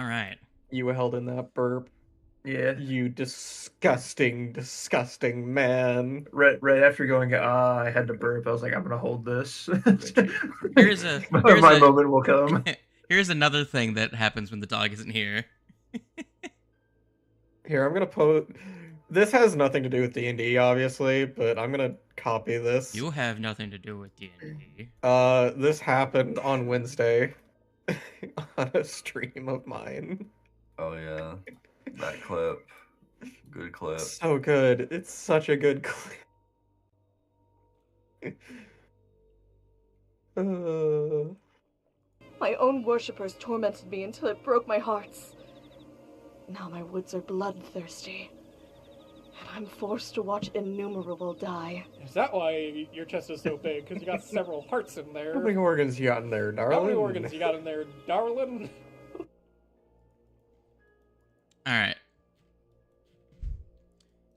All right. You held in that burp. Yeah. You disgusting, disgusting man. Right after going, I had to burp. I was like, I'm gonna hold this. Here's a my moment will come. Here's another thing that happens when the dog isn't here. Here, I'm gonna post. This has nothing to do with D&D, obviously, but I'm gonna copy this. You have nothing to do with D&D. This happened on Wednesday on a stream of mine. Oh yeah, that clip. Good clip. So good. It's such a good clip. My own worshippers tormented me until it broke my hearts. Now my woods are bloodthirsty, and I'm forced to watch innumerable die. Is that why your chest is so big? Because you got several hearts in there. How many organs you got in there, darling? How many organs you got in there, darling? All right.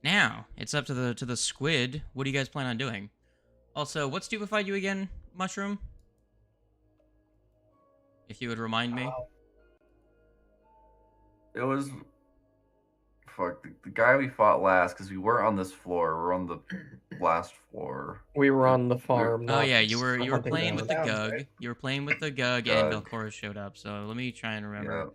Now it's up to the squid. What do you guys plan on doing? Also, what stupefied you again, Mushroom? If you would remind me. It was the guy we fought last, because we weren't on this floor. We're on the last floor. We were on the farm. Oh yeah, you were hunting playing with the ground. Gug. right? You were playing with the Gug, and Belcora showed up. So let me try and remember.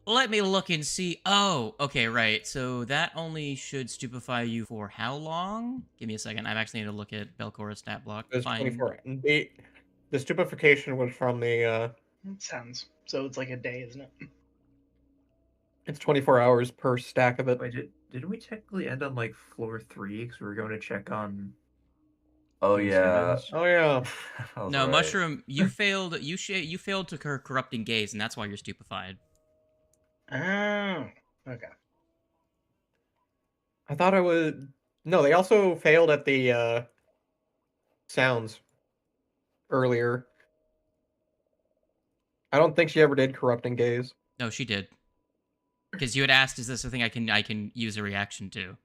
Let me look and see. Oh, okay, right. So that only should stupefy you for how long? Give me a second. I actually need to look at Belcora's stat block. It was Fine. 24. The stupefaction was from the. Sounds so. It's like a day, isn't it? It's 24 hours per stack of it. Wait, didn't we technically end on like floor 3 because we were going to check on? Oh King yeah. Simmons? Oh yeah. No, right. Mushroom, you failed. You failed to corrupting gaze, and that's why you're stupefied. Oh, okay. I thought I would. No, they also failed at the sounds earlier. I don't think she ever did corrupting gaze. No, she did. Because you had asked, "Is this a thing I can use a reaction to?"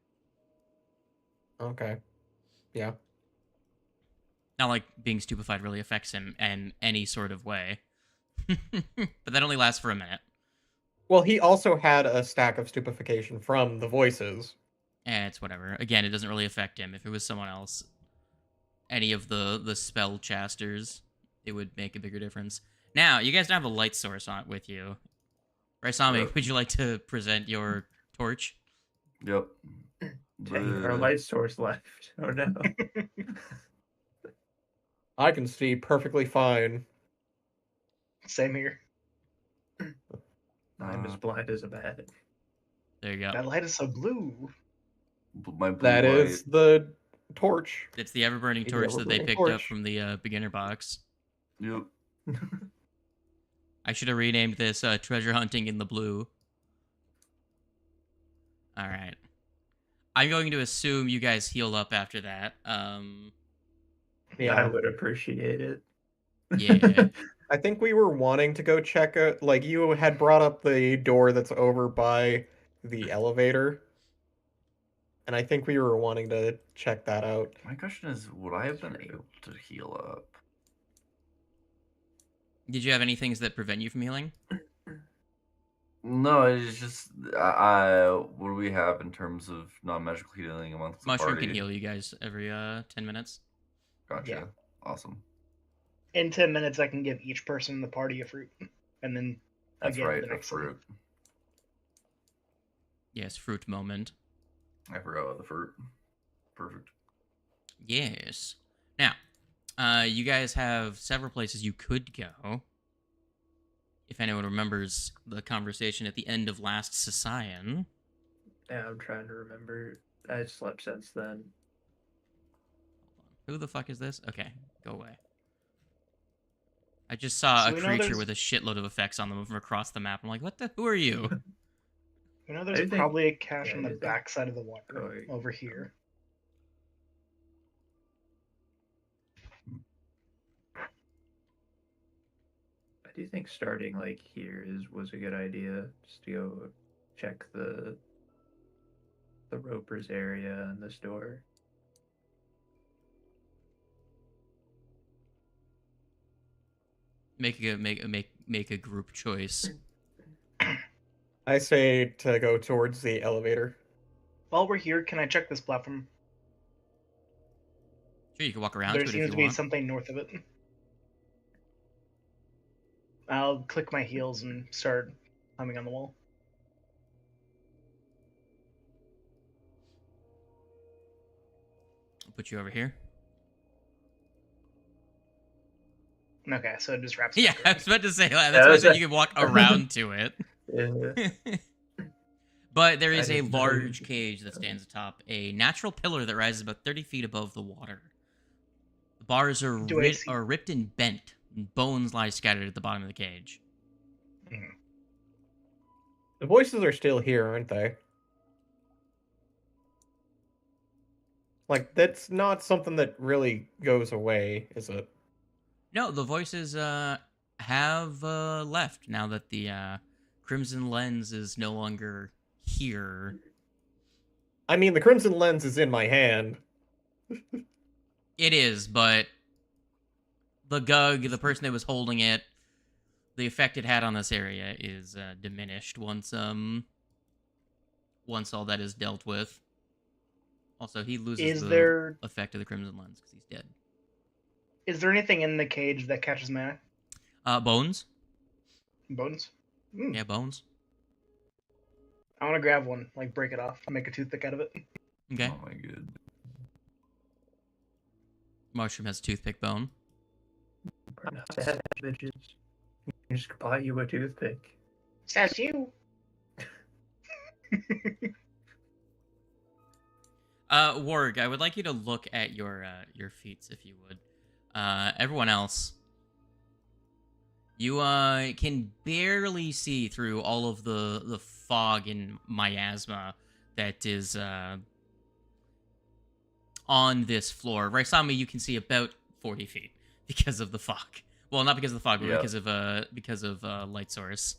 Okay. Yeah. Not like being stupefied really affects him in any sort of way. But that only lasts for a minute. Well, he also had a stack of stupefaction from the voices. It's whatever. Again, it doesn't really affect him. If it was someone else, any of the spell chasters, it would make a bigger difference. Now, you guys don't have a light source on with you. Right, Sami, Yep. would you like to present your torch? Yep. Dang, our light source left. Oh no. I can see perfectly fine. Same here. I'm as blind as a bat. There you go. That light is so blue. My blue That is the torch. It's the ever-burning The torch that they ever-burning picked up torch. from the beginner box. Yep. I should have renamed this Treasure Hunting in the Blue. Alright. I'm going to assume you guys heal up after that. Yeah. I would appreciate it. Yeah. I think we were wanting to go check out, like, you had brought up the door that's over by the elevator. And I think we were wanting to check that out. My question is, would I have been able to heal up? Did you have any things that prevent you from healing? No, it's just what do we have in terms of non-magical healing amongst the Mushroom party? can heal you guys every 10 minutes. Gotcha. Yeah. Awesome. In 10 minutes, I can give each person in the party a fruit, and then That's again right. the A next fruit. Yes, fruit moment. I forgot about the fruit. Perfect. Yes. Now, you guys have several places you could go. If anyone remembers the conversation at the end of last Scion. Yeah, I'm trying to remember. I slept since then. Who the fuck is this? Okay, go away. I just saw So a we know creature there's- with a shitload of effects on them from across the map. I'm like, what the? Who are you? You know, I there's think- probably a cache yeah, on I the think- back side of the water Oh, over here. I do think starting like here was a good idea. Just to go check the ropers area and this door. Make a group choice. I say to go towards the elevator. While we're here, can I check this platform? Sure, you can walk around There to it if seems you to be want. something north of it. I'll click my heels and start climbing on the wall. I'll put you over here. Okay, so it just wraps. Yeah, back I around. was about to say that's why I said you can walk around to it. Yeah. But there is I a didn't know large you- cage that stands atop a natural pillar that rises about 30 feet above the water. The bars are, Do I see- are ripped and bent, and bones lie scattered at the bottom of the cage. The voices are still here, aren't they? Like, that's not something that really goes away, is it? No, the voices have left now that the Crimson Lens is no longer here. I mean, the Crimson Lens is in my hand. It is, but the Gug, the person that was holding it, the effect it had on this area is diminished once all that is dealt with. Also, he loses the effect of the Crimson Lens because he's dead. Is there anything in the cage that catches my eye? Bones. Bones? Yeah, bones. I want to grab one, like break it off, make a toothpick out of it. Okay. Oh my god. Mushroom has a toothpick bone. We're not bad bitches. Just buy you a toothpick. Says you. Warg, I would like you to look at your feats, if you would. Everyone else, you can barely see through all of the fog and miasma that is on this floor. Raisami, you can see about 40 feet because of the fog. Well, not because of the fog, but Yep. because of light source.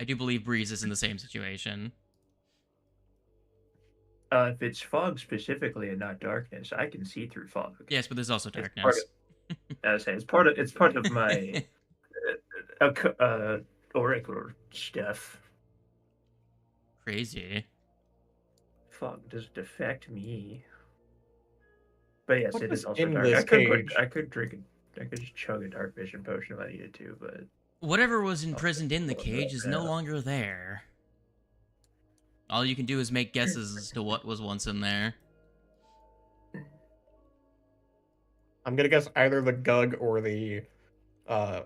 I do believe Breeze is in the same situation. If it's fog specifically and not darkness, I can see through fog. Yes, but there's also It's part darkness. I say it's part of my oracle stuff. Crazy. Fog doesn't affect me. But yes, What it was is also in dark. this cage? I could drink it. I could just chug a dark vision potion if I needed to, but Whatever was imprisoned in the Oh, cage is no yeah. longer there. All you can do is make guesses as to what was once in there. I'm gonna guess either the Gug or the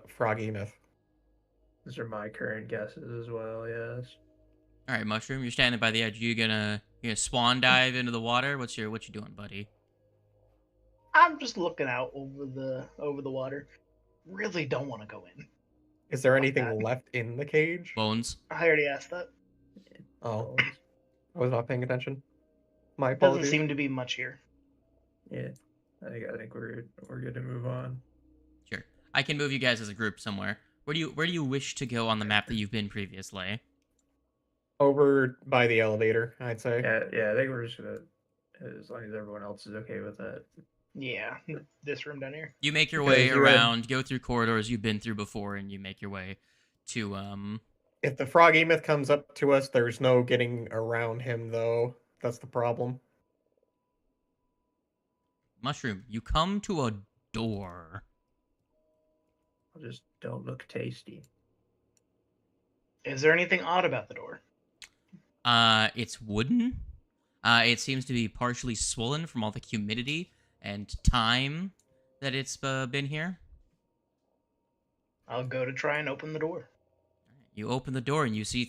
Froggy Myth. those are my current guesses as well. Yes. All right, Mushroom, you're standing by the edge. You gonna swan dive into the water? What you doing, buddy? I'm just looking out over the water. Really don't want to go in. Is there Fuck anything that. left in the cage? Bones. I already asked that. Oh, I was not paying attention. My Doesn't apologies. seem to be much here. Yeah. I think we're good to move on. Sure. I can move you guys as a group somewhere. Where do you wish to go on the map that you've been previously? Over by the elevator, I'd say. Yeah. I think we're just gonna, as long as everyone else is okay with that. Yeah, this room down here. You make your Because way you had- around, go through corridors you've been through before, and you make your way to If the Froggy Myth comes up to us, there's no getting around him, though. That's the problem. Mushroom. You come to a door. I'll just don't look tasty. Is there anything odd about the door? It's wooden. It seems to be partially swollen from all the humidity and time that it's been here. I'll go to try and open the door. You open the door and you see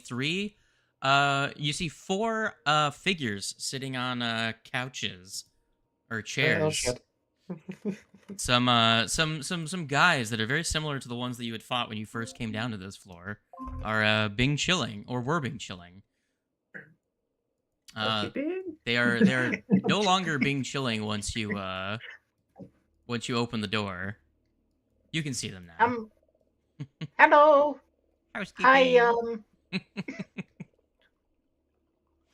four figures sitting on couches or chairs. Oh, shit. Some guys that are very similar to the ones that you had fought when you first came down to this floor are being chilling or were being chilling. They're no longer being chilling once you open the door. You can see them now. Hello. Housekeeping. Hi.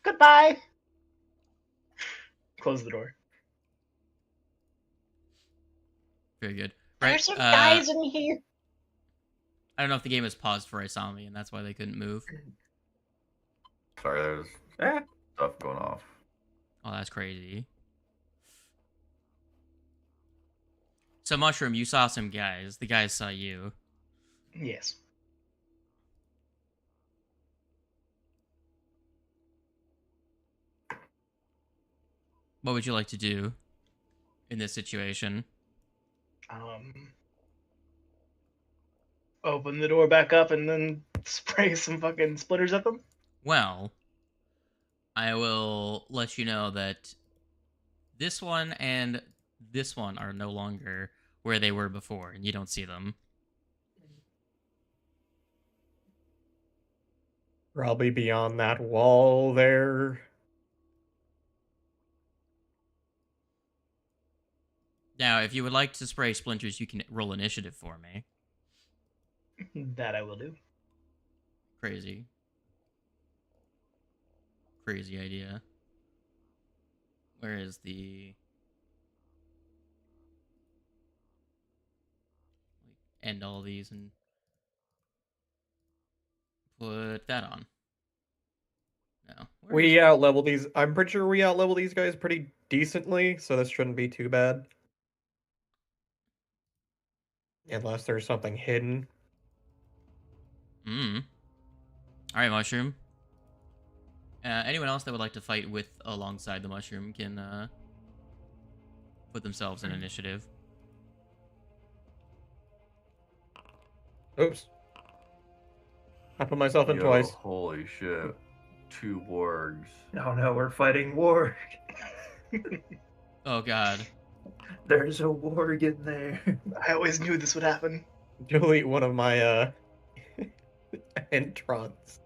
Goodbye. Close the door. Very good. There's some guys in here. I don't know if the game is paused for Isami, and that's why they couldn't move. Sorry, there's stuff going off. Oh, that's crazy. So, Mushroom, you saw some guys. The guys saw you. Yes. What would you like to do in this situation? Open the door back up and then spray some fucking splitters at them? Well, I will let you know that this one and this one are no longer where they were before, and you don't see them. Probably beyond that wall there. Now, if you would like to spray splinters, you can roll initiative for me. That I will do. Crazy. Crazy idea. Where is the... end all these and put that on. No. We out-level these. I'm pretty sure we out-level these guys pretty decently, so this shouldn't be too bad. Unless there's something hidden. Alright, Mushroom. Anyone else that would like to fight with alongside the Mushroom can put themselves in initiative. Oops. I put myself in Yo, twice. Holy shit. 2 wargs. Oh no, we're fighting warg. Oh god. There's a warg in there. I always knew this would happen. Delete one of my entrants.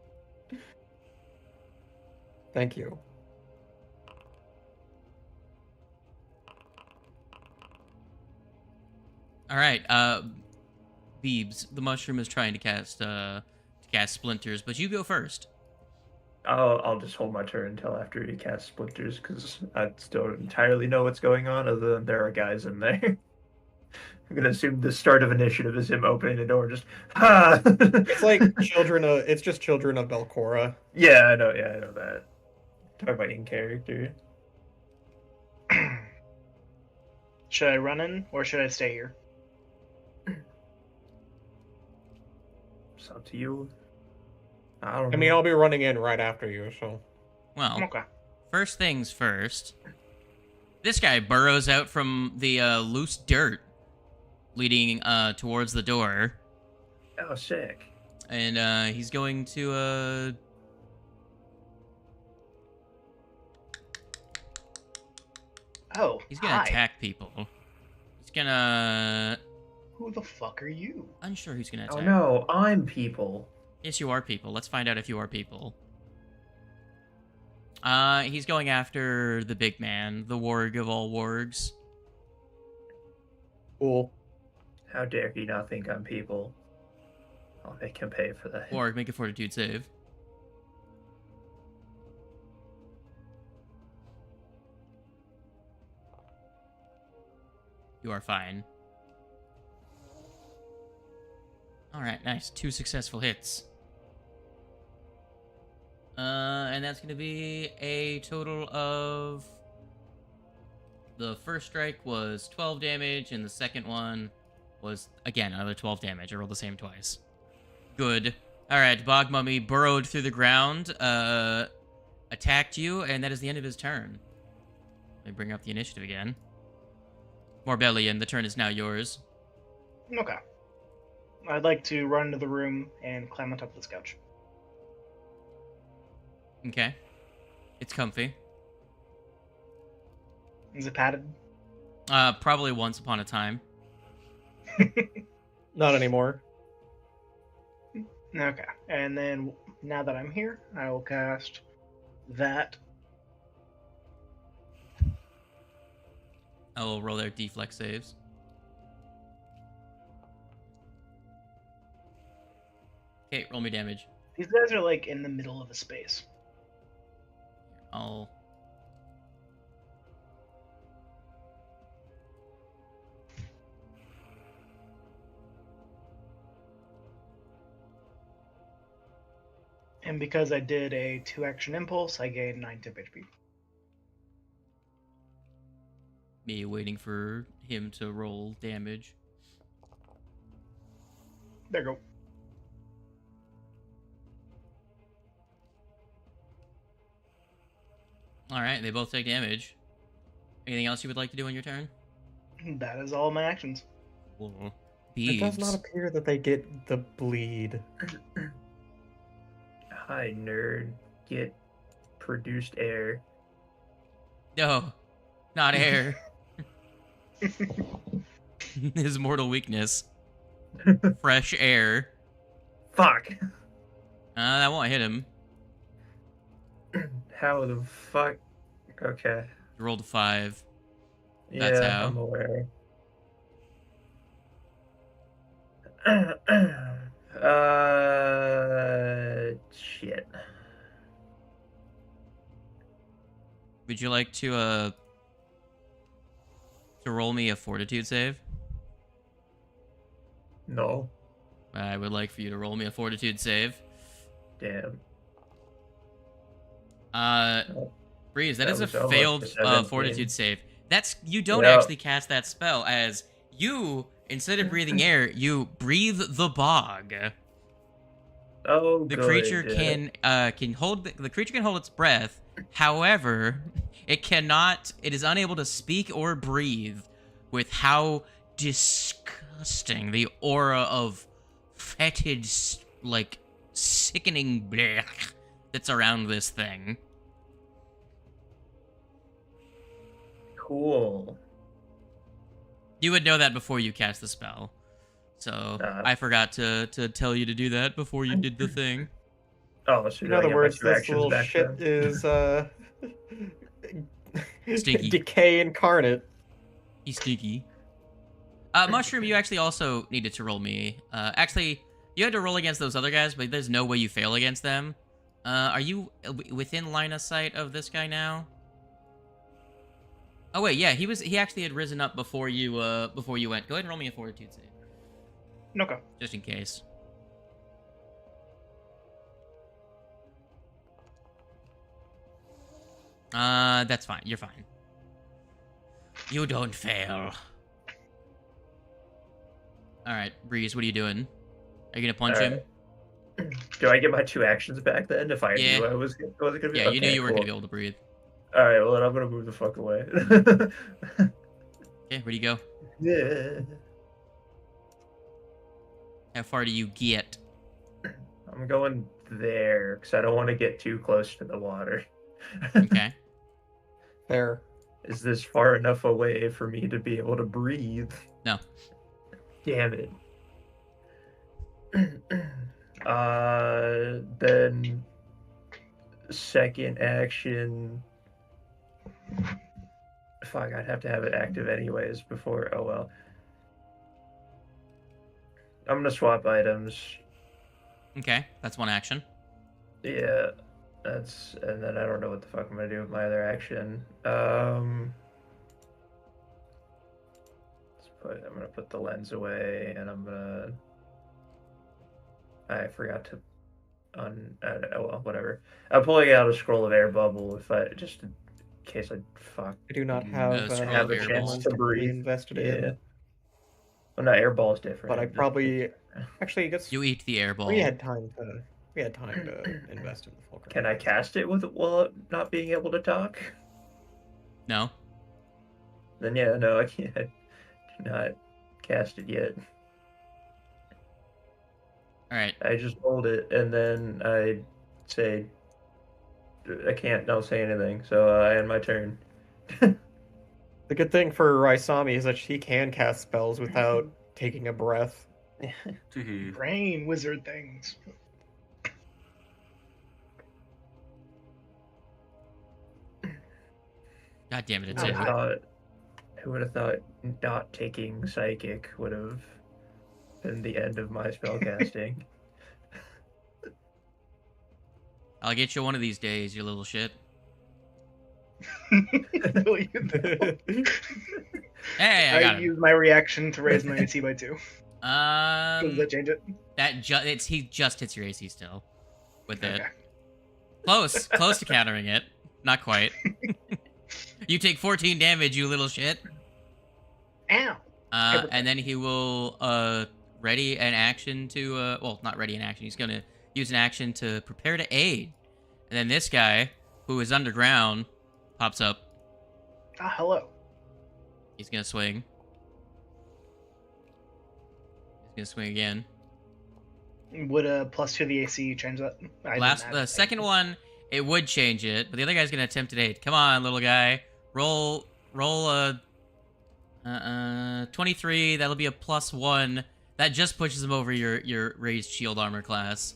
Thank you. Alright, Beebs, the Mushroom is trying to cast splinters, but you go first. I'll just hold my turn until after he casts splinters, because I still don't entirely know what's going on, other than there are guys in there. I'm gonna assume the start of initiative is him opening the door, just ha. It's like children of. It's just children of Belcora. Yeah, I know that. Talk about in character. Should I run in or should I stay here? It's up to you. I don't know. I mean, I'll be running in right after you, so. Well, Okay. first things first. This guy burrows out from the loose dirt leading towards the door. Oh, sick. And he's going to Oh, he's gonna hi. attack people. He's gonna Who the fuck are you? unsure who's gonna attack. Oh no, I'm people. Yes, you are people. Let's find out if you are people. He's going after the big man, the warg of all wargs. Cool. How dare he not think I'm people? I'll make him pay for that. Warg, make a fortitude save. You are fine. Alright, nice. 2 successful hits. And that's gonna be a total of... The first strike was 12 damage, and the second one was, again, another 12 damage. I rolled the same twice. Good. Alright, Bog Mummy burrowed through the ground, attacked you, and that is the end of his turn. Let me bring up the initiative again. Morbellion, the turn is now yours. Okay. I'd like to run into the room and climb on top of this couch. Okay. It's comfy. Is it padded? Probably once upon a time. Not anymore. Okay. And then, now that I'm here, I will cast that. I will roll their deflex saves. Okay, roll me damage. These guys are like in the middle of a space. I'll... And because I did a 2-action impulse, I gained 9 temp HP. Me waiting for him to roll damage. There you go. Alright, they both take damage. Anything else you would like to do on your turn? That is all my actions. Cool. It does not Beeves. appear that they get the bleed. Hi, nerd. Get produced air. No, not air. His mortal weakness. Fresh air. Fuck. That won't hit him. How the fuck? Okay. You rolled a 5. Yeah, That's how. I'm aware. Shit. Would you like to roll me a fortitude save? No. I would like for you to roll me a fortitude save. Damn. Breeze, that That is a was almost failed a 17. fortitude save. That's you don't Yeah. actually cast that spell, as you, instead of breathing air, you breathe the bog. Oh, The good. creature can hold the creature can hold its breath. However, it cannot. It is unable to speak or breathe. With how disgusting the aura of fetid, like sickening blech that's around this thing. Cool. You would know that before you cast the spell. So I forgot to tell you to do that before you did the thing. Oh, so In do I other get my words, 2 this actions little back shit then? is Stinky. decay incarnate. He's stinky. Mushroom, you actually also needed to roll me. Actually, you had to roll against those other guys, but there's no way you fail against them. Are you within line of sight of this guy now? Oh wait, yeah, he actually had risen up before you went. Go ahead and roll me a fortitude save. Okay. Just in case. That's fine. You're fine. You don't fail. Alright, Breeze, what are you doing? Are you gonna punch him? Do I get my 2 actions back then if I Yeah. knew I wasn't gonna be? Yeah, you knew Okay, you weren't cool. gonna be able to breathe. Alright, well then I'm gonna move the fuck away. Okay, where do you go? Yeah. How far do you get? I'm going there because I don't want to get too close to the water. Okay. There. Is this far enough away for me to be able to breathe? No. Damn it. Then second action. Fuck, I'd have to have it active anyways before. Oh well. I'm gonna swap items. Okay, that's one action. Yeah, and then I don't know what the fuck I'm gonna do with my other action. I'm gonna put the lens away, and I forgot to oh well, whatever. I'm pulling out a scroll of air bubble just in case I fuck. I do not have, scroll have of a air chance balls. to breathe. invested Yeah. in. Well, no, air ball is different. But I probably actually guess You eat the air ball. we had time to invest in the fulcrum. Can I cast it while not being able to talk? No. Then yeah, no, I can't. Do not cast it yet. Alright. I just rolled it, and then I say I can't now say anything, so I end my turn. The good thing for Raisami is that she can cast spells without taking a breath. Tee-hee. Brain wizard things. God damn it, it's Who in. would have thought not taking psychic would have been the end of my spellcasting? I'll get you one of these days, you little shit. No, you don't. Hey, I got him. used my reaction to raise my AC by 2. Does Um, that change it? he just hits your AC still with it. Okay. Close to countering it. Not quite. You take 14 damage, you little shit. Ow. And then he will ready an action to well, not ready an action. He's gonna use an action to prepare to aid. And then this guy, who is underground, pops up. Ah, hello. He's gonna swing. He's gonna swing again. Would a +2 to the AC change that? The second one, it would change it, but the other guy's gonna attempt to aid. Come on, little guy. Roll a 23. That'll be a +1. That just pushes him over your raised shield armor class.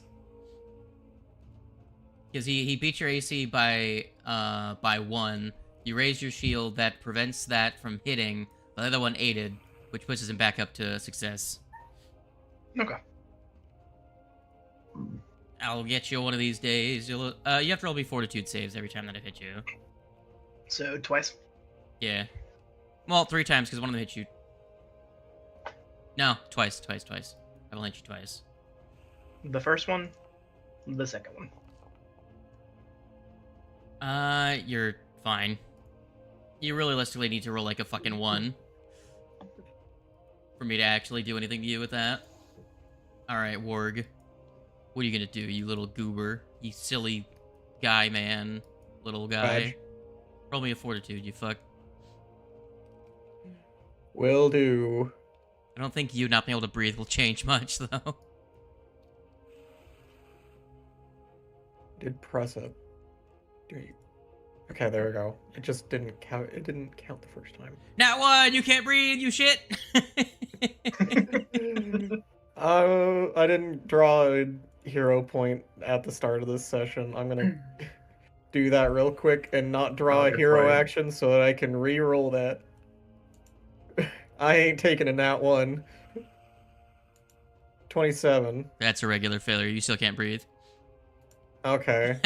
Because he beat your AC by 1. You raise your shield, that prevents that from hitting. The other one aided, which pushes him back up to success. Okay. I'll get you one of these days. You have to roll me fortitude saves every time that I hit you. So twice. Yeah. Well, 3 times because one of them hit you. No, twice. I've only hit you twice. The first one, the second one. You're fine. You realistically need to roll like a fucking 1 for me to actually do anything to you with that. Alright, Warg. What are you gonna do, you little goober? You silly guy, man. Little guy. Badge. Roll me a fortitude, you fuck. Will do. I don't think you not being able to breathe will change much, though. Did press it. Okay, there we go. It just didn't count. It didn't count the first time. Not one! You can't breathe, you shit! I didn't draw a hero point at the start of this session. I'm gonna do that real quick and not draw a hero action so that I can re-roll that. I ain't taking a nat 1. 27. That's a regular failure. You still can't breathe. Okay.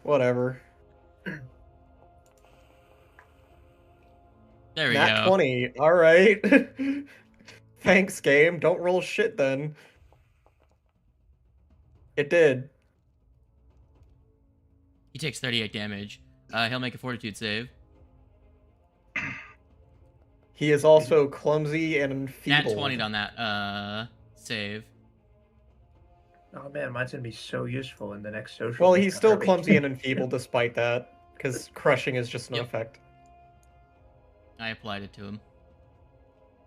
Whatever. There we Nat go. 20. Alright. Thanks, game. Don't roll shit then. It did. He takes 38 damage. He'll make a fortitude save. He is also clumsy and enfeebled. Nat 20 on that save. Oh man, mine's gonna be so useful in the next social. Well, he's still encounter. clumsy and enfeebled despite that, because crushing is just an Yep. effect. I applied it to him.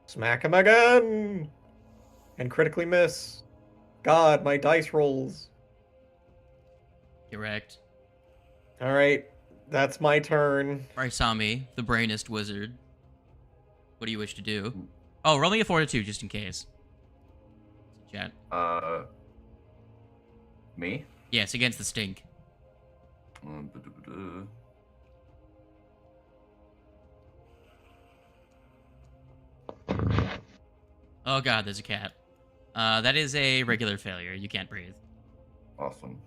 Smack him again! And critically miss. God, my dice rolls. Correct. Alright, that's my turn. Raisami, the brainest wizard. What do you wish to do? Oh, roll me a fortitude just in case. Chat. Me? Yes, against the stink. Oh god, there's a cat. That is a regular failure. You can't breathe. Awesome.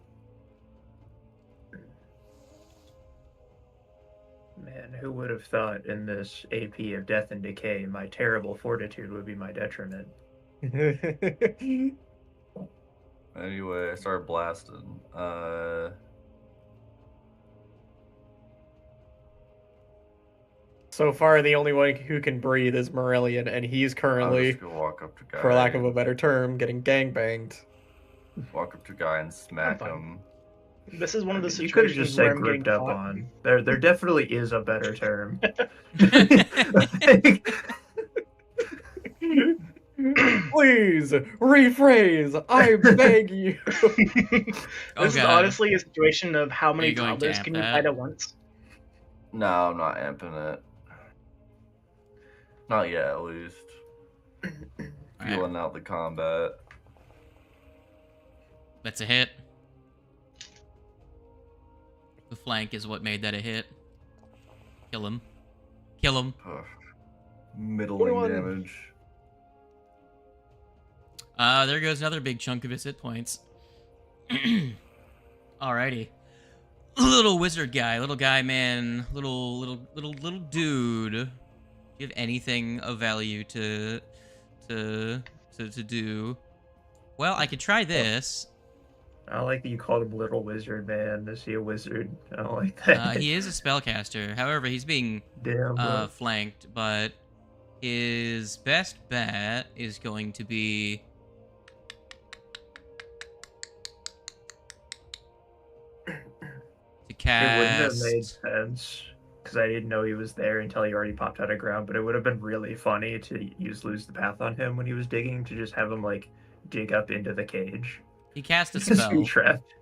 Man, who would have thought in this AP of Death and Decay, my terrible fortitude would be my detriment? Anyway, I started blasting. So far, the only one who can breathe is Morellian, and he's I'm currently, just gonna walk up to guy. for lack of a better term, getting gangbanged. Walk up to guy and smack fine. him. This is one of the You could have situations just where said I'm getting grouped up caught. on. There definitely is a better term. Please rephrase. I beg you. Oh, This is God. honestly a situation of how many you going to toddlers amp can you that? fight at once. No, I'm not amping it. Not yet, at least. Alright. Feeling out the combat. That's a hit. The flank is what made that a hit. Kill him. Kill him. Ugh. Middling 21. damage. There goes another big chunk of his hit points. Alrighty. Little wizard guy, little guy man, little dude. Do you have anything of value to do? Well, I could try this. I don't like that you called him Little Wizard, man. Is he a wizard? I don't like that. He is a spellcaster. However, he's being Damn, bro. flanked, but his best bet is going to be... to It wouldn't have cast... made sense because I didn't know he was there until he already popped out of ground. But it would have been really funny to use Lose the Path on him when he was digging, to just have him like dig up into the cage. He cast a Just be spell. trapped.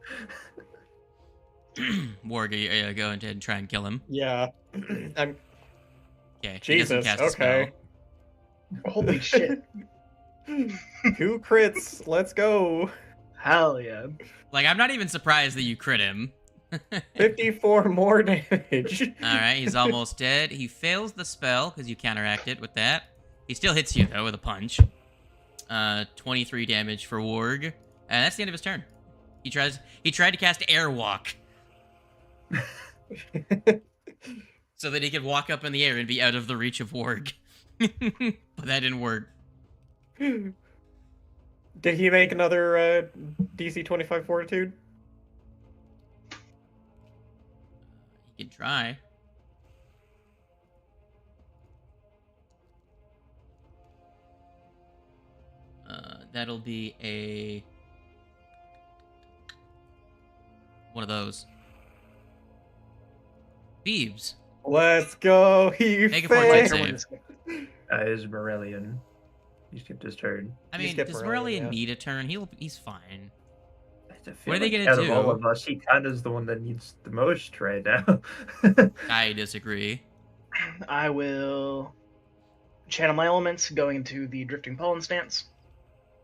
Warg, go ahead and try and kill him. Yeah. I'm Okay. He doesn't Jesus. cast a spell. Okay. Holy shit. 2 crits. Let's go. Hell yeah. Like, I'm not even surprised that you crit him. 54 more damage. Alright, he's almost dead. He fails the spell, because you counteract it with that. He still hits you, though, with a punch. 23 damage for Warg. And that's the end of his turn. He tried to cast Airwalk, so that he could walk up in the air and be out of the reach of Warg. But that didn't work. Did he make another DC 25 Fortitude? He can try. That'll be a... one of those. Beebs. Let's go. He Make a fortitude failed. save. Is Morellian. He skipped his turn. I You mean, skip does Aurelian, Morellian yeah. need a turn? He's fine. I feel What are they like gonna out of all do? of us, he kind of is the one that needs the most right now. I disagree. I will channel my elements, going into the Drifting Pollen stance.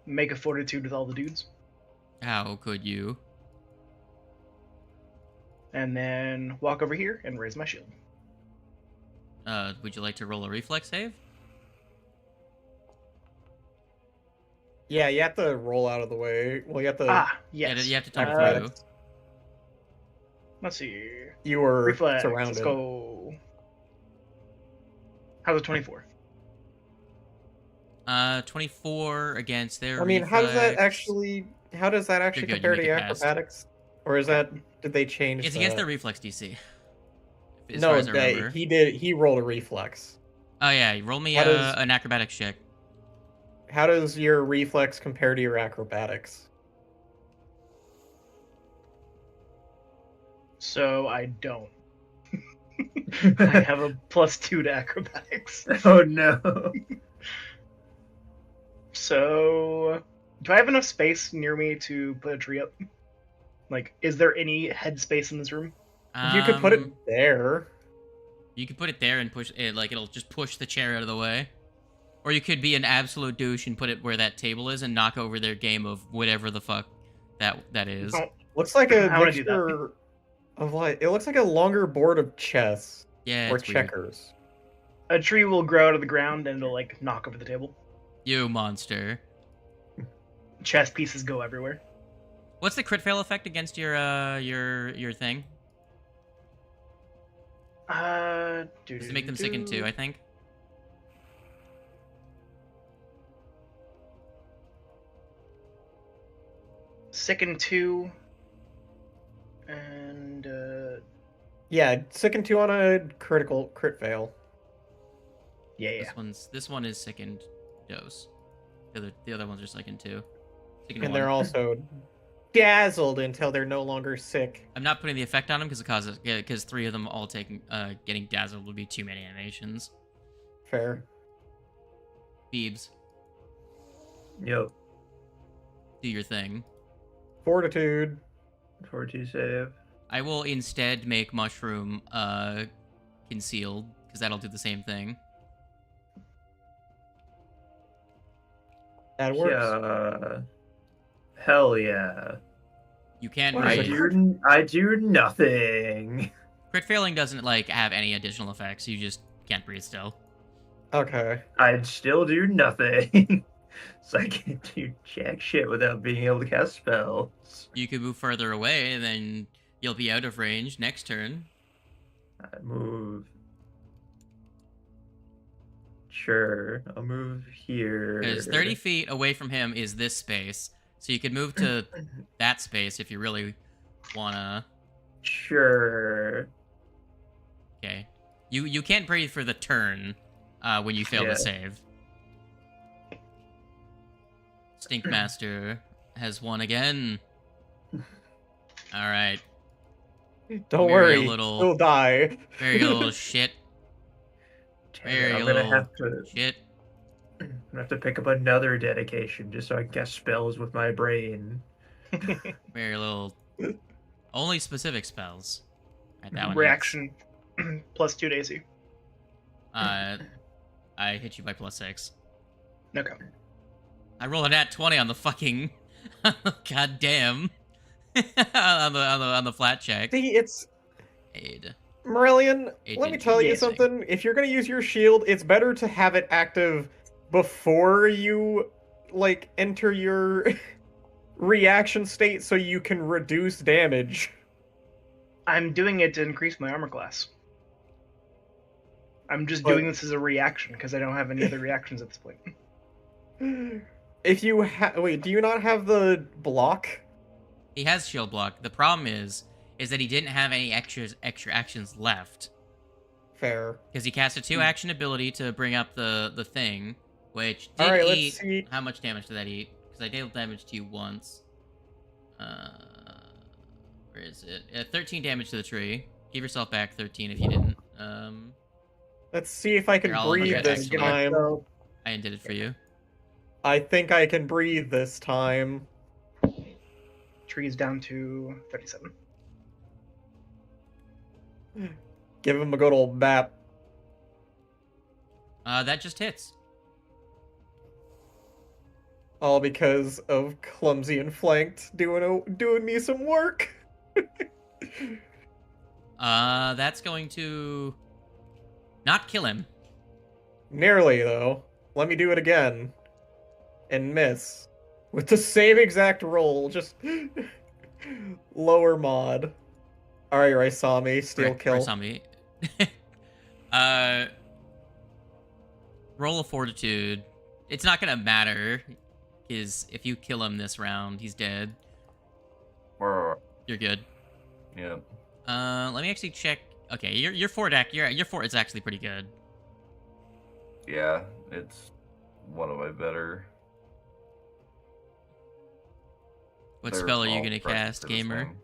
Make a fortitude with all the dudes. How could you? And then walk over here and raise my shield. Would you like to roll a reflex save? Yeah, you have to roll out of the way. Well, you have to. Yes. You have to talk Uh, through. Let's see. You were Reflex. surrounded. Let's go. How's a 24? 24 against their I mean, how does that reflex. actually? How does that actually You're good, compare you to make it past. acrobatics? Or is that? Did they change? It's against their reflex DC. As No, far as I remember. he did. He rolled a reflex. Oh yeah, roll me How does- an acrobatics check. How does your reflex compare to your acrobatics? So I don't. I have a +2 to acrobatics. Oh no. So, do I have enough space near me to put a tree up? Like, is there any headspace in this room? You could put it Um, there. You could put it there and push it, like it'll just push the chair out of the way. Or you could be an absolute douche and put it where that table is and knock over their game of whatever the fuck that is. Oh, Looks like a I wanna do that. mixture of like. It looks like a longer board of chess Yeah, or it's weird. checkers. a tree will grow out of the ground and it'll like knock over the table. You monster. Chess pieces go everywhere. What's the crit fail effect against your thing? Does it make them sickened too, I think? Sicken 2. And Yeah, sickened 2 on a crit fail. yeah. This one is sickened dose. The other ones are sickened too. Sickened And one. they're also dazzled until they're no longer sick. I'm not putting the effect on them because 3 of them all taking getting dazzled would be too many animations. Fair. Beebs, Yep. do your thing. Fortitude. 4-2 save. I will instead make mushroom concealed because that'll do the same thing. That works. Yeah. Hell yeah. You can't What is breathe. I do nothing. Crit failing doesn't like have any additional effects. You just can't breathe still. Okay. I'd still do nothing. So I can't do jack shit without being able to cast spells. You can move further away, and then you'll be out of range next turn. I move. Sure, I'll move here. Because 30 feet away from him is this space. So you could move to that space if you really wanna. Sure. Okay. You can't breathe for the turn when you fail Yeah. to save. Stinkmaster has won again. All right. Don't Very worry, little- he'll die. Very good little shit. Damn it, Very I'm little gonna have to shit. pick up another dedication just so I can cast spells with my brain. Very little. Only specific spells. Right, that one hits. Reaction plus 2 to AC. I hit you by +6. Okay. I rolled a nat 20 on the fucking. God damn. on the flat check. See, it's Aid. Marillion, It let me did tell you amazing. something. If you're gonna use your shield, it's better to have it active before you, like, enter your reaction state so you can reduce damage. I'm doing it to increase my armor class. I'm just But- doing this as a reaction because I don't have any other reactions at this point. If you wait, do you not have the block? He has shield block. The problem is that he didn't have any extra actions left. Fair. Because he cast a 2-action ability to bring up the thing, which did Alright, let's eat. see. How much damage did that eat? Because I dealt damage to you once. Where is it? 13 damage to the tree. Give yourself back 13 if you didn't. Let's see if I can Here, I'll look breathe at it, this actually. time. I undid it for you. I think I can breathe this time. Tree's down to 37. Give him a good old bap. That just hits. All because of clumsy and flanked doing me some work. That's going to not kill him. Nearly, though. Let me do it again. And miss. With the same exact roll, just lower mod. Alright, Raisami, steal kill. Raisami. Roll a fortitude. It's not gonna matter, because if you kill him this round, he's dead. You're good. Yeah. Let me actually check. Okay, your fort your fort is actually pretty good. Yeah, it's one of my better. What They're spell are you all gonna pressed cast, to the gamer? same-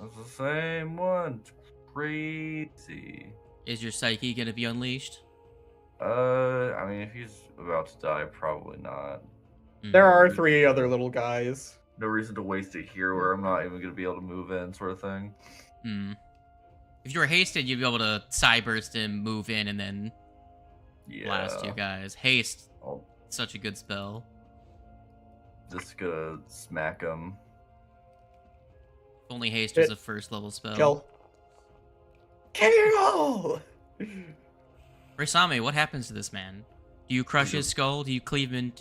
That's the same one. It's crazy. Is your psyche gonna be unleashed? I mean, if he's about to die, probably not. There are 3 other little guys. No reason to waste it here where I'm not even gonna be able to move in, sort of thing. Hmm. If you were hasted, you'd be able to Psyburst and move in and then Yeah. blast you guys. Haste, I'll such a good spell. just gonna smack him. If only haste was a first level spell. Kill. Kill! Raisami, what happens to this man? Do you crush his skull? Do you cleave him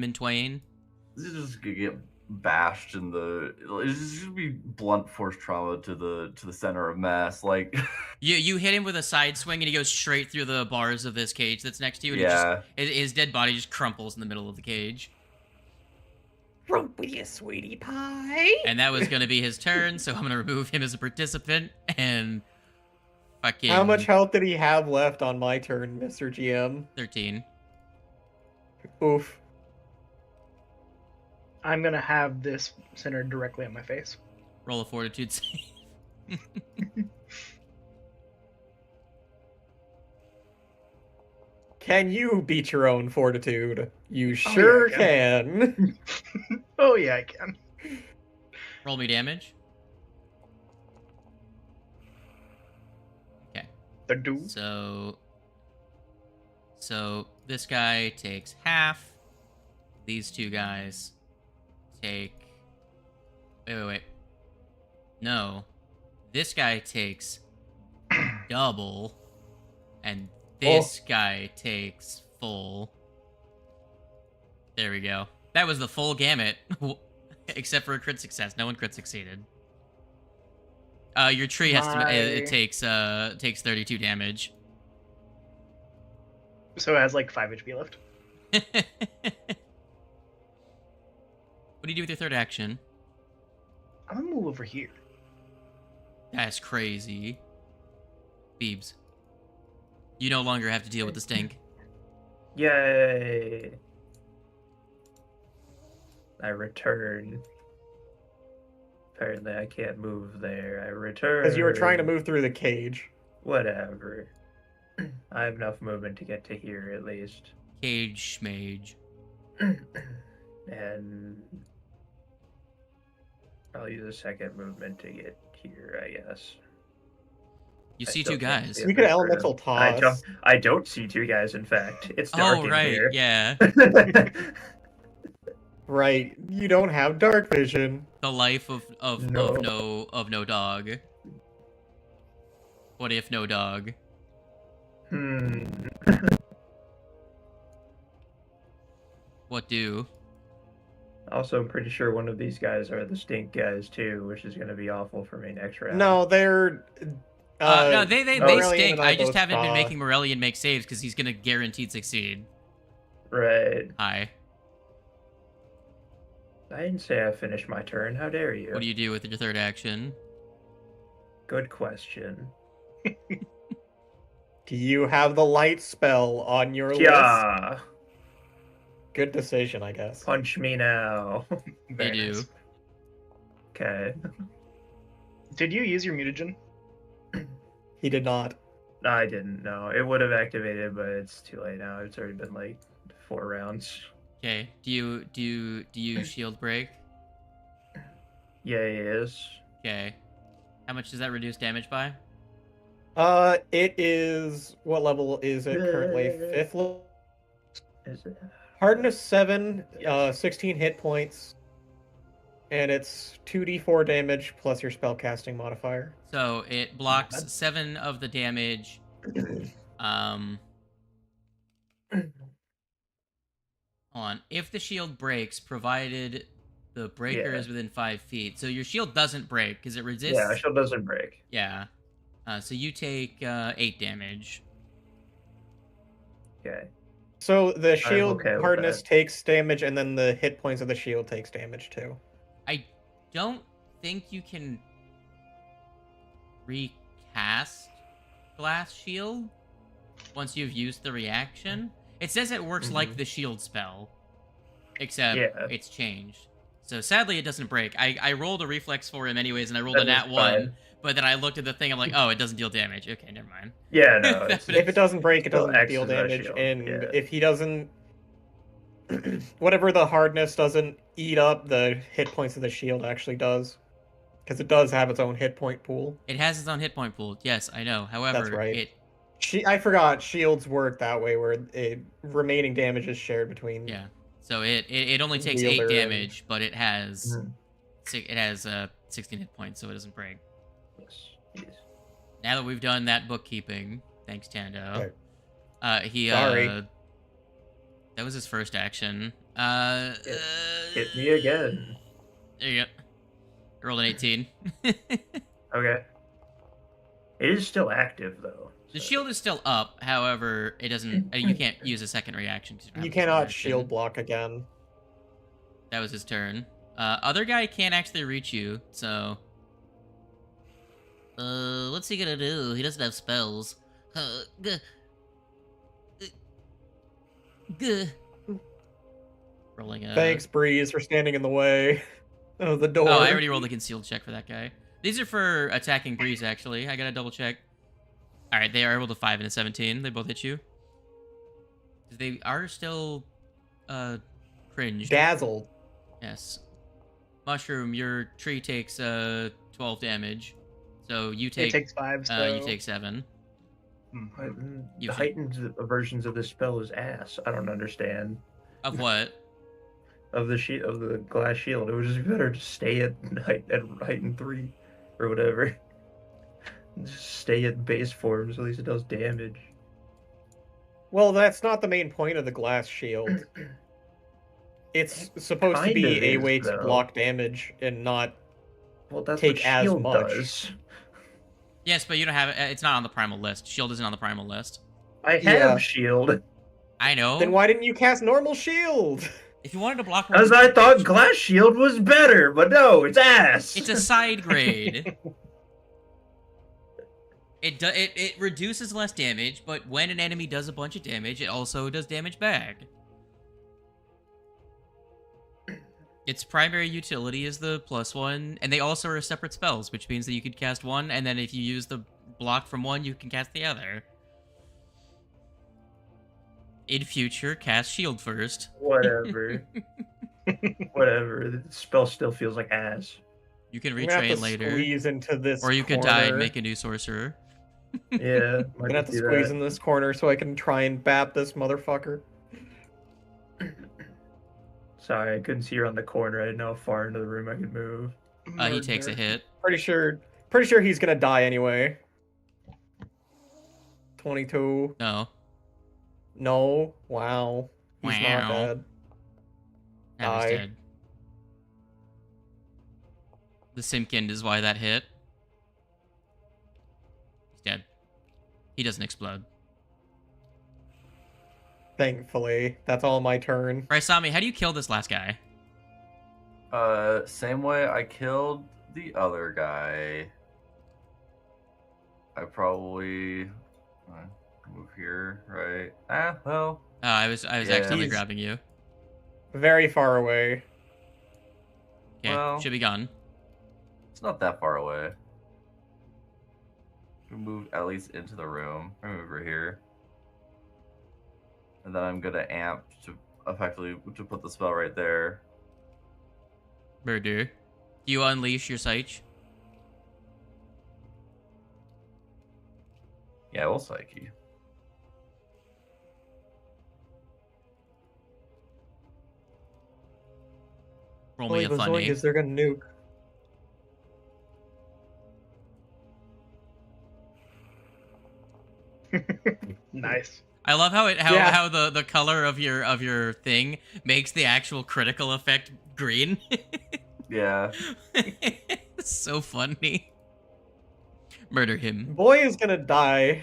in twain? This is just gonna get bashed in the. It's just gonna be blunt force trauma to the center of mass. Like, You hit him with a side swing and he goes straight through the bars of this cage that's next to you. And yeah, his dead body just crumples in the middle of the cage. Rump with you, sweetie pie. And that was going to be his turn, so I'm going to remove him as a participant and fucking... How much health did he have left on my turn, Mr. GM? 13. Oof. I'm gonna have this centered directly on my face. Roll a fortitude save. Can you beat your own fortitude? You yeah, sure I can. Oh yeah, I can. Roll me damage. Okay. The do. So this guy takes half. These two guys take... Wait. No. This guy takes double. And this guy takes full. There we go. That was the full gamut. Except for a crit success. No one crit succeeded. Your tree has to... It takes 32 damage. So it has like 5 HP left. do you do with your third action? I'm gonna move over here. That's crazy. Beebs. You no longer have to deal with the stink. Yay! I return. Apparently I can't move there. I return. Because you were trying to move through the cage. Whatever. I have enough movement to get to here at least. Cage schmage. And I'll use a second movement to get here, I guess. You I see still two can't guys. see You a could bit elemental further. toss. I don't see two guys, in fact. It's dark Oh, in right, here. yeah. Right. You don't have dark vision. The life of no dog. What if no dog? What do? Also, I'm pretty sure one of these guys are the stink guys too, which is going to be awful for me next round. No, they're. No, they Aurelian stink. and I just both haven't been saw. making Morellian make saves because he's gonna guaranteed succeed. Right. Hi. I didn't say I finished my turn. How dare you? What do you do with your third action? Good question. Do you have the light spell on your list? Yeah. Good decision, I guess. Punch me now. They Very do. nice. Okay. Did you use your mutagen? He did not. No, I didn't. No, it would have activated, but it's too late now. It's already been like 4 rounds. Okay. Do you shield break? Yeah, he is. Okay. How much does that reduce damage by? It is. What level is it currently? 5th level. Is it? Hardness 7, 16 hit points, and it's 2d4 damage plus your spellcasting modifier. So it blocks 7 of the damage. Hold on. If the shield breaks, provided the breaker is within 5 feet. So your shield doesn't break because it resists. Yeah, shield doesn't break. Yeah. So you take 8 damage. Okay. So the shield okay with hardness that. takes damage, and then the hit points of the shield takes damage too. I don't think you can recast Glass Shield once you've used the reaction. It says it works like the shield spell, except it's changed. So sadly, it doesn't break. I rolled a reflex for him anyways, and I rolled a nat 1. But then I looked at the thing, I'm like, oh, it doesn't deal damage. Okay, never mind. Yeah, no. If it doesn't break, it doesn't X deal is that damage, shield, and yeah. if he doesn't, whatever the hardness doesn't eat up, the hit points of the shield actually does, because it does have its own hit point pool. It has its own hit point pool. Yes, I know. However, That's right. it I forgot shields work that way, where remaining damage is shared between. yeah. So it only takes 8 Wielder damage, but it has 16 hit points, so it doesn't break. Yes. Now that we've done that bookkeeping, thanks Tando. Okay. He Sorry. that was his first action. Hit me again. There you go. I rolled an 18. Okay. It is still active though. The shield is still up, however, it doesn't. You can't use a second reaction. 'Cause you don't have You a second cannot action. shield block again. That was his turn. Other guy can't actually reach you, so. What's he gonna do? He doesn't have spells. Rolling a. Thanks, Breeze, for standing in the way of the door. Oh, I already rolled a concealed check for that guy. These are for attacking Breeze, actually. I gotta double check. Alright, they are able to 5 and a 17. They both hit you. They are still, cringed. Dazzled. Yes. Mushroom, your tree takes, 12 damage. So you take, It takes 5, so... you take 7. You The heightened versions of this spell is ass. I don't understand. Of what? Of the glass shield. It would just be better to stay at heightened 3 or whatever. Just stay at base forms, at least it does damage. Well, that's not the main point of the glass shield. It's supposed to be Kind of a is, way to though. block damage and not Well, that's take what as shield much. does. Yes, but you don't have it's not on the primal list. Shield isn't on the primal list. I have Yeah. shield. I know. Then why didn't you cast normal shield? If you wanted to block one, As I thought Glass Shield was better, but no, it's ass. it's a side grade. It reduces less damage, but when an enemy does a bunch of damage, it also does damage back. Its primary utility is the +1, and they also are separate spells, which means that you could cast one, and then if you use the block from one, you can cast the other. In future, cast shield first. Whatever. Whatever. The spell still feels like ass. You can I'm gonna have retrain to later. squeeze into this Or you could die and make a new sorcerer. Yeah. I'm gonna have to squeeze in this corner so I can try and bap this motherfucker. Sorry, I couldn't see her on the corner. I didn't know how far into the room I could move. He takes a hit. Pretty sure he's gonna die anyway. 22. No. No. Wow. He's not Wow. dead. That was Die. dead. The Simkind is why that hit. He's dead. He doesn't explode. Thankfully. That's all my turn. Raisami, how do you kill this last guy? Same way I killed the other guy. I probably move here, right? Well. I was accidentally grabbing you. Very far away. Okay, Well, should be gone. it's not that far away. We move at least into the room. I move over here. And then I'm gonna amp to effectively to put the spell right there. Murder. Do you unleash your Siege? Yeah, we'll Psyche. Roll me a Holy funny. bazookas, they're gonna nuke. Nice. I love how Yeah. how the color of your thing makes the actual critical effect green. Yeah. It's so funny. Murder him. Boy is gonna die.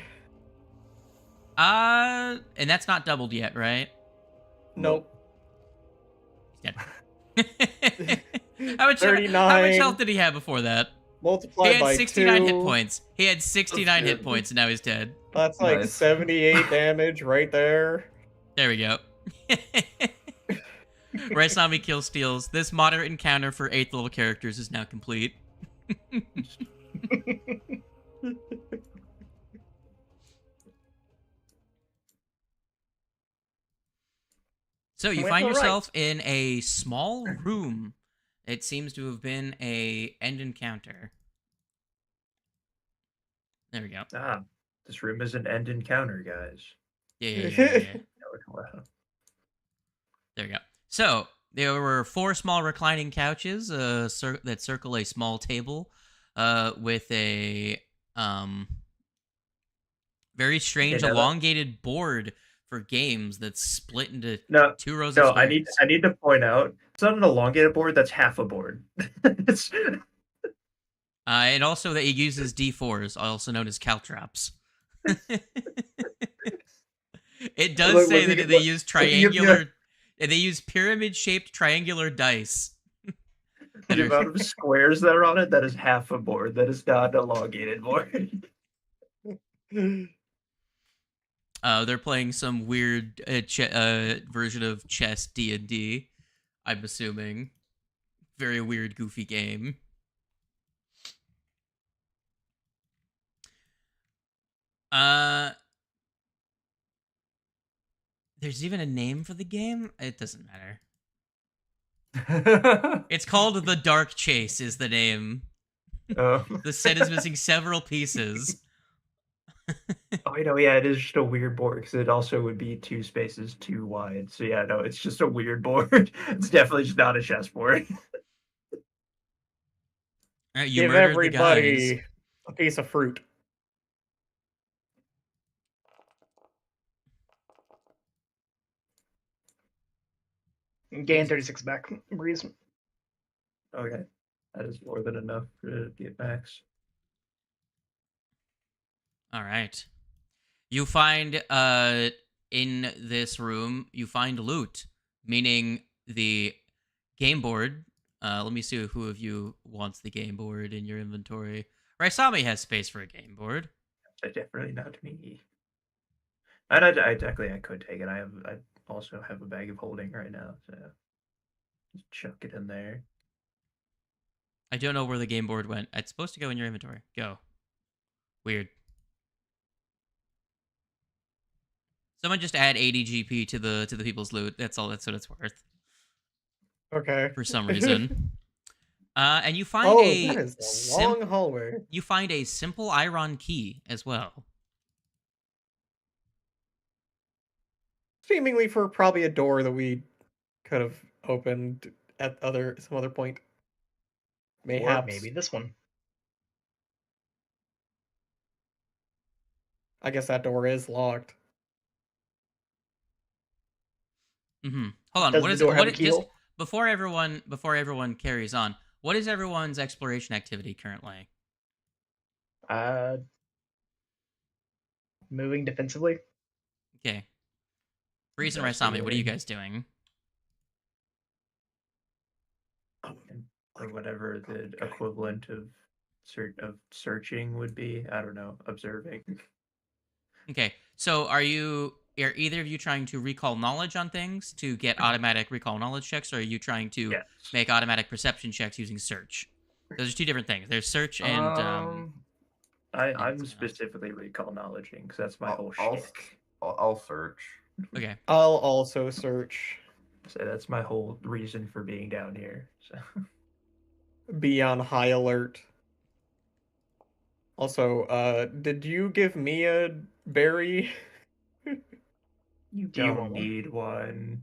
And that's not doubled yet, right? Nope. He's dead. How much 39. health did he have before that? He Multiplied had by 69 2. hit points. He had 69 That's hit good. points, and now he's dead. That's like Nice. 78 damage right there. There we go. Raisami kill steals. This moderate encounter for 8th level characters is now complete. So you Went find to the right. yourself in a small room. It seems to have been a end encounter. There we go. Ah, this room is an end encounter, guys. Yeah. Wow. There we go. So there were 4 small reclining couches that circle a small table with a very strange Okay, now that- elongated board for games that's split into No, 2 rows no, of I squares. need to point out it's not an elongated board. That's half a board. It's- And also that it uses D4s, also known as caltrops. It does Look, say look, that they look, use look, you- triangular. They use pyramid-shaped triangular dice. that the are- amount of squares that are on it, that is half a board. That is not an elongated board. They're playing some weird version of chess D&D. I'm assuming. Very weird, goofy game. There's even a name for the game? It doesn't matter. It's called The Dark Chase is the name. Oh, The set is missing several pieces. oh, yeah, it is just a weird board because it also would be 2 spaces too wide. So yeah, no, it's just a weird board. It's definitely just not a chessboard. Alright, you Give murdered the guys. everybody a piece of fruit. Gain 36 back. Breeze. Okay, that is more than enough to get max. All right. You find in this room, you find loot, meaning the game board. Let me see who of you wants the game board in your inventory. Raisami has space for a game board. Definitely not me. And I technically I could take it. I also have a bag of holding right now, so just chuck it in there. I don't know where the game board went. It's supposed to go in your inventory. Go. Weird. Someone just add 80 GP to the people's loot. That's all. That's what it's worth. Okay. For some reason. And you find that is a long hallway. You find a simple iron key as well. Seemingly for probably a door that we could have opened at some other point. Mayhaps. Or maybe this one. I guess that door is locked. Mm-hmm. Hold on. Does What the is door have a just keyhole? before everyone carries on? What is everyone's exploration activity currently? Moving defensively. Okay. Breeze and Raisami, what are you guys doing? Or whatever the equivalent of searching would be. I don't know. Observing. Okay. So are either of you trying to recall knowledge on things to get automatic recall knowledge checks, or are you trying to make automatic perception checks using search? Those are two different things. There's search and I'm specifically recall knowledging because that's my whole shtick. I'll search. Okay. I'll also search. So that's my whole reason for being down here. So be on high alert. Also, did you give me a berry? You don't need one.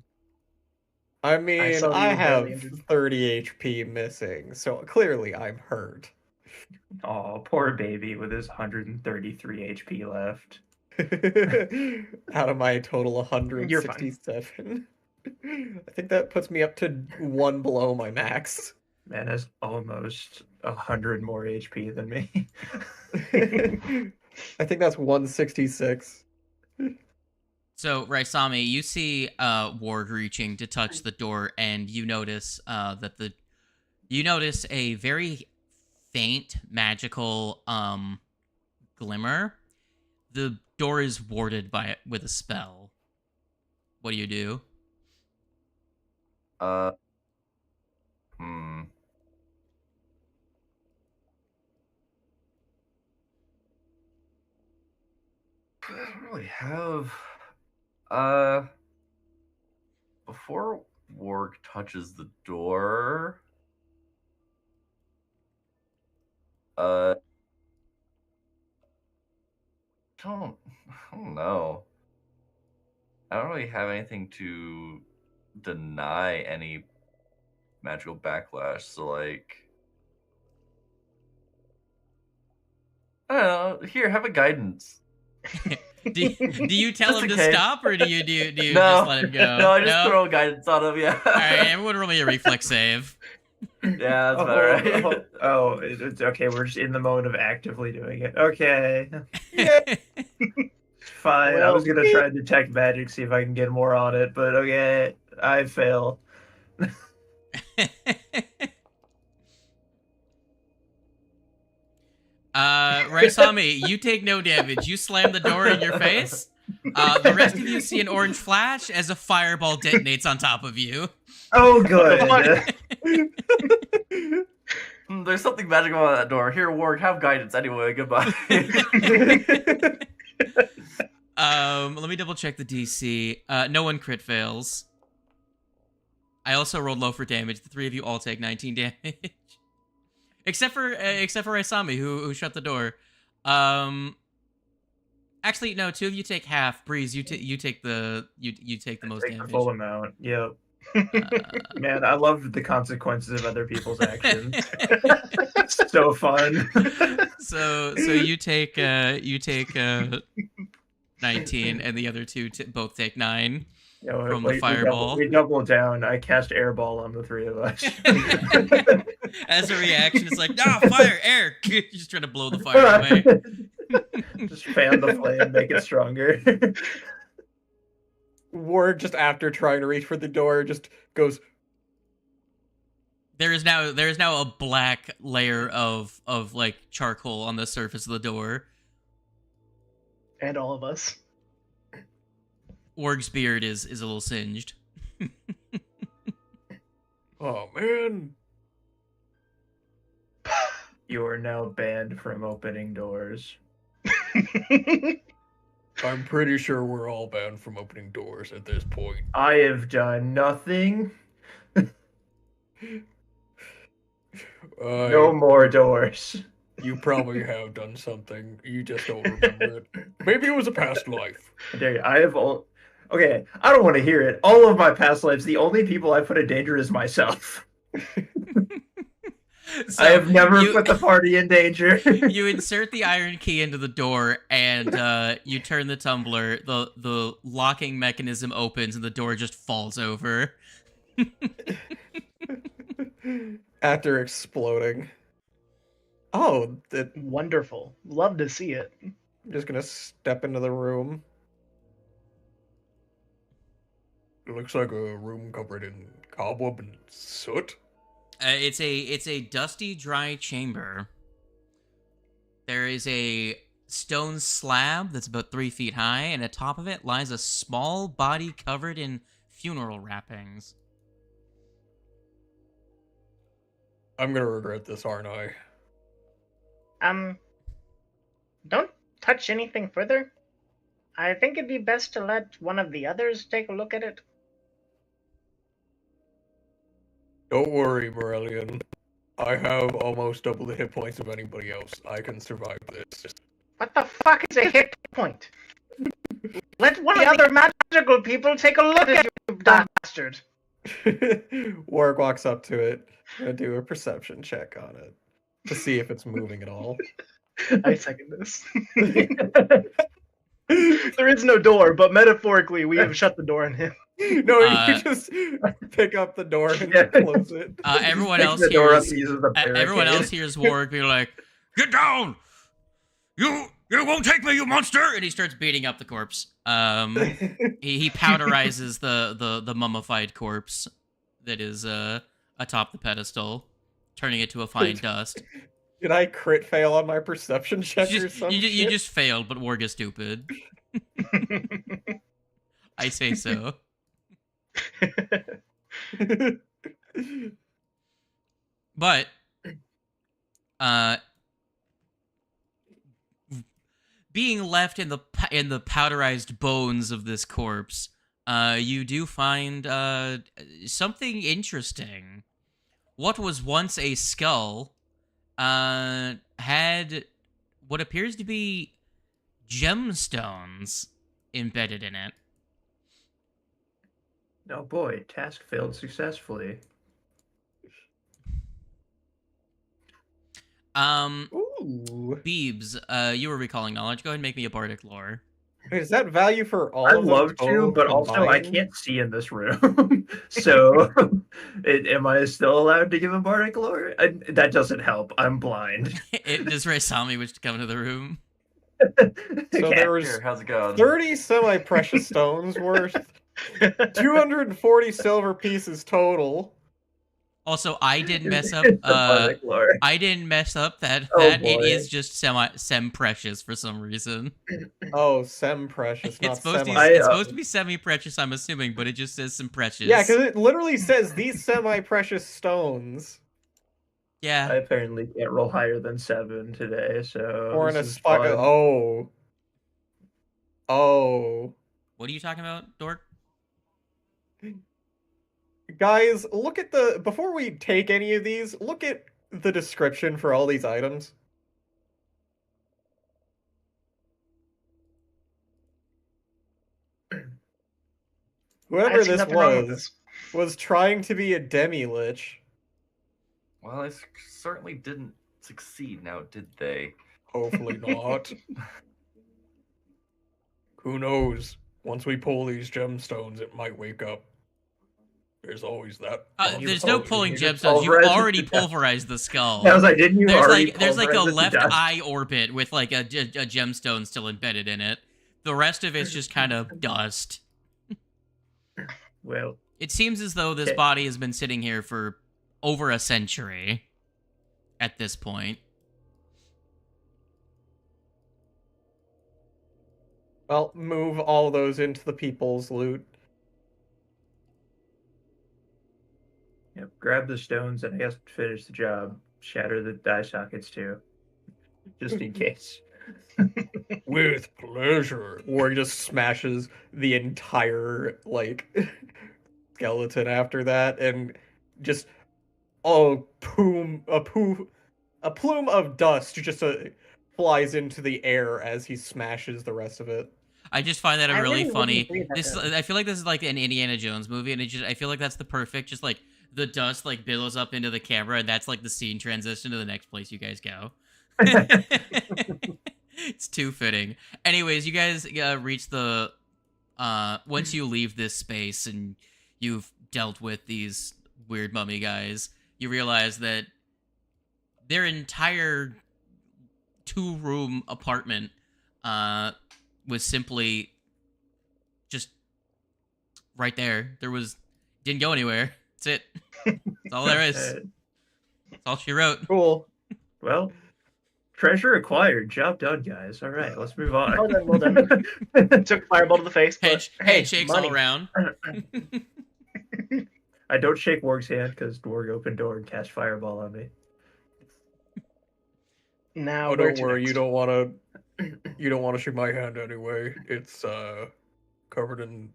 I mean, I have injured. 30 HP missing, so clearly I'm hurt. Oh, poor baby with his 133 HP left. Out of my total 167. I think that puts me up to 1 below my max. Man has almost 100 more HP than me. I think that's 166. So, Raisami, you see Ward reaching to touch the door, and you notice you notice a very faint magical glimmer. The door is warded with a spell. What do you do? I don't really have. Before Warg touches the door, I don't know. I don't really have anything to deny any magical backlash, so like, I don't know. Here, have a guidance. do you tell him to stop, or do you no, just let him go? No, I just throw guidance on him. Yeah. All right, everyone, roll me a reflex save. Yeah, that's better. Right? It's okay. We're just in the mode of actively doing it. Okay. Fine. I was gonna try and detect magic, see if I can get more on it, but okay, I fail. Raisami, you take no damage. You slam the door in your face. The rest of you see an orange flash as a fireball detonates on top of you. Oh, good. There's something magical on that door. Here, Warg, have guidance anyway. Goodbye. Let me double check the DC. No one crit fails. I also rolled low for damage. The three of you all take 19 damage. Except for Raisami, who shut the door. Actually, no. Two of you take half. Breeze, you take the most damage. The full amount. Yep. Man, I love the consequences of other people's actions. So fun. So you take 19, and the other two both take 9 from the fireball. We double down. I cast airball on the three of us. As a reaction, it's like, fire, air. You're just trying to blow the fire away. Just fan the flame, make it stronger. Ward, just after trying to reach for the door, just goes, There is now a black layer of like charcoal on the surface of the door. And all of us. Org's beard is a little singed. Oh man. You are now banned from opening doors. I'm pretty sure we're all banned from opening doors at this point. I have done nothing. No more doors. You probably have done something. You just don't remember it. Maybe it was a past life. I have all. Okay, I don't want to hear it. All of my past lives, the only people I put in danger is myself. So I have never put the party in danger. You insert the iron key into the door, and you turn the tumbler. The locking mechanism opens, and the door just falls over. After exploding. Oh, Wonderful. Love to see it. I'm just gonna step into the room. It looks like a room covered in cobweb and soot. It's a dusty, dry chamber. There is a stone slab that's about 3 feet high, and atop of it lies a small body covered in funeral wrappings. I'm gonna regret this, aren't I? Don't touch anything further. I think it'd be best to let one of the others take a look at it. Don't worry, Morellian. I have almost double the hit points of anybody else. I can survive this. What the fuck is a hit point? Let one of the other magical people take a look at you, bastard. Warg walks up to it and do a perception check on it to see if it's moving at all. I second this. There is no door, but metaphorically, we have shut the door on him. No, you just pick up the door and close it. Everyone else hears Warg be like, "Get down! You won't take me, you monster!" And he starts beating up the corpse. He powderizes the mummified corpse that is atop the pedestal, turning it to a fine dust. Did I crit fail on my perception check or something? You just failed, but Warg is stupid. I say so. But being left in the powderized bones of this corpse, you do find something interesting. What was once a skull had what appears to be gemstones embedded in it. Oh boy, task failed successfully. Ooh. Beebs, you were recalling knowledge. Go ahead and make me a bardic lore. Is that value for all I'd of them love to, but also I combined? can't see in this room. So, am I still allowed to give a bardic lore? That doesn't help. I'm blind. It just Ray saw me wish to come into the room. So there was How's it going? 30 semi-precious stones worth 240 silver pieces total. Also, I didn't mess up. It's a bardic lore. I didn't mess up that Oh, it boy. is just sem-precious for some reason. Oh, sem-precious, not It's supposed semi. it's supposed to be semi-precious, I'm assuming, but it just says sem-precious. Yeah, because it literally says these semi-precious stones. I Yeah. apparently can't roll higher than 7 today, so. Or in a this is spot. fun. Oh. Oh. What are you talking about, Dork? Guys, look at the. Before we take any of these, look at the description for all these items. Whoever I see this nothing wrong with was trying to be a demi-lich. Well, they certainly didn't succeed now, did they? Hopefully not. Who knows? Once we pull these gemstones, it might wake up. There's always that. There's no pulling you just gemstones. You pulverize it already to death. pulverized the skull. I was like, didn't you already There's like a pulverize it to left dust? eye orbit with like a gemstone still embedded in it. The rest of it's just kind of dust. Well, It seems as though this Okay. body has been sitting here for over a century at this point. Well, move all those into the people's loot. Yep, grab the stones and I guess finish the job. Shatter the die sockets too, just in case. With pleasure. Or he just smashes the entire, skeleton after that, and just a plume of dust just flies into the air as he smashes the rest of it. I just find that really funny. This I feel like this is like an Indiana Jones movie, and I feel like that's the perfect, just like the dust like billows up into the camera, and that's like the scene transition to the next place you guys go. It's too fitting. Anyways, you guys reach the once you leave this space and you've dealt with these weird mummy guys, you realize that their entire 2-room apartment was simply just right there. Didn't go anywhere. That's it. That's all there is. That's all she wrote. Cool. Well, treasure acquired. Job done, guys. All right, let's move on. Well done. Took a fireball to the face. But, Handshakes money. all around. I don't shake Warg's hand because Warg opened door and cast fireball on me. Now, don't worry. You don't want to shake my hand anyway. It's covered in.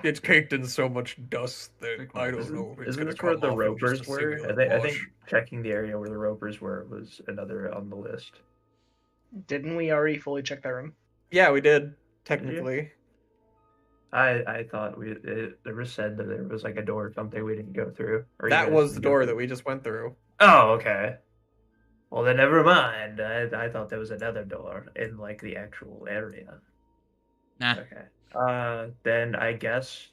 It's caked in so much dust that I don't know. Isn't this where the ropers were? I think checking the area where the ropers were was another on the list. Didn't we already fully check that room? Yeah, we did technically. I thought there was said that there was like a door or something we didn't go through. That was the door that we just went through. Oh, okay. Well, then never mind. I thought there was another door in like the actual area. Nah. Okay. Then I guess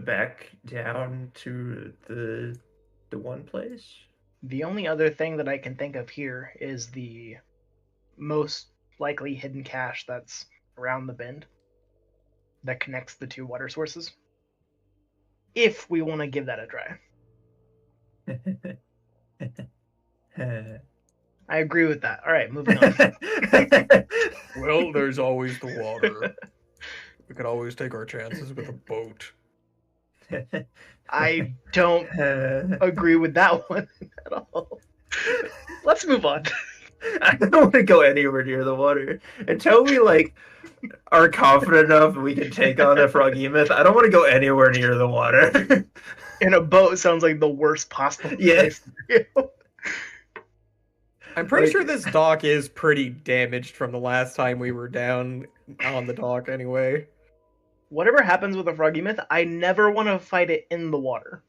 back down to the one place. The only other thing that I can think of here is the most likely hidden cache that's around the bend that connects the 2 water sources. If we want to give that a try. I agree with that. All right, moving on. Well, there's always the water. We could always take our chances with a boat. I don't agree with that one at all. Let's move on. I don't want to go anywhere near the water until we are confident enough we can take on a froghemoth. I don't want to go anywhere near the water. In a boat sounds like the worst possible place. I'm pretty sure this dock is pretty damaged from the last time we were down on the dock anyway. Whatever happens with a froghemoth, I never want to fight it in the water.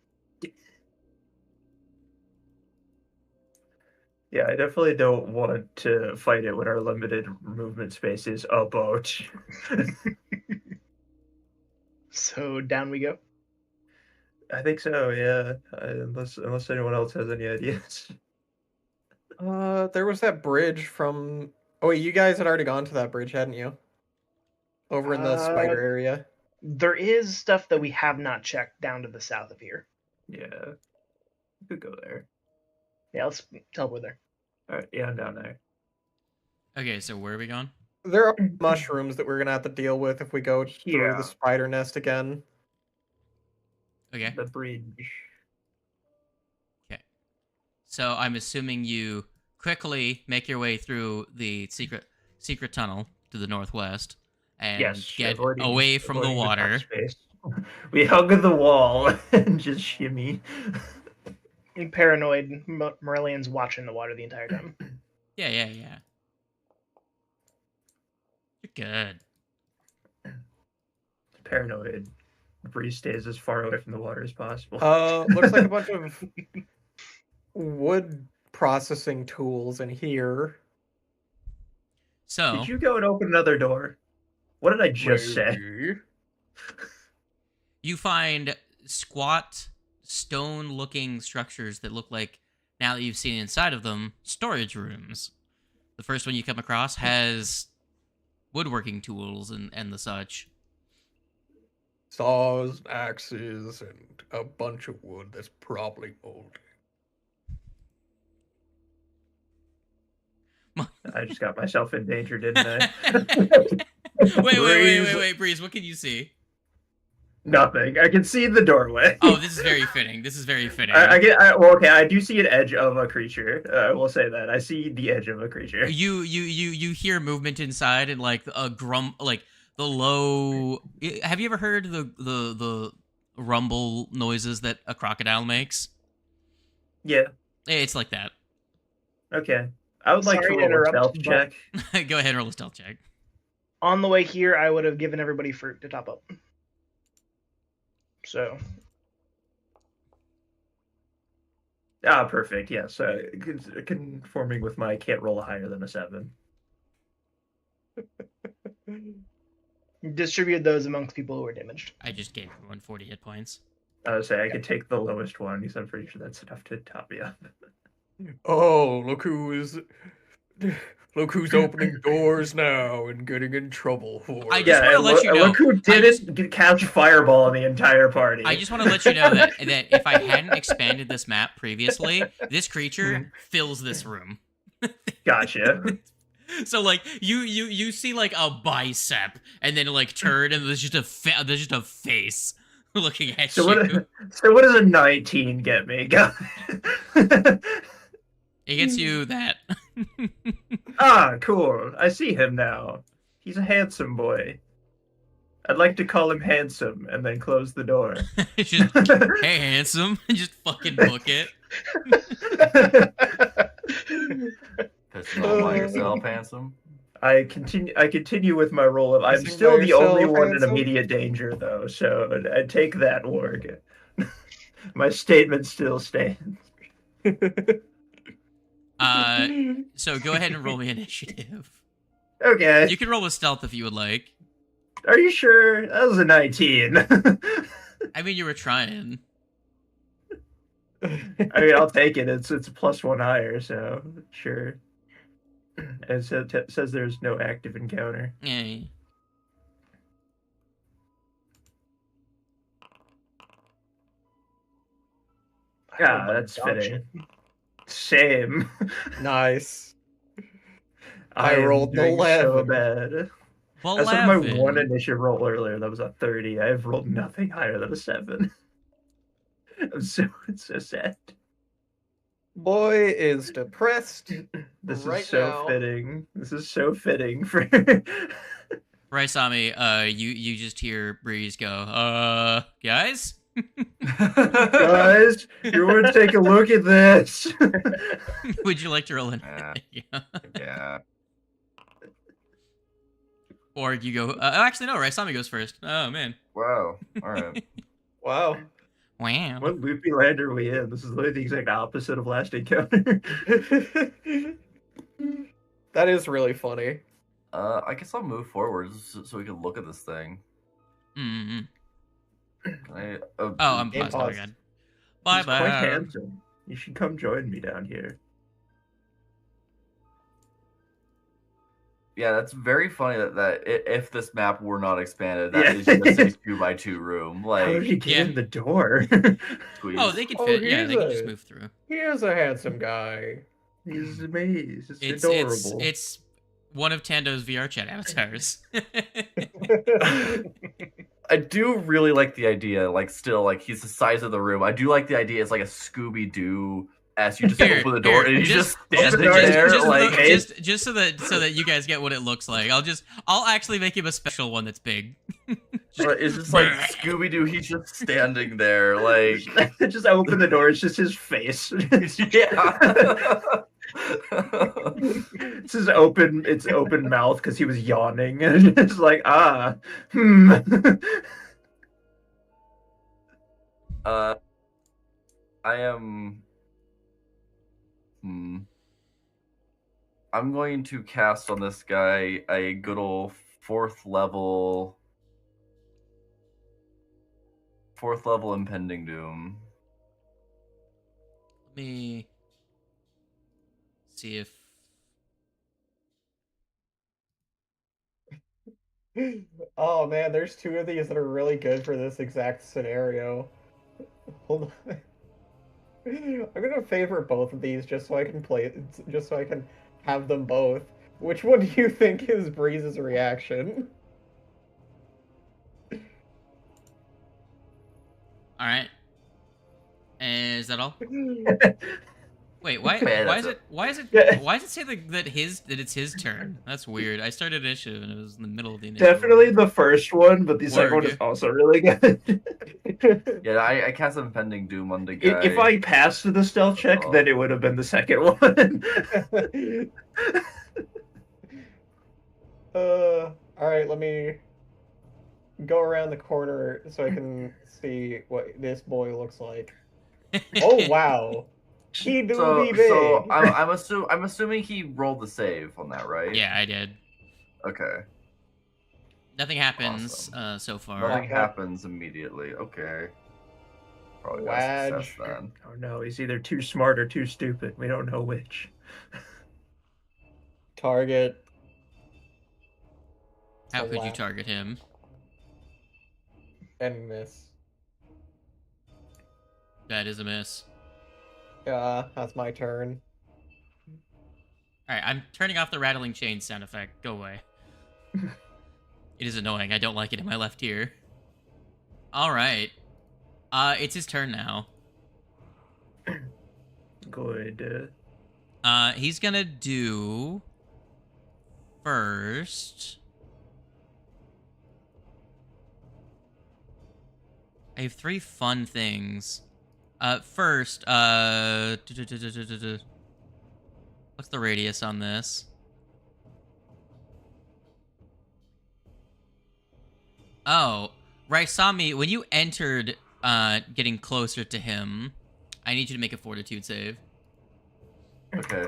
Yeah, I definitely don't want to fight it when our limited movement space is a boat. So down we go. I think so, yeah. Unless anyone else has any ideas. There was that bridge from... Oh, wait, you guys had already gone to that bridge, hadn't you? Over in the spider area. There is stuff that we have not checked down to the south of here. Yeah. We could go there. Yeah, let's teleport there. Alright, yeah, I'm down there. Okay, so where are we going? There are mushrooms that we're going to have to deal with if we go through the spider nest again. Okay. The bridge. Okay. So I'm assuming you quickly make your way through the secret tunnel to the northwest and get away from the water. We hug the wall and just shimmy. Paranoid Morellian's watching the water the entire time. Yeah. You're good. Paranoid. Bree stays as far away from the water as possible. Looks like a bunch of wood processing tools in here. So did you go and open another door? What did I just say? You find squat, stone-looking structures that look like, now that you've seen inside of them, storage rooms. The first one you come across has woodworking tools and the such. saws, axes, and a bunch of wood that's probably moldy. I just got myself in danger, didn't I? wait, Breeze, what can you see? Nothing. I can see the doorway. Oh, this is very fitting. This is very fitting. Well, okay, I do see an edge of a creature. I will say that. I see the edge of a creature. You hear movement inside and like a like the low. Have you ever heard the rumble noises that a crocodile makes? Yeah. It's like that. Okay. I would like to roll a stealth check. Go ahead and roll a stealth check. On the way here, I would have given everybody fruit to top up. So. Perfect. Yes. Conforming with my can't roll higher than a 7. Distribute those amongst people who are damaged. I just gave everyone 40 hit points. I would say I could take the lowest one because I'm pretty sure that's enough to top me up. Oh, look who's opening doors now and getting in trouble for it. I just want to let you know. Look who didn't catch Fireball in the entire party. I just want to let you know that if I hadn't expanded this map previously, this creature fills this room. Gotcha. So like you see like a bicep and then like turn and there's just a face looking at you. So what does a 19 get me? It gets you that. Cool. I see him now. He's a handsome boy. I'd like to call him handsome and then close the door. Just, hey, handsome. Just fucking book it. Pissing all by yourself, handsome. I continue with my role of I'm still the only one in immediate danger though, so I take that, Warg. My statement still stands. So go ahead and roll me initiative. Okay. You can roll with stealth if you would like. Are you sure? That was a 19. I mean, you were trying. I mean, I'll take it. It's a +1 higher, so sure. And it says there's no active encounter. Yeah. That's fitting. Same. Nice. I rolled an 11. So 11. bad. I said my one initiative roll earlier. That was a 30. I've rolled nothing higher than a 7. It's so sad. Boy is depressed. This right is so now. fitting. This is so fitting for. Raisami, you just hear Breeze go, guys? Guys, you want to take a look at this? Would you like to roll in? Yeah. Or you go, actually, no, Raisami goes first. Oh, man. Wow. All right. Wow. Wow. What loopy land are we in? This is literally the exact opposite of last encounter. That is really funny. I guess I'll move forward so we can look at this thing. Mm-hmm. I'm paused. paused. Again. He's Bye-bye. quite handsome. You should come join me down here. Yeah, that's very funny that if this map were not expanded, that is just a 2x2 room. Like, how did he get in the door? Oh, they could fit. Yeah, they could just a- move through. He is a handsome guy. He's amazing. It's It's adorable. it's one of Tando's VR chat avatars. I do really like the idea. Like, still, like he's the size of the room. I do like the idea. It's like a Scooby Doo. As you just open the door and he's just standing there, just so that you guys get what it looks like. I'll actually make him a special one that's big. It's just like Scooby Doo. He's just standing there, like just open the door. It's just his face. Yeah. It's his open mouth because he was yawning. It's like I am. I'm going to cast on this guy a good old fourth level impending doom. Let me see if Oh man, there's two of these that are really good for this exact scenario. Hold on. I'm gonna favor both of these just so I can just so I can have them both. Which one do you think is Breeze's reaction? All right. Is that all? Wait, why is it say that it's his turn? That's weird. I started initiative and it was in the middle of the initiative. Definitely the first one, but the second one is also really good. Yeah, I cast Impending Doom on the guy. If I passed the stealth check, then it would have been the second one. Alright, let me go around the corner so I can see what this boy looks like. Oh wow. He do be big. So I'm assuming he rolled the save on that, right? Yeah, I did. Okay. Nothing happens so far. Nothing happens immediately. Okay. Probably got success then. Oh no, he's either too smart or too stupid. We don't know which. Target. How could you target him? And miss. That is a miss. That's my turn. Alright, I'm turning off the rattling chain sound effect. Go away. It is annoying. I don't like it in my left ear. Alright. It's his turn now. Good. He's gonna do... First... I have 3 fun things. First, what's the radius on this? Oh, Raisami, when you entered, getting closer to him, I need you to make a fortitude save. Okay.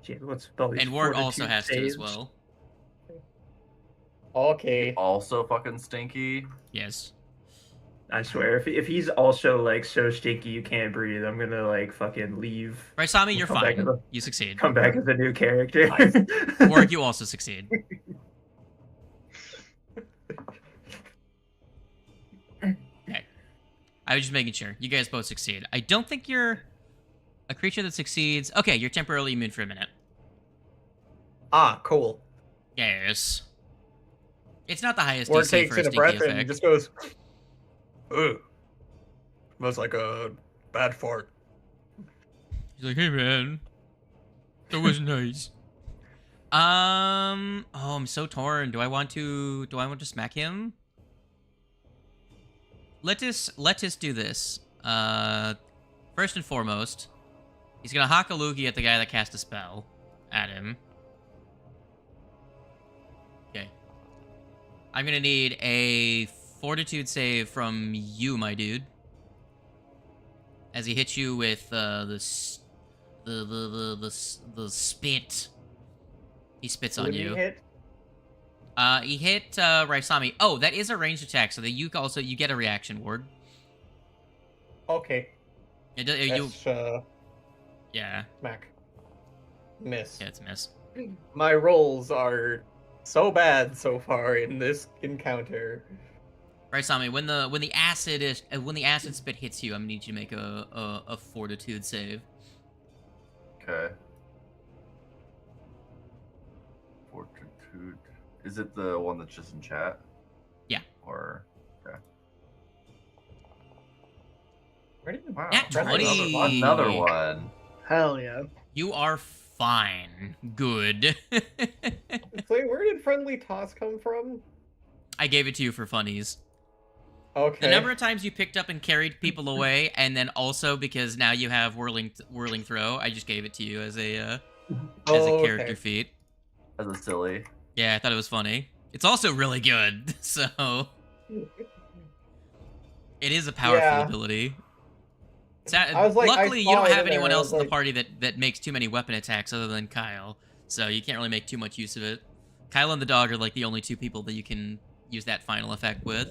And Ward also has to as well. Okay. Also fucking stinky. Yes. I swear, if he's also like so stinky you can't breathe, I'm gonna like fucking leave. Raisami, you're fine. You succeed. Come back as a new character. Ward, you also succeed. Okay. I was just making sure. You guys both succeed. I don't think you're a creature that succeeds. Okay, you're temporarily immune for a minute. Ah, cool. Yes. It's not the highest Ward DC takes for a in a stinky breath effect. and just goes, ugh. Smells like a bad fart. He's like, hey man, that was nice. Oh, I'm so torn. Do I want to smack him? Let us do this. First and foremost, he's gonna hock a loogie at the guy that cast a spell at him. Okay. I'm gonna need a fortitude save from you, my dude. As he hits you with the spit. He spits on you. He hit Raisami. Oh, that is a ranged attack, so that you get a reaction, Ward. Okay. Yeah. Smack. Miss. Yeah, it's a miss. My rolls are so bad so far in this encounter. Raisami, when the acid spit hits you, I'm gonna need you to make a fortitude save. Okay. Fortitude. Is it the one that's just in chat? Yeah. Or okay. Wow. Nat 20. Another one. Hell yeah. You are fine. Good. Wait, where did friendly toss come from? I gave it to you for funnies. Okay. The number of times you picked up and carried people away, and then also because now you have whirling throw, I just gave it to you as a character feat. As a silly. Yeah, I thought it was funny. It's also really good, so it is a powerful ability. Luckily, you don't have anyone else in the party that makes too many weapon attacks other than Kyle, so you can't really make too much use of it. Kyle and the dog are like the only 2 people that you can use that final effect with.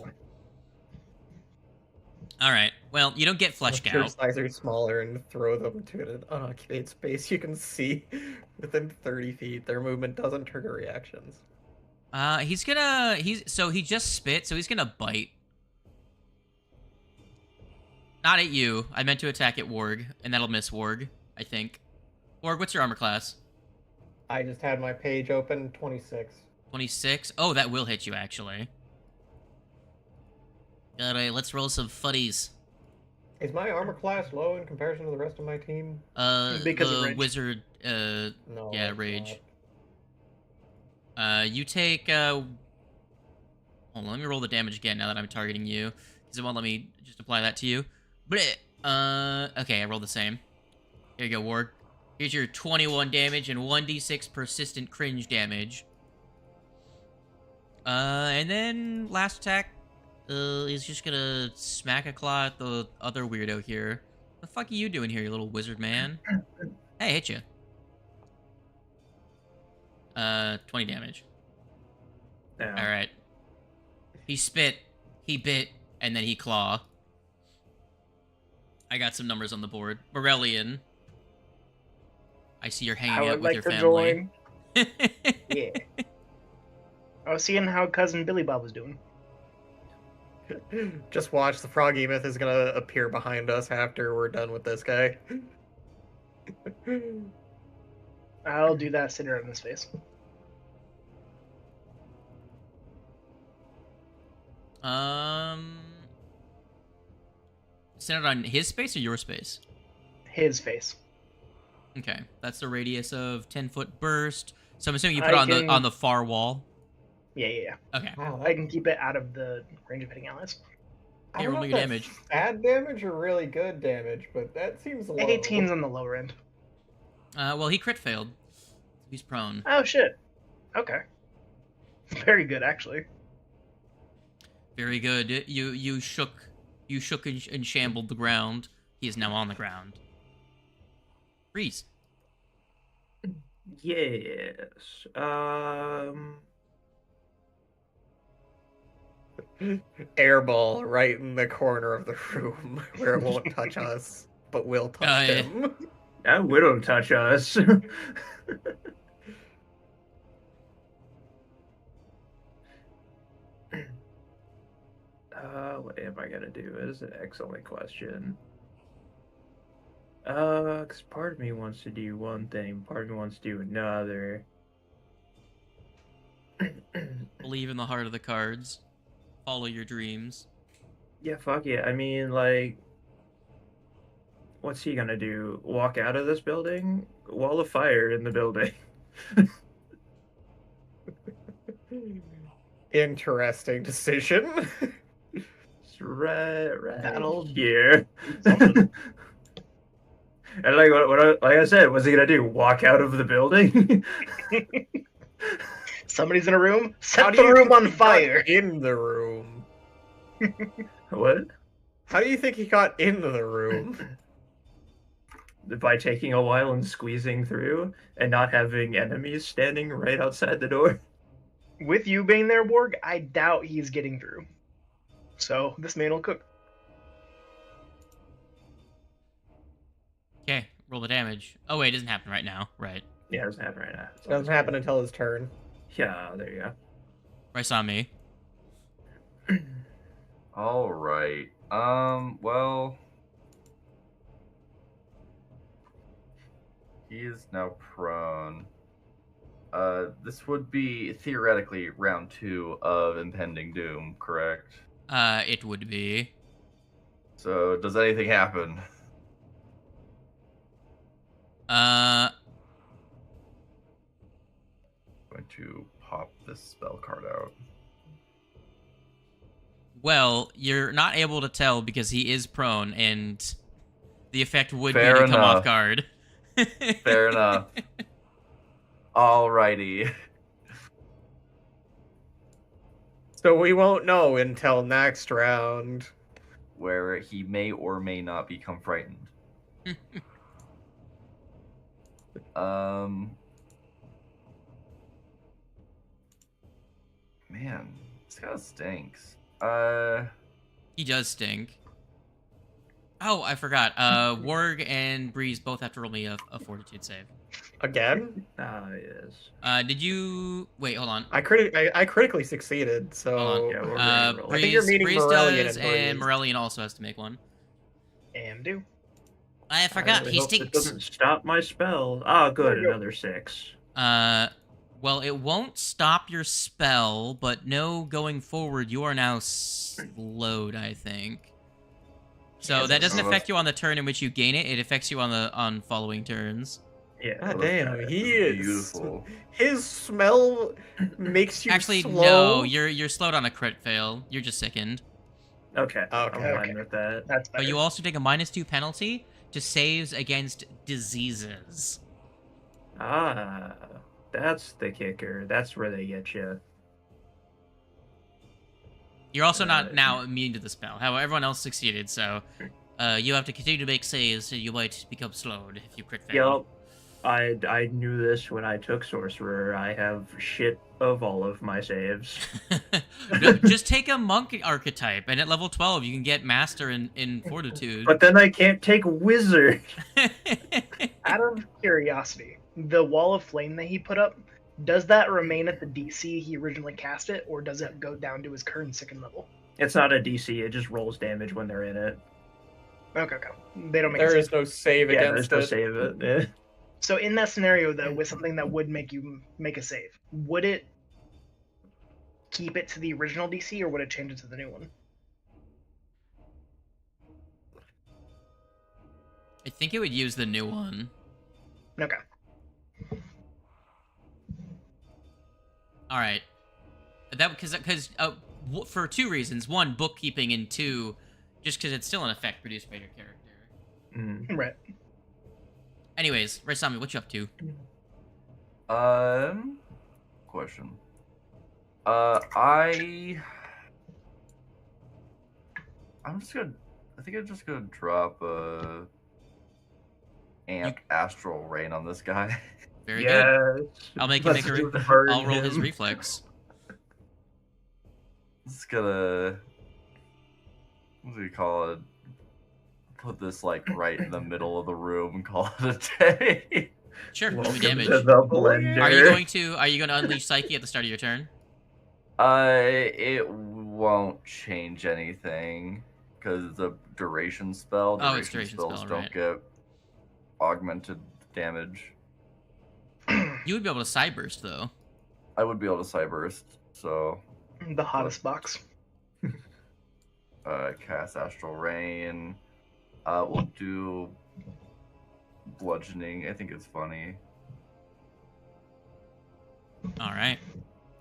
Alright, well, you don't get Flesh Gout. Your size are smaller and throw them to an unoccupied space you can see within 30 feet. Their movement doesn't trigger reactions. He just spit, so he's gonna bite. Not at you. I meant to attack at Warg, and that'll miss Warg, I think. Warg, what's your armor class? I just had my page open, 26. 26? Oh, that will hit you, actually. Alright, let's roll some fuddies. Is my armor class low in comparison to the rest of my team? Because of The rage. wizard, No. yeah, it's rage. not. You take, hold on, let me roll the damage again now that I'm targeting you. Because it won't let me just apply that to you. Okay, I rolled the same. Here you go, Warg. Here's your 21 damage and 1d6 persistent cringe damage. And then last attack, is just gonna smack a claw at the other weirdo here. What the fuck are you doing here, you little wizard man? Hey, hit you. 20 damage. Yeah. Alright. He spit, he bit, and then he claw. I got some numbers on the board. Borellian. I see you're hanging I out would with like your to family. join. Yeah. I was seeing how cousin Billy Bob was doing. Just watch, the froggy myth is gonna appear behind us after we're done with this guy. I'll do that sitting around his face. Centered on his space or your space? His face. Okay, that's the radius of 10-foot burst. So I'm assuming you put it on the far wall. Yeah. Okay. Wow, I can keep it out of the range of hitting allies. I Hey, don't roll know me if damage. that's bad damage or really good damage, but that seems low. 18's on the lower end. Well, he crit failed. He's prone. Oh shit. Okay. Very good, actually. Very good. You shook and shambled the ground. He is now on the ground. Freeze. Yes. Airball right in the corner of the room where it won't touch us, but will touch yeah. him. That will touch us. What am I gonna do? Is an excellent question. Cause part of me wants to do one thing, part of me wants to do another. Believe in the heart of the cards. Follow your dreams. Yeah, fuck yeah. I mean, like, what's he gonna do? Walk out of this building? Wall of fire in the building. Interesting decision. It's right That'll here. And like like I said, what's he gonna do? Walk out of the building? Somebody's in a room. How Set do the you room think on he got fire. in the room? What? How do you think he got into the room? By taking a while and squeezing through and not having enemies standing right outside the door. With you being there, Borg, I doubt he's getting through. So this man will cook. Okay, roll the damage. Oh wait, it doesn't happen right now. Right. Yeah, it doesn't happen right now. It doesn't happen until his turn. Yeah, there you go. Right on me. All right. Well, he is now prone. This would be theoretically round 2 of impending doom, correct? It would be. So, does anything happen? Going to pop this spell card out. Well, you're not able to tell because he is prone, and the effect would Fair be to come off enough. guard. Fair enough. Alrighty. So we won't know until next round. Where he may or may not become frightened. Man, this guy stinks. He does stink. Oh, I forgot. Warg and Breeze both have to roll me a fortitude save. Again? Yes. Did you wait? Hold on. I critically succeeded, so Hold on. Yeah, we're ready to roll. I think you're meaning Breeze Morellian does, and and Breeze. Morellian also has to make one. And do. I forgot. really He hope it stinks. doesn't stop my spell. Ah, good. There you go. Another 6. Well, it won't stop your spell, but no, going forward, you are now slowed, I think. So that doesn't affect you on the turn in which you gain it. It affects you on following turns. Yeah. God well, damn, he is Beautiful. His smell makes you Actually, slow. no, you're slowed on a crit fail. You're just sickened. Okay. I'm Okay. fine with that. That's better. But you also take a -2 penalty to saves against diseases. Ah, that's the kicker. That's where they get you. You're also not now immune to the spell. However, everyone else succeeded, so you have to continue to make saves, so you might become slowed if you crit fail. Yup. I knew this when I took Sorcerer. I have shit of all of my saves. No, just take a monk archetype, and at level 12 you can get master in fortitude. But then I can't take Wizard. Out of curiosity, the wall of flame that he put up, does that remain at the DC he originally cast it, or does it go down to his current second level? It's not a DC. It just rolls damage when they're in it. Okay. They don't make There a is save. no save Yeah, against there's no it. save it. Yeah. So in that scenario, though, with something that would make you make a save, would it keep it to the original DC, or would it change it to the new one? I think it would use the new one. Okay. All right. That because for 2 reasons: one, bookkeeping, and 2, just because it's still an effect produced by your character. Mm. Right. Anyways, Raisami, what you up to? Question. I think I'm just gonna drop Astral Rain on this guy. Very good. Yes. I'll make you Let's make do a. the burn I'll roll his him. reflex. Just gonna, what do you call it? Put this like right in the middle of the room and call it a day. Sure, roll me Welcome damage. to the blender. Are you going to unleash Psyche at the start of your turn? It won't change anything because it's a duration spell. Oh, it's duration spells spell, don't right. get augmented damage. You would be able to Cyburst, though. I would be able to Cyburst, so The hottest box. cast Astral Rain. We'll do bludgeoning. I think it's funny. All right.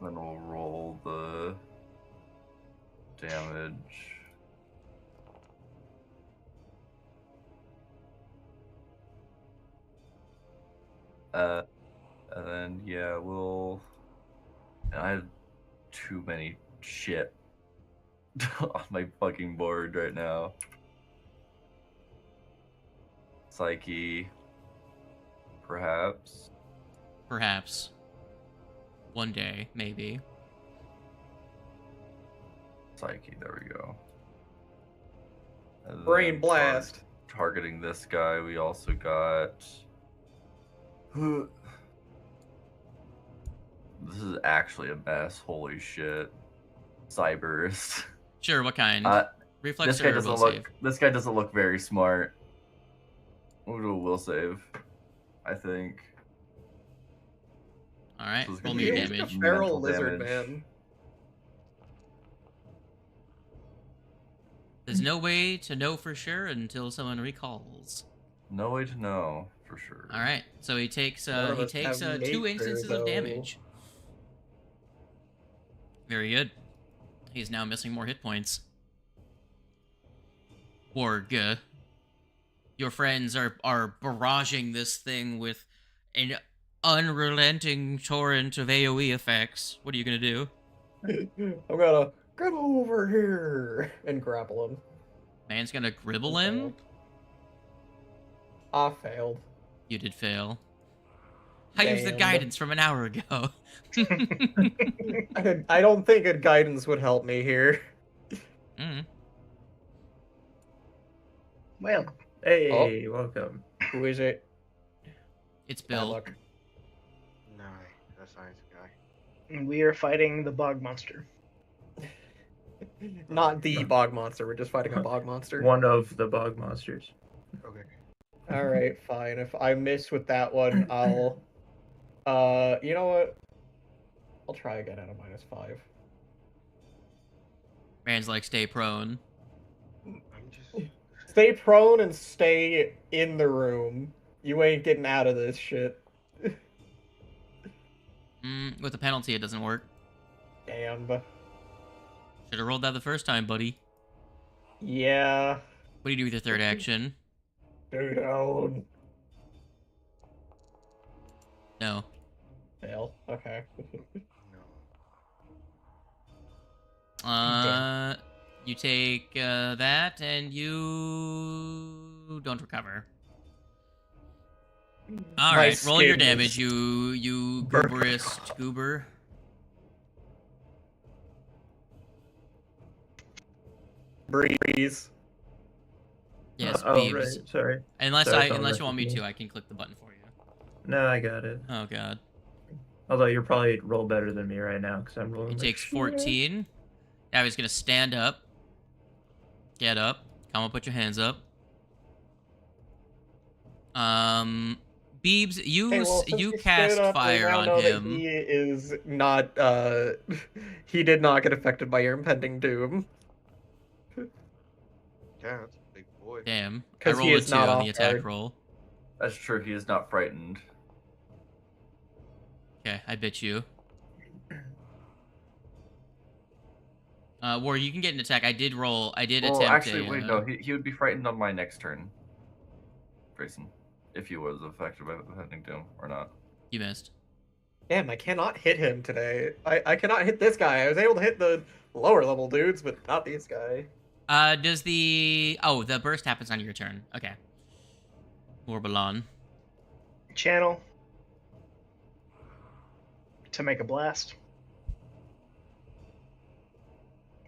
Then we'll roll the damage. And then yeah, I have too many shit on my fucking board right now. Psyche, perhaps. Perhaps. One day, maybe. Psyche, there we go. And Brain then blast. Targeting this guy, we also got. This is actually a mess. Holy shit. Cyburst. Sure, what kind? Reflex This guy or doesn't will look. save? This guy doesn't look very smart. We'll do a will save, I think. All right, So it's roll gonna me your be He's a damage. feral Mental lizard damage. man. There's no way to know for sure until someone recalls. No way to know for sure. All right, so he takes None of us have 2 nature, instances though. of damage. Very good. He's now missing more hit points. Org, your friends are barraging this thing with an unrelenting torrent of AoE effects. What are you gonna do? I'm gonna get over here and grapple him. Man's gonna gribble him? I failed. You did fail. I used the Damn. guidance from an hour ago. I don't think a guidance would help me here. Mm. Well, Hey, welcome. Who is it? It's Bad Bill. luck. that science guy. And we are fighting the bog monster. Not the bog monster. We're just fighting a bog monster. One of the bog monsters. Okay. All right, fine. If I miss with that one, I'll. You know what? I'll try again at a -5. Man's like, stay prone. I'm just. Stay prone and stay in the room. You ain't getting out of this shit. With the penalty, it doesn't work. Damn. Should have rolled that the first time, buddy. Yeah. What do you do with your third action? Dude, oh. No. Fail. Okay. No. You take that, and you don't recover. All My right, roll your skin damage, is you gooberist goober. Breeze. Yes, Oh, Beebs. right. Sorry. Unless Sorry, unless you Tom, want me that's to, me. I can click the button for you. No, I got it. Oh god. Although you're probably roll better than me right now because I'm rolling. He like takes shit. 14. Now he's gonna stand up. Get up. Come on, put your hands up. Beebs, you Hey, well, since you he cast stood up, we fire now on know that him. He is not. He did not get affected by your impending doom. Yeah, that's a big boy. Damn. I 'Cause he rolled a is 2 not on off the attack guard. roll. That's true. He is not frightened. Okay, I bit you. War, you can get an attack. I did roll. I did Well, attempt actually, a, wait, no. He would be frightened on my next turn. Grayson, if he was affected by impending doom or not. You missed. Damn, I cannot hit him today. I cannot hit this guy. I was able to hit the lower level dudes, but not this guy. Does the... Oh, the burst happens on your turn. Okay. Morbalon. Channel. To make a blast.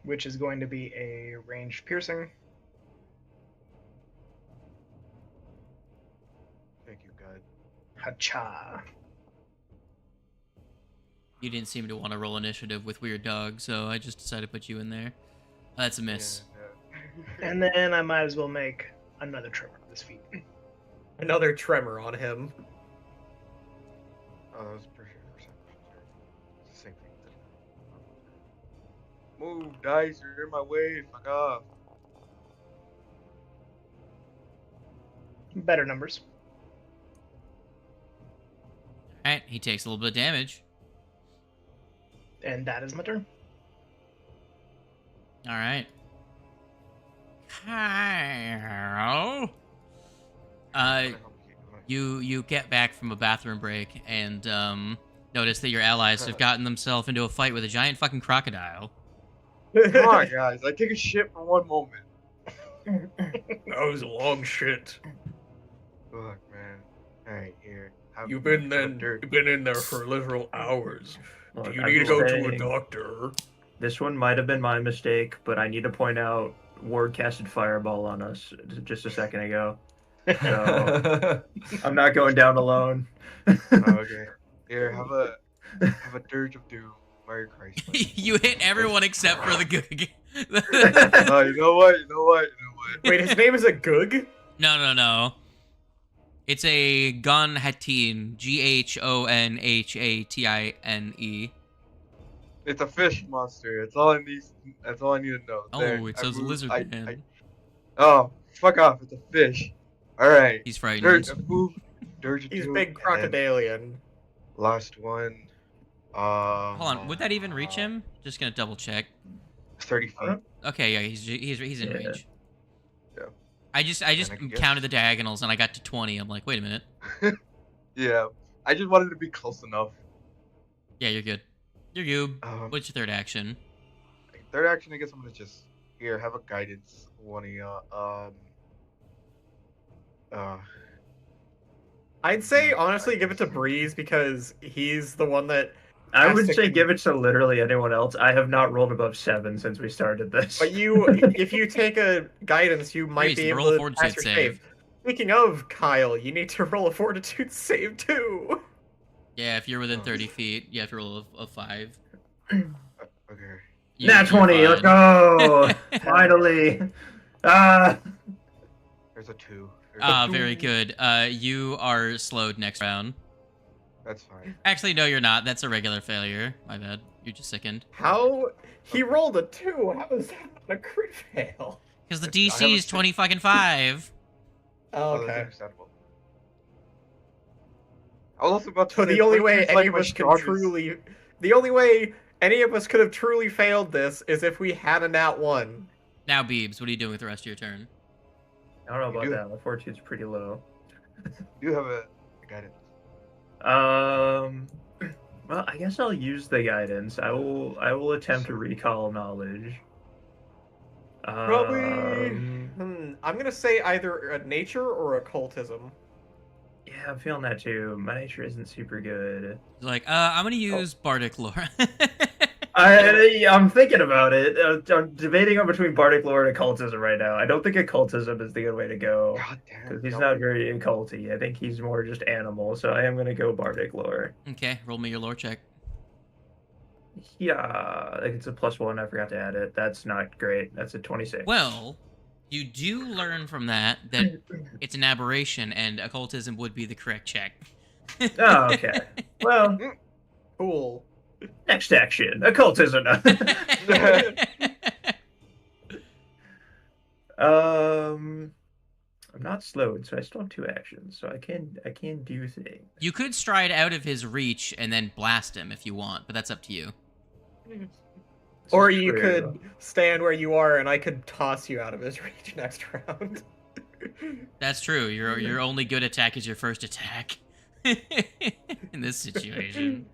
Which is going to be a ranged piercing. Thank you, God. Hacha. You didn't seem to want to roll initiative with Weird Dog, so I just decided to put you in there. That's a miss. Yeah. And then I might as well make another tremor of his feet. Another tremor on him. Oh, that was pretty sure. It's the same thing. Move, dice, you're in my way. Fuck off. Better numbers. Alright, he takes a little bit of damage. And that is my turn. Alright. Hi. You get back from a bathroom break and notice that your allies have gotten themselves into a fight with a giant fucking crocodile. Come on, guys. I take a shit for one moment. That was a long shit. Look, man. Alright, here. You've been in there for literal hours. Look, Do you I'm need to just go to saying, a doctor? This one might have been my mistake, but I need to point out Ward casted Fireball on us just a second ago. So I'm not going down alone. Okay. Here, have a dirge of doom. Merry Christ. You hit everyone except for the Goog. Oh, you know what? Wait, his name is a Goog? No. It's a Gonhatine. Ghonhatine. It's a fish monster. That's all I need to know. Oh, There, it I says moved- lizard man. Oh, fuck off! It's a fish. All right. He's frightened. Dirge of He's doom, big and then crocodilian. Last one. Hold on, would that even reach him? Just gonna double check. 30 feet. Okay, yeah, he's in Yeah. range. Yeah. I just I guess. counted the diagonals and I got to 20. I'm like, wait a minute. Yeah. I just wanted to be close enough. Yeah, you're good. You're good. Um, What's your third action? Third action, I guess I'm gonna just here have a guidance. One of y'all. I'd say, honestly, give it to Breeze because he's the one that... I has would to say con- give it to literally anyone else. I have not rolled above 7 since we started this. But if you take a guidance, you might Breeze, be roll able a to fortitude pass your save. save. Speaking of, Kyle, you need to roll a fortitude save too. Yeah, if you're within 30 feet, you have to roll a 5. Okay. Nat 20, let's go! Finally! There's a 2. Very good. You are slowed next round. That's fine. Actually, no, you're not. That's a regular failure. My bad. You're just sickened. How? He rolled a 2. How is that not a crit fail? Because the DC is 20 fucking 5. Oh, That's okay. understandable. I was also about to So say, the only way 22 is any like of my us can strongest. truly, the only way any of us could have truly failed this is if we had a nat 1. Now, Beebs, what are you doing with the rest of your turn? I don't know You about do- that. My fortune's pretty low. You have a guidance. Well, I guess I'll use the guidance. I will attempt to recall knowledge. Probably. I'm gonna say either nature or occultism. Yeah, I'm feeling that too. My nature isn't super good. Like, I'm gonna use Bardic Lore. I'm thinking about it. I'm debating on between Bardic Lore and occultism right now. I don't think occultism is the good way to go. God damn. Because he's not very occulty. I think he's more just animal. So I am going to go Bardic Lore. Okay, roll me your lore check. Yeah, I think it's a +1. I forgot to add it. That's not great. That's a 26. Well, you do learn from that it's an aberration, and occultism would be the correct check. Oh, okay. Well, Cool. next action. Occultism. I'm not slowed, so I still have 2 actions. So I can do things. You could stride out of his reach and then blast him if you want, but that's up to you. This Or is you true. could stand where you are, and I could toss you out of his reach next round. That's true. Your only good attack is your first attack. In this situation.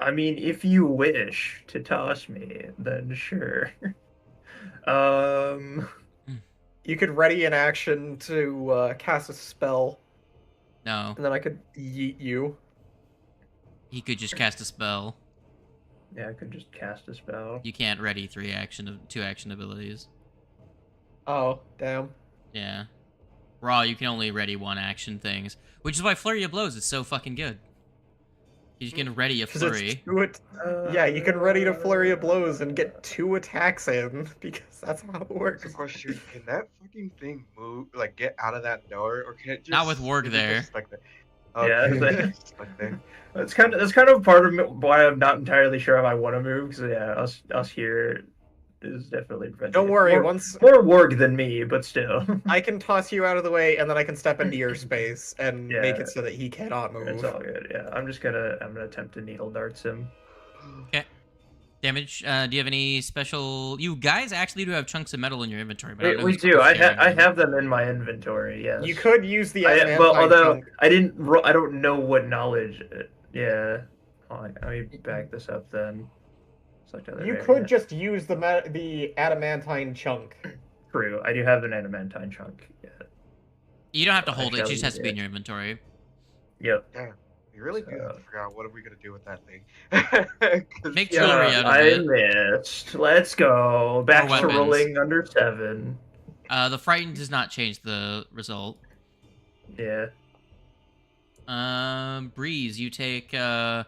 I mean, if you wish to toss me, then sure. You could ready an action to cast a spell, No, and then I could yeet you. he could just cast a spell. Yeah, I could just cast a spell. You can't ready 2 action abilities. Oh, damn. Yeah. Raw, you can only ready 1 action things, which is why Flurry of Blows is so fucking good. You can ready a 'Cause it's flurry. yeah, you can ready to flurry of blows and get 2 attacks in, because that's how it That's works. a question. Can that fucking thing move, like, get out of that door, or can it just... Not with Warg is it there. just stuck there? Yeah, Okay, it's it's stuck there. That's kind of part of why I'm not entirely sure if I want to move. Because yeah, us here is definitely preventing. Don't it. worry, more, once more Warg than me, but still. I can toss you out of the way, and then I can step into your space and Yeah. make it so that he cannot move. It's all good. Yeah, I'm gonna attempt to needle darts him. Damage. Do you have any special? You guys actually do have chunks of metal in your inventory, but I don't know We who's do. I sharing them. have them in my inventory. Yes. You could use the Well, adamantine although chunk. I don't know what knowledge. Yeah. Hold on, let me back this up then. Select other You area. could just use the adamantine chunk. True. I do have an adamantine chunk. Yeah. You don't have to I hold it. It shall just has use to be it. in your inventory. Yep. You really do have So- to figure out what are we gonna do with that thing. 'Cause- Make jewelry Yeah, out of I it. missed. Let's go. Back More to weapons. rolling under 7. The frightened does not change the result. Yeah. Breeze, you take 5 I'm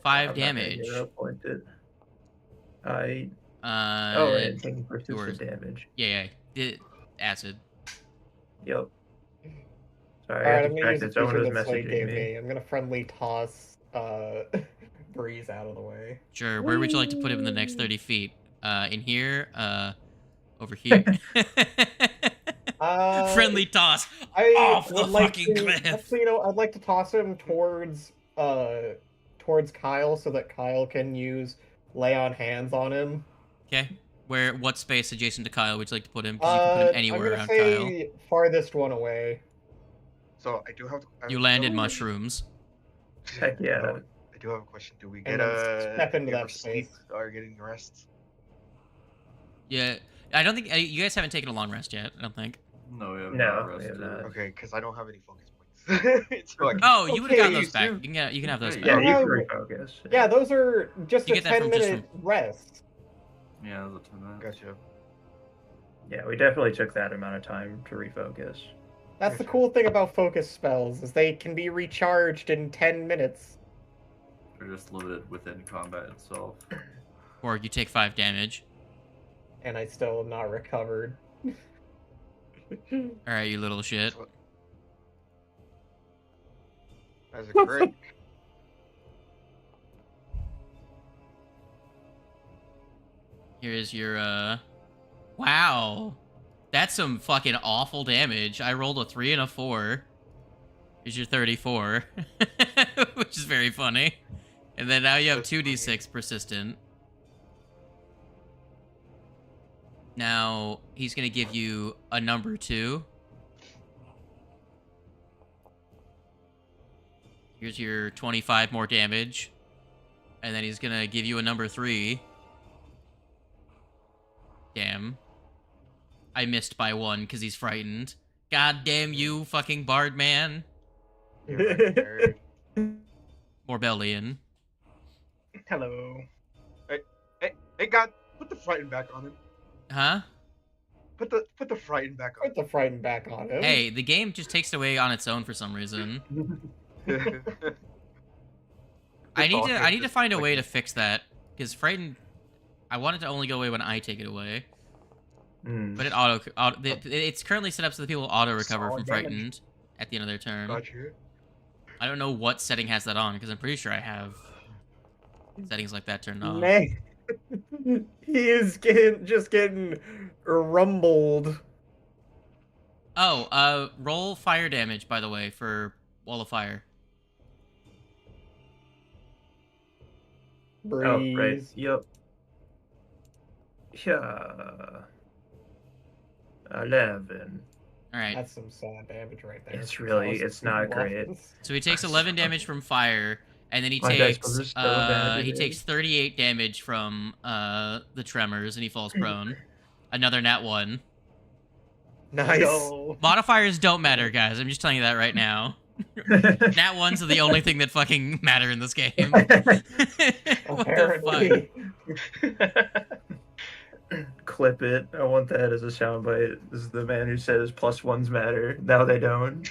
not gonna damage. get appointed. I Oh, and taking persistent yours. damage. Yeah. Acid. Yep. Sorry, Alright, I I'm had gonna to use check the that someone feature was that Slade messaging gave me. me. I'm gonna friendly toss Breeze out of the way. Sure. Where would you like to put him in the next 30 feet? In here? Over here? Friendly toss. I Off the would like fucking to, cliff. actually, I'd like to toss him towards Kyle so that Kyle can use lay on hands on him. Okay. What space adjacent to Kyle would you like to put him? Because you can put him anywhere I'm around gonna Kyle. say farthest one away. So I do have. You landed Oh, mushrooms. Heck yeah. no, I do have a question. Do we And get then step into you that ever sleep space. or getting rest? Yeah. I don't think you guys haven't taken a long rest yet. I don't think. No, we have No, not we have rested. not. Okay, because I don't have any focus points. So I can- Oh, you would have gotten Okay, those back. you- You can have those Yeah, back. Yeah, you Oh, can refocus. Yeah, those are just You a get that from 10-minute rest. Yeah, that's a 10 minutes. Gotcha. Yeah, we definitely took that amount of time to refocus. That's the cool thing about focus spells, is they can be recharged in 10 minutes. They're just limited within combat itself. Or you take 5 damage. And I still am not recovered. Alright, you little shit. As a crit. Here's your, Wow. That's some fucking awful damage. I rolled a 3 and a 4. Here's your 34. Which is very funny. And then now you have 2d6 persistent. Now, he's gonna give you a number 2. Here's your 25 more damage. And then he's gonna give you a number 3. Damn. I missed by 1 because he's frightened. God damn you, fucking bard man. Morbellian. Hello. Hey, God, put the frightened back on him. Huh? Put the frightened back on. Put the frightened back on him. Hey, the game just takes it away on its own for some reason. I need to find a way to fix that, because frightened, I want it to only go away when I take it away. But it's currently set up so that people auto recover from frightened at the end of their turn. Gotcha. I don't know what setting has that on, because I'm pretty sure I have settings like that turned off. Man, he is getting rumbled. Oh, roll fire damage, by the way, for Wall of Fire. Breeze. Oh, right. Yep. Yeah. 11. Alright. That's some sad damage right there. It's not great. So he takes 11 damage from fire, and then he My dice was takes still bad. he takes 38 damage from the tremors, and he falls prone. Another nat 1. Nice. Yo. Modifiers don't matter, guys. I'm just telling you that right now. Nat 1s are the only thing that fucking matter in this game. What the fuck? Clip it. I want that as a soundbite. This is the man who says +1s matter. Now they don't.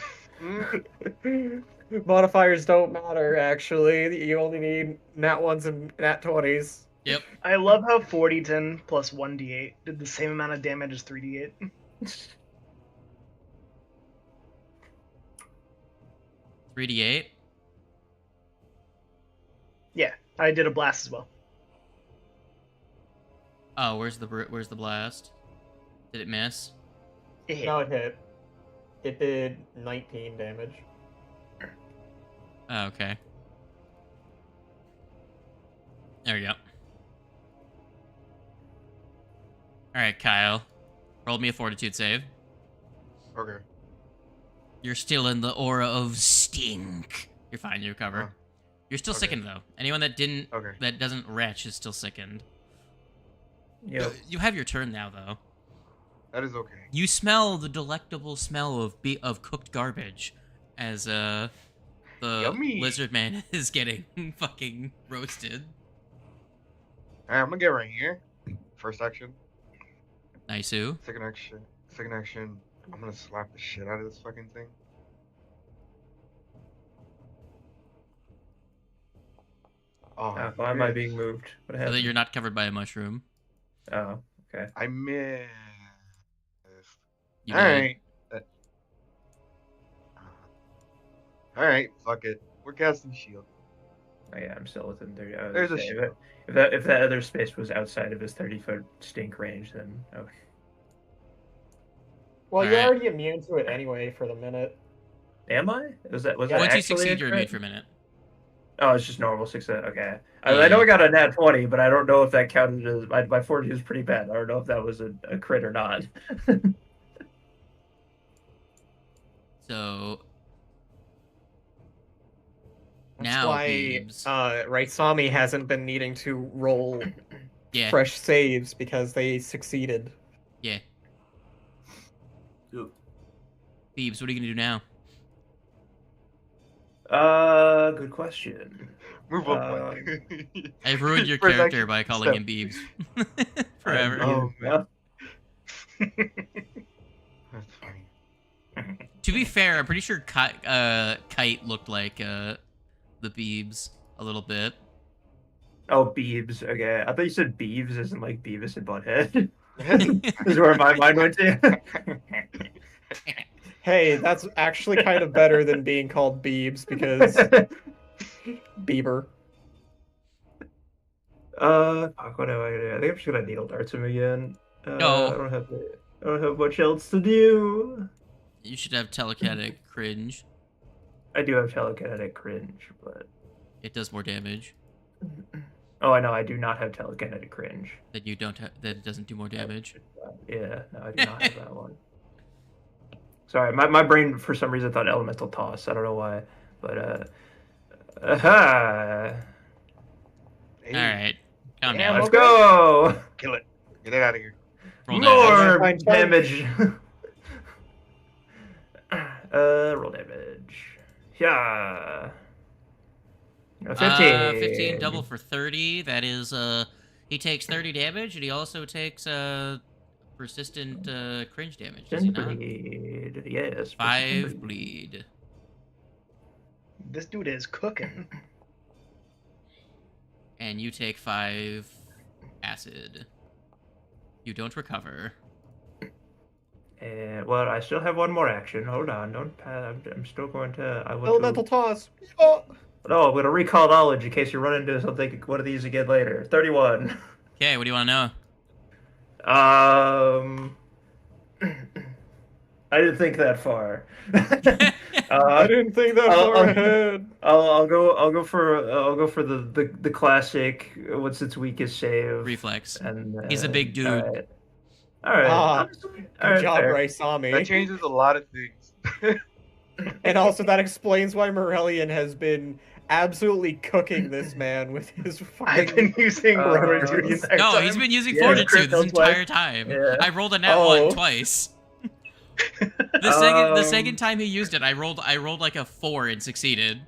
Modifiers don't matter, actually. You only need nat 1s and nat 20s. Yep. I love how 4010 plus 1d8 did the same amount of damage as 3d8. 3d8? Yeah, I did a blast as well. Oh, where's the blast? Did it miss? It hit. No, it hit. It did 19 damage. Oh, okay. There we go. Alright, Kyle. Roll me a fortitude save. Okay. You're still in the aura of stink. You're fine, you recover. Huh. You're still Okay. sickened, though. Anyone that Okay. that doesn't retch is still sickened. Yep. You have your turn now, though. That is okay. You smell the delectable smell of cooked garbage as the Yummy. lizard man is getting fucking roasted. Alright, I'm gonna get right here. First action. Nice-oo. Second action. Second action. I'm gonna slap the shit out of this fucking thing. Oh, Why am I being moved? What So happened? that you're not covered by a mushroom. Oh, okay. I missed. You did. Alright. Alright, fuck it. We're casting shield. Oh, yeah, I'm still within 30. I was There's a saying, shield. if that other space was outside of his 30-foot stink range, then okay. Well, you're Alright. already immune to it anyway for the minute. Am I? Was that Once you actually succeed, a you're crit? immune for a minute. Oh, it's just normal success. Okay. Yeah. I know I got a nat 20, but I don't know if that counted as my 40 is pretty bad. I don't know if that was a crit or not. So That's now, why Beebs. Raisami hasn't been needing to roll Yeah, fresh saves because they succeeded. yeah. Yep. Beebs, what are you gonna do now? Good question. Move up one. I've ruined your First character action, by calling step. him Beebs forever. Oh, Yeah. That's funny. To be fair, I'm pretty sure Kite looked like the Beebs a little bit. Oh, Beebs. Okay, I thought you said Beeves, as in like Beavis and Butthead. This is where my mind went to. Hey, that's actually kind of better than being called Beebs because Bieber. Fuck, what am I gonna do? I think I'm just gonna needle darts him again. No. I don't have much else to do. You should have telekinetic cringe. I do have telekinetic cringe, but It does more damage. oh, I know I do not have telekinetic cringe. That you don't that it doesn't do more damage. Yeah, no, I do not have that one. Sorry, my brain for some reason thought elemental toss. I don't know why, but Hey, All right, calm Damn, down. let's go. kill it. Get it out of here. Roll damage. More damage. Roll damage. Yeah. 15. 15 double for 30. That is he takes 30 damage, and he also takes persistent cringe damage. Does he not? Bleed. Yes. 5 bleed. This dude is cooking. And you take 5 acid. You don't recover. Well, I still have one more action. Hold on, don't. I'm still going to. I want Elemental to. toss. Oh. No, I'm gonna recall knowledge in case you run into something. One of these again later. 31. Okay, what do you want to know? I didn't think that far. I didn't think that far ahead. I'll go for the classic. What's its weakest save? Reflex. And He's a big dude. All right. Good job, fair. Raisami. That changes a lot of things. And also that explains why Morellian has been absolutely cooking this man with his I've been using fortitude the entire No, time. he's been using Yeah, fortitude crit this those twice. entire time. Yeah. I rolled a nat Oh. 1 twice. The second time he used it, I rolled like a 4 and succeeded.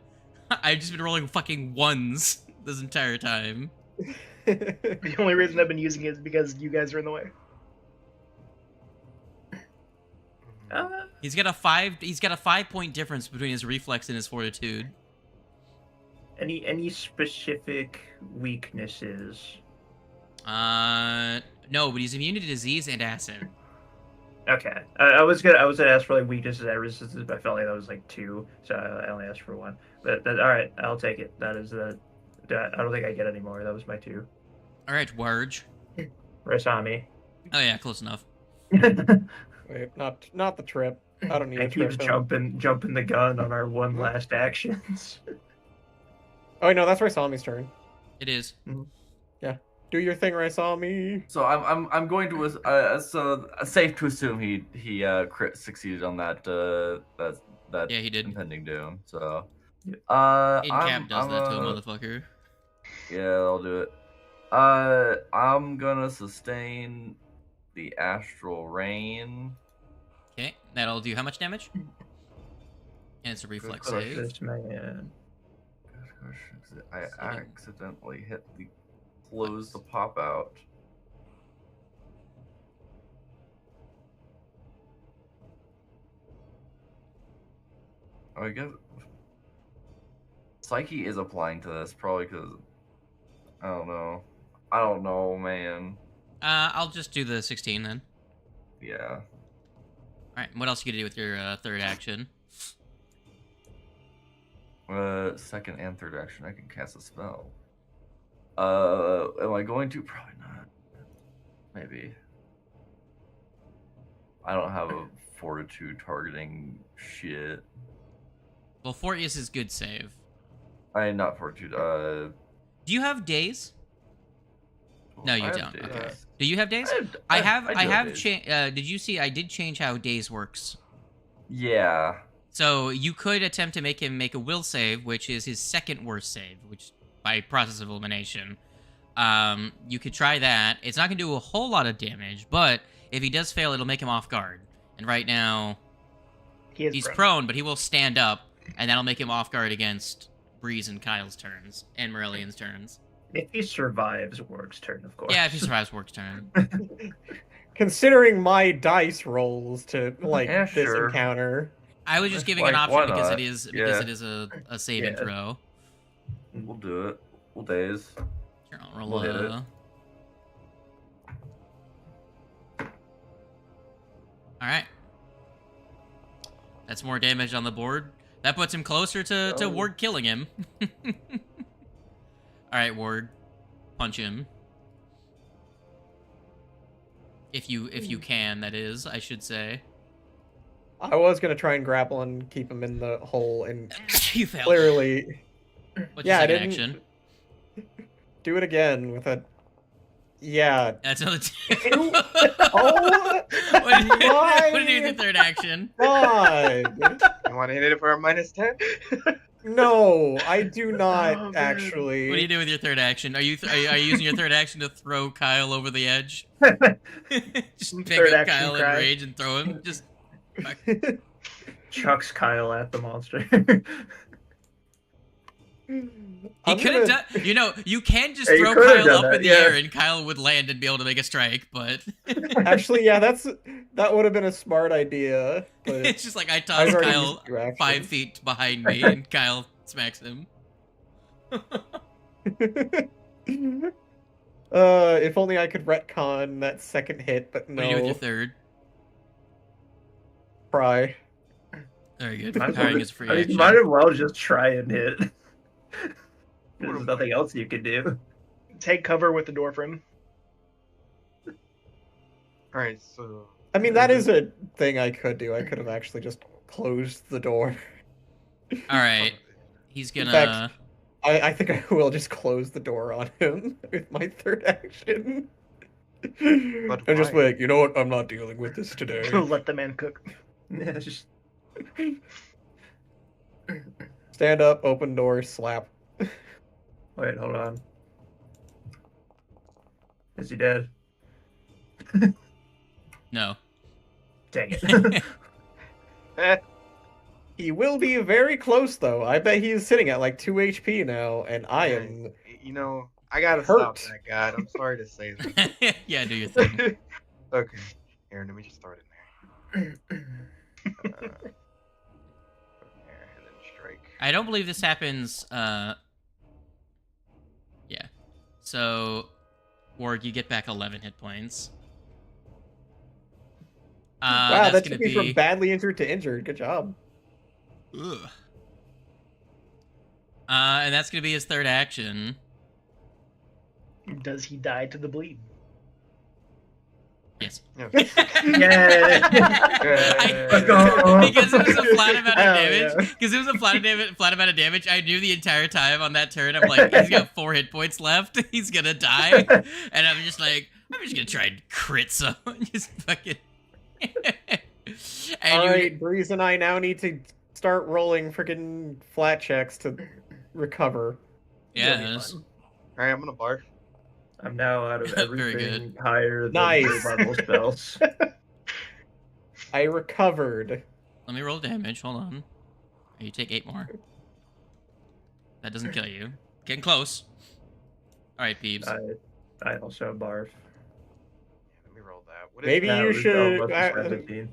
I've just been rolling fucking 1s this entire time. The only reason I've been using it is because you guys are in the way. He's got a 5-point difference between his reflex and his fortitude. Any specific weaknesses? No, but he's immune to disease and acid. Okay, I was gonna ask for like weaknesses and resistance, but I felt like that was like 2, so I only asked for 1. But all right, I'll take it. That is the. I don't think I get any more. That was my 2. All right, Warge. Raisami. Oh yeah, close enough. Wait, not the trip. I don't need I a keep trip. jumping the gun on our one last actions. Oh no, that's Raisami's turn. It is. Do your thing, Raisami. So I'm going to so safe to assume he crit succeeded on that Yeah, he did. impending doom. So In-cap does that to a motherfucker. Yeah, I'll do it. I'm gonna sustain the astral rain. Okay, that'll do how much damage? And it's a reflex Crush save. this man. I accidentally hit the close the pop out. I guess Psyche is applying to this probably because I don't know, man. I'll just do the 16 then. Yeah. All right, what else you gonna do with your third action? Second and third action, I can cast a spell. Am I going to? Probably not. Maybe. I don't have a fortitude targeting shit. Well, Fort is his good save. Not fortitude. Do you have days? No, you I have don't. days. Okay. Do you have days? I have changed. Did you see? I did change how days works. Yeah. So you could attempt to make him make a will save, which is his second worst save, which by process of elimination. You could try that. It's not gonna do a whole lot of damage, but if he does fail, it'll make him off guard. And right now, he's prone, but he will stand up, and that'll make him off guard against Breeze and Kyle's turns and Morellian's turns. If he survives Warg's turn, of course. Yeah, if he survives Warg's turn. Considering my dice rolls to like Yeah, this sure. encounter, I was just giving an Why option because not? it is a save and Yeah. throw. We'll do it. We'll daze. Here, I'll roll We'll hit it. All right. That's more damage on the board. That puts him closer to Ward killing him. All right, Ward, punch him. If you can, that is, I should say. I was gonna try and grapple and keep him in the hole, and You failed. clearly, What's your I second didn't action? do it again with a. Yeah. That's another two. Oh What did you do my with your third action? God! You want to hit it for a -10? No, I do Oh, not man. actually. What do you do with your third action? Are you using your third action to throw Kyle over the edge? Just pick Third up action Kyle in cry. rage and throw him. Just Chucks Kyle at the monster. he could have done. You know, you can just Yeah, you throw could have Kyle done up that, in the yeah. air and Kyle would land and be able to make a strike. But Actually, yeah, that would have been a smart idea. But it's just like I I've toss already Kyle used 2 actions. 5 feet behind me and Kyle smacks him. If only I could retcon that second hit, but What do you do with no. your third? Pry. Very good. Might as well- Parrying is a free I mean, action. you might as well just try and hit. There's nothing else you can do. Take cover with the door frame. Alright, so I mean, that is a thing I could do. I could have actually just closed the door. All right, he's In gonna. fact, I think I will just close the door on him with my third action. But And just why? like, you know what? I'm not dealing with this today. Let the man cook. Yeah, just Stand up, open door, slap. wait, hold on. Is he dead? No. Dang it. He will be very close, though. I bet he's sitting at like 2 HP now, and I am. you know, I gotta Hurt. stop that guy. I'm sorry to say that. Yeah, do your thing. Okay, here, let me just throw it in there. There, and then strike. I don't believe this happens. Yeah. So, Ward, you get back 11 hit points. Wow, that's that gonna took me from badly injured to injured. Good job. Ugh. And that's gonna be his third action. Does he die to the bleed? Yes. Yeah. Yeah. Let's go. Because it was a flat amount of Hell damage. yeah. Because it was a flat amount of damage. I knew the entire time on that turn. I'm like, he's got 4 hit points left. He's gonna die, and I'm just like, I'm just gonna try and crit someone. Just fucking. And Alright, Breeze and I now need to start rolling freaking flat checks to recover. Yes. Alright, I'm gonna barf. I'm now out of Very everything higher than Nice. Marble spells. I recovered. Let me roll damage. Hold on. You take 8 more. That doesn't kill you. Getting close. All right, Peeps. I also barf. Let me roll that. What Maybe That you was should. almost a 17.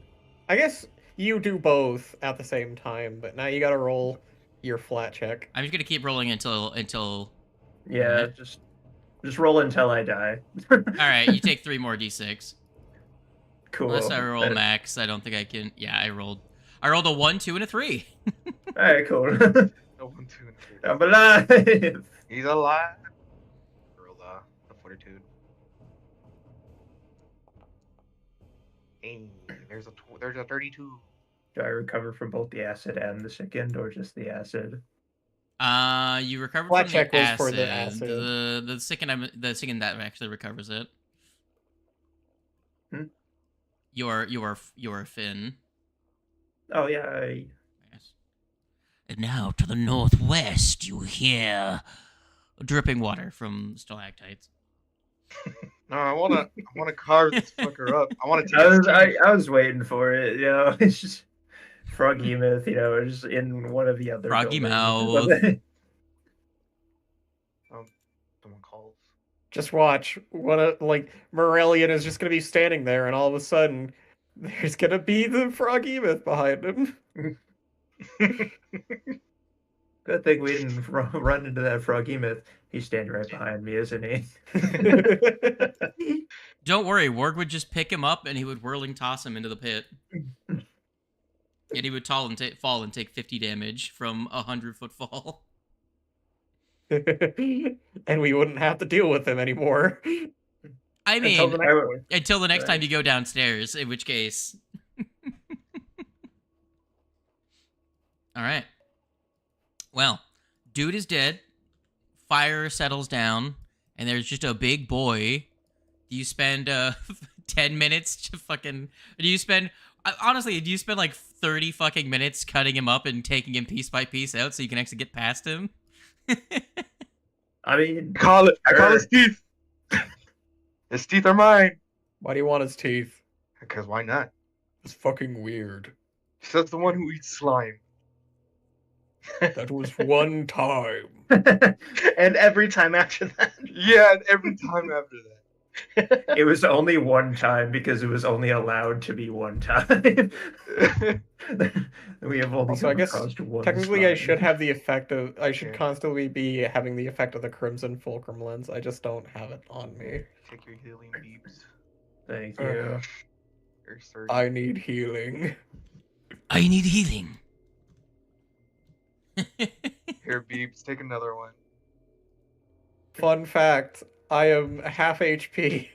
I guess you do both at the same time, but now you gotta roll your flat check. I'm just gonna keep rolling until. Yeah, just roll until I die. All right, you take 3 more d6. Cool. Unless I roll max, I don't think I can. Yeah, I rolled a 1, 2, and a 3. Alright, cool. Oh, 1, 2, and 3. I'm alive. He's alive. Roll the fortitude. Hey, there's a 32. Do I recover from both the acid and the sickened, or just the acid? You recover Flat from check the was acid. for the acid. The second that actually recovers it. Hmm? You're Finn. Oh yeah. Yes. And now to the northwest, you hear dripping water from stalactites. No, I wanna carve this fucker up. I wanna take his teeth. I was waiting for it. You know, it's just Froggy Myth. You know, just in one of the other. Froggy buildings. Someone calls. Just watch. Morellian is just gonna be standing there, and all of a sudden, There's gonna be the froggy myth behind him. Good thing we didn't run into that froggy myth. He's standing right behind me, isn't he? Don't worry, Warg would just pick him up and he would whirling toss him into the pit. And he would fall and take 50 damage from a 100-foot fall. And we wouldn't have to deal with him anymore. I mean, until the next Right. time you go downstairs, in which case. Alright. Well, dude is dead. Fire settles down. And there's just a big boy. Do you spend 10 minutes to fucking... Honestly, do you spend like 30 fucking minutes cutting him up and taking him piece by piece out so you can actually get past him? I mean, I call his teeth. His teeth are mine. Why do you want his teeth? Because why not? It's fucking weird. He's the one who eats slime. That was one time. And every time after that. Yeah, and every time after that. it was only one time because it was only allowed to be one time. We have only Also, I guess one technically slime. I should have the effect of... I should Okay. constantly be having the effect of the Crimson Fulcrum Lens. I just don't have it on me. Take your healing beeps. Thank you. Your surgery. I need healing. I need healing. Here, beeps. Take another one. Fun fact, I am half HP.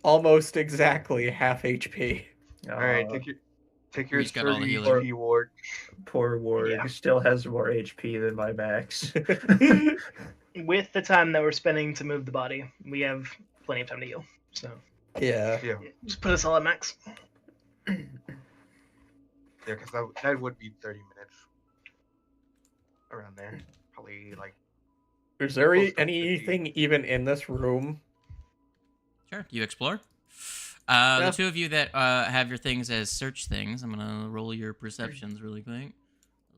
Almost exactly half HP. All right, Aw, take your He's got all the 30 healing. HP ward. poor Ward Yeah. still has more HP than my max. With the time that we're spending to move the body, we have plenty of time to heal. So Yeah. Yeah, just put us all at max. because that would be 30 minutes. Around there. Probably like. Is there Close to 50. anything even in this room? Sure, you explore. Yeah. The two of you that have your things as search things, I'm gonna roll your perceptions really quick.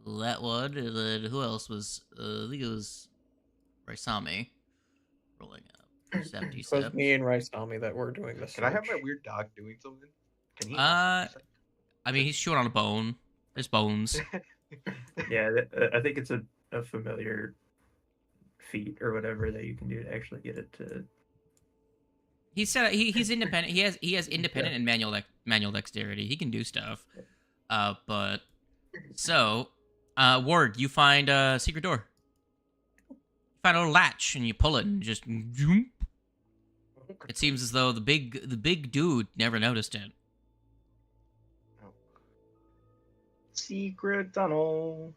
That one, and then who else was? I think it was Raisami. Rolling up. It was me and Raisami that were doing this. Can I have my weird dog doing something? Can he? I mean, he's chewing on a bone. There's bones. Yeah, I think it's a familiar feat or whatever that you can do to actually get it to. He said he's independent. He has independent and manual dexterity. He can do stuff. But so, Ward, you find a secret door. You find a little latch and you pull it and just. It seems as though the big dude never noticed it. Secret tunnel.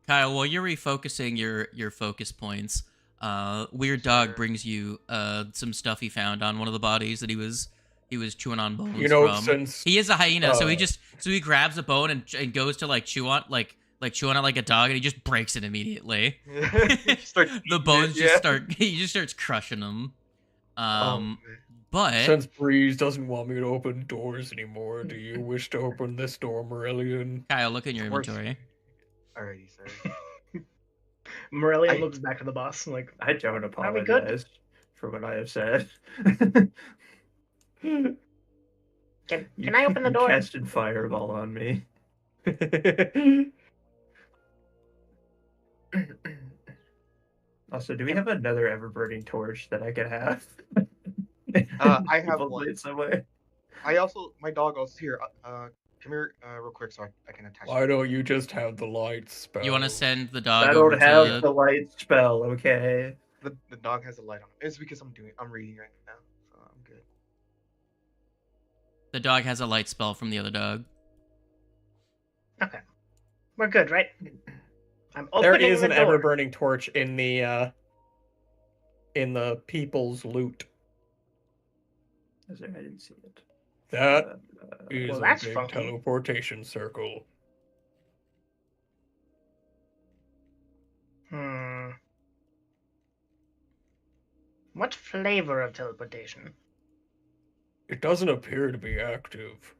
Kyle, while you're refocusing your focus points, Weird Dog brings you some stuff he found on one of the bodies that he was chewing on bones from. Since He is a hyena, so he grabs a bone and goes to like chew on chewing on it like a dog, and he just breaks it immediately. The bones he just starts crushing them. But since Breeze doesn't want me to open doors anymore, do you wish to open this door, Morellian? Kyle, look in your Of course. inventory. Alrighty, sir. Morellian looks back to the boss like, I don't we good? apologize for what I have said. can I open the You door? casted fireball on me. Also, do we have another ever-burning torch that I could have? I have People one. play it some way. My dog also here. Come here, real quick, so I can attach. Why don't you just have the light spell? You want to send the dog I over don't have to the light spell, okay? The dog has a light on. It's because I'm reading right now, so I'm good. the dog has a light spell from the other dog. Okay, we're good, right? I'm There opening is the an door. ever-burning torch in the people's loot. Is there? I didn't see it. That is Well, a that's big funky. teleportation circle. What flavor of teleportation? It doesn't appear to be active.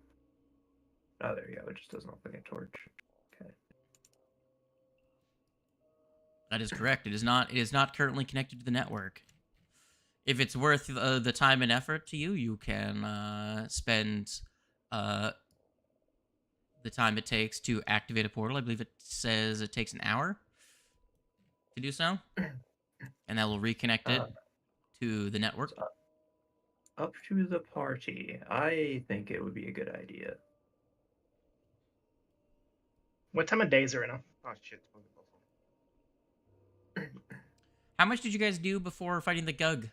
Oh, there you go. It just doesn't look like a torch. Okay. That is correct. It is not currently connected to the network. If it's worth the time and effort to you, you can spend the time it takes to activate a portal. I believe it says it takes an hour to do so, and that will reconnect it to the network. Up to the party. I think it would be a good idea. What time of day is it right now? Oh shit. How much did you guys do before fighting the Gug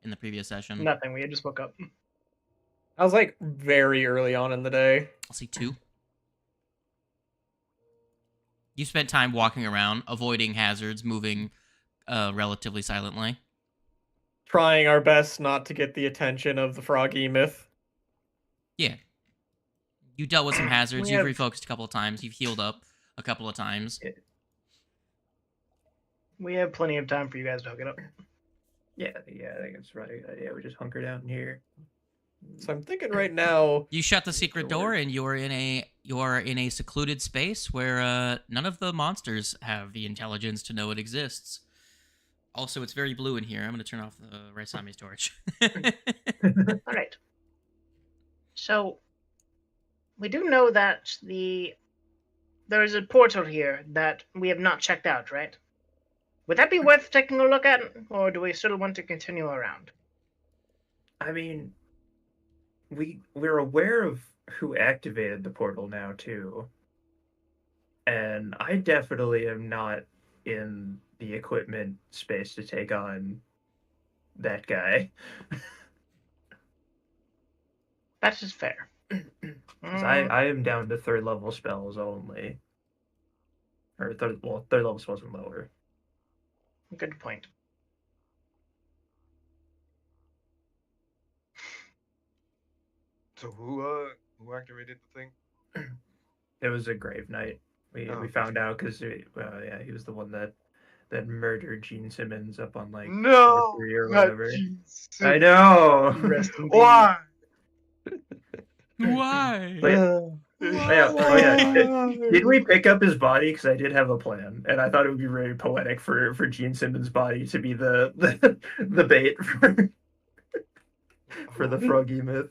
in the previous session? Nothing. We had just woke up. I was like very early on in the day. I'll say 2. You spent time walking around, avoiding hazards, moving relatively silently. Trying our best not to get the attention of the froggy myth. Yeah. You dealt with some hazards. We You've have- refocused a couple of times. You've healed up a couple of times. We have plenty of time for you guys to hook it up. Yeah, I think it's right. Yeah, we just hunker down here. So I'm thinking right now. You shut the secret door, and you are in a secluded space where none of the monsters have the intelligence to know it exists. Also, it's very blue in here. I'm going to turn off the Raisami's torch. All right. So, we do know that there is a portal here that we have not checked out, right? Would that be worth taking a look at, or do we still want to continue around? I mean, we're aware of who activated the portal now too, and I definitely am not in the equipment space to take on that guy. That is fair. 'Cause I am down to 3rd level spells only, or third level spells and lower. Good point. So who activated the thing? It was a Grave Knight. We found out because he was the one that murdered Gene Simmons up on like No, 3 or not whatever. Gene I know. Rest in peace. Why? Why? Did we pick up his body? Because I did have a plan, and I thought it would be very poetic for Gene Simmons' body to be the bait for the froggy myth.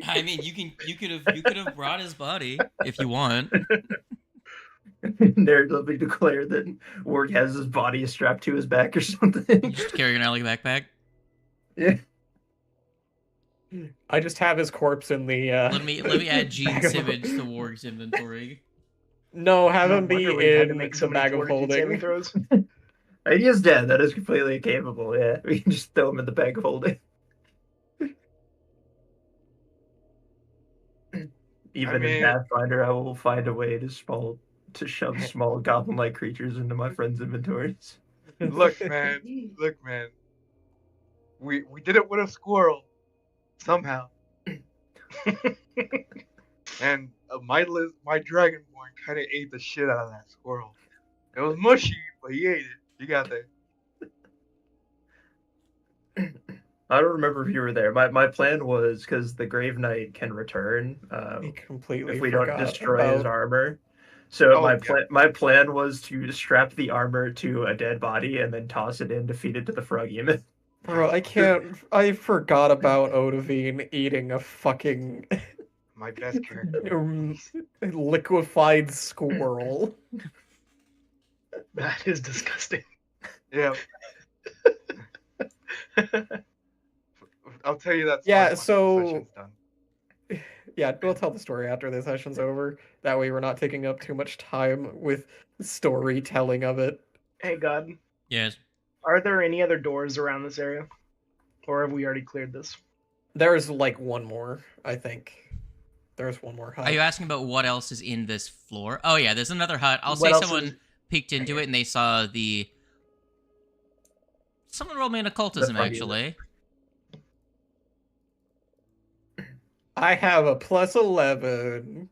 I mean, you could have brought his body if you want. Narratively declared that Warg has his body strapped to his back or something. You just carry an alley backpack. Yeah. I just have his corpse in the. Let me add Gene bag of- Simmons to Warg's inventory. No, have him be wonder we had to in make so the many bag of fortitude saving holding. throws. He is dead. That is completely capable. Yeah, we can just throw him in the bag of holding. Even in Pathfinder, I will find a way to shove small goblin-like creatures into my friends' inventories. Look, man. We did it with a squirrel somehow, and my dragonborn kind of ate the shit out of that squirrel. It was mushy, but he ate it. You got that. I don't remember if you were there. My plan was, because the Grave Knight can return Completely if we don't forgot destroy his about- armor. So Oh, my plan was to strap the armor to a dead body and then toss it in to feed it to the froggy myth. Bro, I forgot about Odovine eating a fucking My best character. liquefied squirrel. That is disgusting. Yeah. I'll tell you that. Yeah, once the so- session's done. Yeah, we'll tell the story after the session's over. That way we're not taking up too much time with storytelling of it. Hey, God. Yes. Are there any other doors around this area? Or have we already cleared this? There's like one more, I think. There's one more hut. Are you asking about what else is in this floor? Oh yeah, there's another hut. I'll What say else someone is- peeked into it and they saw the. Someone rolled me an occultism, froggy actually. I have a plus 11.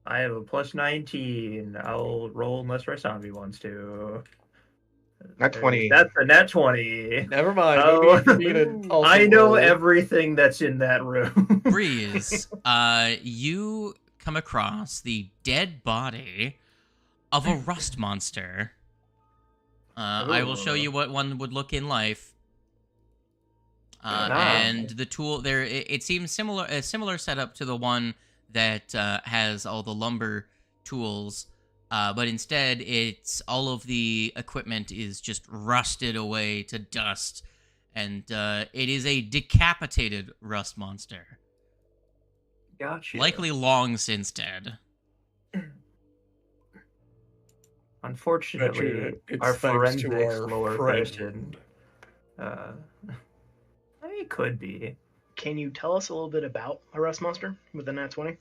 I have a plus 19. I'll roll unless Raisami wants to. Not 20. That's a nat 20. Never mind. Oh. You need to also I know roll. everything that's in that room. Breeze, you come across the dead body of a rust monster. I will show you what one would look in life. And the tool there, it seems a similar setup to the one that has all the lumber tools, but instead it's all of the equipment is just rusted away to dust, and it is a decapitated rust monster. Gotcha. Likely long since dead. Unfortunately, our forensics lower person. It could be. Can you tell us a little bit about a rust monster with a nat 20?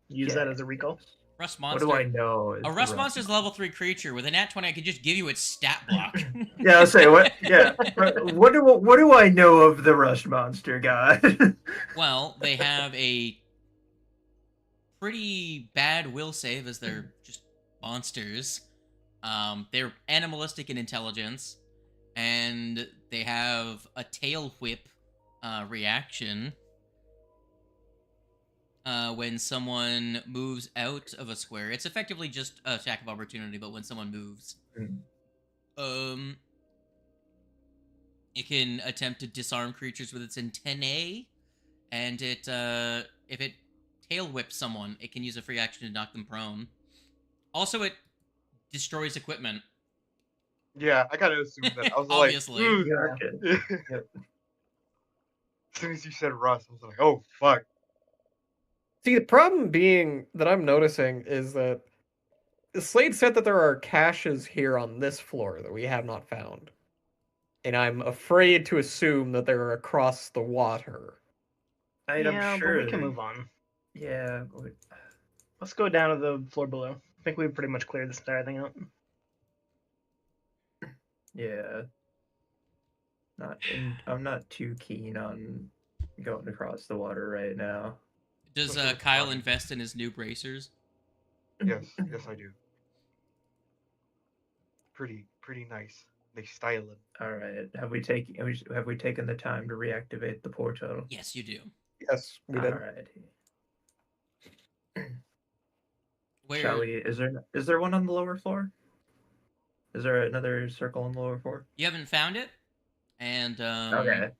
Use that as a recall. Rust monster. What do I know? A rust monster is a level 3 creature. With a nat 20, I could just give you its stat block. Yeah, I'll say what. Yeah, what do I know of the rust monster, guy? Well, they have a pretty bad will save, as they're just monsters. They're animalistic in intelligence, and they have a tail whip reaction. When someone moves out of a square, it's effectively just an attack of opportunity, but when someone moves, it can attempt to disarm creatures with its antennae, and if it tail whips someone, it can use a free action to knock them prone. Also, it destroys equipment. Yeah, I kind of assumed that. I was Obviously. like, Yep. as soon as you said rust, I was like, oh fuck. See, the problem being that I'm noticing is that Slade said that there are caches here on this floor that we have not found. And I'm afraid to assume that they're across the water. I'm sure but we can move on. Yeah. Let's go down to the floor below. I think we've pretty much cleared this entire thing out. Yeah. I'm not too keen on going across the water right now. Does Kyle invest in his new bracers? Yes, I do. Pretty nice. They style it. All right. Have we taken the time to reactivate the portal? Yes, you do. Yes, we did. All right. Where... Shall we? Is there one on the lower floor? Is there another circle on the lower floor? You haven't found it, and okay.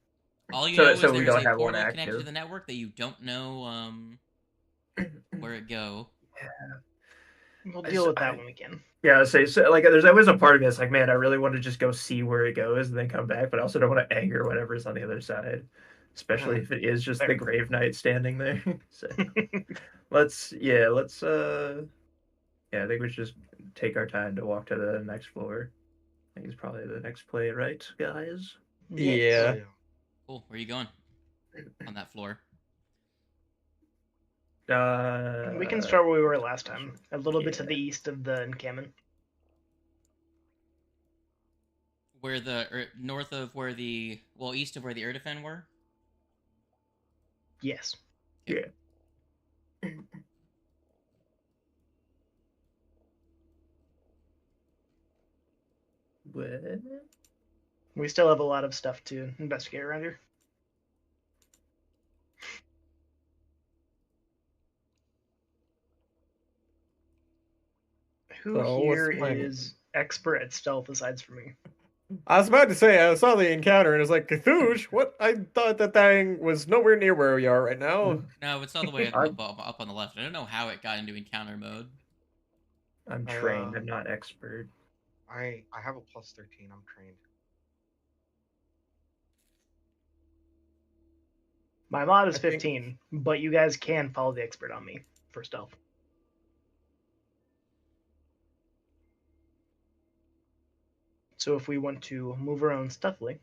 All you know is we there's don't a have one portal connected active to the network that you don't know where it go. Yeah. We'll deal with that when we can. Yeah, so like there's always a part of me that's like, man, I really want to just go see where it goes and then come back, but I also don't want to anger whatever's on the other side, especially if it is just the Grave Knight standing there. So I think we should just take our time to walk to the next floor. I think it's probably the next play, right, guys? Yeah. Cool. Where are you going on that floor? We can start where we were last time, a little bit to the east of the encampment. Where north of where east of where the Erdefen were? Yes. Yeah. What? We still have a lot of stuff to investigate around here. Who here is expert at stealth aside from me? I was about to say, I saw the encounter and it was like, Cthulhu, what? I thought that thing was nowhere near where we are right now. No, it's all the way up on the left. I don't know how it got into encounter mode. I'm trained. I'm not expert. I have a +13. I'm trained. My mod is 15, but you guys can follow the expert on me for stealth. So if we want to move around stealthily,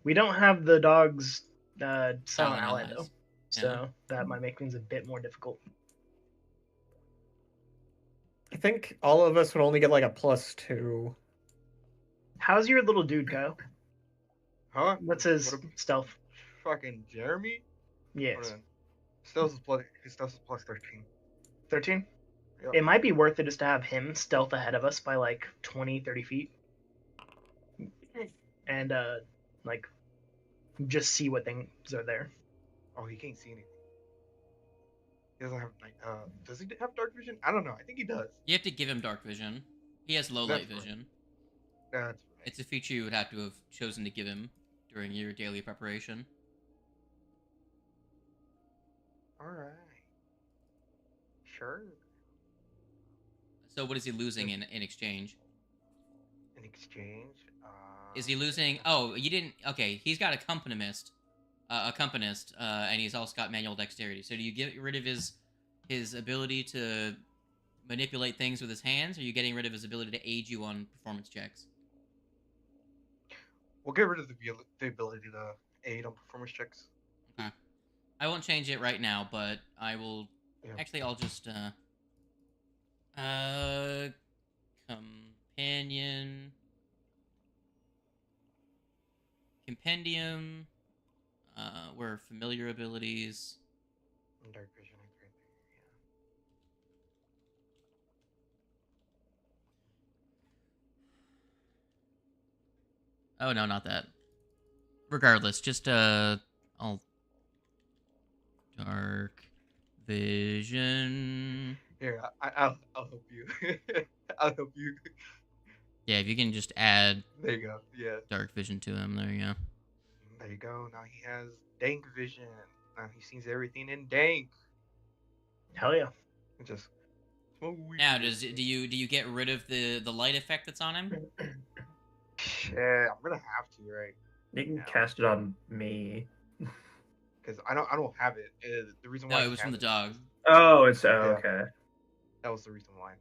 we don't have the dog's silent ally though, so that might make things a bit more difficult. I think all of us would only get like a +2. How's your little dude, Kyle? Huh? What's his stealth? Fucking Jeremy? Yes. His stealth is +13. 13? Yep. It might be worth it just to have him stealth ahead of us by like 20, 30 feet. And like just see what things are there. Oh, he can't see anything. He doesn't have does he have dark vision? I don't know. I think he does. You have to give him dark vision. He has low light vision. That's right. It's a feature you would have to have chosen to give him during your daily preparation. Alright. Sure. So what is he losing in exchange? In exchange? Is he losing... Oh, you didn't... Okay, he's got accompanist, and he's also got manual dexterity. So do you get rid of his ability to manipulate things with his hands, or are you getting rid of his ability to aid you on performance checks? We'll get rid of the ability to aid on performance checks. Okay. I won't change it right now, but I will... Yeah. Actually, I'll just... Compendium... where familiar abilities... Dark vision, right there, yeah. Oh, no, not that. Regardless, just, I'll... Dark vision... Here, I'll help you. I'll help you. Yeah, if you can just add... There you go, yeah. Dark vision to him, there you go. There you go, now he has dank vision. Now he sees everything in dank. Hell yeah. Just... Now, do you get rid of the light effect that's on him? Yeah, I'm gonna have to, right? You can cast it on me. Because I don't have it. The reason why No, it was from the dog. Oh, it's okay. That was the reason why.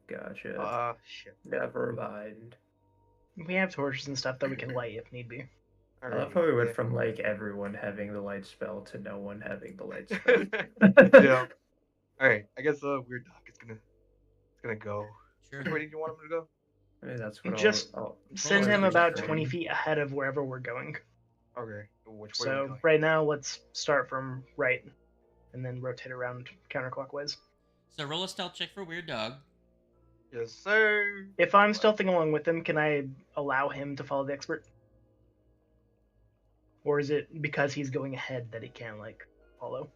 Gotcha. Shit. Never mind. We have torches and stuff that we can light if need be. I love how we went from like everyone having the light spell to no one having the light spell. Yeah. All right. I guess weird dog is gonna go. Sure. Which way did you want him to go? I mean, that's what Just send him about train. 20 feet ahead of wherever we're going. Okay. Which way? So right now, let's start from right, and then rotate around counterclockwise. So roll a stealth check for Weird Dog. Yes, sir. If I'm stealthing along with him, can I allow him to follow the expert? Or is it because he's going ahead that he can't, like, follow?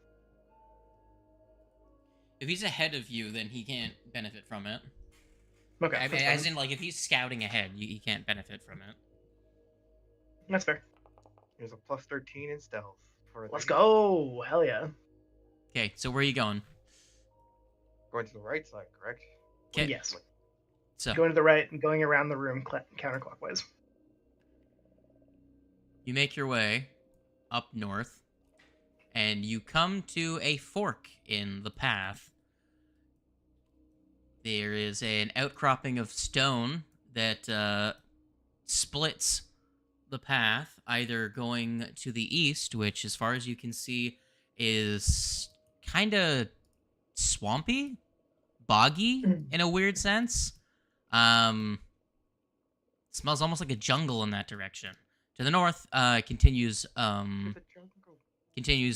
If he's ahead of you, then he can't benefit from it. Okay. As in, like, if he's scouting ahead, he can't benefit from it. That's fair. There's a plus 13 in stealth. Let's go! Hell yeah. Okay, so where are you going? Going to the right side, correct? Okay. Yes. So going to the right and going around the room counterclockwise. You make your way up north, and you come to a fork in the path. There is an outcropping of stone that splits the path, either going to the east, which, as far as you can see, is kind of swampy, boggy in a weird sense. Smells almost like a jungle in that direction. To the north, continues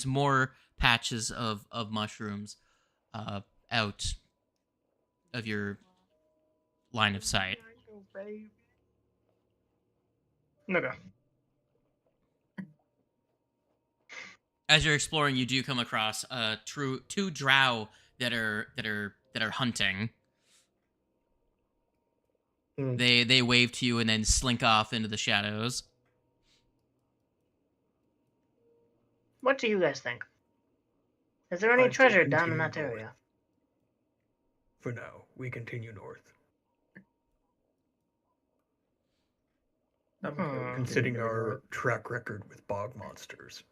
more patches of mushrooms out of your line of sight. Okay. As you're exploring, you do come across two drow that are hunting. They wave to you and then slink off into the shadows. What do you guys think? Is there any treasure down in that area? For now, we continue north. Considering our track record with bog monsters,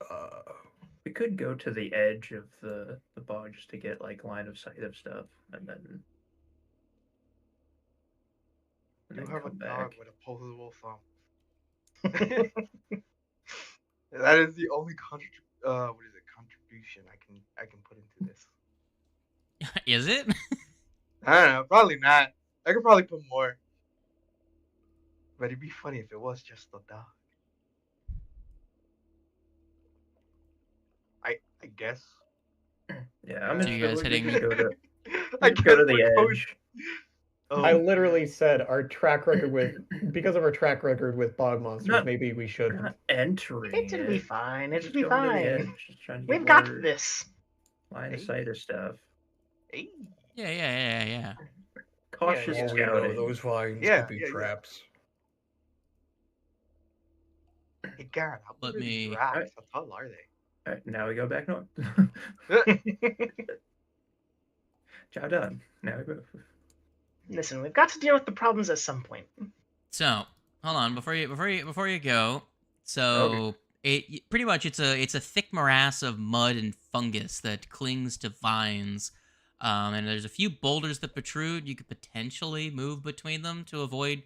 we could go to the edge of the bog just to get like line of sight of stuff, and then you have a come dog back. with opposable thumb. That is the only contribution I can put into this. Is it? I don't know, probably not. I could probably put more. But it'd be funny if it was just the dog. I guess. Yeah, I'm So you guys heading? go to the edge. I literally said our track record because of our track record with bog monsters, maybe we shouldn't. Not entering. It'll be fine. It'll Just be going to the fine. edge, just trying to get We've got more this. line of sight of stuff. Hey. Yeah. cautious Yeah, Oh, we know scouting. those vines Yeah, could be yeah, yeah. traps. Hey, Garrett, how Let big are these me- rats? How tall are they? All right, now we go back north. Job done. Now we move. Listen, we've got to deal with the problems at some point. So, hold on, before you go. So, pretty much it's a thick morass of mud and fungus that clings to vines. And there's a few boulders that protrude. You could potentially move between them to avoid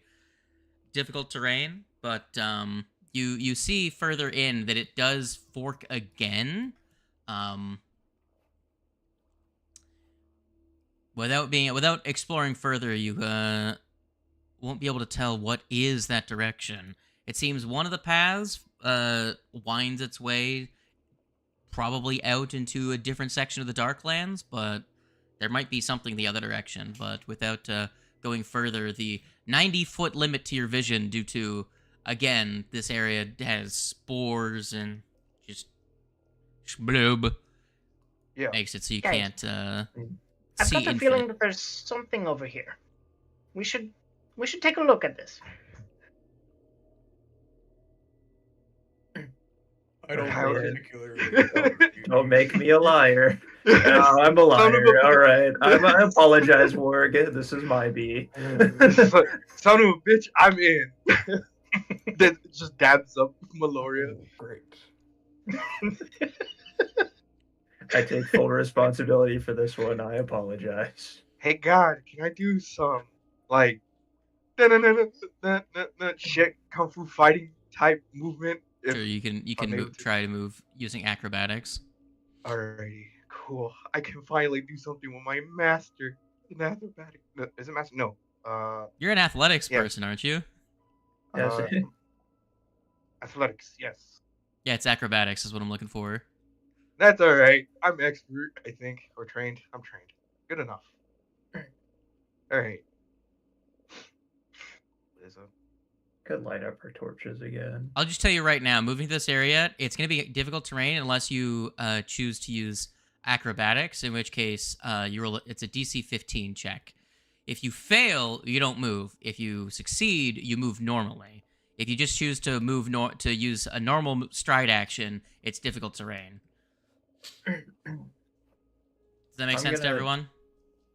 difficult terrain, but you see further in that it does fork again. Without exploring further, you won't be able to tell what is that direction. It seems one of the paths winds its way probably out into a different section of the Darklands, but there might be something the other direction. But without going further, the 90-foot limit to your vision due to, again, this area has spores and just bloob. Yeah. Makes it so you Guys, can't I've see got the infinite. feeling that there's something over here. We should take a look at this. I don't How- particularly. Don't make me a liar. No, I'm a liar. All right. I apologize, Warg. This is my bee. Son of a bitch, I'm in. Then just dabs up Meloria. Great. I take full responsibility for this one. I apologize. Hey God, can I do some like shit kung fu fighting type movement? Sure, you can I'm able to. try to move using acrobatics. Alrighty, cool. I can finally do something with my master in acrobatics. No, is it master? No. You're an athletics Yeah. person, aren't you? Yes. Athletics. Yes. Yeah, it's acrobatics is what I'm looking for. That's alright. I'm expert, I think, or trained. I'm trained. Good enough. Alright. What is up? Could light up our torches again. I'll just tell you right now, moving to this area, it's going to be difficult terrain unless you choose to use acrobatics, in which case you roll. It's a DC 15 check. If you fail, you don't move. If you succeed, you move normally. If you just choose to move to use a normal stride action, it's difficult terrain. Does that make sense to everyone?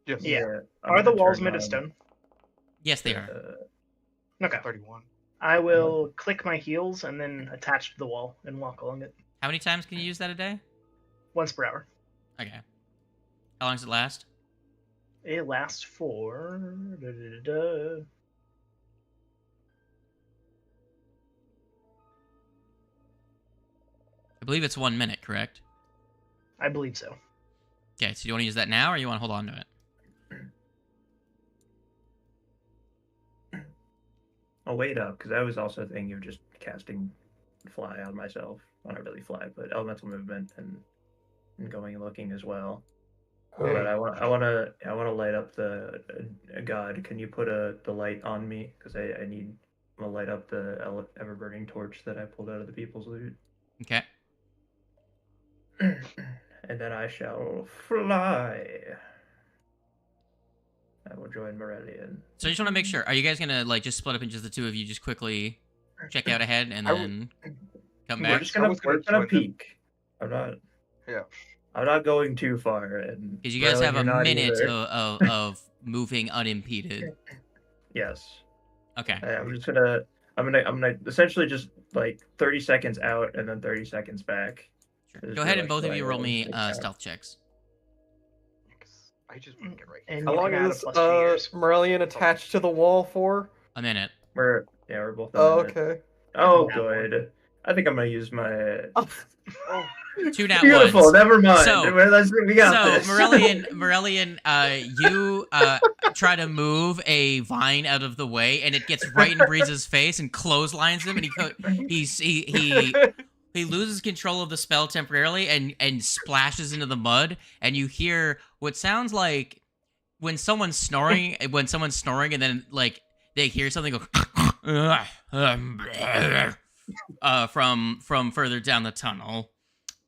Yes. Yeah. I'm Are the gonna walls turn made of on, stone? Yes, they are. Okay. 31. I will click my heels and then attach to the wall and walk along it How many times can you use that a day? once per hour. Okay. How long does it last? It lasts for I believe it's 1 minute, correct? I believe so. Okay, so you want to use that now, or you want to hold on to it? I'll wait up because I was also thinking of just casting fly on myself. Well, not really fly, but elemental movement and going and looking as well. But I want to light up the god. Can you put the light on me? Because I need. I'm gonna light up the ever burning torch that I pulled out of the people's loot, Okay. and then I shall fly. I will join Morellian. So I just want to make sure. Are you guys gonna like just split up into the two of you, just quickly check out ahead and then come We're back? just gonna, I was gonna we're gonna join them. peek. I'm not. Yeah. I'm not going too far, and Because you guys Morellian, have a you're not minute either. of moving unimpeded. Yes. Okay. I'm just gonna. I'm gonna essentially just like 30 seconds out and then 30 seconds back. Sure. Just Go ahead be and like both of you roll flying me around. stealth checks. I just want to get right. And How you long can add a is plus 2 years. Morellian attached to the wall for? A minute. We're both. Oh, in it. okay. Oh, Nat good. I think I'm gonna use my. Oh, 2 nat Beautiful. ones. Never mind. So- We got this. Morellian, you try to move a vine out of the way, and it gets right in Breeze's face and clotheslines him, and he loses control of the spell temporarily and splashes into the mud, and you hear what sounds like when someone's snoring, and then like they hear something go from further down the tunnel.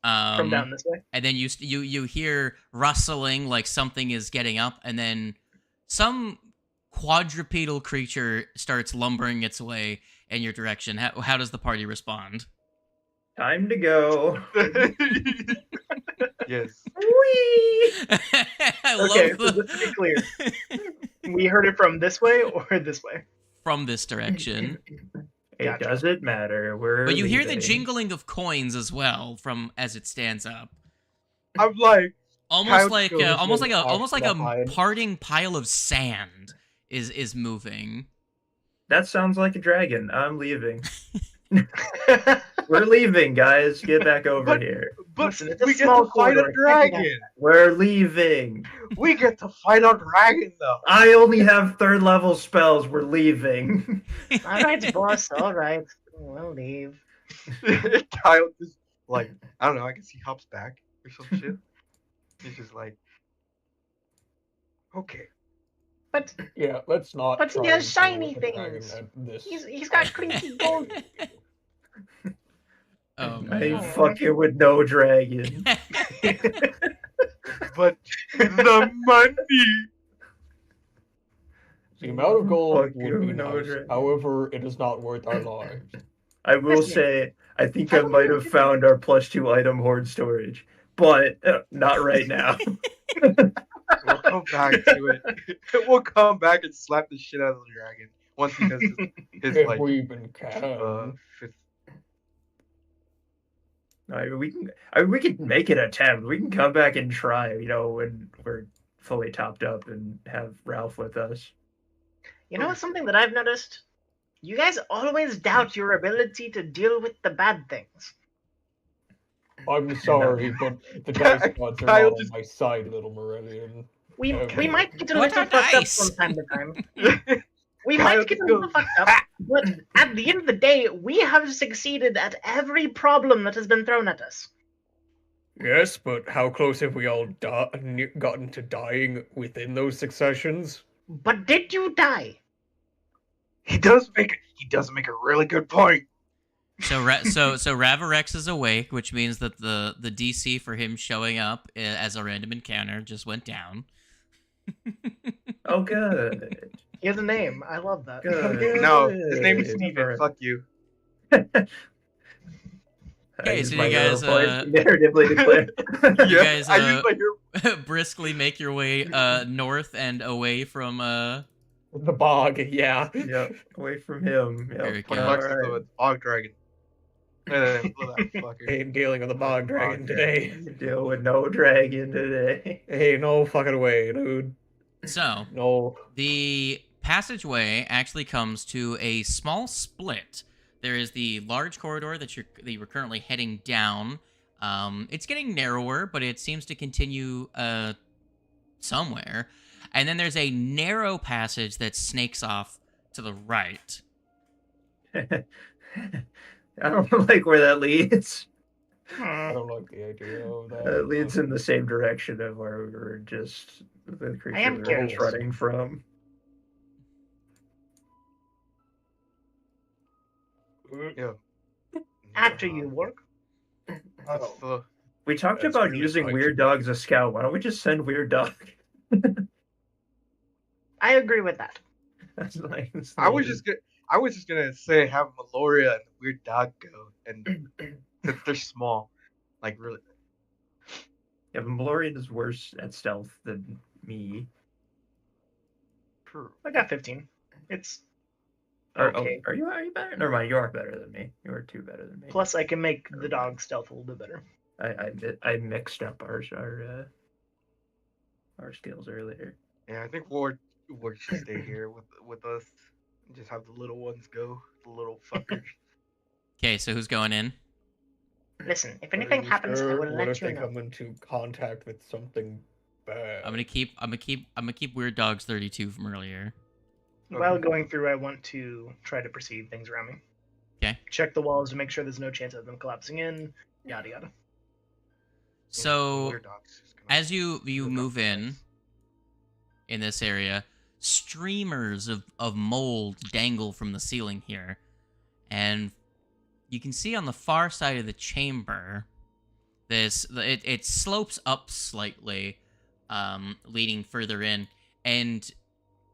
From down this way. And then you hear rustling like something is getting up, and then some quadrupedal creature starts lumbering its way in your direction. How does the party respond? Time to go. Yes. Whee! I Okay, love so the... just to be clear, we heard it from this way or this way? From this direction. It Gotcha. doesn't matter. We're But you hear the leaving. jingling of coins as well from as it stands up. I'm like, Almost like goes almost like with a behind. parting pile of sand is moving. That sounds like a dragon. I'm leaving. We're leaving, guys. Get back over But- here. but Listen, it's a we get small to fight a corridor. dragon. We're leaving. We get to fight a dragon though. I only have 3rd level spells. We're leaving. All right, boss. All right, we'll leave. Kyle just like, I don't know. I guess he hops back or some shit. He's just like, okay. But Yeah, let's not. But he try has and shiny deal with the dragon things. at this. he's got creepy gold. Oh I man. fucking with no dragon. But the money. The amount of gold Fuck would you, be no nice. dragon. However, it is not worth our lives. I will say, I think I might have found our +2 item hoard storage, but not right now. We'll come back to it. We'll come back and slap the shit out of the dragon once he does his If like we even can. fifth. We can make an attempt. We can come back and try, when we're fully topped up and have Ralph with us. You know something that I've noticed? You guys always doubt your ability to deal with the bad things. I'm sorry, but the dice gods are Kyle not just- on my side, little Morellian. We Okay. might get a What little are fucked up dice? from time to time. We Kyle might get a just little goes, fucked up, but at the end of the day, we have succeeded at every problem that has been thrown at us. Yes, but how close have we all gotten to dying within those successions? But did you die? He does make a really good point. So Ravarex is awake, which means that the DC for him showing up as a random encounter just went down. Oh, good. He has a name. I love that. Good. No, his name is Good. Steven. Fuck you. Okay, I use so my you guys, little point to narratively declare. You guys, I use my hero. briskly make your way north and away from The bog, yeah. Yep, away from him. Yep. Very good. Flex is Alright. the bog dragon. Blow that fucker. Ain't dealing with the bog dragon today. Deal with no dragon today. Hey, no fucking way, dude. So No. the passageway actually comes to a small split. There is the large corridor that you're currently heading down. It's getting narrower, but it seems to continue somewhere. And then there's a narrow passage that snakes off to the right. I don't like where that leads. I don't like the idea of that. It leads in the same direction of where we were just the creature am we were curious. running from. Yeah. After you work. That's the We talked That's about really using fun. Weird Dog as a scout. Why don't we just send Weird Dog? I agree with that. That's like, I was just gonna say have Meloria and the weird dog go, and since they're small, like really. Yeah, but Malorian is worse at stealth than me. True. I got 15. It's Are okay. you better? Never mind. You are better than me. You are 2 better than me. Plus, I can make the dog stealth a little bit better. I mixed up our skills earlier. Yeah, I think Ward should stay here with us. And just have the little ones go, the little fuckers. Okay, so who's going in? Listen, if anything happens, I will What let if you they know. come into contact with something bad? I'm gonna keep Weird Dogs 32 from earlier. While going through, I want to try to perceive things around me. Okay. Check the walls to make sure there's no chance of them collapsing in. Yada yada. So Weird dogs just gonna- as you move in this area, streamers of mold dangle from the ceiling here, and you can see on the far side of the chamber it slopes up slightly, leading further in, and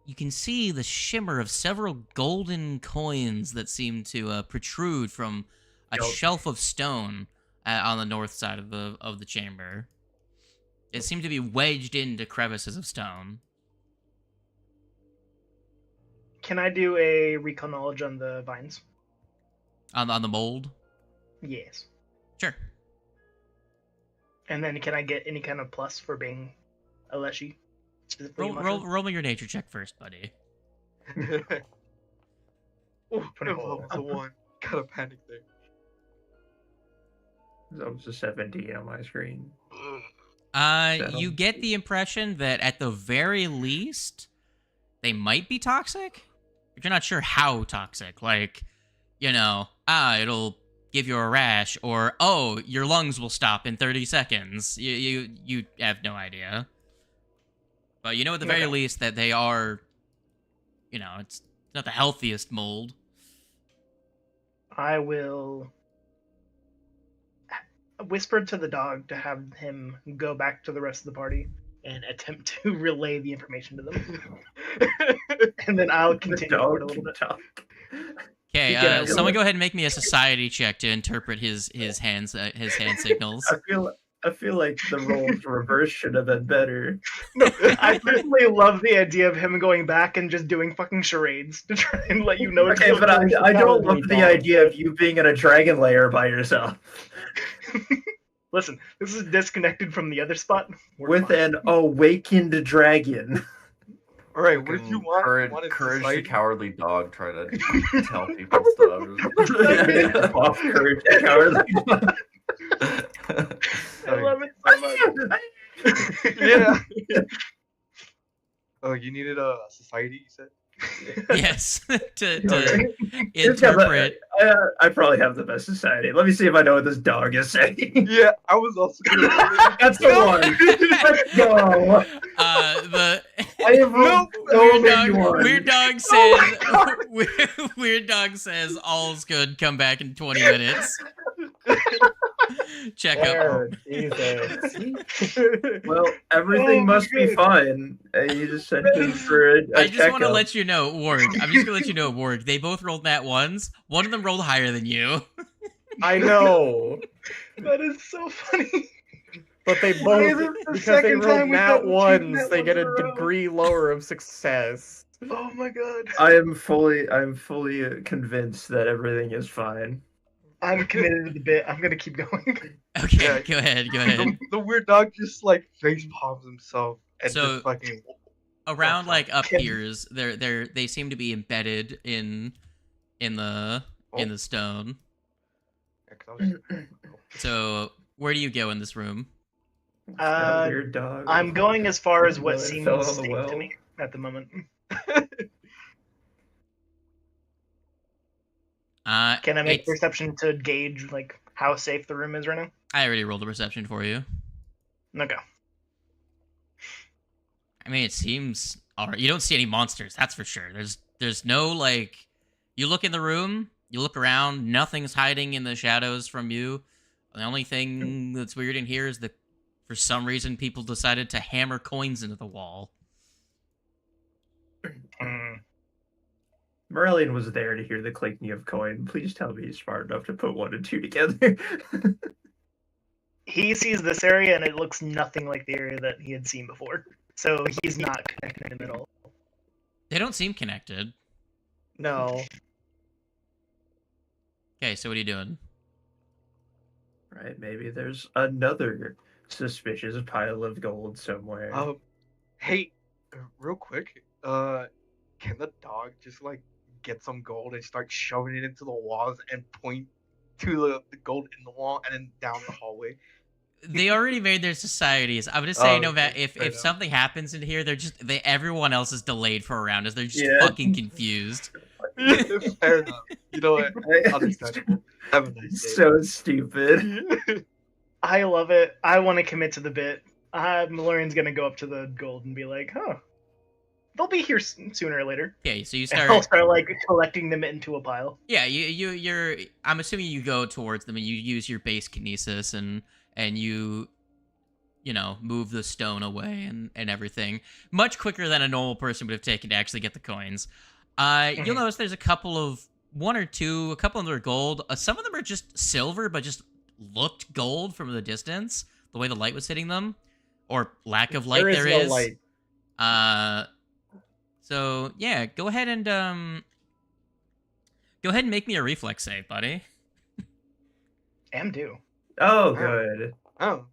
you can see the shimmer of several golden coins that seem to protrude from a shelf of stone on the north side of the chamber. It seemed to be wedged into crevices of stone. Can I do a recon knowledge on the vines? On the mold? Yes. Sure. And then can I get any kind of plus for being a Leshy? Roll me your nature check first, buddy. Oh, 24. That's a 1. Kind of panic there. That was a 17 on my screen. You get the impression that at the very least, they might be toxic, but you're not sure how toxic. Like, it'll give you a rash, or, oh, your lungs will stop in 30 seconds. You have no idea. But you know at the very least that they are, it's not the healthiest mold. I will whisper to the dog to have him go back to the rest of the party and attempt to relay the information to them. And then I'll continue forward a little bit. Okay, someone go ahead and make me a society check to interpret his hand signals. I feel like the roles reverse should have been better. No, I personally love the idea of him going back and just doing fucking charades to try and let you know. Okay, but I don't love the idea of you being in a dragon lair by yourself. Listen, this is disconnected from the other spot. With an awakened dragon. All right, what if you want Courage the Cowardly Dog try to tell people stuff. Off Courage the Cowardly Dog. I love it so much. Yeah. Oh, you needed a society, you said? Yes, to interpret. I probably have the best society. Let me see if I know what this dog is saying. Yeah, I was also gonna That's the one. Let's go. I have Weird Dog says all's good. Come back in 20 minutes. Check up. Jesus. Well, everything must be fine. You just sent in for a I just want to let you know, Warg. I'm just gonna let you know, Warg. They both rolled nat ones. One of them rolled higher than you. I know. That is so funny. But they both, because they rolled nat ones, they get a degree lower of success. Oh my god. I'm fully convinced that everything is fine. I'm committed to the bit. I'm gonna keep going. Okay, yeah. Go ahead. The weird dog just face palms himself and so, just fucking around up here's they seem to be embedded in the stone. So where do you go in this room? Weird dog. I'm going as far as what seems safe to me at the moment. Can I make perception to gauge how safe the room is right now? I already rolled a perception for you. Okay. I mean, it seems alright. You don't see any monsters, that's for sure. There's no you look in the room, you look around, nothing's hiding in the shadows from you. The only thing that's weird in here is that for some reason people decided to hammer coins into the wall. Merlin was there to hear the clinking of coin. Please tell me he's smart enough to put 1 and 2 together. He sees this area and it looks nothing like the area that he had seen before. So he's not connected at all. They don't seem connected. No. Okay, so what are you doing? Right, maybe there's another suspicious pile of gold somewhere. Hey, real quick, can the dog just get some gold and start shoving it into the walls and point to the gold in the wall and then down the hallway? They already made their societies. I'm just saying, if something happens in here, everyone else is delayed for a round as they're just fucking confused. Fair enough. You know what? Understandable. Have a nice day. So stupid. I love it. I want to commit to the bit. Malorian's gonna go up to the gold and be like, huh. They'll be here sooner or later. Okay, so you start collecting them into a pile. Yeah, you're. I'm assuming you go towards them and you use your base kinesis and you move the stone away and everything. Much quicker than a normal person would have taken to actually get the coins. You'll notice there's a couple of a couple of them are gold. Some of them are just silver, but just looked gold from the distance, the way the light was hitting them, or lack of light there is. No light. So yeah, go ahead and make me a reflex save, buddy. Am due. Oh, good. Oh.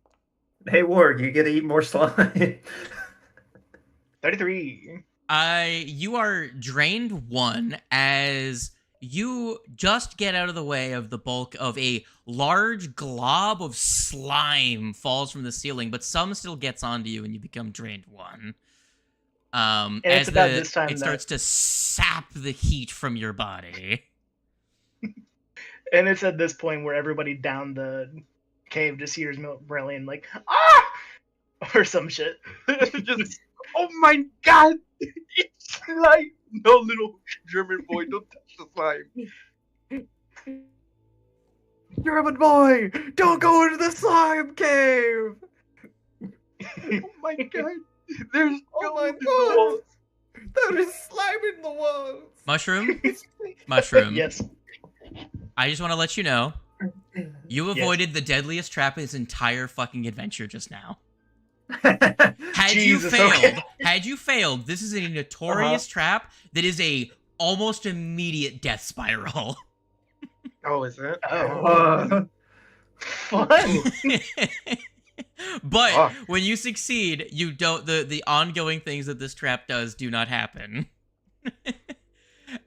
Hey, Warg, you get to eat more slime. 33. You are drained 1 as you just get out of the way of the bulk of a large glob of slime falls from the ceiling, but some still gets onto you and you become drained 1. And as it's about this time it starts to sap the heat from your body. And it's at this point where everybody down the cave just hears Brilliant like, ah! Or some shit. Just, oh my god! It's slime! No, little German boy, don't touch the slime. German boy, don't go into the slime cave. Oh my god! There's Oh my gold in the walls. There is slime in the walls. Mushroom? Mushroom. Yes. I just want to let you know, you avoided the deadliest trap in his entire fucking adventure just now. Had you failed, this is a notorious trap that is a almost immediate death spiral. Oh, is it? Fun. But when you succeed, you don't the ongoing things that this trap does do not happen.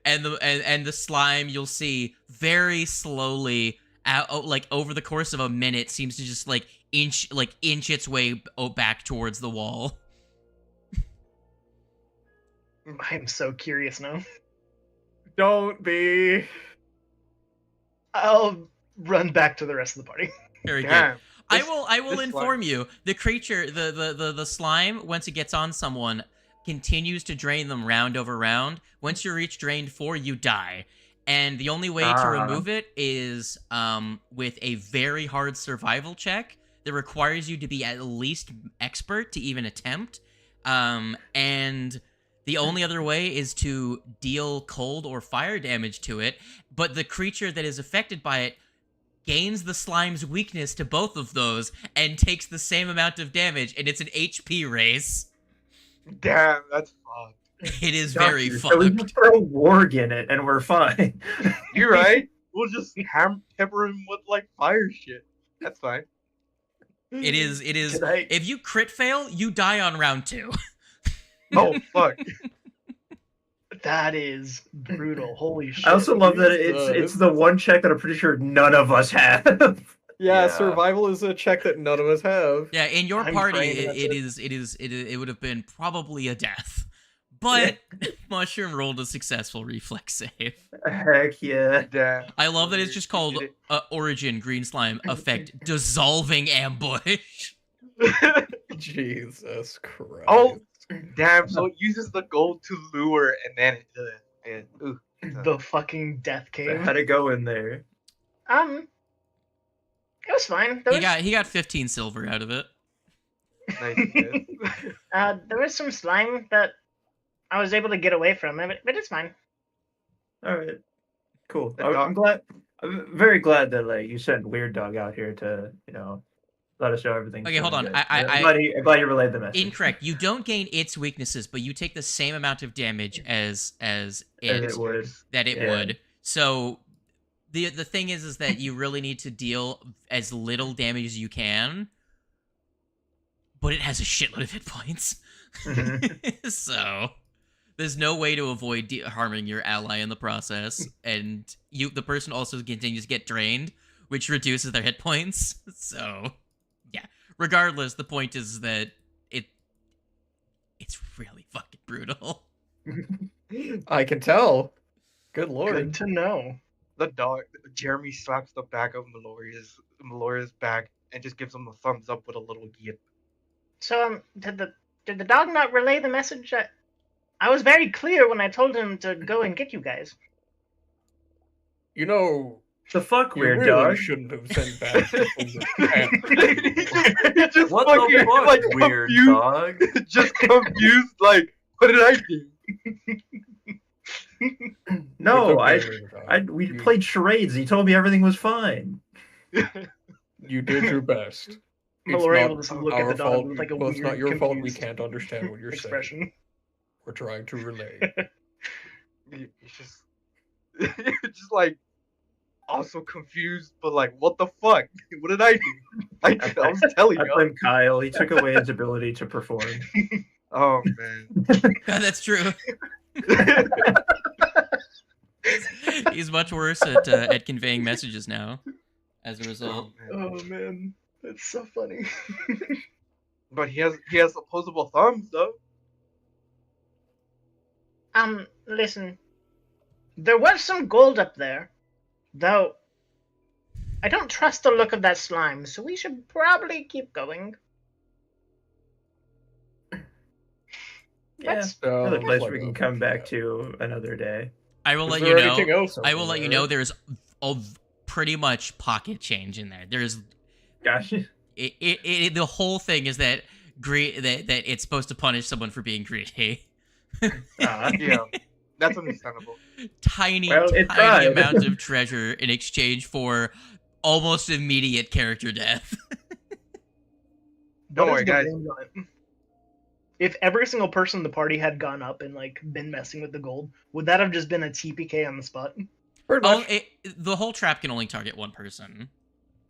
And the slime, you'll see very slowly like over the course of a minute seems to just inch its way back towards the wall. I'm so curious now. Don't be. I'll run back to the rest of the party. Very good. I will inform you. The creature, the slime, once it gets on someone, continues to drain them round over round. Once you reach drained 4, you die. And the only way to remove it is with a very hard survival check that requires you to be at least expert to even attempt. And the only other way is to deal cold or fire damage to it. But the creature that is affected by it gains the slime's weakness to both of those and takes the same amount of damage, and it's an HP race. Damn, that's fucked. It is very fucked. So we can throw Warg in it, and we're fine. You're right. We'll just pepper him with fire shit. That's fine. It is. If you crit fail, you die on round 2. Oh fuck. That is brutal. Holy shit. I also love that it's the one check that I'm pretty sure none of us have. Yeah, survival is a check that none of us have. Yeah, in your party, it would have been probably a death. But Mushroom rolled a successful reflex save. Heck yeah. Damn. I love that it's just called Origin Green Slime Effect Dissolving Ambush. Jesus Christ. Oh, damn. So it uses the gold to lure and then the fucking death cave. How'd it go in there? It was fine. He got 15 silver out of it. Nice. There was some slime that I was able to get away from, but it's fine. All right, cool. I'm glad. I'm very glad that you sent Weird Dog out here to let us know everything. Okay, hold on. I'm glad you relayed the message. Incorrect. You don't gain its weaknesses, but you take the same amount of damage as it would. So the thing is that you really need to deal as little damage as you can, but it has a shitload of hit points. So there's no way to avoid harming your ally in the process, and the person also continues to get drained, which reduces their hit points. So yeah, regardless, the point is that it's really fucking brutal. I can tell. Good lord. Good to know. The dog, Jeremy slaps the back of Meloria's back and just gives him a thumbs up with a little yip. So did the dog not relay the message? I was very clear when I told him to go and get you guys. The fuck, you Weird really Dog. shouldn't have sent back people to just What fucking, the fuck, like, weird confused. dog? Just confused, like, what did I do? No, we You- played charades. He told me everything was fine. You did your best. It's Mallory not will just look at our the dog fault. with like a Well, weird, it's not your fault. We confused can't understand what you're saying. expression. We're trying to relay. It's just, just like, also confused, but like, what the fuck? What did I do? I was telling I you. blame Kyle. He took away his ability to perform. Oh man. God, that's true. He's much worse at conveying messages now. As a result. Oh man, that's so funny. But he has opposable thumbs though. Listen. There was some gold up there, though. I don't trust the look of that slime, so we should probably keep going. Yeah, another place we can come back to another day. I will let Is you there know. anything else I over will let you there? know. There's pretty much pocket change in there. There's Gosh. the whole thing is that that it's supposed to punish someone for being greedy. Yeah, that's understandable. Tiny tried. amount of treasure in exchange for almost immediate character death. Don't What worry, is the guys. range on it? If every single person in the party had gone up and like been messing with the gold, would that have just been a TPK on the spot? Pretty Oh, much. the whole trap can only target one person,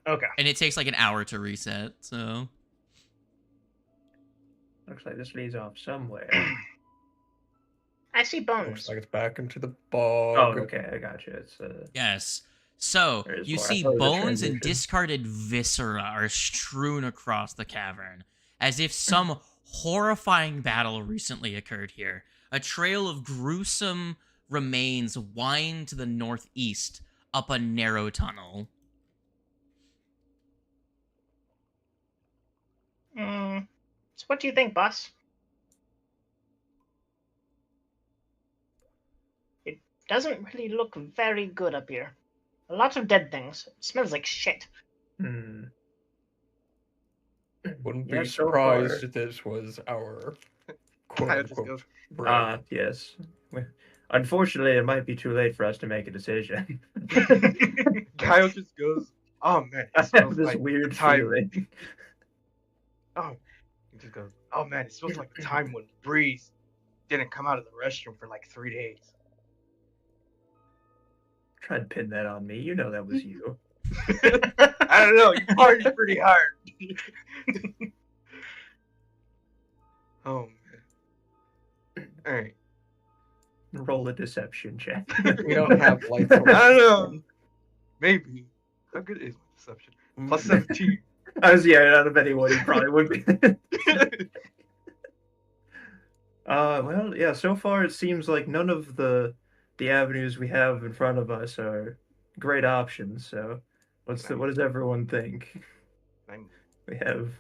Okay. and it takes like an hour to reset. So Looks like this leads off somewhere. I see bones. Looks like it's back into the Oh, bog. okay, I got you. It's yes. So There is you more. I see thought it was a bones and transition. discarded viscera are strewn across the cavern, as if some horrifying battle recently occurred here. A trail of gruesome remains wind to the northeast up a narrow tunnel. So what do you think, boss? It doesn't really look very good up here. A lot of dead things. It smells like shit. Hmm. Wouldn't Yeah, be so surprised far. if this was our Kyle just quote-unquote goes, break. Yes. Unfortunately, it might be too late for us to make a decision. Kyle just goes, "Oh man, I it smells have this like weird the time." feeling. Oh, he just goes, "Oh man, it smells like the time when Breeze didn't come out of the restroom for like 3 days." Try and pin that on me. You know that was you. I don't know. You partied pretty hard. Oh man. All right. Roll a deception check. We don't have lights. I don't know. Maybe. How good is my deception? Plus 17. I was out of anyone, you probably would be. Well, yeah. So far, it seems like none of the avenues we have in front of us are great options. So, what does everyone think? We have.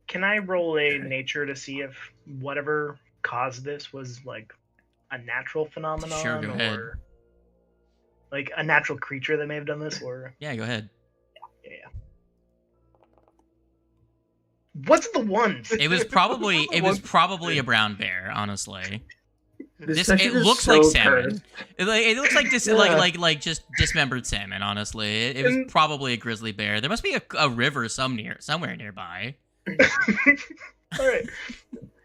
Can I roll a nature to see if whatever caused this was like a natural phenomenon Sure, go ahead. or like a natural creature that may have done this or Yeah, go ahead. yeah. What's the ones? It was probably a brown bear, honestly. This It section is looks so like salmon. cursed. It looks like like just dismembered salmon. Honestly, it was And- probably a grizzly bear. There must be a river somewhere nearby. All right.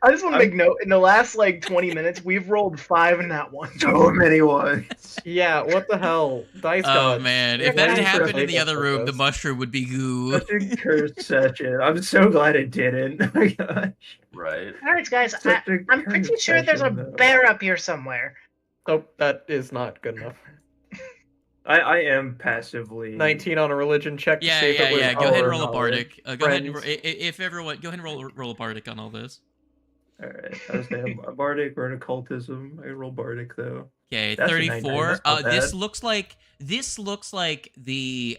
I just want to make note. In the last like 20 minutes, we've rolled 5 in that one. So many ones. Yeah, what the hell? Dice Oh gods. man, Yeah, if that had dice happened gods in the make other us room, the like this. mushroom would be goo. Such a cursed session. I'm so glad it didn't. Oh my gosh. Right. All right, guys. Such a I'm pretty cursed sure there's a session, though. bear up here somewhere. Oh, that is not good enough. I am passively 19 on a religion check to Yeah, see if it was yeah. Go ahead and our roll a bardic. Go ahead. And, friends. if everyone, go ahead and roll a bardic on all this. Alright, I was saying a bardic or an occultism. I roll bardic though. Okay, That's a 19, 34. that's not This bad. looks like the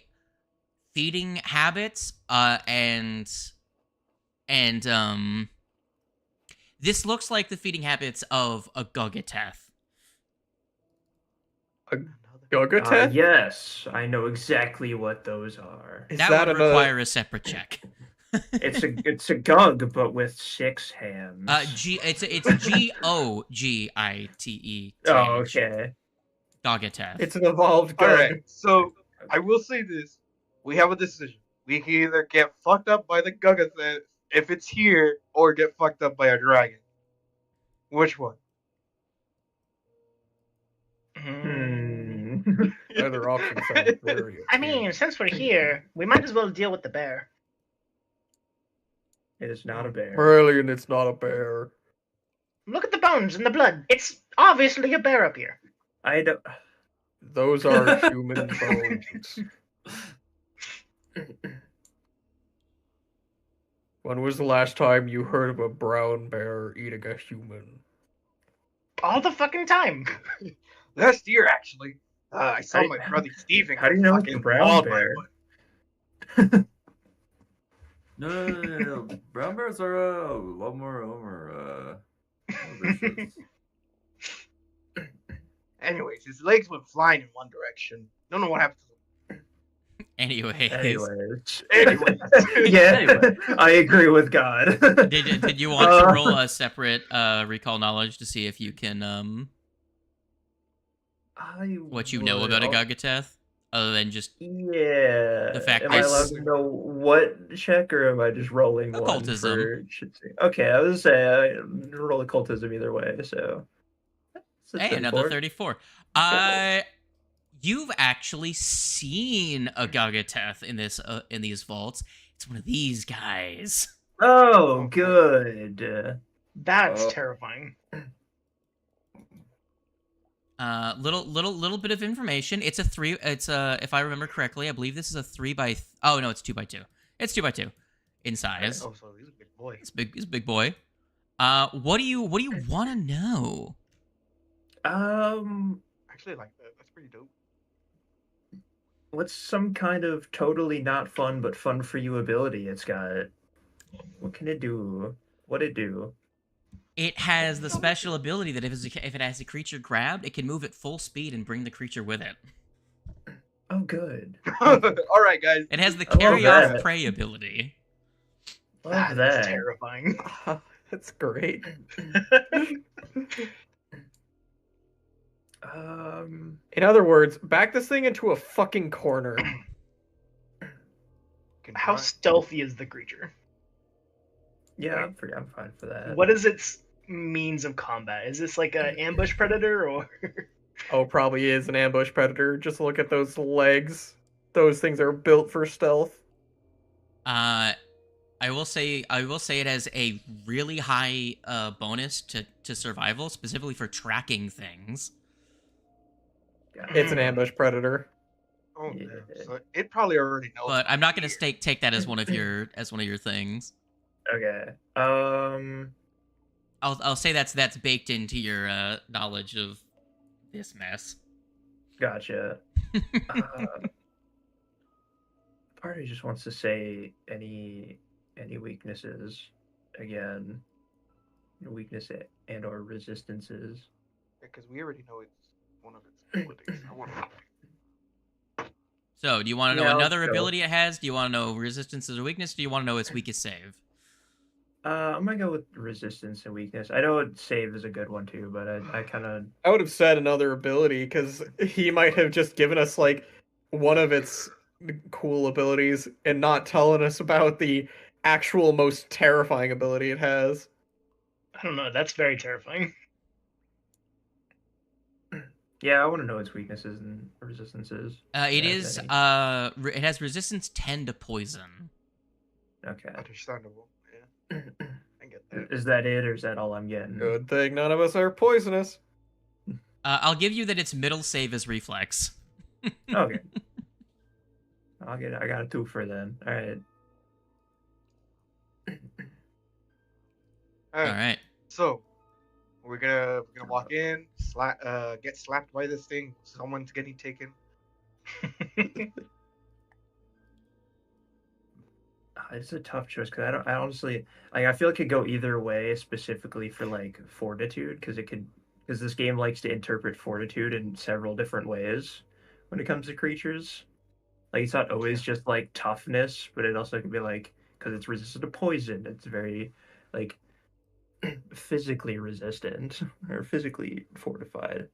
feeding habits. And this looks like the feeding habits of a Gogateth. Gogateth? Yes, I know exactly what those are. Is That that would another? require a separate check. It's a gug, but with 6 hands. It's Gogite. Oh, okay. Gogateth. It's an evolved gug. Alright, so I will say this. We have a decision. We can either get fucked up by the Gugatheth if it's here, or get fucked up by a dragon. Which one? Either option sounds very I mean, since we're here, we might as well deal with the bear. It is not a bear. Brilliant, it's not a bear. Look at the bones and the blood. It's obviously a bear up here. I don't. Those are human bones. When was the last time you heard of a brown bear eating a human? All the fucking time. Last year, actually. I saw my brother Steven. How do you know it's a brown bear? No. Brown bears are a lot more vicious. Anyways, his legs went flying in one direction. Don't know what happened to them. Anyways. Anyways. Yeah, Anyway. I agree with God. Did you want to roll a separate recall knowledge to see if you can what you know about a Gogateth? Other than just the fact am I allowed to know what check, or am I just rolling occultism? One for... Okay, I was gonna say I roll occultism either way. So hey, another 34. You've actually seen a Gogateth in these vaults. It's one of these guys. Oh, good. That's terrifying. Little bit of information. It's a 3. It's if I remember correctly, I believe this is a 3 by. Oh no, it's 2 by 2. It's 2 by 2 in size. Oh, so he's a big boy. He's a big boy. What do you want to know? Actually, like that. That's pretty dope. What's some kind of totally not fun but fun for you ability it's got? What can it do? What'd it do? It has the special ability that if it has a creature grabbed, it can move at full speed and bring the creature with it. Oh, good. All right, guys. It has the carry off prey ability. That's terrifying. That's great. In other words, back this thing into a fucking corner. How stealthy is the creature? Yeah, I'm fine for that. What is its means of combat? Is this like an ambush predator or? Oh, probably is an ambush predator. Just look at those legs. Those things are built for stealth. I will say it has a really high bonus to survival, specifically for tracking things. It's an ambush predator. Oh, yeah. So it probably already knows. But I'm not gonna take that as one of your things. Okay. I'll say that's baked into your knowledge of this mess. Gotcha. Part of me just wants to say any weaknesses again. Weakness and or resistances. Because we already know it's one of its abilities. I want to. So, do you want to know another ability it has? Do you want to know resistances or weakness? Do you want to know its weakest save? I'm gonna go with resistance and weakness. I know save is a good one too, but I kind of... I would have said another ability, because he might have just given us, like, one of its cool abilities and not telling us about the actual most terrifying ability it has. I don't know. That's very terrifying. Yeah, I want to know its weaknesses and resistances. It has resistance 10 to poison. Okay. Understandable. Yeah. I get that. Is that it, or is that all I'm getting? Good thing none of us are poisonous. I'll give you that its middle save is reflex. Okay. I got a 2 for then. All right. Uh, All right. So we're gonna walk in, get slapped by this thing. Someone's getting taken. It's a tough choice because I honestly I feel it could go either way, specifically for like fortitude, because this game likes to interpret fortitude in several different ways when it comes to creatures. Like, it's not always just like toughness, but it also could be like because it's resistant to poison. It's very like physically resistant or physically fortified.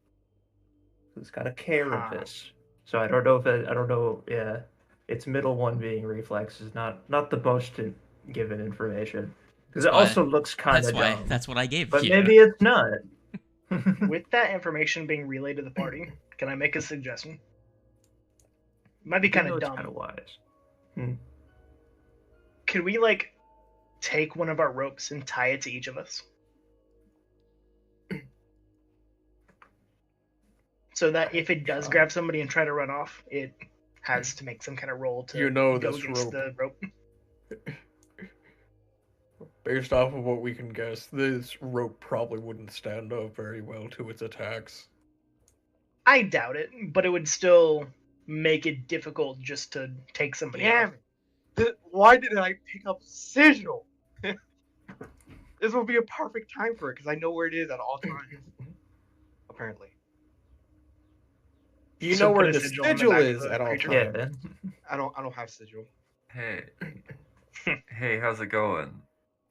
It's got a carapace. So I don't know if I don't know. Yeah, its middle one being reflex is not the most given information because it also looks kind of dumb. That's what I gave but you. Maybe it's not. With that information being relayed to the party, can I make a suggestion? It might be kind of dumb. Kind of wise. Could we like take one of our ropes and tie it to each of us? So that if it does grab somebody and try to run off, it has to make some kind of roll to go against the rope. Based off of what we can guess, this rope probably wouldn't stand up very well to its attacks. I doubt it, but it would still make it difficult just to take somebody out. Why didn't I pick up Sigil? This would be a perfect time for it, because I know where it is at all times. Apparently. You know where the sigil is at all times. Yeah. I don't have Sigil. Hey. Hey, how's it going?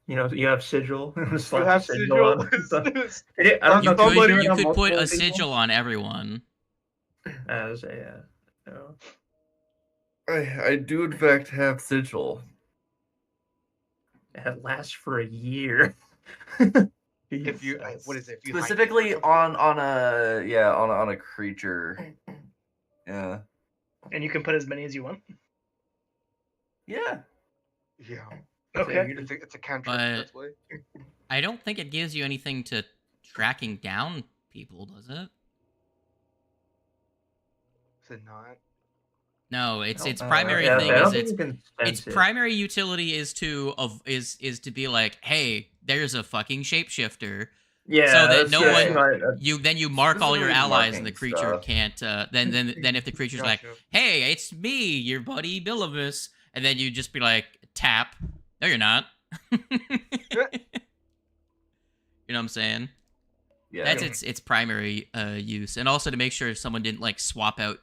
You know, you have sigil. You have sigil. You could put a sigil on everyone. As a, I do in fact have sigil. It lasts for a year. If you, what is it? If you Specifically on a creature. Yeah. And you can put as many as you want. Yeah. Yeah. Okay. It's a cantrip. That's way. I don't think it gives you anything to tracking down people, does it? Is it not? No, its primary thing is its primary utility is to be like, hey, there's a fucking shapeshifter. Yeah. So that no one you mark all your allies and the creature can't. Then if the creature's like, hey, it's me, your buddy Billamus, and then you just be like, tap. No, you're not. You know what I'm saying? Yeah. That's its primary use, and also to make sure if someone didn't like swap out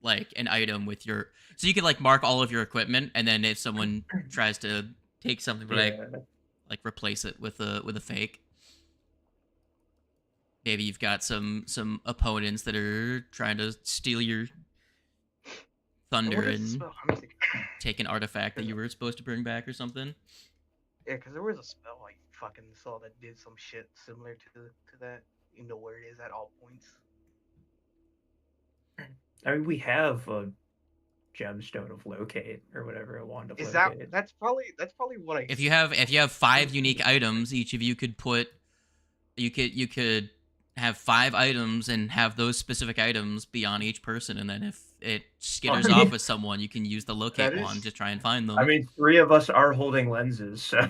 like an item with your, so you could like mark all of your equipment, and then if someone tries to take something, like replace it with a fake. Maybe you've got some opponents that are trying to steal your thunder and take an artifact that you were supposed to bring back or something. Yeah, because there was a spell I fucking saw that did some shit similar to that. You know where it is at all points. I mean, we have a gemstone of locate or whatever, a wand of is locate. That's probably what I. If you have 5 unique items, each of you could put. You could have 5 items and have those specific items be on each person, and then if it skitters off with someone, you can use the locate wand to try and find them. I mean, 3 of us are holding lenses, so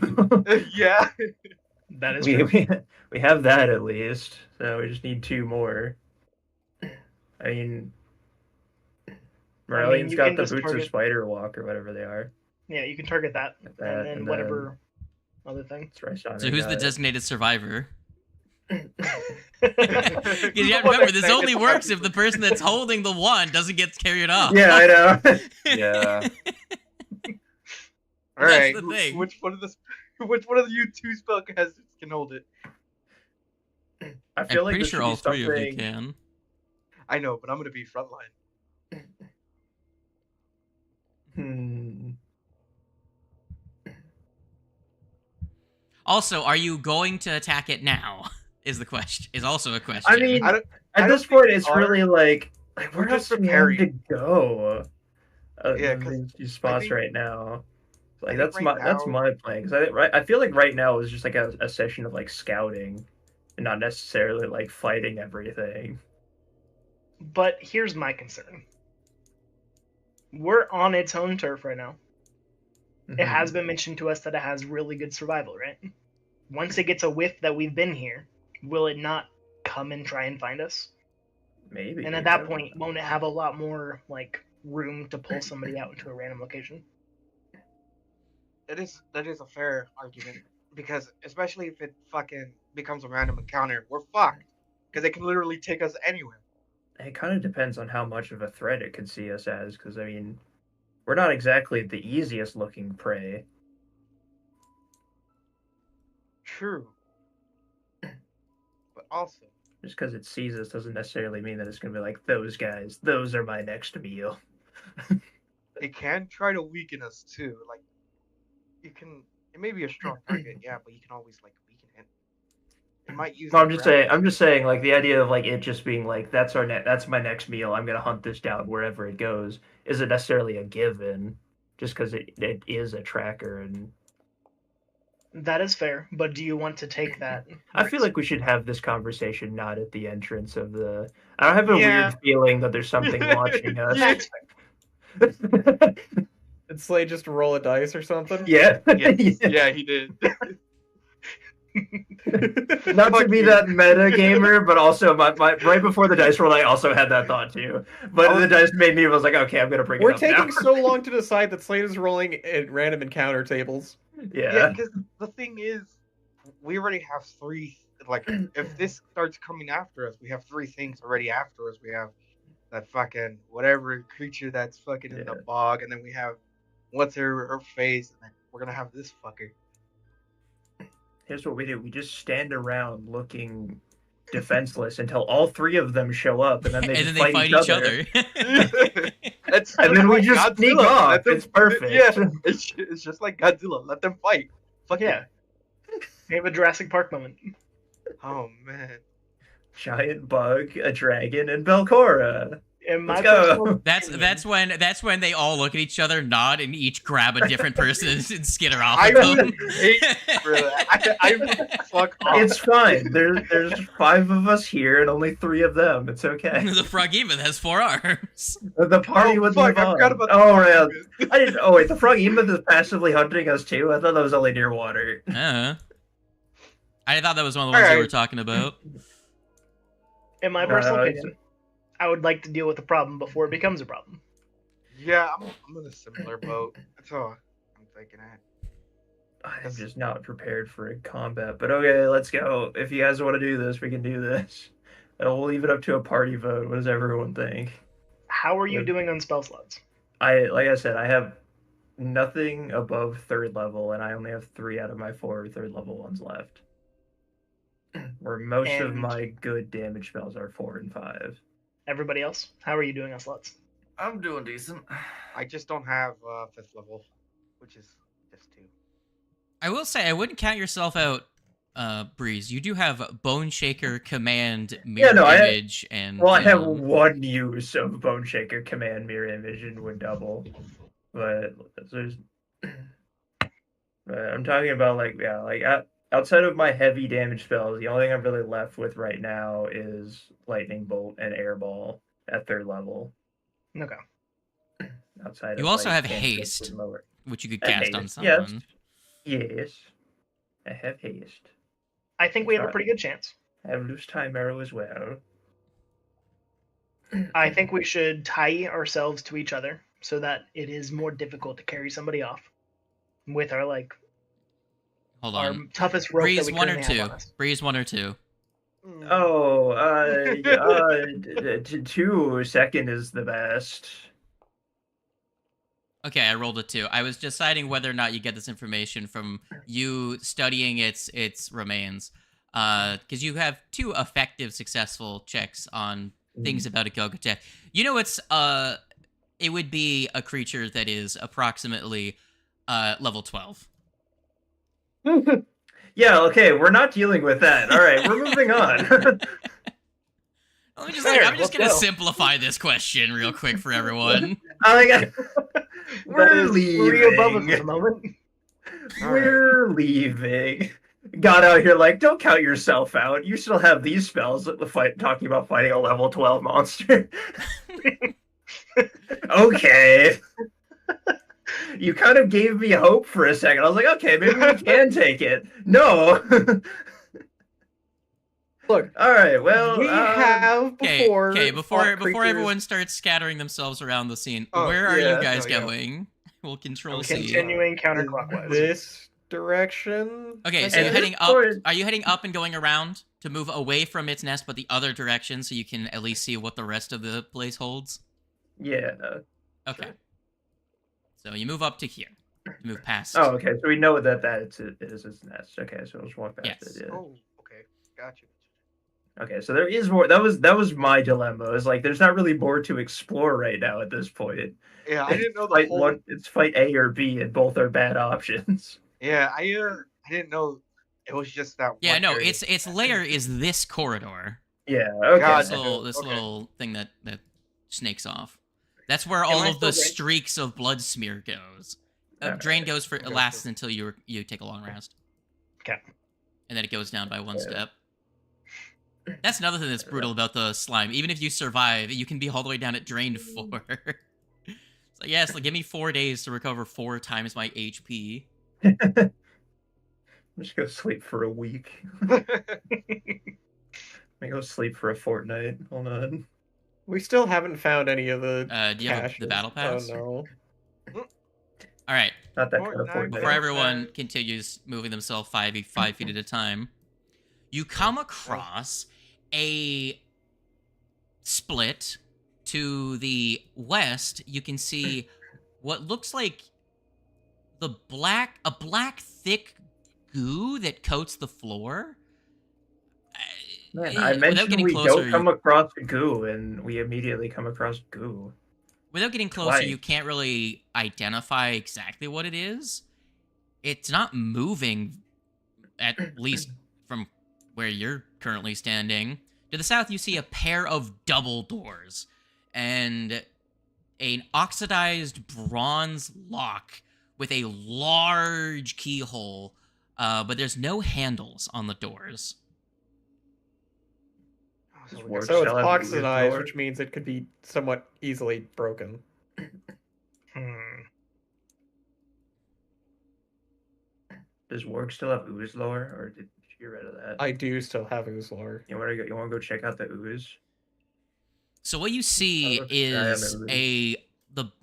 yeah, that is true. We have that at least. So we just need 2 more. I mean, Marlene's got the boots of spider walk or whatever they are. Yeah, you can target that, and then whatever other thing. So who's the designated survivor? Because you have to remember, this only works if the person that's holding the wand doesn't get carried off. Yeah, I know. Yeah. All right. The thing. Which one of you 2 spellcasters can hold it? I feel I'm like pretty sure all 3 of you can. I know, but I'm gonna be frontline. Also, are you going to attack it now? Is also a question. I mean, at this point, it's really like we're just preparing to go. Yeah, because these spots right now. Like that's my plan. Because I feel like right now is just like a session of like scouting, and not necessarily like fighting everything. But here's my concern. We're on its own turf right now. Mm-hmm. It has been mentioned to us that it has really good survival, right? Once it gets a whiff that we've been here, will it not come and try and find us? Maybe. And at that point, won't it have a lot more like room to pull somebody out into a random location? That is a fair argument, because especially if it fucking becomes a random encounter, we're fucked. Because it can literally take us anywhere. It kind of depends on how much of a threat it could see us as, because I mean, we're not exactly the easiest looking prey. True. But also, Just because it sees us doesn't necessarily mean that it's going to be like, those guys, those are my next meal. it can try to weaken us too. Like, it may be a strong target, yeah, but you can always like weaken it. It might use. No, I'm just saying, like the idea of like it just being like that's my next meal. I'm gonna hunt this down wherever it goes. Isn't necessarily a given, just because it is a tracker. And That is fair, but do you want to take that? I feel like we should have this conversation not at the entrance of the. I have a weird feeling that there's something watching us. Did Slay just roll a dice or something? Yeah. Yeah, he did. Not to be that meta gamer, but also my right before the dice roll, I also had that thought too. But the dice made me was like, okay, I'm gonna bring it up. We're taking now. so long to decide that Slade is rolling at random encounter tables. Yeah, because the thing is, we already have 3. Like, if this starts coming after us, we have 3 things already after us. We have that fucking whatever creature that's fucking in the bog, and then we have what's her face, and then we're gonna have this fucker. Here's what we do: we just stand around looking defenseless until all 3 of them show up, and then they fight each other. And then we just Godzilla. sneak off. It's perfect. Yeah, it's just like Godzilla. Let them fight. Fuck yeah. We have a Jurassic Park moment. Oh man. Giant bug, a dragon, and Belcora. Let's go. That's when they all look at each other, nod, and each grab a different person and skitter off. I with them. would hate for that. I fuck off. It's fine. There's 5 of us here and only 3 of them. It's okay. The frog even has 4 arms. The party would fuck, move I on. forgot about the Oh, frog man. I didn't. Oh wait, the frog even is passively hunting us too. I thought that was only near water. I thought that was one of the ones you were talking about. In my personal opinion, I would like to deal with the problem before it becomes a problem. Yeah, I'm in a similar boat. That's all I'm thinking at. I'm just not prepared for a combat. But okay, let's go. If you guys want to do this, we can do this. And we'll leave it up to a party vote. What does everyone think? How are you doing on spell slots? Like I said, I have nothing above 3rd level, and I only have 3 out of my 4 3rd level ones left. Where most of my good damage spells are 4 and 5. Everybody else, how are you doing on slots? I'm doing decent. I just don't have 5th level, which is just 2. I will say I wouldn't count yourself out, Breeze. You do have Bone Shaker, Command, Mirror Image, and... Well, I have 1 use of Bone Shaker, Command, Mirror Image, and would double. But there's... I'm talking about, like, outside of my heavy damage spells, the only thing I'm really left with right now is Lightning Bolt and Air Ball at 3rd level. Okay. Outside you of, also like, have Haste, which you could cast on Yes. someone. Yes. I have Haste. I think we have a pretty good chance. I have Loose Time Arrow as well. I think we should tie ourselves to each other so that it is more difficult to carry somebody off with our, like, Hold our on. toughest rope Breeze that we 1 or currently 2. have on us. Breeze 1 or 2. Oh, 2 second is the best. Okay, I rolled a 2. I was deciding whether or not you get this information from you studying its remains. Because you have 2 effective, successful checks on things about a Gogotech. You know, it would be a creature that is approximately level 12. Yeah, okay, we're not dealing with that. All right, we're moving on. I'm just gonna simplify this question real quick for everyone. We're leaving. Above us at the moment. We're leaving. Got out here like, don't count yourself out. You still have these spells. Talking about fighting a level 12 monster. Okay. You kind of gave me hope for a second. I was like, okay, maybe we can take it. No. Look. All right. Well, we have before. Okay. Before everyone starts scattering themselves around the scene, where are you guys going? We'll control C. Continuing counterclockwise. This direction. Okay, so you're heading up. Are you heading up and going around to move away from its nest, but the other direction, so you can at least see what the rest of the place holds? Yeah. Okay. So you move up to here. to move past. Oh, okay. So we know that it is its nest. Okay, so we'll just walk past Yes. it. Yeah. Oh, okay, gotcha. Okay, so there is more. That was my dilemma. It's like there's not really more to explore right now at this point. Yeah, I didn't know the Fight whole. one. It's fight A or B, and both are bad options. Yeah, I didn't know it was just that. Yeah, one no, area. its lair is this corridor. Yeah. Okay. Gotcha. This Okay. little thing that snakes off. That's where Am all I of the still right? streaks of blood smear goes. Drain goes for lasts until you take a long rest. Okay. And then it goes down by one step. That's another thing that's brutal about the slime. Even if you survive, you can be all the way down at drained 4. So yes, give me 4 days to recover 4 times my HP. I'm just gonna sleep for a week. I go sleep for a fortnight. Hold on. We still haven't found any of the do you have the caches. battle pass? Oh no. All right. Not that kind of fortnight. Before everyone continues moving themselves 5 feet at a time, you come across a split to the west. You can see what looks like a black thick goo that coats the floor. Man, I mentioned we don't come across goo, and we immediately come across goo. Without getting closer, you can't really identify exactly what it is. It's not moving, at least from where you're currently standing. To the south, you see a pair of double doors and an oxidized bronze lock with a large keyhole, but there's no handles on the doors. So it's oxidized, which means it could be somewhat easily broken. Does Warg still have ooze lore, or did you get rid of that? I do still have ooze lore. You want to go check out the ooze? So what you see is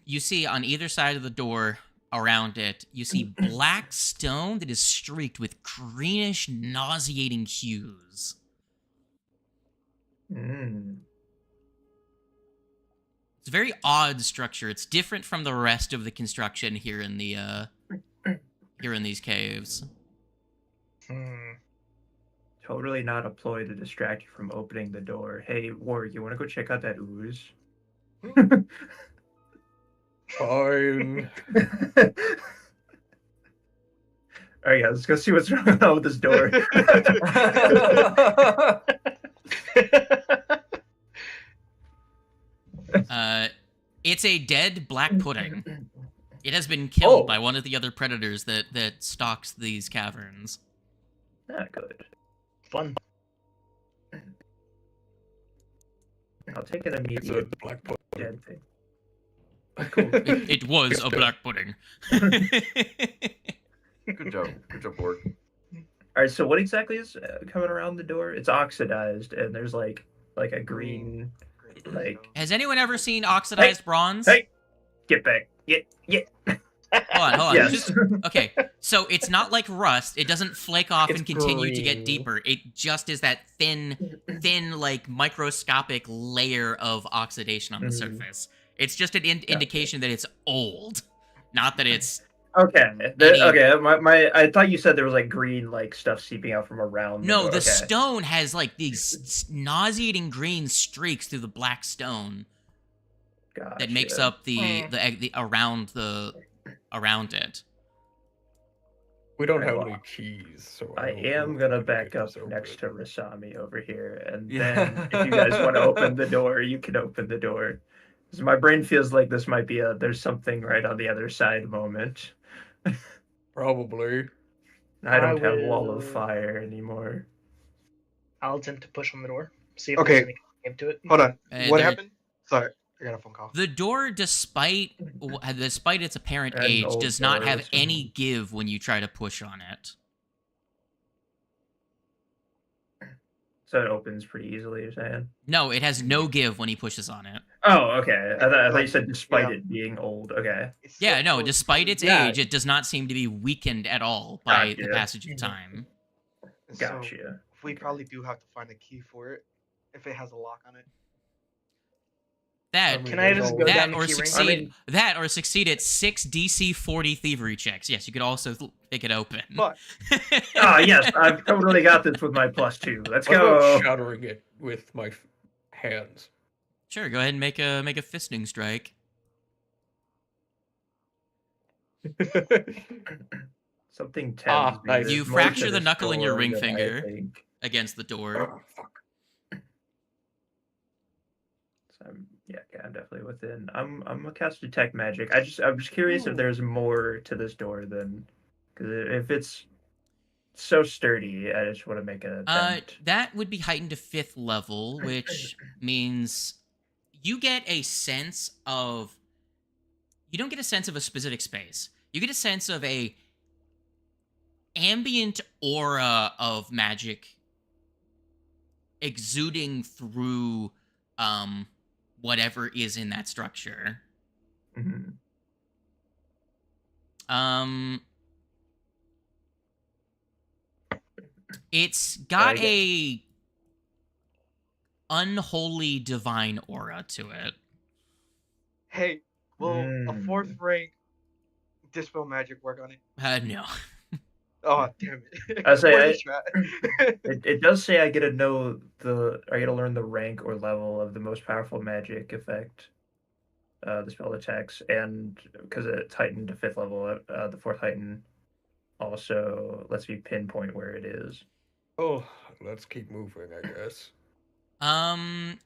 you see on either side of the door around it, you see black stone that is streaked with greenish, nauseating hues. It's a very odd structure. It's different from the rest of the construction here in the here in these caves. Totally not a ploy to distract you from opening the door. Hey, Warg, you want to go check out that ooze? Fine. All right, guys, let's go see what's wrong with this door. It's a dead black pudding. It has been killed by one of the other predators that stalks these caverns. Not good. Fun. I'll take an immediate black pudding. dead thing. Cool. It was a black pudding. Good job, Warg. All right, so what exactly is coming around the door? It's oxidized, and there's like a green, like. Has anyone ever seen oxidized bronze? Hey, get back! Get. Hold on. Yes. Okay, so it's not like rust. It doesn't flake off It's and continue to green. get deeper. It just is that thin, like microscopic layer of oxidation on the surface. It's just an indication that it's old, not that it's. Okay. Okay. I thought you said there was like green like stuff seeping out from around. No, the stone has like these nauseating green streaks through the black stone that makes up the around it. We don't have any keys, so I don't am know gonna if back up this open. next to Rasami over here, and then if you guys want to open the door, you can open the door. Because my brain feels like this might be there's something right on the other side moment. Probably. I don't have Wall of Fire anymore. I'll attempt to push on the door. See if Okay. there's any game to it. Hold on. And What there- happened? Sorry, I got a phone call. The door, despite its apparent And age, old does not have doors. any give when you try to push on it. So it opens pretty easily, you're saying? No, it has no give when he pushes on it. Oh, okay. I thought you said despite it being old. Okay. It's Yeah, so no, close despite to- its age, it does not seem to be weakened at all by the Gotcha. passage of time. So Gotcha. we probably do have to find a key for it if it has a lock on it. That Can I just go down the key ring? That or succeed at 6 DC 40 thievery checks. Yes, you could also pick it open. But yes, I've totally got this with my +2. Let's What go. about shattering it with my hands? Sure, go ahead and make a fisting strike. Something 10. Nice. You fracture the knuckle in your ring finger against the door. Oh, fuck. So I'm definitely within. I'm gonna cast detect magic. I'm just curious if there's more to this door than, because if it's so sturdy, I just want to make an attempt. That would be heightened to 5th level, which means you get a sense of. You don't get a sense of a specific space. You get a sense of a ambient aura of magic exuding through whatever is in that structure. Mm-hmm. It's got a unholy divine aura to it. Hey, will a 4th rank dispel magic work on it? No. Oh, damn it. I say it does say I get to know I get to learn the rank or level of the most powerful magic effect the spell attacks, and because it's heightened to 5th level, the 4th heighten also lets me pinpoint where it is. Oh, let's keep moving, I guess.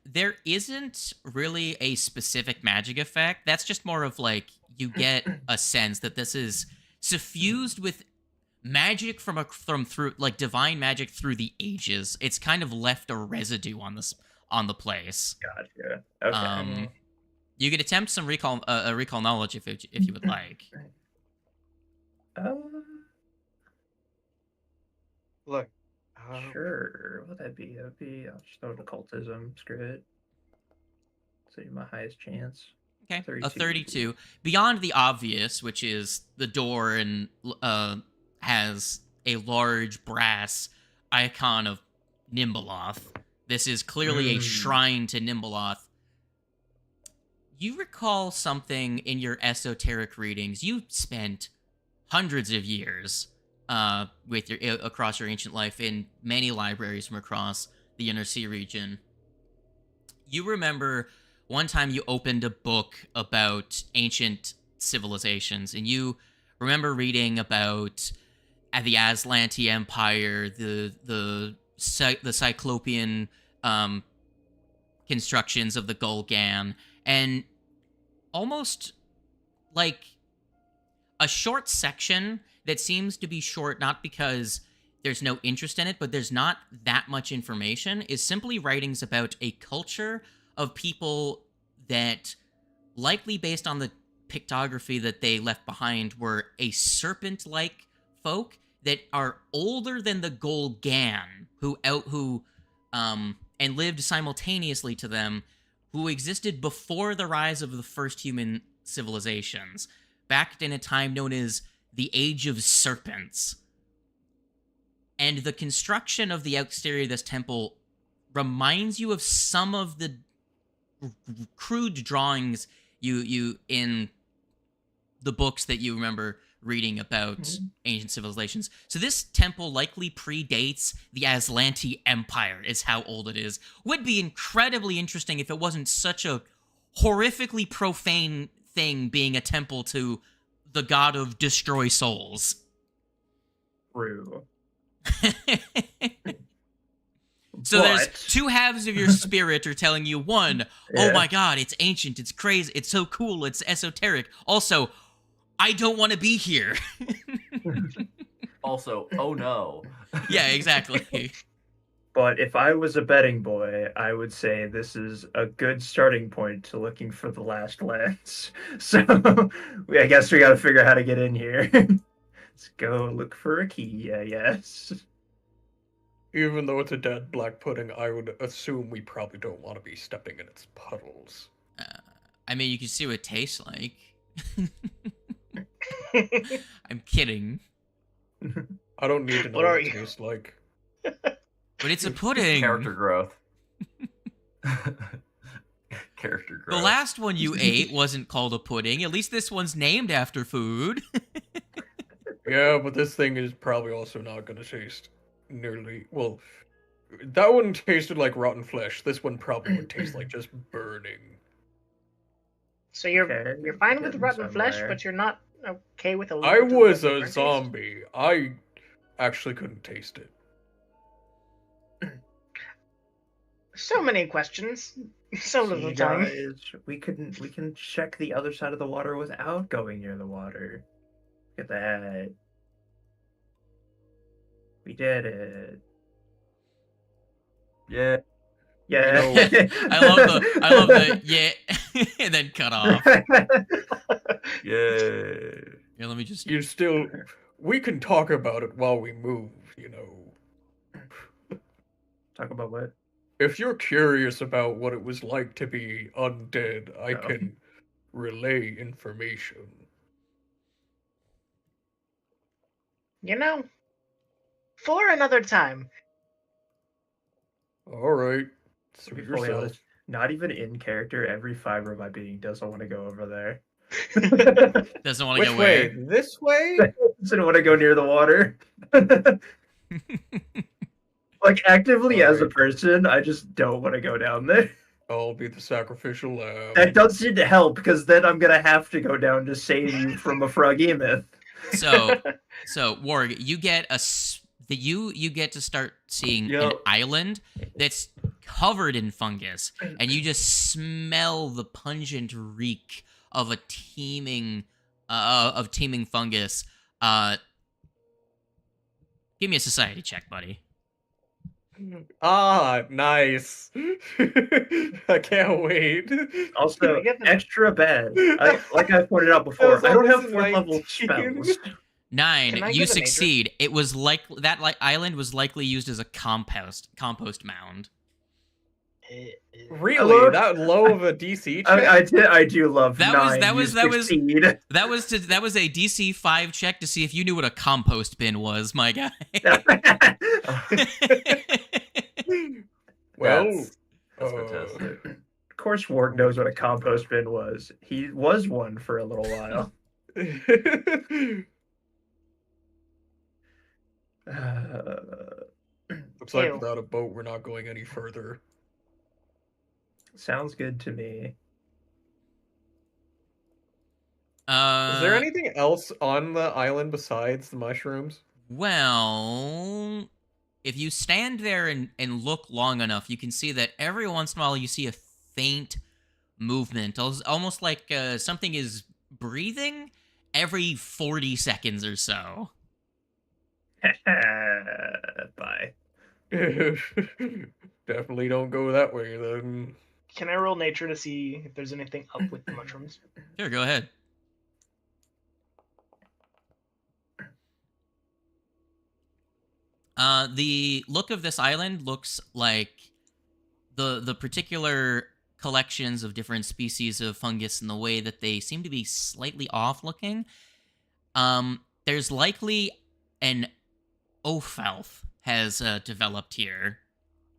There isn't really a specific magic effect. That's just more of like you get a sense that this is suffused with magic from through like divine magic through the ages. It's kind of left a residue on the place. Gotcha. Okay. You could attempt some recall knowledge if you would like. Look. Sure. What would that be? I'll just throw it occultism. Screw it. See my highest chance. Okay, 32. a 32. Beyond the obvious, which is the door and has a large brass icon of Nimbaloth. This is clearly a shrine to Nimbaloth. You recall something in your esoteric readings. You spent hundreds of years with across your ancient life in many libraries from across the Inner Sea region. You remember one time you opened a book about ancient civilizations, and you remember reading about the Aslanti Empire, the Cyclopean constructions of the Gul'gan, and almost like a short section that seems to be short not because there's no interest in it, but there's not that much information, is simply writings about a culture of people that, likely based on the pictography that they left behind, were a serpent-like folk that are older than the Gul'gan, and lived simultaneously to them, who existed before the rise of the first human civilizations, back in a time known as the Age of Serpents. And the construction of the exterior of this temple reminds you of some of the crude drawings you in the books that you remember reading about ancient civilizations. So this temple likely predates the Aslanti Empire, is how old it is. Would be incredibly interesting if it wasn't such a horrifically profane thing being a temple to the god of destroy souls. True. So there's two halves of your spirit are telling you, one, oh my god, it's ancient, it's crazy, it's so cool, it's esoteric. Also, I don't want to be here. Also, oh no. Yeah, exactly. But if I was a betting boy, I would say this is a good starting point to looking for the last lens. So I guess we got to figure out how to get in here. Let's go look for a key, I guess. Even though it's a dead black pudding, I would assume we probably don't want to be stepping in its puddles. I mean, you can see what it tastes like. I'm kidding. I don't need to know what it tastes like. But it's a pudding. Character growth. Character The growth. last one you ate wasn't called a pudding. At least this one's named after food. Yeah, but this thing is probably also not going to taste nearly... Well, that one tasted like rotten flesh. This one probably would taste like just burning. So you're fine with getting rotten flesh, somewhere. but you're not okay with a little I bit of was the a burnt taste? zombie. I actually couldn't taste it. So many questions, so little See, time. guys, we can check the other side of the water without going near the water. Look at that. We did it. Yeah. Yeah. I love the yeah, and then cut off. Yeah. Yeah, let me just. You still... We can talk about it while we move, you know. Talk about what? If you're curious about what it was like to be undead, I Oh. can relay information. You know, for another time. Alright. To Suit be fully yourself. honest, not even in character, every fiber of my being doesn't want to go over there. Doesn't want to Which go way? where? This way? Doesn't want to go near the water. Like, actively as a Alright. person, I just don't want to go down there. I'll be the sacrificial lamb. That doesn't help, because then I'm gonna have to go down to save you from a froghemoth. So Warg, you get you get to start seeing an Yep. island that's covered in fungus, and you just smell the pungent reek of a teeming fungus. Give me a society check, buddy. Ah, nice. I can't wait. Also, Get them. extra bad. Like I pointed out before, That was I don't have always 4th level 19. spells. 9. Can I You get a major? succeed. It was like that. Like island was likely used as a compost mound. Really? Hello? That low of a DC check? I do love That 9. was You succeed. That was a DC 5 check to see if you knew what a compost bin was, my guy. Well, That's fantastic. Of course, Warg knows what a compost bin was. He was one for a little while. Looks like Ew. without a boat, we're not going any further. Sounds good to me. is there anything else on the island besides the mushrooms? Well, if you stand there and look long enough, you can see that every once in a while you see a faint movement, almost like something is breathing every 40 seconds or so. Bye. Definitely don't go that way then. Can I roll nature to see if there's anything up with the mushrooms? Sure, go ahead. The look of this island looks like the particular collections of different species of fungus and the way that they seem to be slightly off looking. There's likely an Ophalth has developed here,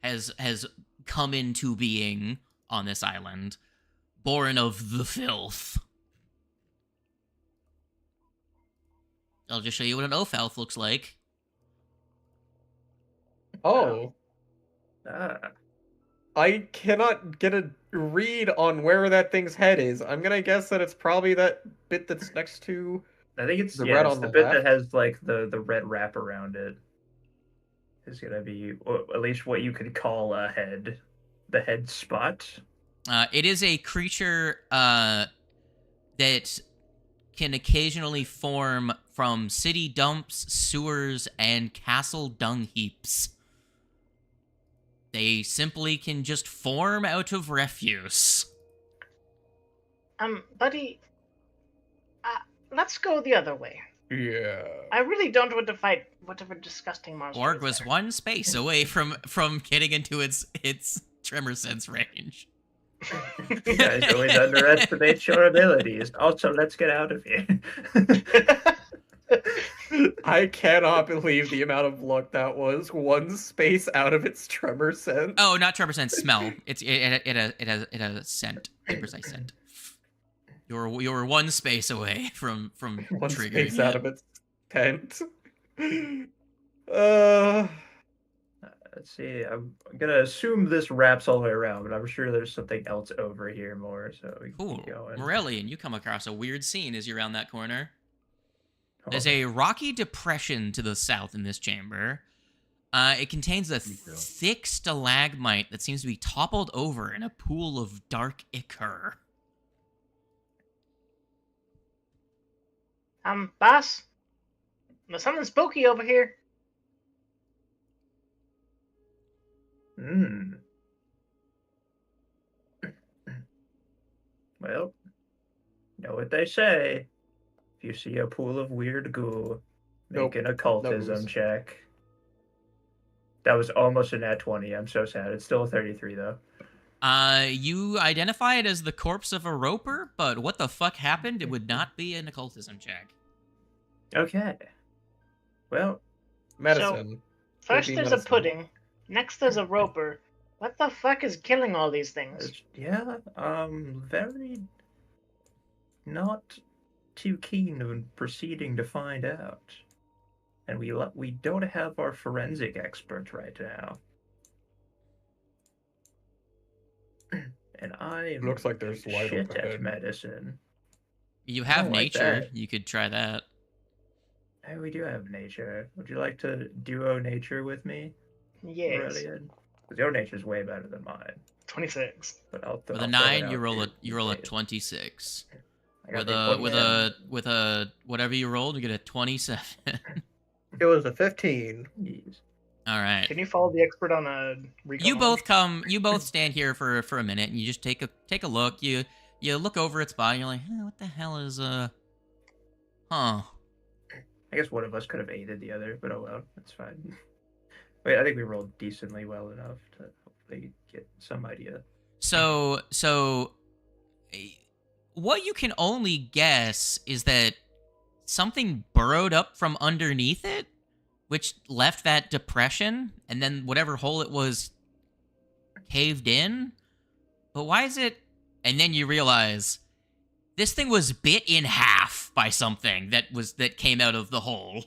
has come into being on this island, born of the filth. I'll just show you what an Ophalth looks like. Oh, Ah. I cannot get a read on where that thing's head is. I'm gonna guess that it's probably that bit that's next to... I think it's The yeah, red it's on the the bit left? that has like the red wrap around it. Is gonna be at least what you could call a head, the head spot. It is a creature that can occasionally form from city dumps, sewers, and castle dung heaps. They simply can just form out of refuse. Buddy, let's go the other way. Yeah. I really don't want to fight whatever disgusting monster. Org is was there. one space away from getting into its tremor sense range. You guys always underestimate your abilities. Also, let's get out of here. I cannot believe the amount of luck that was. One space out of its tremor sense. Oh, not tremor sense. Smell. It has a scent. A precise scent. You're one space away from One triggering space it. out of its tent. Let's see. I'm gonna assume this wraps all the way around, but I'm sure there's something else over here more. So we can Cool. keep going. Morellian, you come across a weird scene as you're around that corner. There's Oh, a rocky depression to the south in this chamber. It contains a thick stalagmite that seems to be toppled over in a pool of dark ichor. Boss? There's something spooky over here. Well, know what they say. If you see a pool of weird goo, make an occultism check. That was almost a nat 20. I'm so sad. It's still a 33, though. You identify it as the corpse of a roper, but what the fuck happened? It would not be an occultism check. Okay. Well, medicine. So, first there's a pudding. Next there's a roper. What the fuck is killing all these things? Yeah, very not too keen on proceeding to find out. And we don't have our forensic expert right now. And I looks like there's light shit up at ahead. medicine. You have nature. Like you could try that. Hey, we do have nature. Would you like to duo nature with me? Yes. Brilliant. Because your nature's way better than mine. 26. But I'll with a 9, you roll a 26. With a whatever you rolled, you get a 27. It was a 15. Yes. All right. Can you follow the expert on a recon? You both stand here for a minute, and you just take a look. You look over its body. You're like, what the hell is Huh. I guess one of us could have aided the other, but oh well, that's fine. Wait, I think we rolled decently well enough to hopefully get some idea. So what you can only guess is that something burrowed up from underneath it, which left that depression, and then whatever hole it was caved in. But why is it? And then you realize this thing was bit in half by something that came out of the hole.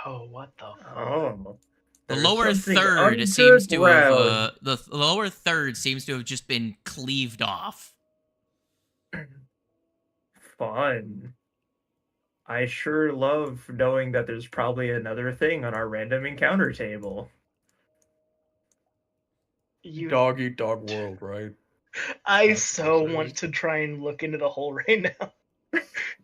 Oh, what the fuck? Oh. The lower third seems to have the lower third seems to have just been cleaved off. Fun. I sure love knowing that there's probably another thing on our random encounter table. Dog eat dog world, right? I so want to try and look into the hole right now,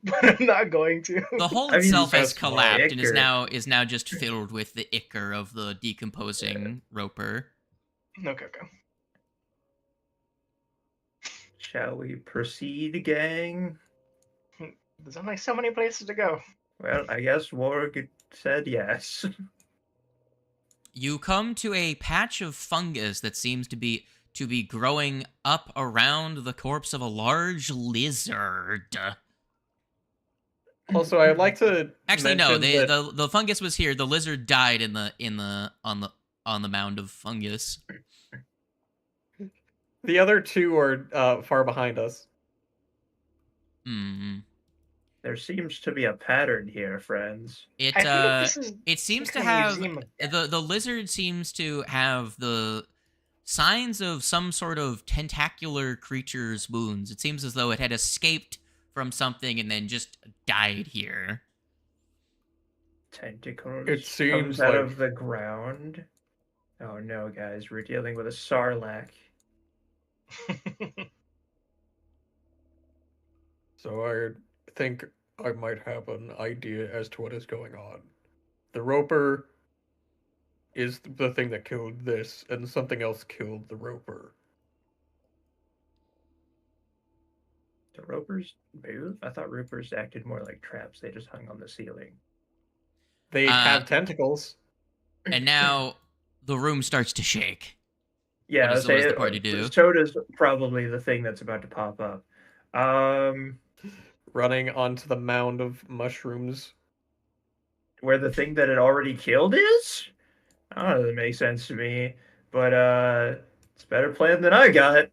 but I'm not going to. The hole itself has collapsed and is now just filled with the ichor of the decomposing roper. Okay. Shall we proceed, gang? There's only so many places to go. Well, I guess Warg said yes. You come to a patch of fungus that seems to be growing up around the corpse of a large lizard. Also, I'd like to actually no. The fungus was here. The lizard died on the mound of fungus. The other two are far behind us. Hmm. There seems to be a pattern here, friends. It seems to have the lizard seems to have the signs of some sort of tentacular creature's wounds. It seems as though it had escaped from something and then just died here. Tentacles. It seems out of the ground. Oh no, guys, we're dealing with a sarlacc. So I think I might have an idea as to what is going on. The roper is the thing that killed this, and something else killed the roper. Do ropers move? I thought ropers acted more like traps. They just hung on the ceiling. They have tentacles. And now the room starts to shake. Yeah, what does the party do? So does probably the thing that's about to pop up. running onto the mound of mushrooms. Where the thing that it already killed is? I don't know if that makes sense to me, but it's a better plan than I got.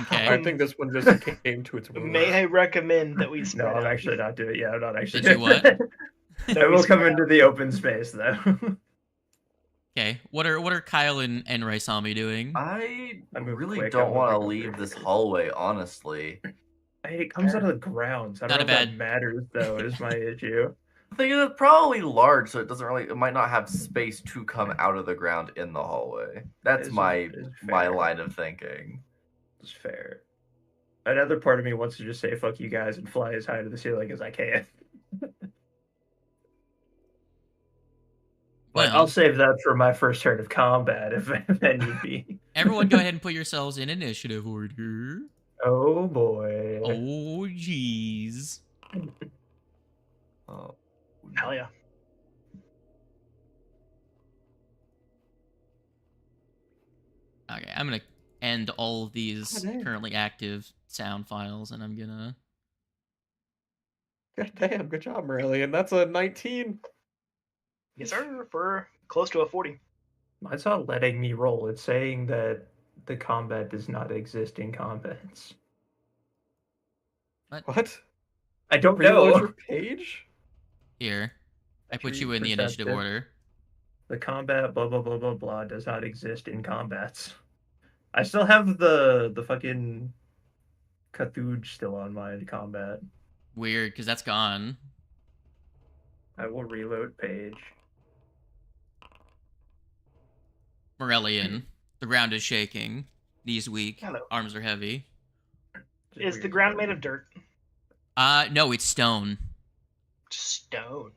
Okay. I think this one just came to its wounds. May I recommend that we No, spread I'm out? actually not doing it. Yeah, I'm not actually. Did you what? I will come into the open space though. Okay. What are Kyle and Raisami doing? I move really quick, don't I'm want to moving leave over. this hallway, honestly. It comes out of the ground, so I don't Not know a if that bad- matters though, is my issue. I think it's probably large, so it might not have space to come out of the ground in the hallway. That's my line of thinking. It's fair. Another part of me wants to just say fuck you guys and fly as high to the ceiling as I can. But Well, I'll save that for my first turn of combat if need be. everyone go ahead and put yourselves in initiative order. Oh boy. Oh jeez. Oh. Hell yeah. Okay, I'm gonna end all of these Oh, damn. currently active sound files, and I'm gonna. God damn, good job, Morellian. That's a 19. Yes, sir. For close to a 40. It's not letting me roll. It's saying that the combat does not exist in combats. What? I don't Reload know. your page? Here, I put you in the initiative Perceptive. order. The combat blah blah blah blah blah does not exist in combats. I still have the fucking Cthulhu still on my combat. Weird, because that's gone. I will reload page. Morellian, the ground is shaking. Knees weak. Hello. Arms are heavy. Is the ground made of dirt? No, it's stone. Stone.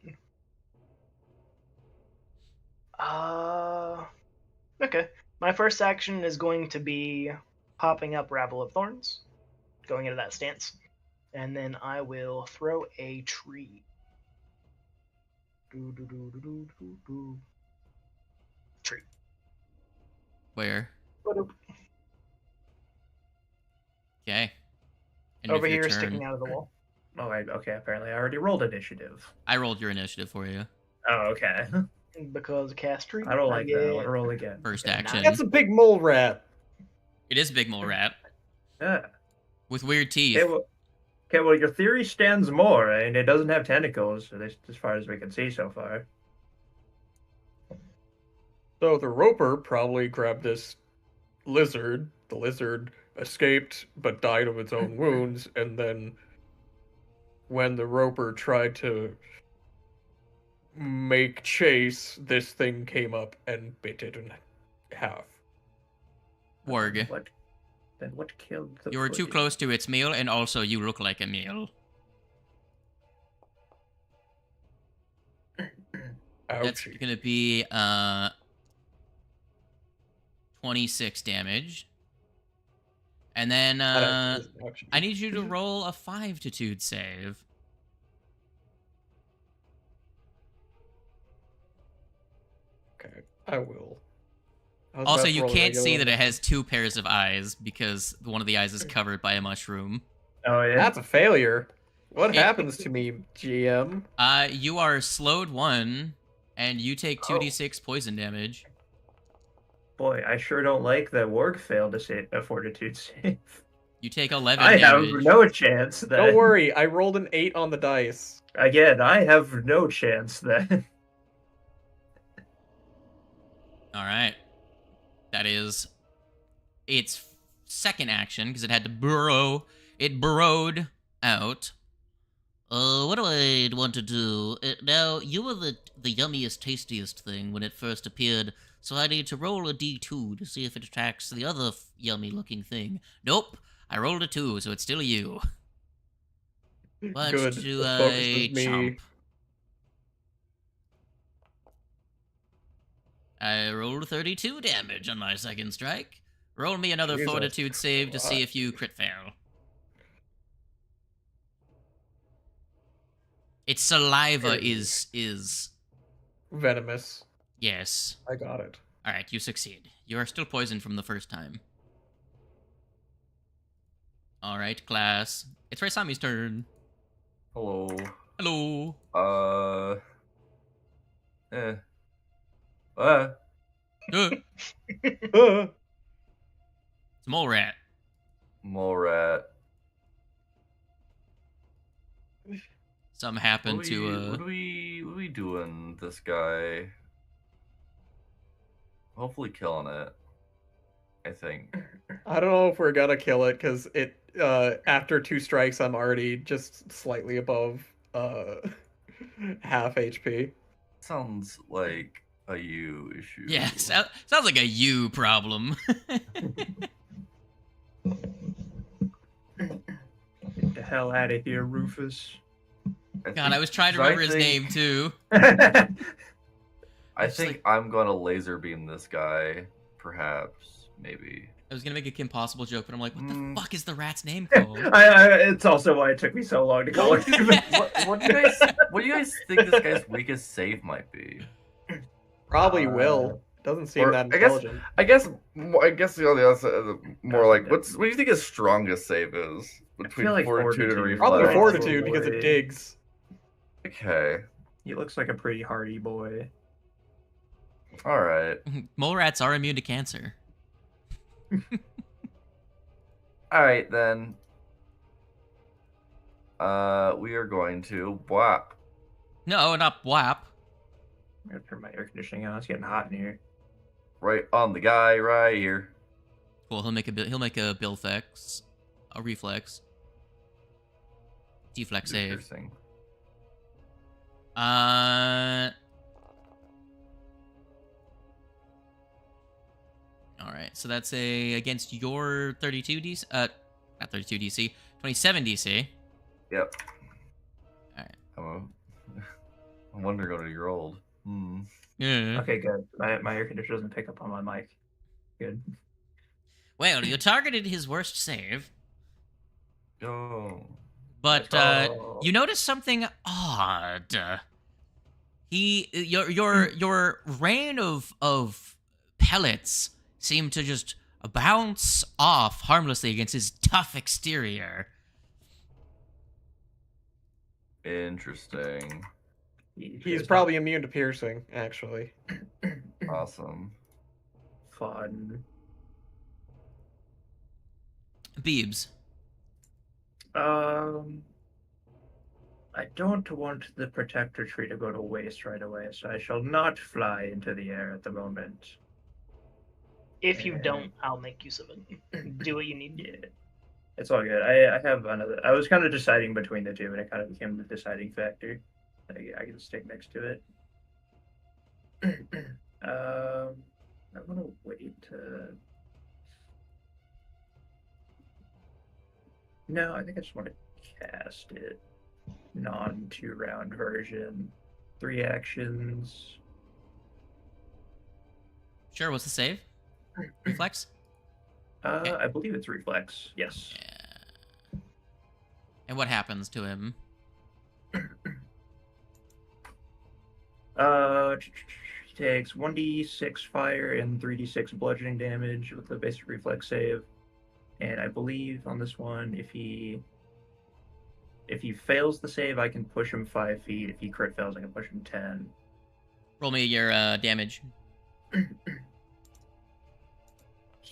Okay. My first action is going to be popping up Rabble of Thorns, going into that stance, and then I will throw a tree. Tree. Where? Ba-doop. Okay. End Over of your here, turn. sticking out of the wall. Oh, okay. Apparently, I already rolled initiative. I rolled your initiative for you. Oh, okay. Because cast tree. I don't like that. I'll roll again. First Okay. action. That's a big mole rat. It is a big mole rat Yeah. with weird teeth. Okay, well, your theory stands more, and it doesn't have tentacles, at least as far as we can see so far. So the roper probably grabbed this lizard. The lizard escaped but died of its own wounds, and then when the roper tried to make chase, this thing came up and bit it in half. Warg. Then what killed the You were too pudding? close to its meal, and also you look like a meal. That's Ouchie. gonna be 26 damage. And then I need you to roll a 5-2 save. Okay, I will. Also, you can't see that it has 2 pairs of eyes because one of the eyes is covered by a mushroom. Oh, yeah? That's a failure. What happens to me, GM? You are slowed 1, and you take 2d6 poison damage. Boy, I sure don't like that Warg failed to save a fortitude save. You take 11 I damage. have no chance then. Don't worry, I rolled an 8 on the dice. Again, I have no chance then. Alright. That is its second action, because it had to burrow. It burrowed out. What do I want to do? Now, you were the yummiest, tastiest thing when it first appeared, so I need to roll a d2 to see if it attracts the other yummy-looking thing. Nope, I rolled a 2, so it's still you. What Good. do It I focuses me. chomp? I rolled 32 damage on my second strike. Roll me another Jesus. fortitude save to see if you crit fail. Its saliva is Venomous. yes. I got it. Alright, you succeed. You are still poisoned from the first time. All right, class. It's Raisami's turn. Hello. Hello. Eh. It's Mole Rat. Mole Rat. Something happened to What are we doing? This guy. Hopefully killing it. I think. I don't know if we're gonna kill it because it after 2 strikes I'm already just slightly above half HP. Sounds like a you issue. Yeah, sounds like a you problem. Get the hell out of here, Rufus. God, I was trying to remember his name too. I think I'm gonna laser beam this guy, perhaps, maybe. I was gonna make a Kim Possible joke, but I'm like, what the fuck is the rat's name called? It's also why it took me so long to call it. What do you guys think this guy's weakest save might be? Probably will. Doesn't seem that intelligent. I guess the other side, more like what do you think his strongest save is between like fortitude and reflex? Probably fortitude because it digs. Okay. He looks like a pretty hardy boy. All right. Mole rats are immune to cancer. All right then. We are going to whap. No, not whap. I'm gonna turn my air conditioning on. It's getting hot in here. Right on the guy right here. Cool. He'll make a Billflex, a reflex, deflex save. Interesting. All right. So that's against your 32 DC. Not 32 DC. 27 DC. Yep. All right. I'm wondering what you're old. Yeah. Okay, good. My air conditioner doesn't pick up on my mic. Good. Well, you targeted his worst save. Oh. But you notice something odd. Your rain of pellets seem to just bounce off harmlessly against his tough exterior. Interesting. He's probably immune to piercing, actually. Awesome. Fun. Beebs. I don't want the protector tree to go to waste right away, so I shall not fly into the air at the moment. If you don't, I'll make use of it. Do what you need. Yeah. It's all good. I have another. I was kind of deciding between the two, and it kind of became the deciding factor. I can stick next to it. I'm gonna wait to. No, I think I just want to cast it. Non-2-round version. 3 actions. Sure. What's the save? Reflex. Okay. I believe it's reflex. Yes. Yeah. And what happens to him? He takes 1d6 fire and 3d6 bludgeoning damage with the basic reflex save. And I believe on this one, if he fails the save, I can push him 5 feet. If he crit fails, I can push him 10. Roll me your damage.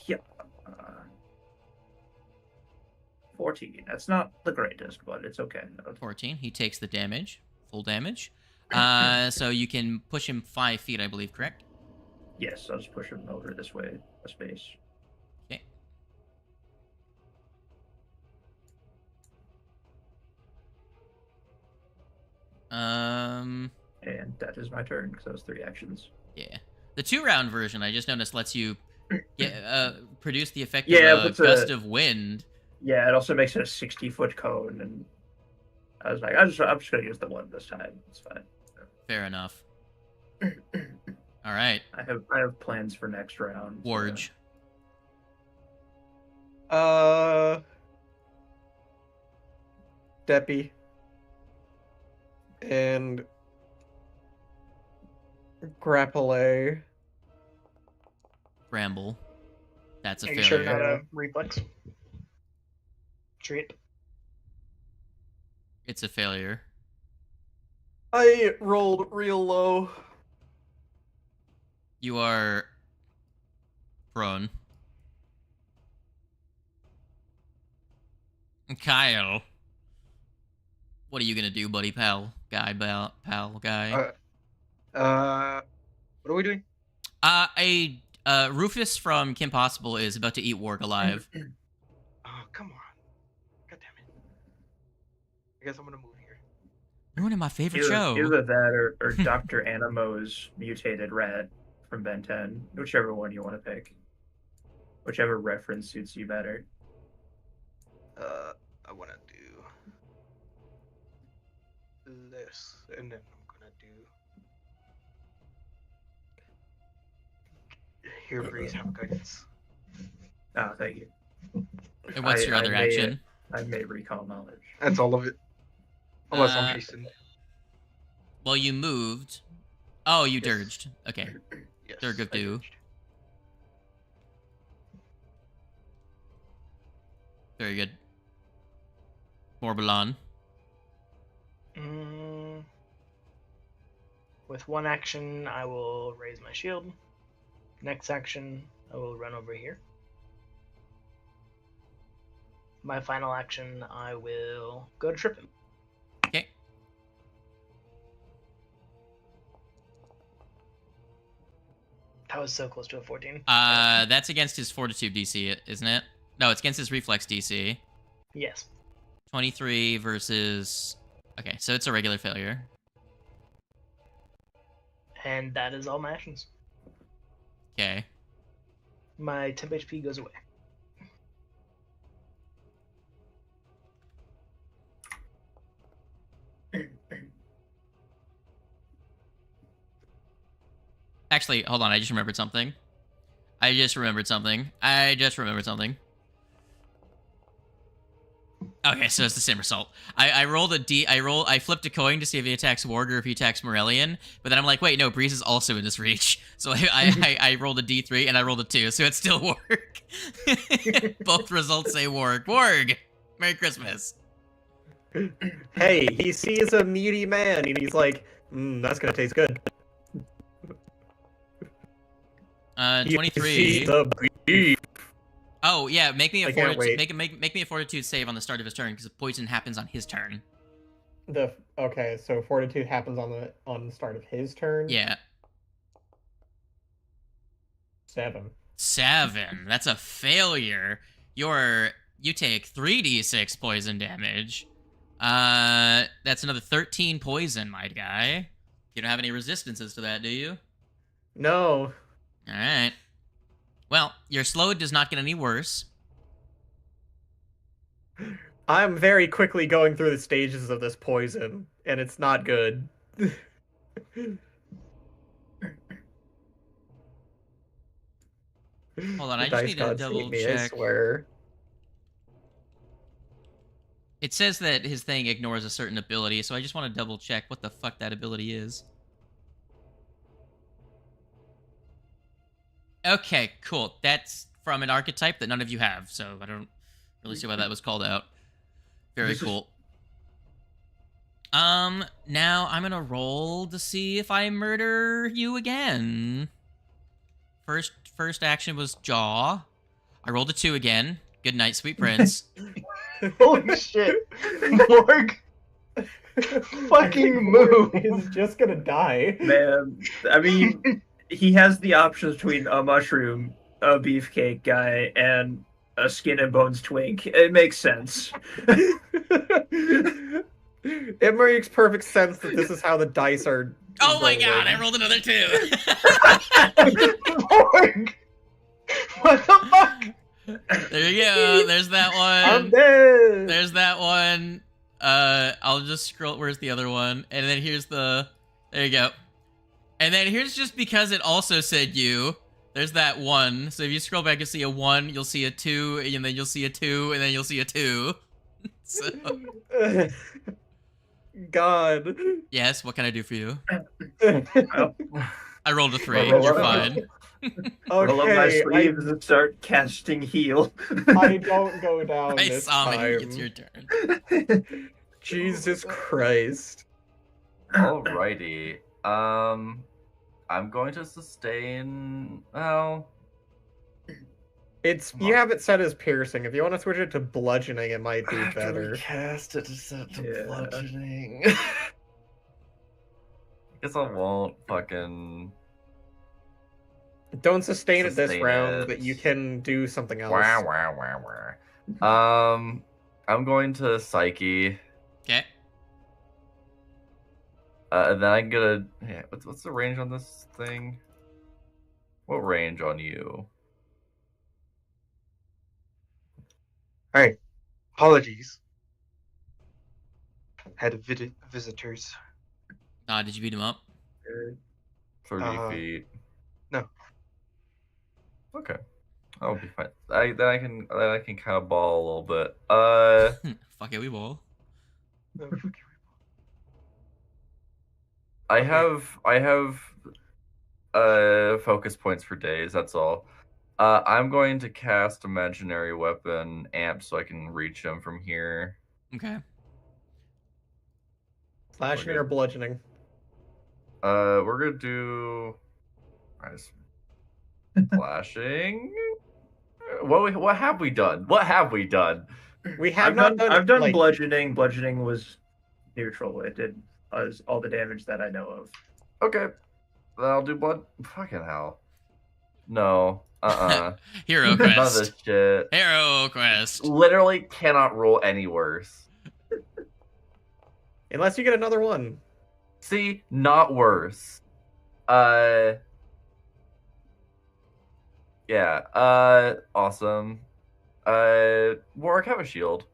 Yeah. 14. That's not the greatest, but it's okay. 14. He takes the damage. Full damage. So you can push him 5 feet, I believe, correct? Yes, I'll just push him over this way, a space. Okay. And that is my turn, because that was 3 actions. Yeah. The 2-round version, I just noticed, lets you produce the effect of a gust of wind. Yeah, it also makes it a 60-foot cone, and I was like, I'm just going to use the one this time. It's fine. Fair enough. All right. I have plans for next round. Warge. Deppy. And Grappler. Bramble. That's a Are failure. you sure not a reflex? Trip. It's a failure. I rolled real low. You are prone. Kyle, what are you gonna do, buddy, pal guy? What are we doing? Rufus from Kim Possible is about to eat Warg alive. Oh, come on. God damn it. I guess I'm gonna move here. Ruining my favorite show. Either that or Dr. Animo's mutated rat from Ben 10. Whichever one you want to pick. Whichever reference suits you better. I wanna do this, and then I'm gonna do here, Breeze, have guidance. Oh, thank you. And what's your other action? I may recall knowledge. That's all of it. Unless I'm hasting. Well, you moved. Oh, you dirged. Okay. Yes, Dirg of I Do. dirged. Very good. Morbalon. With one action, I will raise my shield. Next action, I will run over here. My final action, I will go to trip him. Okay. That was so close to a 14. That's against his Fortitude DC, isn't it? No, it's against his Reflex DC. Yes. 23 versus... Okay, so it's a regular failure. And that is all my actions. Okay. My temp HP goes away. Actually, hold on, I just remembered something. Okay, so it's the same result. I flipped a coin to see if he attacks Warg or if he attacks Morellian, but then I'm like, wait, no, Breeze is also in this reach. So I rolled a D3 and I rolled a 2, so it's still Warg. Both results say Warg. Warg! Merry Christmas. Hey, he sees a meaty man and he's like, that's gonna taste good. 23. Beef. Oh yeah, make me a I can't fortitude. wait. Make me a fortitude save on the start of his turn because poison happens on his turn. Okay, so fortitude happens on the start of his turn. Yeah. 7. 7. That's a failure. You take 3d6 poison damage. That's another 13 poison, my guy. You don't have any resistances to that, do you? No. All right. Well, your slowed does not get any worse. I'm very quickly going through the stages of this poison, and it's not good. Hold on, I just need to double check. I swear. It says that his thing ignores a certain ability, so I just want to double check what the fuck that ability is. Okay, cool. That's from an archetype that none of you have, so I don't really see why that was called out. Very cool. Now I'm gonna roll to see if I murder you again. First action was Jaw. I rolled a 2 again. Good night, sweet prince. Holy shit. Morg. Fucking move. He's just gonna die. Man, I mean, he has the options between a mushroom, a beefcake guy, and a skin and bones twink. It makes sense. It makes perfect sense that this is how the dice are. Oh my god, I rolled another 2. Morg. What the fuck? There you go. There's that one. I'm dead. There's that one. I'll just scroll. Where's the other one? And then here's the. There you go. And then here's just because it also said you. There's that 1. So if you scroll back, you'll see a 1. You'll see a 2, and then you'll see a 2, and then you'll see a 2. So. God. Yes. What can I do for you? I rolled a 3. Roll You're up. fine. Roll up my Okay, sleeves and start casting heal. I don't go down I this saw time. It's your turn. Jesus Christ. Alrighty. I'm going to sustain. Well, You have it set as piercing. If you want to switch it to bludgeoning, it might be better. Recast it to set to Yeah. bludgeoning. Guess I won't fucking. Don't sustain it this Sustain round, it. but you can do something else. I'm going to Psyche. Okay. And then I'm gonna. Yeah, what's the range on this thing? What range on you? Alright. Apologies. Had visitors. Did you beat him up? 30 feet. No. Okay. I'll be fine. Then I can kind of ball a little bit. Fuck it, we ball. I have focus points for days, that's all. I'm going to cast Imaginary Weapon Amp so I can reach him from here. Okay. Slashing or bludgeoning? We're gonna do slashing. What have we done? What have we done? We have I've done bludgeoning. Bludgeoning was neutral. It did all the damage that I know of. Okay. Then I'll do blood. Fucking hell. No. Hero None of quest. this shit. Hero quest. Literally cannot roll any worse. Unless you get another one. See, not worse. Yeah. Awesome. Warwick, have a shield.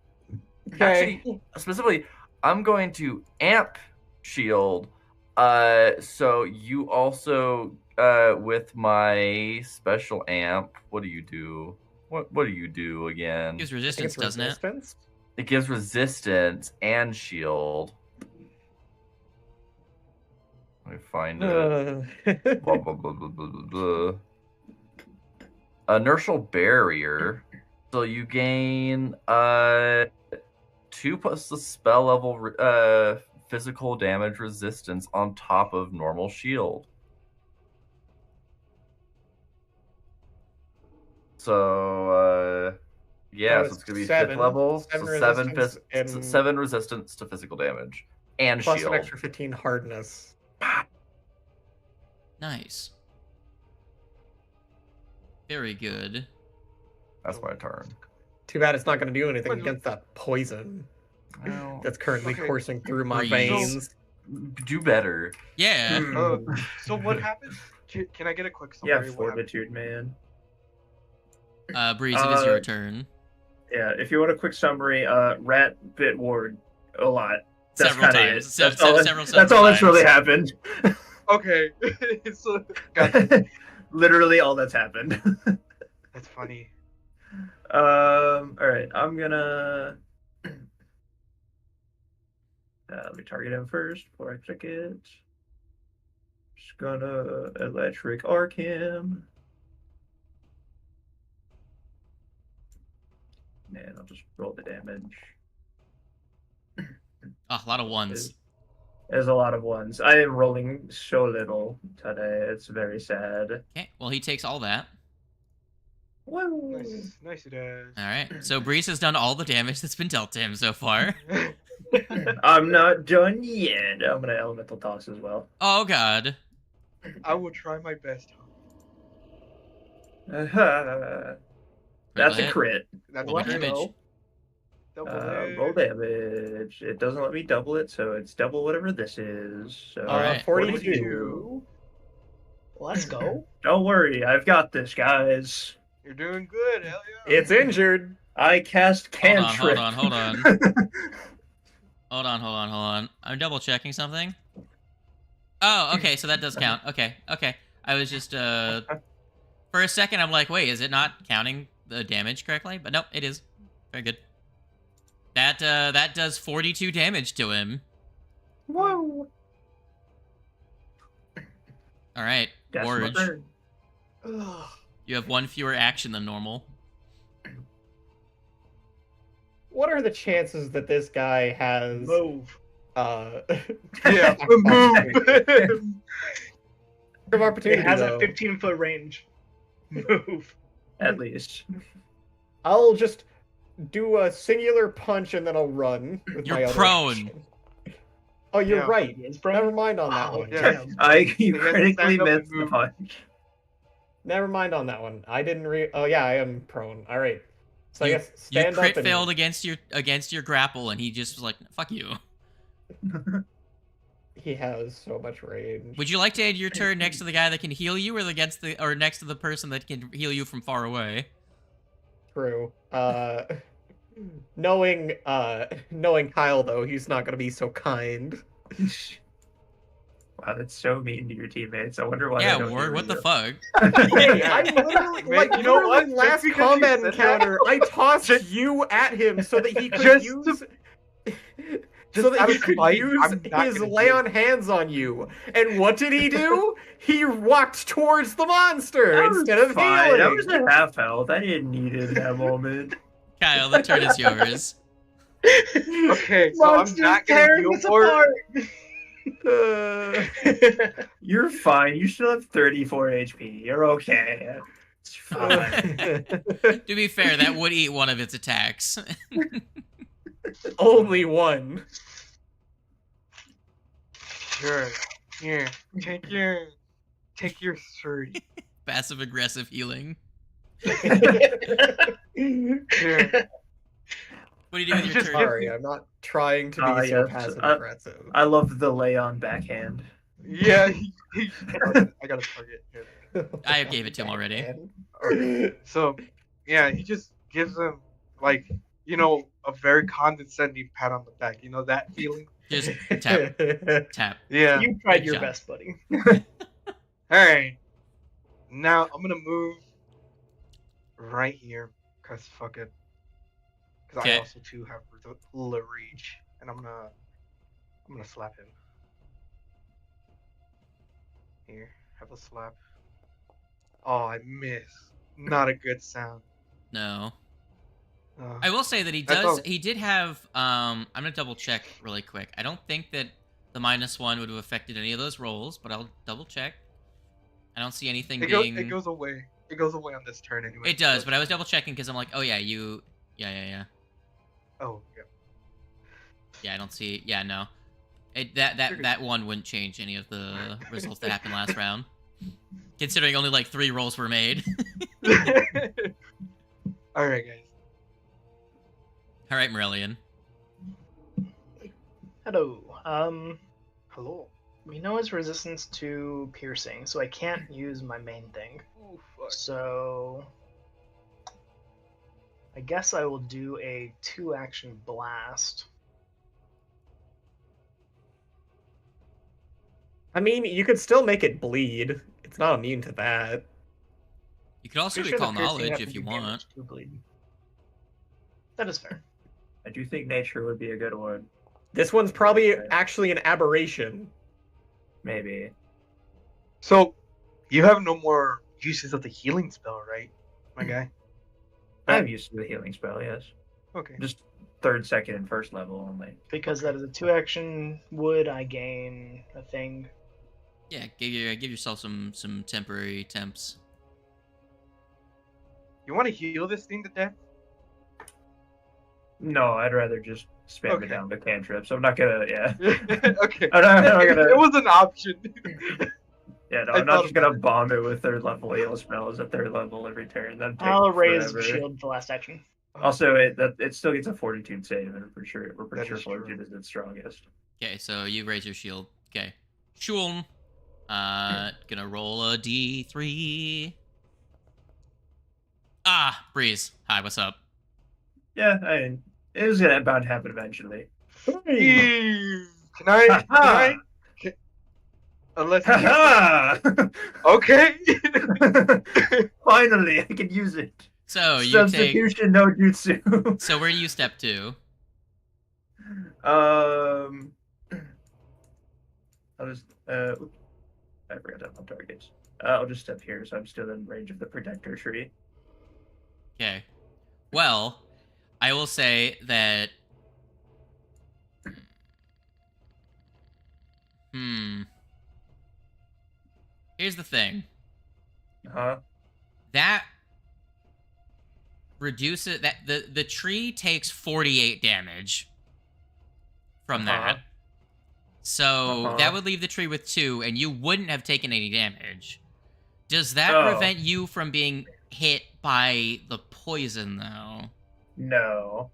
Okay. Actually, specifically, I'm going to amp shield. So you also, with my special amp, what do you do? What do you do again? It gives resistance, doesn't it? It gives resistance and shield. Let me find it. Blah, blah, blah, blah, blah, blah, blah. Inertial barrier. So you gain 2 plus the spell level physical damage resistance on top of normal shield. So yeah, so it's gonna be 5th level. So 7 resistance to physical damage and plus shield. An extra 15 hardness. Nice. Very good. That's my turn. Too bad it's not going to do anything against that poison that's currently coursing through my veins. Do better. Yeah. So what happened? Can I get a quick summary? Yeah, Fortitude, man. Breeze, it is your turn. Yeah, if you want a quick summary, Rat bit Ward a lot. That's Several kinda times. it. Several That's all that's times. really happened. Okay. So, gotcha. Literally all that's happened. That's funny. Alright, I'm gonna let me target him first before I click it. Just gonna electric arc him. And I'll just roll the damage. Oh, a lot of ones. There's a lot of ones. I am rolling so little today. It's very sad. Okay, well, he takes all that. Woo. Nice it is. All right, so Breeze has done all the damage that's been dealt to him so far. I'm not done yet. I'm gonna elemental toss as well. Oh, God. I will try my best. That's a crit. That's Roll damage. Roll damage. It doesn't let me double it, so it's double whatever this is. So Alright. 42. Let's go. Don't worry, I've got this, guys. You're doing good. Hell yeah. It's injured. I cast cantrip. Hold on. Hold on. I'm double checking something. Oh, okay, so that does count. Okay. I was just, for a second, I'm like, wait, is it not counting the damage correctly? But nope, it is. Very good. That does 42 damage to him. Whoa. All right. That's my Gorge. turn. You have one fewer action than normal. What are the chances that this guy has Move. Yeah, move. of opportunity? It has though. a 15-foot range. Move. At least. I'll just do a singular punch and then I'll run. With my You're other prone. action. Oh, you're Yeah. right. It's prone? Never mind on that Oh, one. yeah. You He has to critically stand up and missed the move. punch. Never mind on that one. I didn't Oh yeah, I am prone. All right. So I You, guess you stand crit up and failed against your grapple, and he just was like, "Fuck you." he has so much range. Would you like to end your turn next to the guy that can heal you, or next to the person that can heal you from far away? True. Knowing Kyle though, he's not gonna be so kind. Wow, that's so mean to your teammates. I wonder why. Yeah, they don't Ward, hear what the you. fuck? Hey, I literally, Man, like, you know what? literally last Just because you combat said that- encounter, I tossed you at him so that he could Just use, Just so that out he of could spite, use I'm not his gonna lay do on hands on you. And what did he do? He walked towards the monster That was instead of fine. healing. That was a half health. I didn't need it in that moment. Kyle, the turn is yours. Okay, so I'm Monster's not gonna tearing heal us for apart. You're fine. You still have 34 HP. You're okay. It's fine. To be fair, that would eat one of its attacks. Only one. Sure. Here, take your 30. Passive aggressive healing. Here. What do you do with your Just turn? Sorry, I'm not trying to be so yes. passive aggressive. I love the lay on backhand. Yeah, I got a target here. I gave it to him already. Okay. So, yeah, he just gives him, like, a very condescending pat on the back. You know that feeling? Just tap, tap. Yeah. You tried Good your job. best, buddy. Alright. Now, I'm gonna move right here, because fuck it. Because I Okay. also, too, have the reach. And I'm gonna slap him. Here, have a slap. Oh, I miss. Not a good sound. No. Uh, I will say that he That's does. all. He did have. I'm gonna double check really quick. I don't think that the -1 would have affected any of those rolls, but I'll double check. I don't see anything it being. goes away. It goes away on this turn anyway. It does, but I was double checking because I'm like, oh yeah, you. Yeah. Oh, yeah. Yeah, I don't see. Yeah, no. That one wouldn't change any of the results that happened last round. Considering only like 3 rolls were made. Alright, guys. All right, Marillion. Hello. Hello. We know his resistance to piercing, so I can't use my main thing. Oh, fuck. So I guess I will do a 2-action blast. I mean, you could still make it bleed. It's not immune to that. You could also Pretty sure recall the piercing knowledge has if to you do damage want. to bleed. That is fair. I do think nature would be a good one. This one's probably actually an aberration. Maybe. So, you have no more uses of the healing spell, right, my guy? I'm used to the healing spell, yes. Okay. Just 3rd, 2nd, and 1st level only. Because that is a 2-action would I gain a thing. Yeah, give yourself some temporary temps. You want to heal this thing to death? No, I'd rather just spam Okay. it down the cantrip. So I'm not gonna, yeah. Okay. I'm not gonna. It was an option. Yeah, no, I I'm thought not just gonna about it. bomb it with 3rd level heal spells at 3rd level every turn. That'd take I'll raise forever. shield the last action. Also, it still gets a Fortitude save, and we're pretty sure That is true. Fortitude is its strongest. Okay, so you raise your shield. Okay. Shuln. Gonna roll a D3. Ah, Breeze. Hi, what's up? Yeah, I mean, it was bound to happen eventually. Can I? Unless. Ha Okay. Finally, I can use it. So you take. Substitution no jutsu. So where do you step to? I was I forgot to have my targets. I'll just step here, so I'm still in range of the protector tree. Okay. Well, I will say that. Here's the thing. That reduces that the tree takes 48 damage from that. So that would leave the tree with 2, and you wouldn't have taken any damage. Does that prevent you from being hit by the poison, though? No.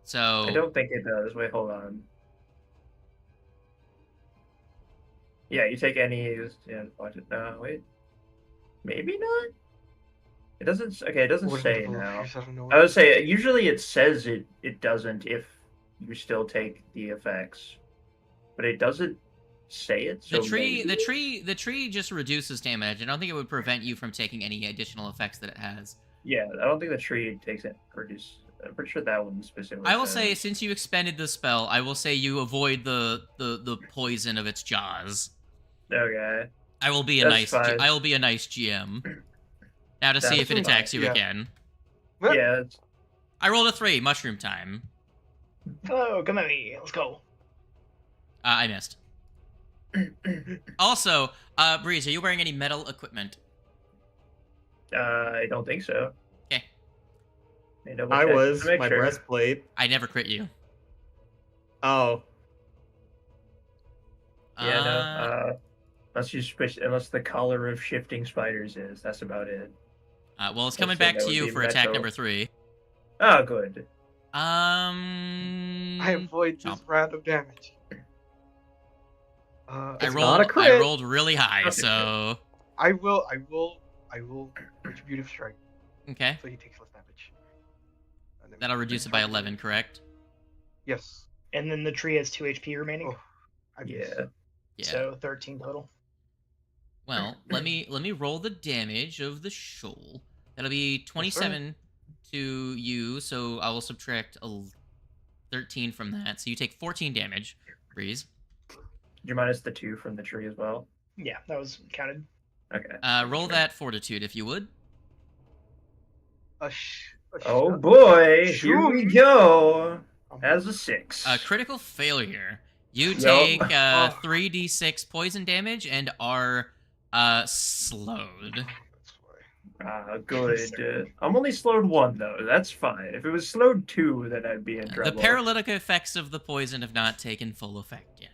So I don't think it does. Wait, hold on. Yeah, you take any. Yeah, watch it. No, wait. Maybe not. It doesn't. Okay, it doesn't say now. I would say usually it says it doesn't if you still take the effects, but it doesn't say it. So the tree just reduces damage. I don't think it would prevent you from taking any additional effects that it has. Yeah, I don't think the tree takes it. I'm pretty sure that one specifically. I will say, since you expended the spell, I will say you avoid the poison of its jaws. Okay. I will be a nice GM. Now to see if it attacks you again. Yeah. I rolled a 3. Mushroom time. Hello, come at me. Let's go. I missed. Also, Breeze, are you wearing any metal equipment? I don't think so. Okay. I was. My breastplate. I never crit you. Oh. Yeah, no. Unless the collar of shifting spiders is. That's about it. Well, it's coming back to you for attack number 3. Oh, good. I avoid this random damage. I rolled really high, so I will retributive strike. Okay. So he takes less damage. That'll reduce it by 11, correct? Yes. And then the tree has 2 HP remaining. Yeah. So 13 total. Well, let me roll the damage of the shoal. That'll be 27 to you, so I will subtract 13 from that. So you take 14 damage, Breeze. You're minus the 2 from the tree as well? Yeah, that was counted. Okay. Roll that fortitude, if you would. Oh boy, here we go. As a 6. Critical failure. You take 3d6 poison damage and are slowed. Good. I'm only slowed 1 though. That's fine. If it was slowed 2, then I'd be in trouble. The paralytic effects of the poison have not taken full effect yet.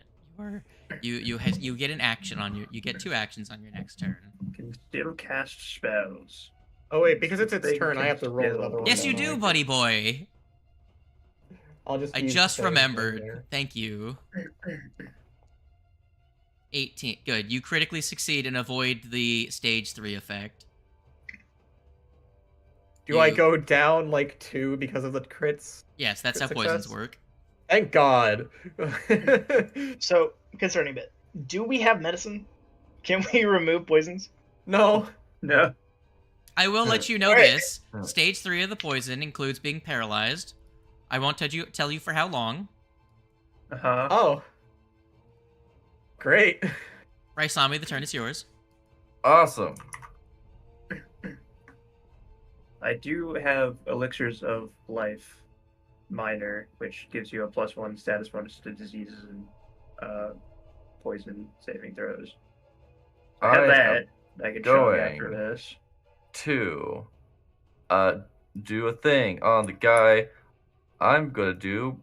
You get an action on you get 2 actions on your next turn. You can still cast spells. Oh wait, because it's its turn, I have to roll another one. Yes, you do, buddy boy. I just remembered. Thank you. 18. Good. You critically succeed and avoid the stage 3 effect. Do I go down like 2 because of the crits? Yes, that's how poisons work. Thank God. So, concerning bit, do we have medicine? Can we remove poisons? No. I will let you know this. Stage 3 of the poison includes being paralyzed. I won't tell you for how long. Oh. Great. Raisami, the turn is yours. Awesome. I do have Elixirs of Life Minor, which gives you a +1 status bonus to diseases and poison saving throws. I have that. I can show you after this. To do a thing on the guy. I'm gonna do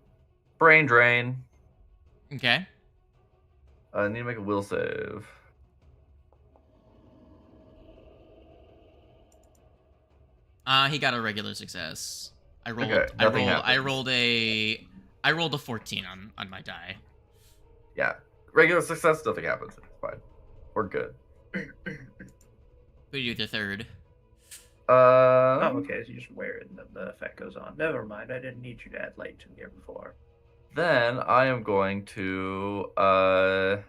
brain drain. Okay. I need to make a will save. He got a regular success. I rolled. Okay, I rolled a 14 on my die. Yeah, regular success. Nothing happens. It's fine. We're good. Who do you do the third? Oh, okay. So you just wear it and then the effect goes on. Never mind. I didn't need you to add light to here before. Then I am going to. I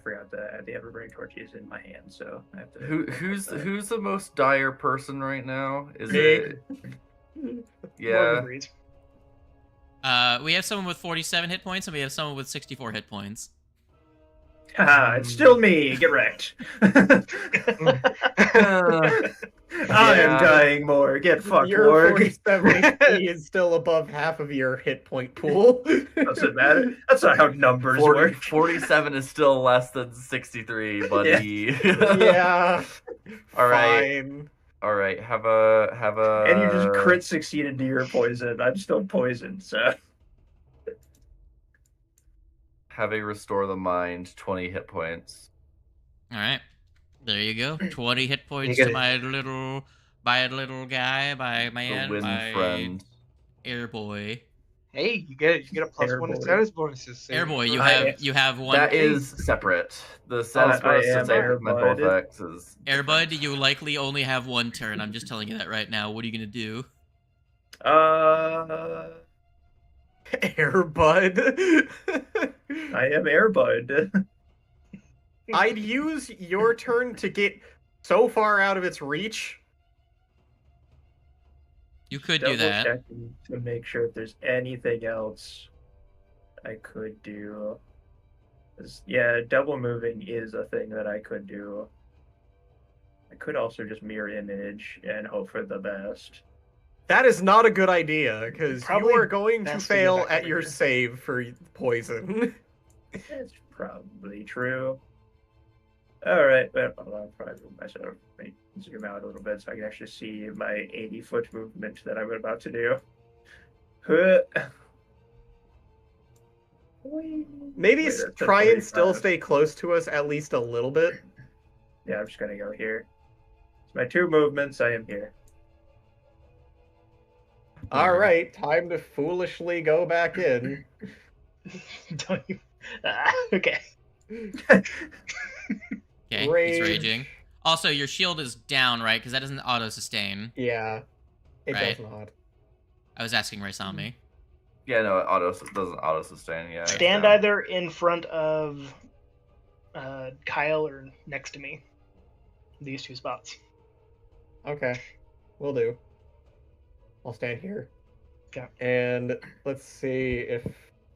forgot that the Everbrain torch is in my hand, so I have to. Who's the most dire person right now? Is Me. it? Yeah. We have someone with 47 hit points, and we have someone with 64 hit points. Ah, it's still me. Get wrecked. I am dying more. Get fucked, Your Lord. 47 HP is still above half of your hit point pool. Doesn't matter. That's not how numbers work. 47 is still less than 63, buddy. Yeah. All right. Fine. All right. Have a. And you just crit succeeded to your poison. I'm still poisoned, so. Have a restore the mind, 20 hit points. All right, there you go. 20 hit points You to gotta- my little guy, my man, The wind my friend. air boy. Hey, you get a plus Air 1 to boy. status bonuses. same Air boy, for- you have one. That is separate. The status I bonus to am save Air mental Bud. effects is. Airbud, you likely only have one turn. I'm just telling you that right now. What are you gonna do? Airbud. I am Airbud. I'd use your turn to get so far out of its reach. You could do that. Double-checking to make sure if there's anything else I could do. 'Cause, yeah, double moving is a thing that I could do. I could also just mirror image and hope for the best. That is not a good idea, because you Probably are going to best to go fail back at over your here. save for poison. That's probably true. Alright, well, I'll probably move myself. Zoom out a little bit so I can actually see my 80-foot movement that I'm about to do. Maybe Wait, that's a try and still 35. stay close to us at least a little bit. Yeah, I'm just gonna go here. It's my 2 movements, I am here. All right, time to foolishly go back in. Don't you? Okay. Okay, he's Rage. raging. Also, your shield is down, right? Because that doesn't auto sustain. Yeah, it Right. does not. I was asking Raisami. Yeah, no, it doesn't auto sustain. Yeah. it's Stand down. either in front of Kyle or next to me. These 2 spots. Okay, will do. I'll stand here. Okay. And let's see if...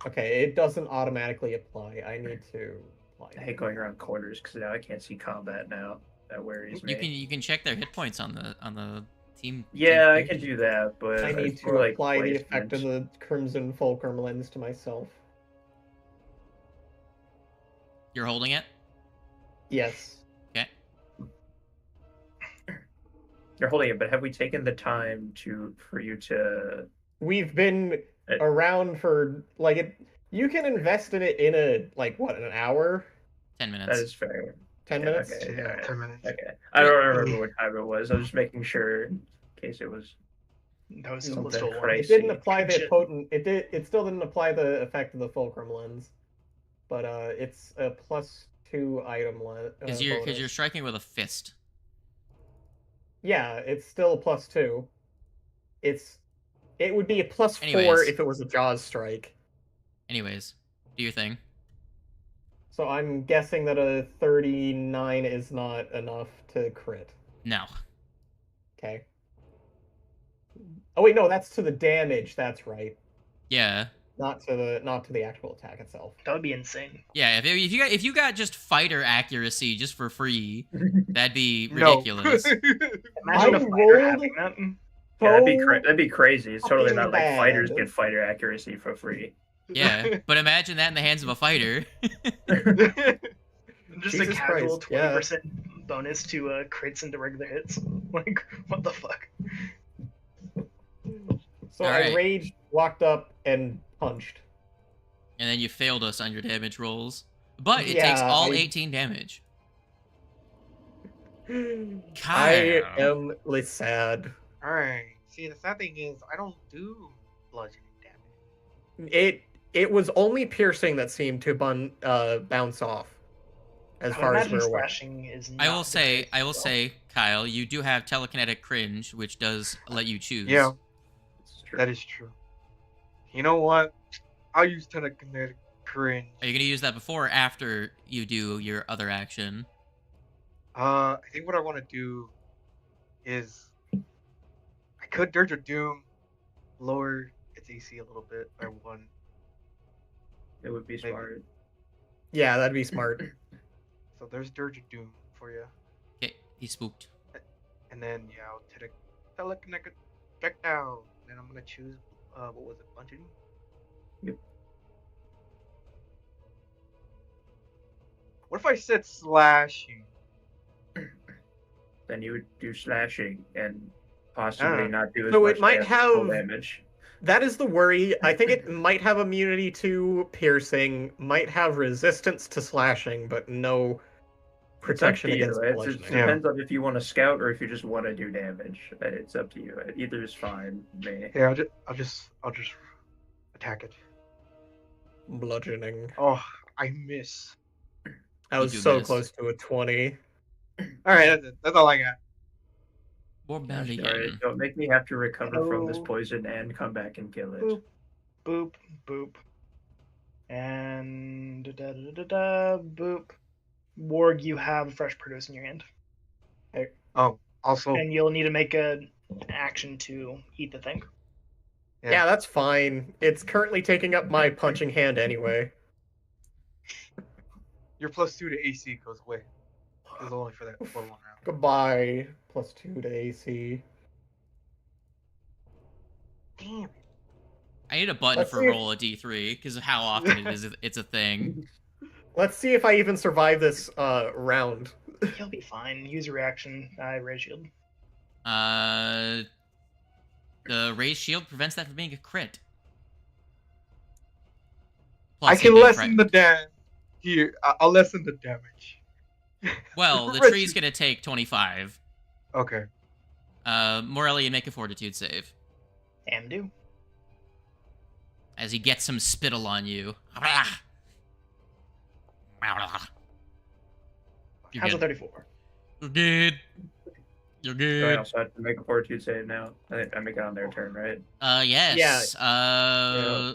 Okay, it doesn't automatically apply. I need to apply I hate going around corners because now I can't see combat now. That worries me. You can check their hit points on the team. Yeah, I team can page. do that, but I need it's to more like apply the effect of placement. the Crimson Fulcrum lens to myself. You're holding it. Yes. Okay. You're holding it, but have we taken the time for you to? We've been around for, like, it. You can invest in it in an hour? 10 minutes. That is fair. 10 minutes? Okay, Yeah, alright. 10 minutes. Okay. I don't remember what time it was. I was just making sure in case it was. That was Something close to one. crazy. It didn't apply the Shit. potent. It still didn't apply the effect of the Fulcrum lens, but it's a +2 item Because you're striking with a fist. Yeah, it's still a +2. It would be a +4 Anyways. if it was a Jaws strike. Anyways, do your thing. So I'm guessing that a 39 is not enough to crit. No. Okay. Oh wait, no, that's to the damage. That's right. Yeah. Not to the actual attack itself. That would be insane. Yeah, if you got just fighter accuracy just for free, that'd be No. ridiculous. Imagine a I fighter rolled having that. Yeah, So that'd be crazy. It's totally fucking not like fighters bad. get fighter accuracy for free. Yeah, but imagine that in the hands of a fighter. Just Jesus a casual Christ, yeah. 20% bonus to crits into regular hits. Like, what the fuck? So All I right. raged, walked up, and punched. And then you failed us on your damage rolls. But it Yeah, takes all I- 18 damage. I Kyle. am sad. Alright. See, the sad thing is, I don't do bludgeoning damage. It was only piercing that seemed to bounce off. As I far as imagine we're aware. slashing is. I not will the say, case, so. Kyle, you do have telekinetic cringe, which does let you choose. Yeah, It's true. that is true. You know what? I'll use telekinetic cringe. Are you gonna use that before or after you do your other action? I think what I want to do is I could Dirge of Doom, lower its AC a little bit by 1. It would be Maybe. smart. Yeah, that'd be smart. So there's Dirge of Doom for you. Okay, he's spooked. And then, yeah, I'll teleconnect it back down. Then I'm gonna choose, what was it, bludgeoning? Yep. What if I said slashing? Then you would do slashing and possibly not do as So much it might have damage. That is the worry. I think it might have immunity to piercing, might have resistance to slashing, but no protection against It bludgeoning. depends on if you want to scout or if you just want to do damage. It's up to you. Either is fine. Me. Yeah, I'll just attack it. Bludgeoning. Oh, I miss. I was do so miss. close to a 20. All right, that's it. That's all I got. Gosh, darn, don't make me have to recover from this poison and come back and kill it. Boop, boop, boop. And boop. Warg, you have fresh produce in your hand. Okay. Oh, also. And you'll need to make an action to eat the thing. Yeah, that's fine. It's currently taking up my punching hand anyway. Your +2 to AC goes away. It's only for that for 1 round. Goodbye. +2 to AC. Damn. I need a button Let's for see. roll a d3 because of how often it's a thing. Let's see if I even survive this round. You'll be fine. Use your reaction. Raise shield. The raised shield prevents that from being a crit. I can lessen the damage. Here, I'll lessen the damage. Well, the tree's gonna take 25. Okay. Morelli, make a fortitude save. And do. As he gets some spittle on you. How's a 34? You're good. You're So good. I also have to make a fortitude save now. I think I make it on their turn, right? Yes. Yeah.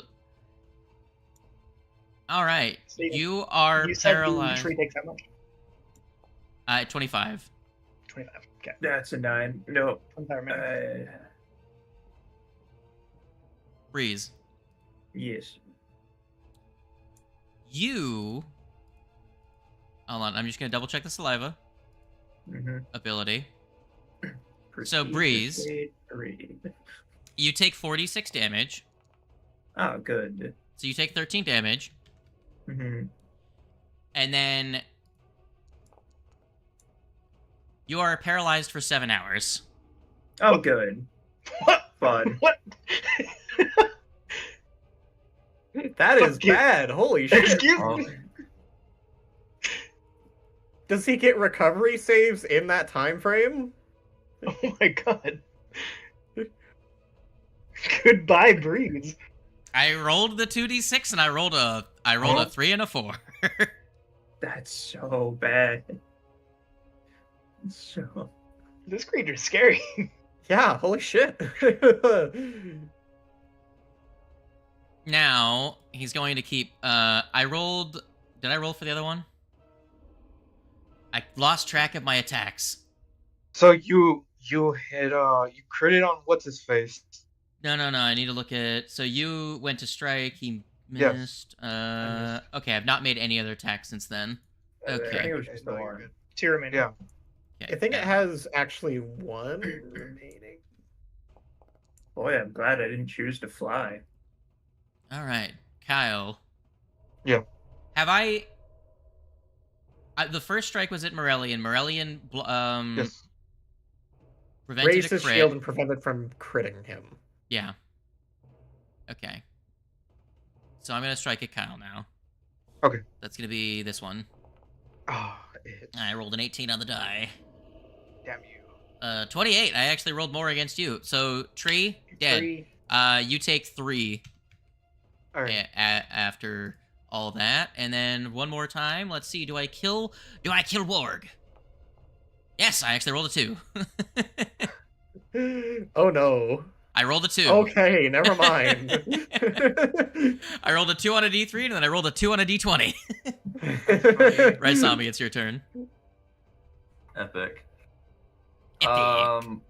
All right. So you are you said paralyzed. the tree takes how much? 25. 25. Okay. That's a 9. No. 25 minutes. Breeze. Yes. You. Hold on. I'm just gonna double check the saliva ability. So Breeze, you take 46 damage. Oh, good. So you take 13 damage. Mm-hmm. And then you are paralyzed for 7 hours. Oh, good. What? Fun. What? That is bad. Holy shit. Excuse me. Does he get recovery saves in that time frame? Oh my god. Goodbye, Breeze. I rolled the 2d6 and I rolled a 3 and a 4. That's so bad. So. This creature's scary. Yeah, holy shit. Now, he's going to keep did I roll for the other one? I lost track of my attacks. So you hit you critted on what's his face. No, I need to look at. So you went to strike. He missed. Yes. Okay, I've not made any other attacks since then. I think Okay. it was just the one. 2 remaining. Yeah. Okay. I think it has actually 1 remaining. Boy, I'm glad I didn't choose to fly. All right, Kyle. Yeah. Have I? The first strike was at Morelli, and Morellian Yes. prevented Raised a his crit. shield and prevented from critting him. Yeah. Okay. So I'm gonna strike at Kyle now. Okay. That's gonna be this one. Oh, it hits. I rolled an 18 on the die. Damn you. 28. I actually rolled more against you. So Tree dead. 3. You take 3 All right. after all that, and then one more time. Let's see. Do I kill Warg? Yes, I actually rolled a 2. Oh no. I rolled a 2. Okay, never mind. I rolled a 2 on a d3, and then I rolled a 2 on a d20. Right, Zombie, it's your turn. Epic. Epic.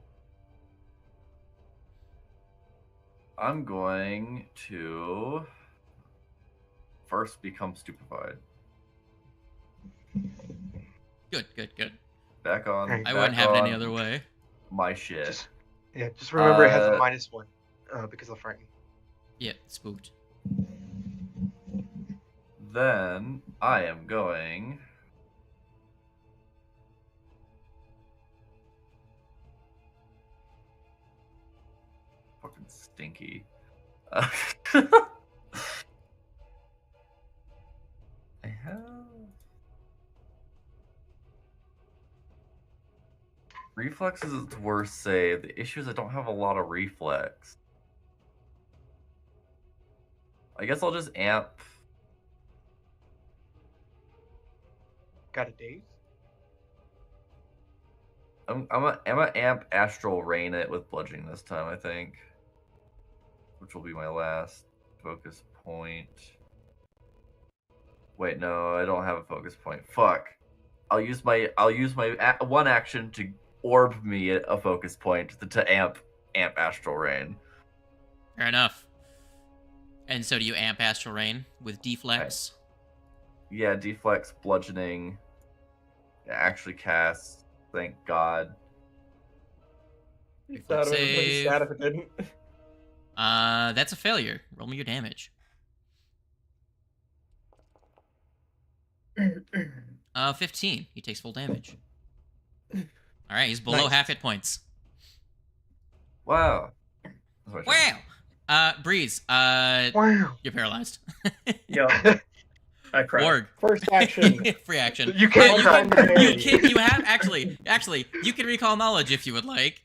I'm going to first become stupefied. Good, good, good. Back on. Hey. I wouldn't have it any other way. My shit. Just remember it has a -1 because of frightened. Yeah, spooked. Then I am going. Fucking stinky. I have. Reflex is its worst save. The issue is I don't have a lot of reflex. I guess I'll just amp. Got a daze? I'm a amp Astral Rain it with bludgeoning this time, I think. Which will be my last focus point. Wait, no, I don't have a focus point. Fuck. I'll use my one action to orb me a focus point to amp Astral Rain. Fair enough. And so do you amp Astral Rain with deflex? Right. Yeah, deflex, bludgeoning. Yeah, actually cast. Thank God. Reflex save. Sad if it didn't. That's a failure. Roll me your damage. 15. He takes full damage. All right, he's below half hit points. Wow. Wow. Breeze. Wow. You're paralyzed. Yeah. I cried. Org. First action. Free action. You can't You have actually, you can recall knowledge if you would like.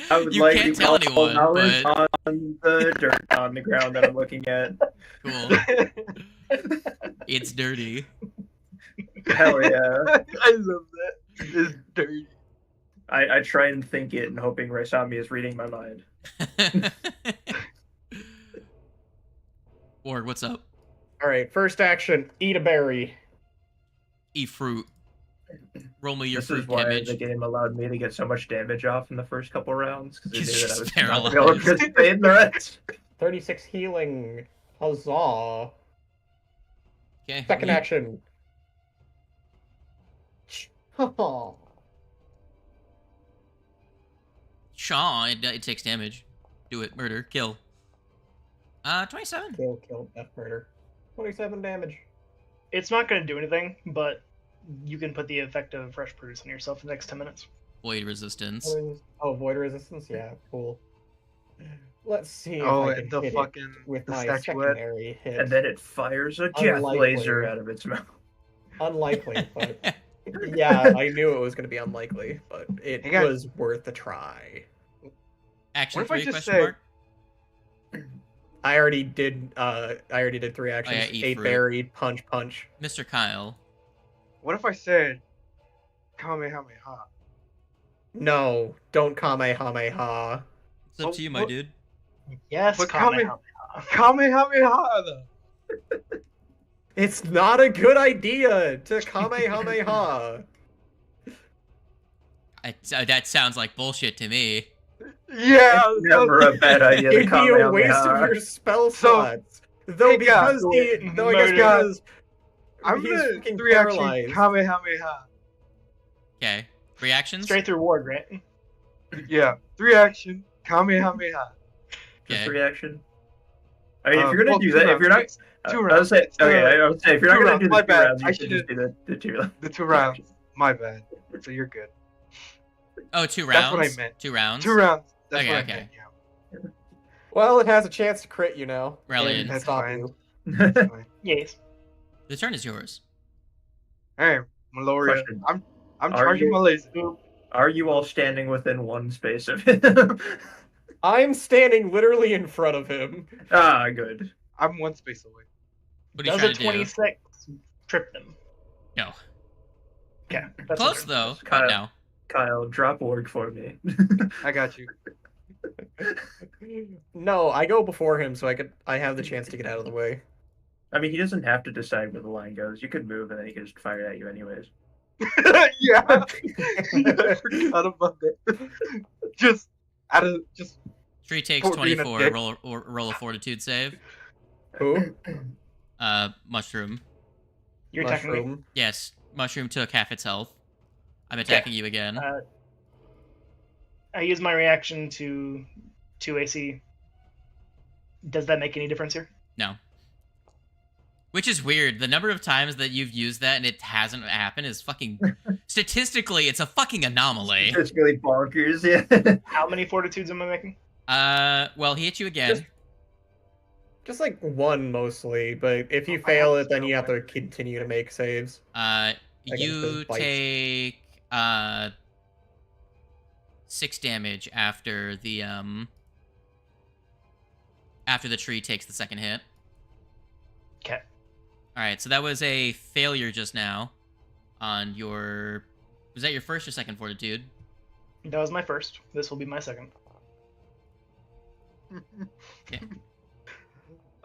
I would You like can't to tell call anyone, knowledge but- on the dirt on the ground that I'm looking at. Cool. It's dirty. Hell yeah. I love that. It's dirty. I try and think it and hoping Raisami is reading my mind. Org, what's up? All right, first action, eat a berry. Eat fruit. Roll me your This is fruit why damage. the game allowed me to get so much damage off in the first couple rounds, because it knew that I was Paralyzed. not going to participate in the rest. 36 healing. Huzzah. Okay. Second action. Oh. Shaw, it takes damage. Do it. Murder. Kill. 27. Kill, death, murder. 27 damage. It's not going to do anything, but you can put the effect of fresh produce on yourself for the next 10 minutes. Void resistance. Oh, void resistance? Yeah, cool. Let's see if Oh, I and can the hit fucking it with the my statuette. secondary hit. And then it fires a death Unlikely. laser out of its mouth. Unlikely, but... yeah, I knew it was going to be unlikely, but it Hey, guys. was worth a try. Action What if I 3, just question say- mark? I already did 3 actions. yeah, eat 8 fruit. berry, punch. Mr. Kyle. What if I said Kamehameha? No, don't Kamehameha. It's up to you, my what- dude. Yes, But Kamehameha. Kamehameha though. It's not a good idea to Kamehameha. That sounds like bullshit to me. Yeah. It's never a bad idea to It'd be a waste of Kamehameha. your spell So- slots. Though Hey, guys, because though I guess murder. because I'm he's gonna fucking 3 action paralyzed. Kamehameha. Okay. Reactions? Straight through ward, right? Yeah. 3 action Kamehameha. Just Okay. reaction. I mean, if you're gonna well, do 2 that, if you're not, rounds. 2 I would rounds. say, okay, I would say if you're not 2 gonna rounds, do my the 2 bad. rounds, I you should just should've- do the 2. The 2 rounds. My bad. So you're good. Oh, 2 rounds? That's what I meant. 2 rounds? 2 rounds. That's Okay, what I okay. meant. Yeah. Well, it has a chance to crit, you know. Brilliant. And That's stop fine. you. That's fine. Yes. The turn is yours. Hey, Meloria. Question. I'm Are charging you- my laser. Are you all standing within one space of him? I'm standing literally in front of him. Ah, good. I'm 1 space away. What are you Does trying a to do? 26 trip them? No. Okay. That's Close, okay. though. Kyle. But no. Kyle, drop org for me. I got you. No, I go before him so I have the chance to get out of the way. I mean, he doesn't have to decide where the line goes. You could move and then he could just fire at you anyways. Yeah. I forgot about that. Just Tree takes For being a 24. dick. Roll a fortitude save. Who? Mushroom. You're attacking me? Mushroom. Yes, mushroom took half its health. I'm attacking you again. I use my reaction to 2 AC. Does that make any difference here? No. Which is weird. The number of times that you've used that and it hasn't happened is fucking... Statistically, it's a fucking anomaly. Statistically bonkers, yeah. How many fortitudes am I making? Well, he hit you again. Just like one mostly, but if you fail it, then you have to continue to make saves. You take 6 damage after the tree takes the second hit. Okay. Alright, so that was a failure just now on your... Was that your first or second fortitude? That was my first. This will be my second. Yeah.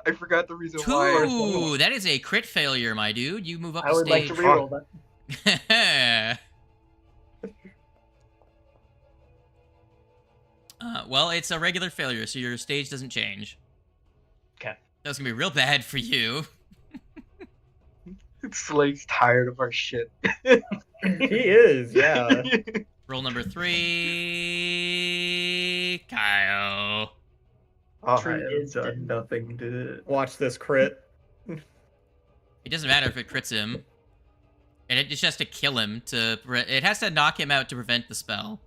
I forgot the reason why. 2! That is a crit failure, my dude. You move up I a would like stage. to reroll that. Well, it's a regular failure, so your stage doesn't change. Okay. That's gonna be real bad for you. Slade's tired of our shit. He is, yeah. Roll number 3, Kyle. I have done nothing to... Watch this crit. It doesn't matter if it crits him. And it just has to kill him to... It has to knock him out to prevent the spell.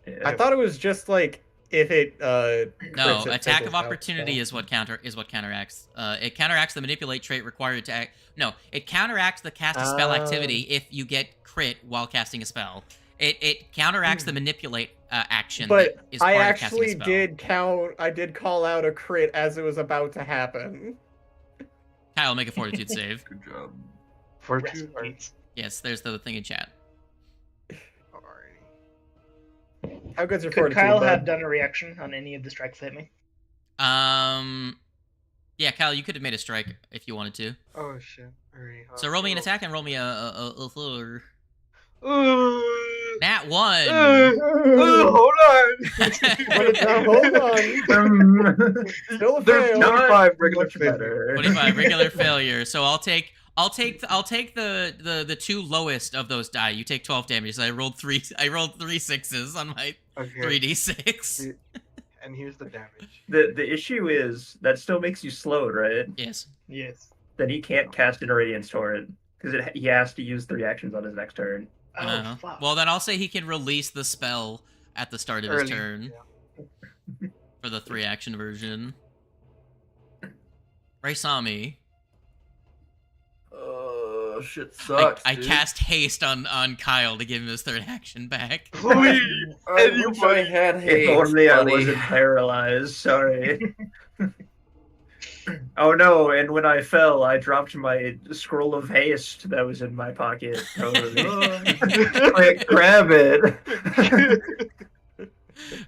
Yeah. I thought it was just like if it No, crits, it attack fizzles of out, opportunity so. is what counteracts. It counteracts the manipulate trait required to act. No, it counteracts the cast a spell activity if you get crit while casting a spell. It counteracts the manipulate action. But that is I part of casting a actually spell. did count. I did call out a crit as it was about to happen. Kyle, make a fortitude save. Good job. Fortitude? Yes, there's the thing in chat. Alrighty. How good's your Could fortitude? Kyle bud? have done a reaction on any of the strikes that hit me? Yeah, Kyle, you could have made a strike if you wanted to. Oh shit. Alrighty. So roll me an attack and roll me a fuller. Hold Nat 1. on. Hold on. Still a There's fail. 25 regular Much failure. better. 25 regular failure. So I'll take the 2 lowest of those die. You take 12 damage. So I rolled 3 6s on my Okay. 3d6. And here's the damage. The issue is that still makes you slowed, right? Yes. Yes. Then he can't cast a Radiance Torrent because he has to use 3 actions on his next turn. Oh, fuck. Well, then I'll say he can release the spell at the start of his Early, turn for the 3 action version. Raisami. Shit sucks. I dude. cast haste on Kyle to give him his 3rd action back. Please. I wish I had If haste, only I buddy. wasn't paralyzed. Sorry. Oh no! And when I fell, I dropped my scroll of haste that was in my pocket. Totally. Quick, grab it.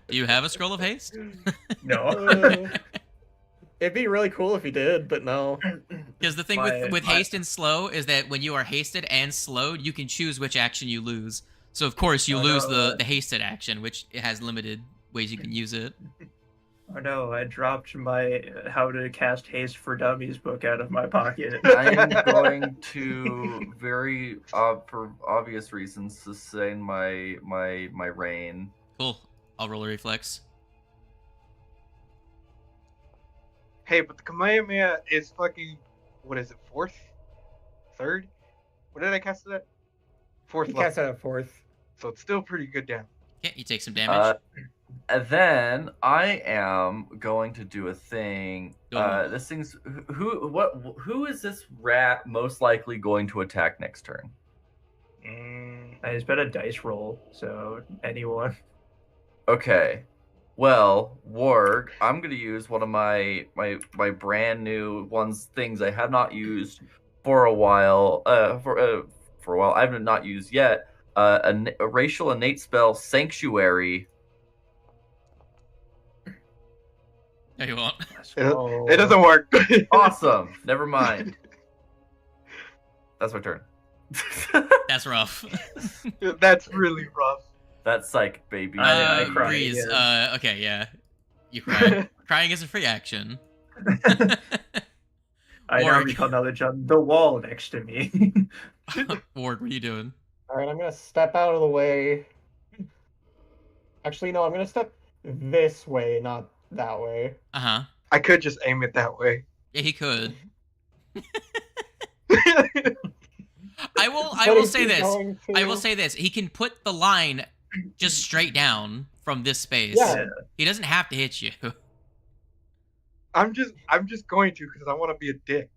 Do you have a scroll of haste? No. It'd be really cool if he did, but no. Because the thing with haste and slow is that when you are hasted and slowed, you can choose which action you lose. So of course you lose the hasted action, which it has limited ways you can use it. Oh no! I dropped my How to Cast Haste for Dummies book out of my pocket. I am going to very for obvious reasons sustain my reign. Cool. I'll roll a reflex. Hey, but the Kamehameha is fucking. What is it? 4th? 3rd? What did I cast it at? 4th He level. cast out a 4th. So it's still pretty good damage. Yeah, you take some damage. And then I am going to do a thing. Go. This thing's who is this rat most likely going to attack next turn? It's been a dice roll, so anyone. Okay. Well, Warg, I'm gonna use one of my brand new things I have not used for a while. For a while, I have not used yet. A racial innate spell, Sanctuary. No, you won't. It doesn't work. Awesome. Never mind. That's my turn. That's rough. That's really rough. That's psych, baby. I cried Breeze. again. Okay, yeah. You cry. Crying is a free action. I now Ward. recall knowledge on the wall next to me. Ward, what are you doing? Alright, I'm gonna step out of the way. Actually, no, I'm gonna step this way, not that way. Uh-huh. I could just aim it that way. Yeah, he could. I I But will is say he this. going to? I will say this. He can put the line just straight down from this space. Yeah. He doesn't have to hit you. I'm just going to because I want to be a dick.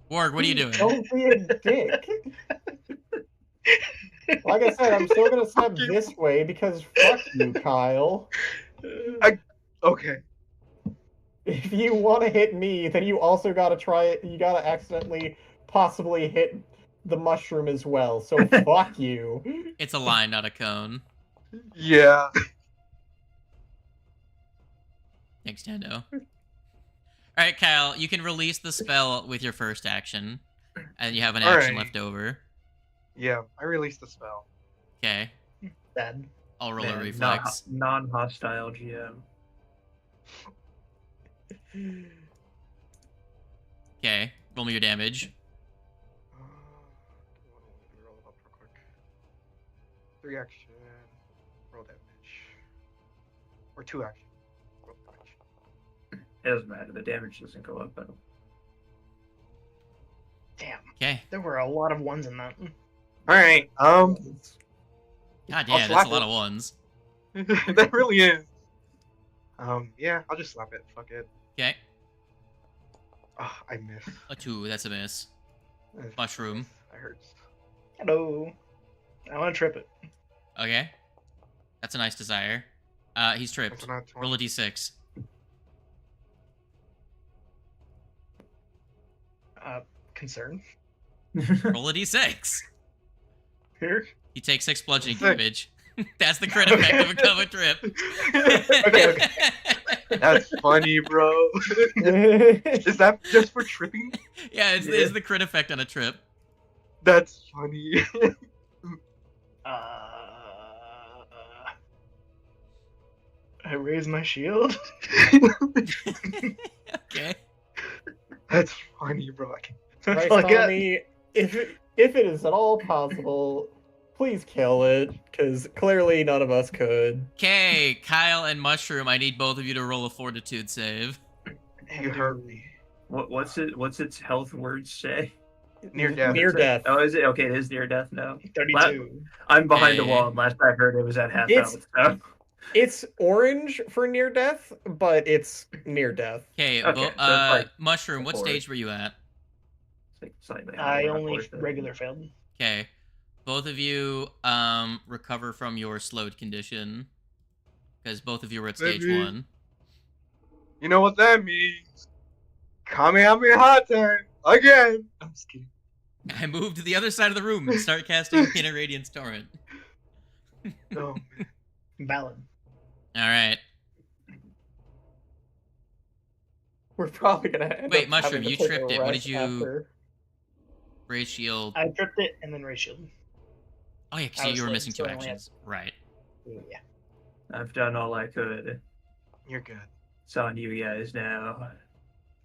Ward, what are you doing? Don't be a dick. Like I said, I'm still gonna step this way because fuck you, Kyle. Okay. If you want to hit me, then you also gotta try it. You gotta accidentally, possibly hit the mushroom as well. So fuck you. It's a line, not a cone. Yeah. Thanks, Nando. Alright, Kyle, you can release the spell with your first action. And you have an action Alright. left over. Yeah. I released the spell. Okay. Bad. I'll roll a Man, reflex. Non-hostile GM. Okay. Roll me your damage. Let me roll it up real quick. 3 action. Roll damage. Or 2 action. Roll damage. It doesn't matter. The damage doesn't go up. But Damn. Okay. There were a lot of ones in that. All right. God I'll damn, that's slap a lot it. of ones. That really is. Yeah. I'll just slap it. Fuck it. Okay. Oh, I miss. A 2, that's a miss. Mushroom. That hurts. Hello. I want to trip it. Okay. That's a nice desire. He's tripped. That's not 20. Roll a d6. Concern. Roll a d6. Here. You take 6 bludgeoning 6. damage. That's the crit effect of a cover trip. Okay. That's funny, bro. Is that just for tripping? Yeah, it's the crit effect on a trip. That's funny. I raise my shield. Okay. That's funny, bro. That's Right, all I got. Tommy, if it is at all possible, please kill it, because clearly none of us could. Okay, Kyle and Mushroom, I need both of you to roll a fortitude save. You hurt me. what's its health words say? Near death. Near death. Oh, is it? Okay, it is near death now. 32. I'm behind the Okay. wall. And last I heard, it was at half It's- health. So. It's orange for near death, but it's near death. Okay, Okay, so it's like Mushroom, what before. stage were you at? It's like slightly I higher, only unfortunately. regular failed. Okay. Both of you recover from your slowed condition. Because both of you were at stage Baby. 1. You know what that means? Kamehameha time again. I'm just kidding. I move to the other side of the room and start casting Inner Radiance Torrent. Oh man. Valid. Alright. We're probably gonna end Wait, up Mushroom, having to you take a tripped it. What rest did you- after. Raise shield. I tripped it and then raise shield. Oh yeah, I because was you were late, missing 2 so I only had- actions. Right. Yeah. I've done all I could. You're good. It's on you guys now.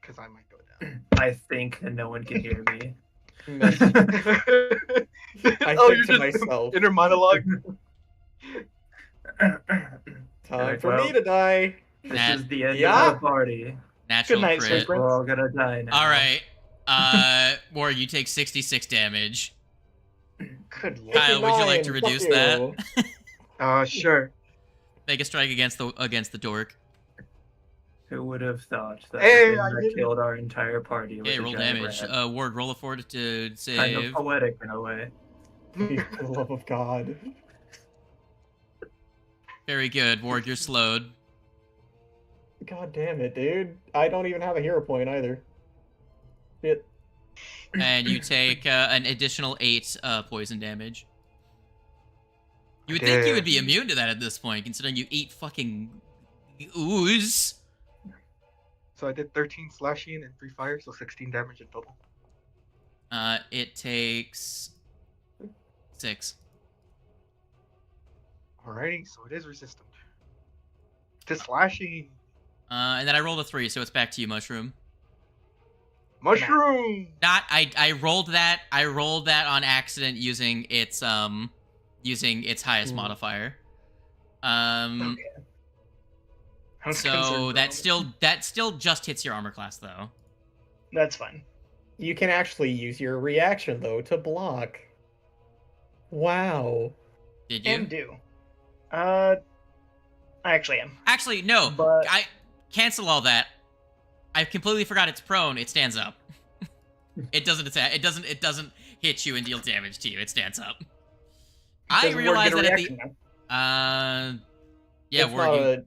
Because I might go down. I think that no one can hear me. I Oh, think you're to just myself, inner monologue. time for Well, me to die. This Nat- is the end Yeah. of the party. Natural Good night, crit. Super. We're all gonna die now. Alright. Ward, you take 66 damage. Good lord. Kyle, would you like to 59, fuck reduce you. that? Sure. Make a strike against the dork. Who would have thought that Hey, the I thing that did it. killed our entire party was Okay, a roll giant damage. rat? Ward, roll a fortitude Kind save. of poetic in a way. For the love of God. Very good. Ward, you're slowed. God damn it, dude. I don't even have a hero point either. Shit. And you take an additional 8 poison damage. You would think you Okay. would be immune to that at this point, considering you eat fucking ooze. So I did 13 slashing and 3 fire, so 16 damage in total. It takes 6. Alrighty, so it is resistant to slashing. And then I rolled a 3, so it's back to you, Mushroom. Mushroom. Not I rolled that on accident using its highest modifier. Okay. I was So concerned that for still just hits your armor class though. That's fine. You can actually use your reaction though to block. Wow. Did you? Can do. I actually am. Actually, no. But I cancel all that. I completely forgot it's prone. It stands up. It doesn't attack. It doesn't hit you and deal damage to you. It stands up. I does Ward realized get a that at reaction the now? yeah, It's Ward, not you,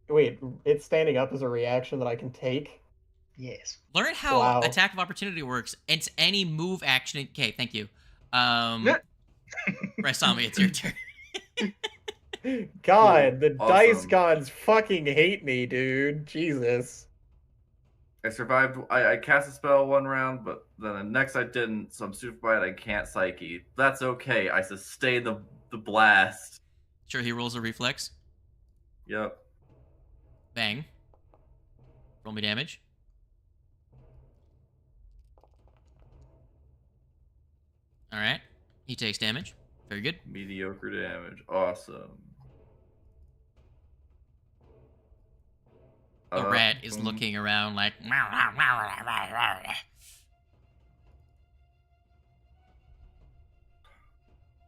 a... Wait, it's standing up as a reaction that I can take? Yes. learn how Wow. attack of opportunity works. It's any move action. Okay, thank you. Raisami, it's your turn. God, the Awesome. dice gods fucking hate me, dude. Jesus. I survived. I cast a spell one round, but then the next I didn't, so I'm super bad. I can't psyche. That's okay. I sustain the blast. Sure, he rolls a reflex. Yep. Bang. Roll me damage. All right. He takes damage. Very good. Mediocre damage. Awesome. The rat is looking around like.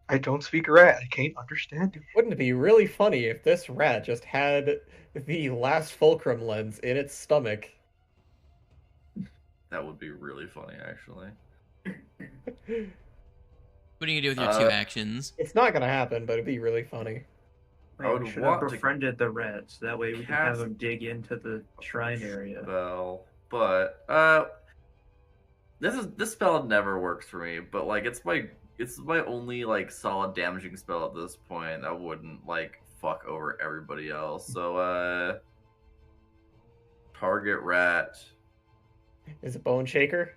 I don't speak rat. I can't understand you. Wouldn't it be really funny if this rat just had the last fulcrum lens in its stomach? That would be really funny, actually. What are you gonna do with your two actions? It's not gonna happen, but it'd be really funny. I would We should want have to befriended the rats. That way we can have cast them dig into the shrine area. Spell, but this spell never works for me. But like, it's my only like solid damaging spell at this point. I wouldn't like fuck over everybody else. So target rat. Is it Bone Shaker?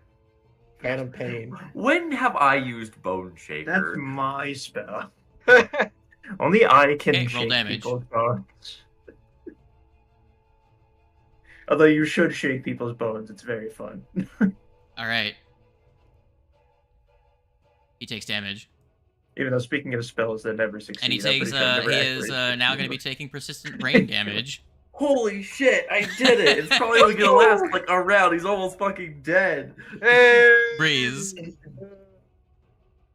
Phantom Pain. When have I used Bone That's Shaker? my spell. Only I can Okay, roll shake damage. people's bones. Although you should shake people's bones, it's very fun. All right. He takes damage, Even though speaking of spells that never succeed, and he I'm takes. pretty sure I've never He is activated now going to be taking persistent brain damage. Holy shit! I did it. It's probably only gonna last like a round. He's almost fucking dead. Breeze.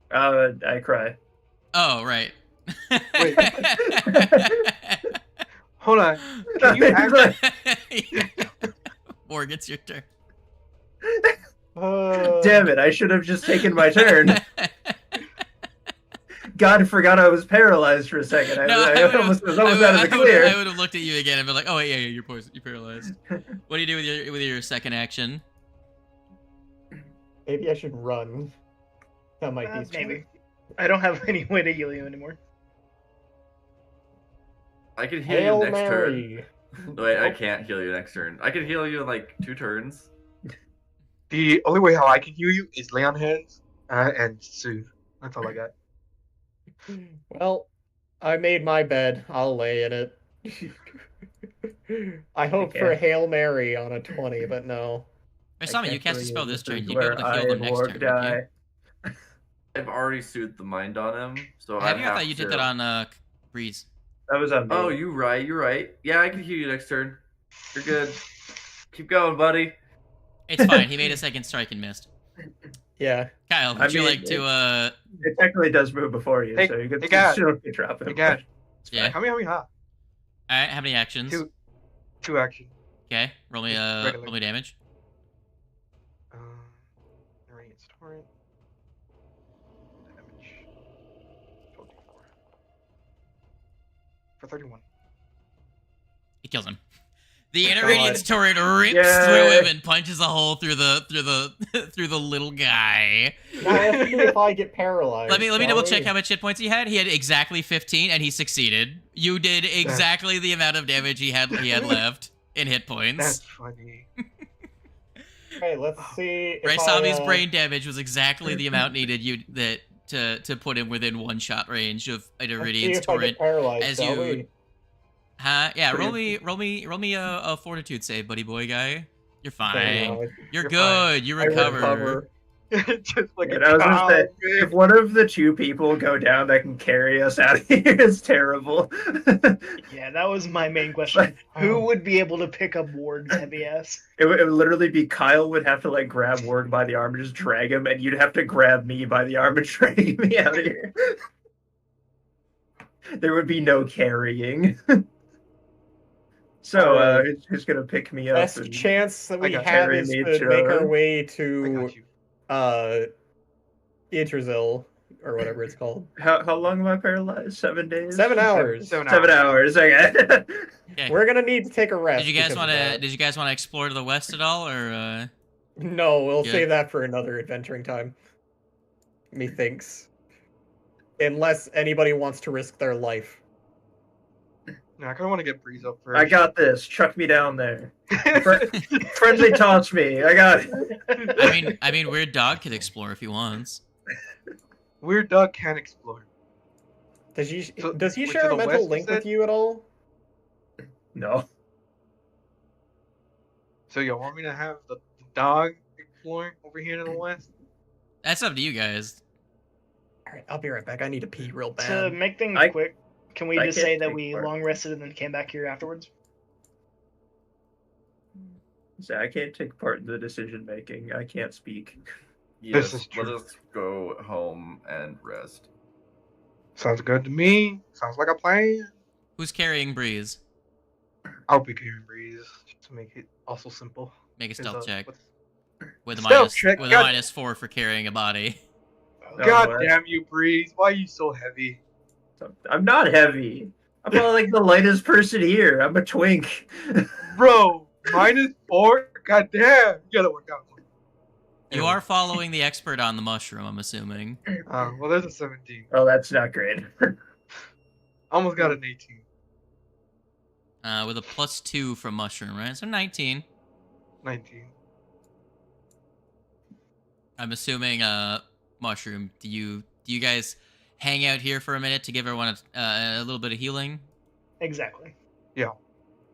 I cry. Oh right. Wait. Hold on. Can you act Morg, it's your turn. Damn it! I should have just taken my turn. God, forgot I was paralyzed for a second. I almost was almost out of the clear. I would have looked at you again and been like, "Oh wait, yeah, you're poisoned. You're paralyzed." What do you do with your second action? Maybe I should run. That might be smart. Maybe. I don't have any way to heal you anymore. I can heal Hail you next Mary. turn. Wait, I can't heal you next turn. I can heal you in like 2 turns. The only way how I can heal you is lay on hands and soothe. That's all I got. Well, I made my bed. I'll lay in it. I hope for a Hail Mary on a 20, but no. Raisami, you cast a spell this turn. You'd be able Where to I heal them and next Morg turn. die. wouldn't you? I've already soothed the mind on him, so Have I'd you? I have thought you did to- that on Breeze. That was on me. Oh, you're right. Yeah, I can heal you next turn. You're good. Keep going, buddy. It's fine. He made a second strike and missed. Yeah. Kyle, would you like to It technically does move before you, Hey, so you could hey, guys. still drop it. Hey, guys. Yeah. How many? All right, how many actions? Two action. Okay, roll me Regular. roll me damage. Radiant's torrent. Damage. 12d4. For 31. He kills him. The God. Radiance Torrent rips Yay. through him and punches a hole through the little guy. Now I have to see if I get paralyzed. Let me shall double we? check how much hit points he had. He had exactly 15 and he succeeded. You did exactly the amount of damage he had left in hit points. That's funny. Okay, let's see. If Raisami's I, brain damage was exactly the amount needed to put him within one shot range of a let's see Radiance if I get Torrent. paralyzed, as shall you- we? Yeah, roll me a fortitude save, buddy boy guy. You're fine. No, You're fine. good. You I recover. recover. Just like And a I was gonna cow, say, man. if one of the two people go down that can carry us out of here, it's terrible. Yeah, that was my main question. Who would be able to pick up Ward's heavy ass? It would literally be Kyle would have to like grab Ward by the arm and just drag him, and you'd have to grab me by the arm and drag me out of here. There would be no carrying. So, who's gonna pick me up? Best chance that we got have carry is me to to- make our way I to got you. Yggdrasil, or whatever it's called. How long am I paralyzed? 7 days? 7 hours. 7 7 hours. Okay. Okay. We're gonna need to take a rest. Did you guys because of want to? that. Did you guys want to explore to the west at all, or? No, we'll Good. save that for another adventuring time. Methinks. Unless anybody wants to risk their life. No, I kind of want to get Breeze up first. I got this. Chuck me down there. Friendly toss me. I got it. I mean, Weird Dog could explore if he wants. Weird Dog can explore. Does he So, share to a the mental west, link you with said? you at all? No. So you want me to have the dog explore over here to the west? That's up to you guys. Alright, I'll be right back. I need to pee real To bad. make things I- quick, can we I just can't say that take we part. long rested and then came back here afterwards? So I can't take part in the decision making. I can't speak. Yes, is let true. us go home and rest. Sounds good to me. Sounds like a plan. Who's carrying Breeze? I'll be carrying Breeze just to make it also simple. Make a 'Cause, stealth check what's- with a Stealth check, with a God- -4 for carrying a body. God Oh, damn you, Breeze! Why are you so heavy? I'm not heavy. I'm probably like the lightest person here. I'm a twink. Bro, -4? God damn! You gotta work out. You are following the expert on the mushroom, I'm assuming. Well, there's a 17. Oh, that's not great. Almost got an 18. With a +2 from mushroom, right? So 19. 19. I'm assuming, mushroom. Do you guys hang out here for a minute to give everyone a little bit of healing? Exactly.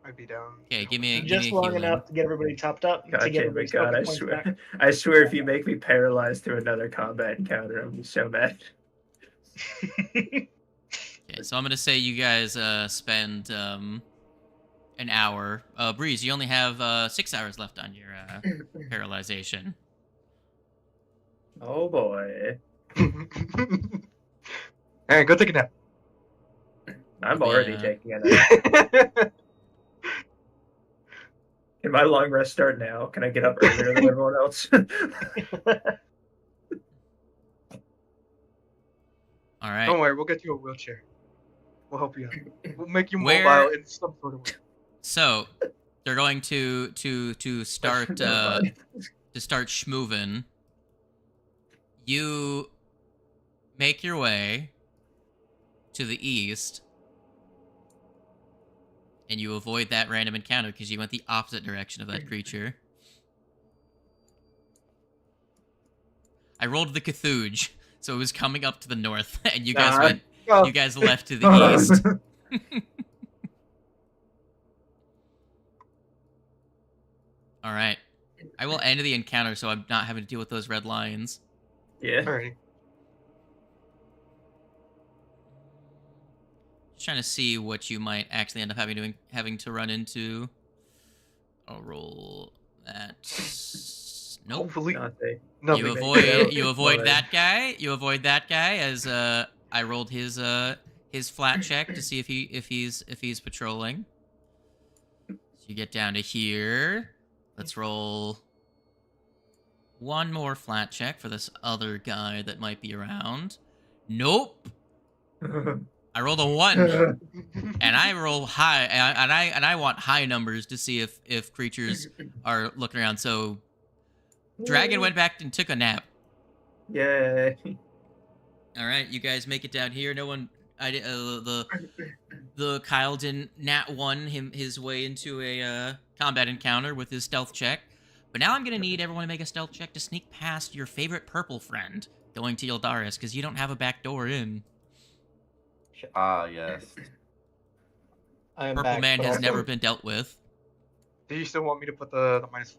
I'd be down. Okay, give me Just a long healing. enough to get everybody topped up, God to get damn everybody it, God, I points swear. back. I swear if you make me paralyzed through another combat encounter, I'm gonna be so mad. Okay, so I'm gonna say you guys spend an hour. Breeze, you only have 6 hours left on your paralyzation. Oh boy. Hey, go take a nap. I'm Yeah. already taking a nap. Can my long rest start now? Can I get up earlier than everyone else? All right. Don't worry, we'll get you a wheelchair. We'll help you out. We'll make you Where- mobile in some sort of way. So they're going to start Never mind. to start schmoovin'. You make your way to the east, and you avoid that random encounter because you went the opposite direction of that creature. I rolled the Cthulhu, so it was coming up to the north, and you guys went. Oh, You guys left to the east. All right. I will end the encounter so I'm not having to deal with those red lions. Yeah. Alrighty. Just trying to see what you might actually end up having to run into. I'll roll that. Nope. Hopefully, Nothing. nothing. You avoid Fine. that guy. You avoid that guy as I rolled his flat check to see if he's patrolling. So you get down to here. Let's roll one more flat check for this other guy that might be around. Nope. I rolled a 1, and I roll high, and I want high numbers to see if creatures are looking around. So Dragon went back and took a nap. Yay. All right, you guys make it down here. No one, the Kyle didn't nat 1 his way into a combat encounter with his stealth check. But now I'm gonna need everyone to make a stealth check to sneak past your favorite purple friend going to Yldaris, because you don't have a back door in. Ah, yes. I am Purple back, man but has also- never been dealt with. Do you still want me to put the -4?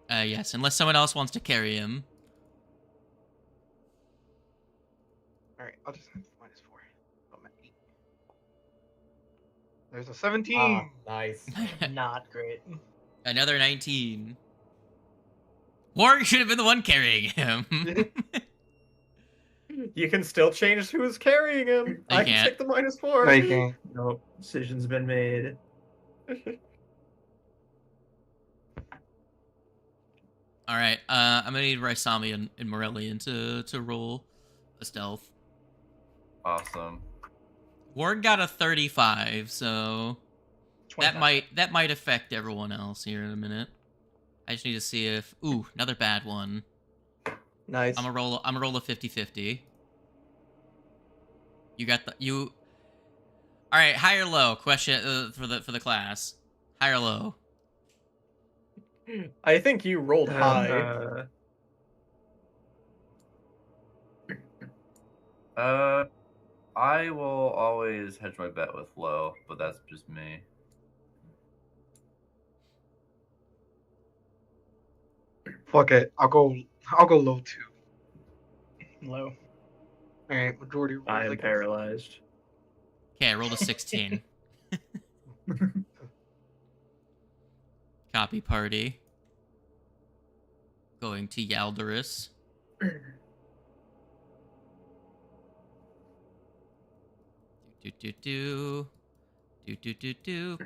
Yes, unless someone else wants to carry him. Alright, I'll just -4. I'm at 8. There's a 17. Nice. Not great. Another 19. Warg should have been the one carrying him. You can still change who's carrying him. I I can can't. take the -4. No, you can't. Nope. Decision's been made. All right, I'm gonna need Raisami and Morellian to roll a stealth. Awesome. Warg got a 35, so 25. that might affect everyone else here in a minute. I just need to see if another bad one. Nice. I'm gonna roll a 50-50. You got you. All right, high or low? Question for the class. High or low? I think you rolled high. I will always hedge my bet with low, but that's just me. Fuck it. I'll go low too. Low. Alright, majority rolls I am like paralyzed. Okay, I rolled a 16. Copy party. Going to Yaldaris.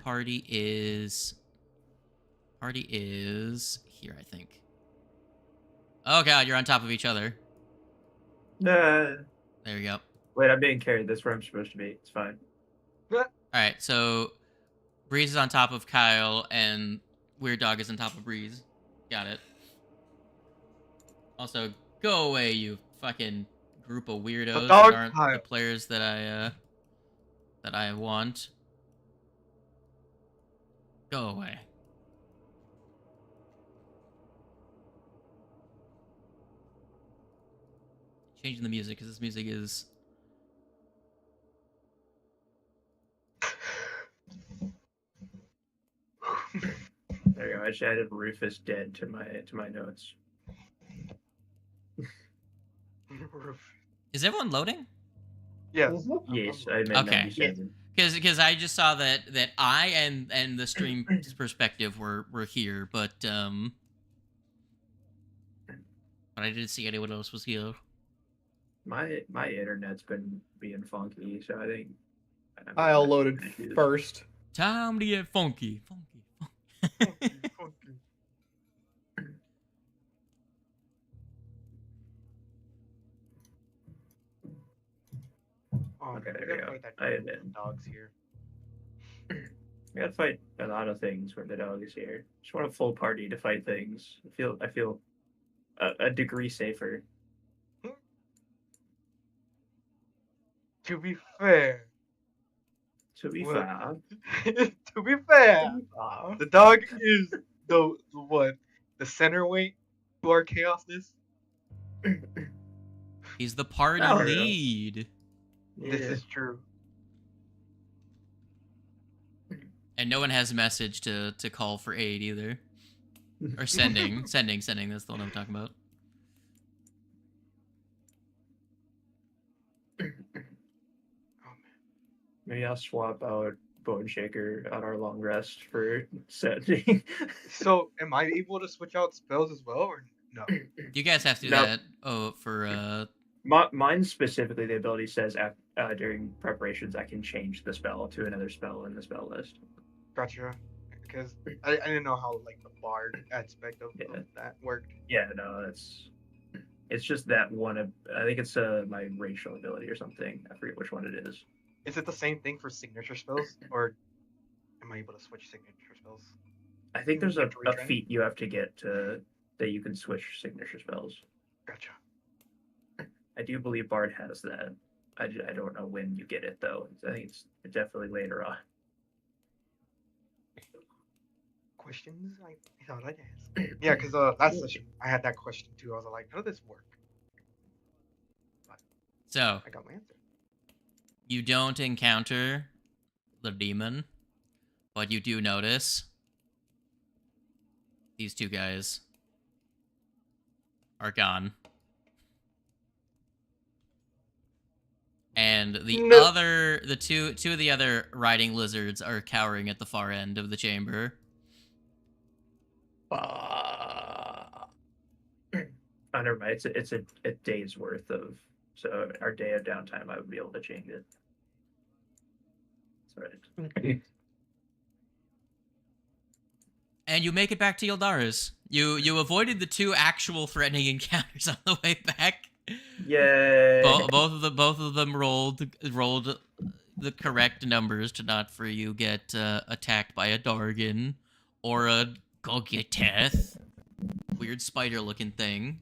Party is here, I think. Oh god, you're on top of each other. Nah. There you go. Wait, I'm being carried. That's where I'm supposed to be. It's fine. Alright, so Breeze is on top of Kyle, and Weird Dog is on top of Breeze. Got it. Also, go away, you fucking group of weirdos that aren't the players that I want. Go away. Changing the music, because this music is... There you go. I just added Rufus dead to my notes. Is everyone loading? Yes. Yes, I made Okay. 97. Because I just saw that I and the stream perspective were here, but I didn't see anyone else was here. My internet's been being funky, so I think I'll loaded first. Time to get funky. Okay, there we go. I admit. Dogs here. We gotta fight a lot of things when the dog is here. Just want a full party to fight things. I feel a degree safer. To be fair. To be Well, fair. to be fair, the dog is the center weight to our chaosness. He's the party Oh, yeah. lead. This is true. And no one has a message to call for aid either. Or sending. That's the one I'm talking about. Maybe I'll swap out Bone Shaker on our long rest for sending. So, am I able to switch out spells as well, or no? You guys have to do No. that. Oh, for Mine specifically, the ability says during preparations I can change the spell to another spell in the spell list. Gotcha. Because I didn't know how like the bard aspect of that worked. Yeah, no, it's just that one. I think it's my racial ability or something. I forget which one it is. Is it the same thing for signature spells, or am I able to switch signature spells? I think there's a Retrain? feat you have to get that you can switch signature spells. Gotcha. I do believe Bard has that. I don't know when you get it though. I think it's definitely later on. Questions I thought I'd ask. Yeah, because last session I had that question too. I was like, how does this work? so I got my answer. you don't encounter the demon, but you do notice these two guys are gone. And the two of the other riding lizards are cowering at the far end of the chamber. Oh, never mind. It's a day's worth of, so our day of downtime, I would be able to change it. That's right. And you make it back to Yildaris. You avoided the two actual threatening encounters on the way back. Yay! Both of them rolled the correct numbers to not for you get attacked by a Dargan or a Goggeteth, weird spider-looking thing.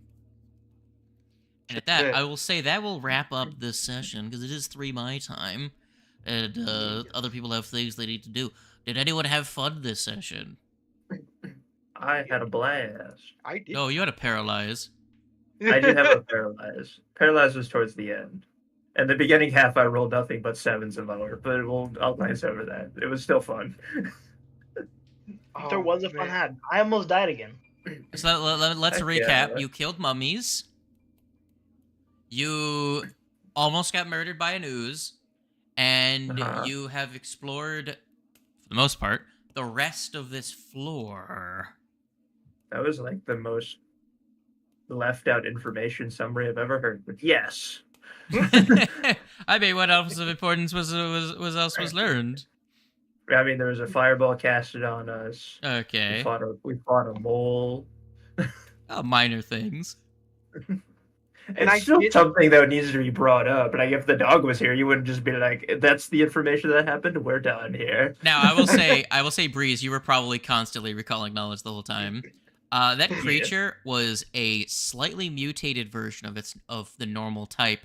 And at that, I will say that will wrap up this session because it is 3 my time, and other people have things they need to do. Did anyone have fun this session? I had a blast. I did. Oh, you had a paralyze. I did have a paralyze. Paralyze was towards the end. And the beginning half, I rolled nothing but 7s and lower, but I'll glance over that. It was still fun. There was a fun had. I almost died again. So let's Heck recap. yeah. You killed mummies. You almost got murdered by an ooze. And you have explored, for the most part, the rest of this floor. That was like the most left out information summary I've ever heard. But yes. I mean, what else of importance was learned? I mean, there was a fireball casted on us. Okay. We fought a mole. Minor things. It's still something that needs to be brought up. Like, if the dog was here, you wouldn't just be like, "That's the information that happened. We're done here." Now, I will say, Breeze, you were probably constantly recalling knowledge the whole time. That creature was a slightly mutated version of the normal type,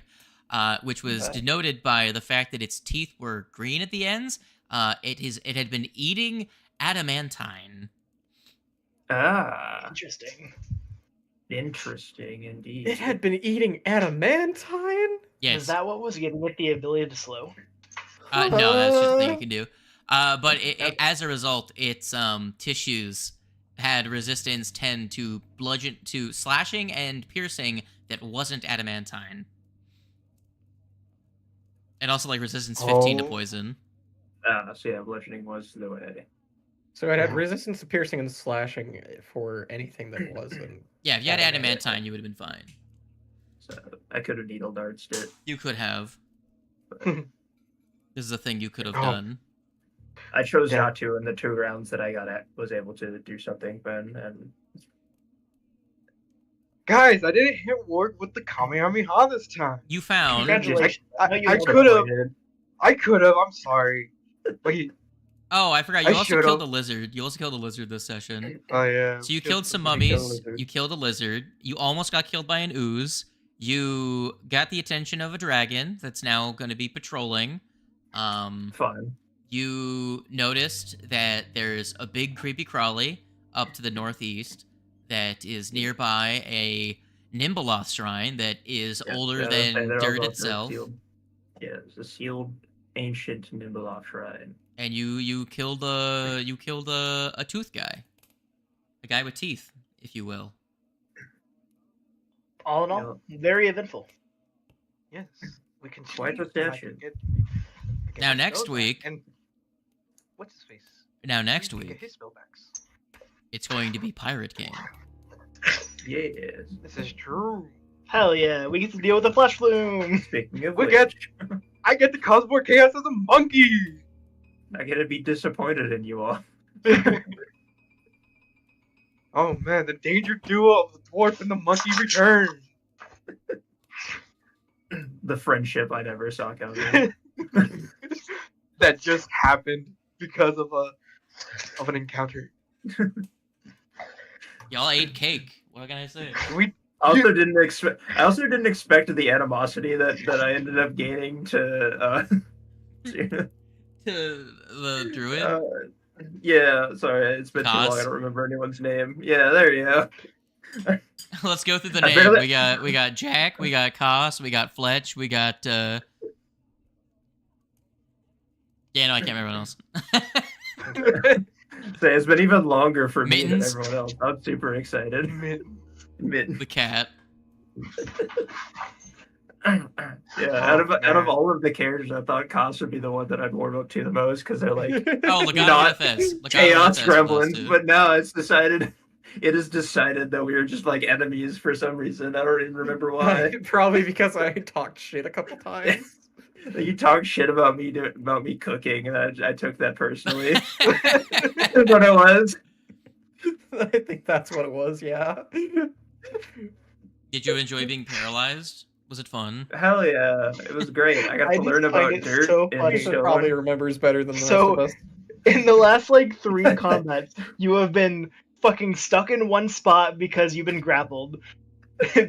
which was denoted by the fact that its teeth were green at the ends. It had been eating adamantine. Interesting indeed. It had been eating adamantine? Yes. Is that what was giving it the ability to slow? No, that's just a thing you can do. But as a result, its tissues had resistance 10 to slashing and piercing that wasn't adamantine. And also like resistance 15 to poison. So yeah, bludgeoning was the way. So it had resistance to piercing and slashing for anything that wasn't. Yeah, if you had adamantine, you would have been fine. So I could have needle dartsed it. You could have. This is a thing you could have done. I chose not to in the 2 rounds that I was able to do something, and guys, I didn't hit Ward with the Kamehameha this time. You found. Congratulations. I could have. I'm sorry. Wait. Oh, I forgot. You also killed a lizard. You also killed a lizard this session. Oh yeah. So you killed some mummies. You killed a lizard. You almost got killed by an ooze. You got the attention of a dragon that's now going to be patrolling. Fun. You noticed that there's a big creepy crawly up to the northeast that is nearby a Nimbaloth shrine that is older than dirt itself. Yeah, it's a sealed ancient Nimbaloth shrine. And you killed a tooth guy, a guy with teeth, if you will. All in all, very eventful. Yes, we can quite a session. Now next week, and what's his face? Now next week, it's going to be Pirate King. Yes, this is true. Hell yeah, we get to deal with the flesh flume. Speaking of I get to cause more chaos as a monkey. I get to be disappointed in you all. Oh man, the danger duo of the dwarf and the monkey return. The friendship I never saw coming. That just happened because of an encounter. Y'all ate cake. What can I say? I also didn't expect the animosity that I ended up gaining to the druid. Yeah, sorry, it's been too long. I don't remember anyone's name. Yeah, there you go. Let's go through the name. We got Jack, we got Koss, we got Fletch, we got yeah, no, I can't remember else. So it's been even longer for me than Mittens. everyone else. I'm super excited. Mitten. Mitten. The cat. Out of all of the characters, I thought Koss would be the one that I'd warm up to the most because they're like not chaos gremlins. But now it is decided that we were just like enemies for some reason. I don't even remember why. Probably because I talked shit a couple times. You talked shit about me cooking, and I took that personally. That's what it was. I think that's what it was. Yeah. Did you enjoy being paralyzed? Was it fun? Hell yeah, it was great. I got to learn about dirt. So and He probably remembers better than the rest So- of us. In the last like 3 combats, you have been fucking stuck in one spot because you've been grappled.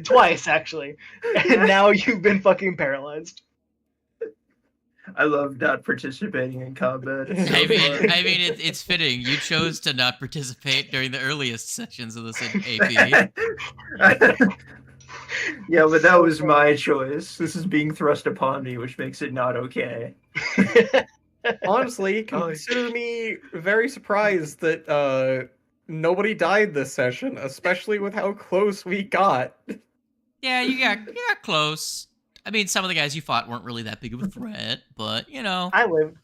Twice, actually. And now you've been fucking paralyzed. I love not participating in combat. It's so I mean, it's fitting. You chose to not participate during the earliest sections of this AP. Yeah, but that was my choice. This is being thrust upon me, which makes it not okay. Honestly, consider me very surprised that nobody died this session, especially with how close we got. Yeah, you got close. I mean, some of the guys you fought weren't really that big of a threat, but you know. I lived.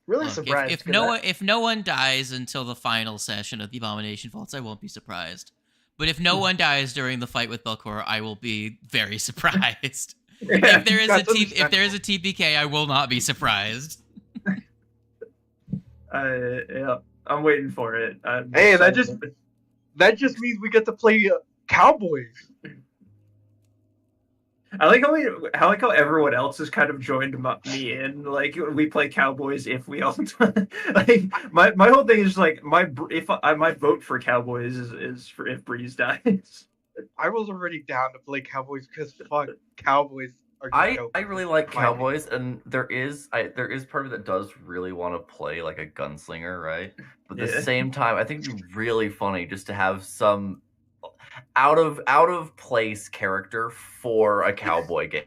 Really Look, surprised. if no one dies until the final session of the Abomination Vaults, I won't be surprised. But if no one dies during the fight with Belcor, I will be very surprised. If there is a TPK, I will not be surprised. Yeah, I'm waiting for it. Hey, that just means we get to play Cowboys. I like how everyone else has kind of joined me in. Like we play Cowboys if we all like my whole thing is like my vote for Cowboys is for if Breeze dies. I was already down to play Cowboys because fuck Cowboys. I really like Cowboys, and there is part of me that does really want to play like a gunslinger, right? But at the same time, I think it'd be really funny just to have some out of place character for a cowboy game.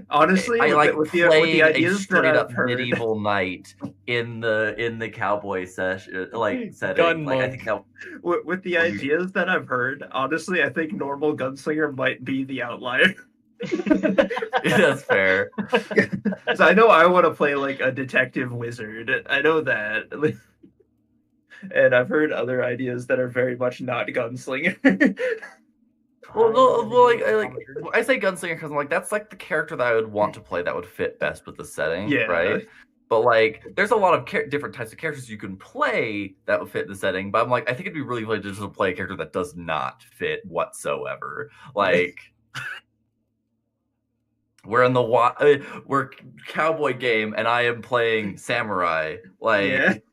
Honestly, with the ideas a straight that up I've heard. medieval knight in the cowboy setting. Gun I think that with the ideas that I've heard, honestly, I think normal gunslinger might be the outlier. that's fair. So I know I want to play like a detective wizard. I know that. And I've heard other ideas that are very much not gunslinger. I say gunslinger because I'm like that's like the character that I would want to play that would fit best with the setting, right? But like, there's a lot of different types of characters you can play that would fit the setting. But I'm like, I think it'd be really fun to just play a character that does not fit whatsoever. Like, we're cowboy game, and I am playing samurai. Like.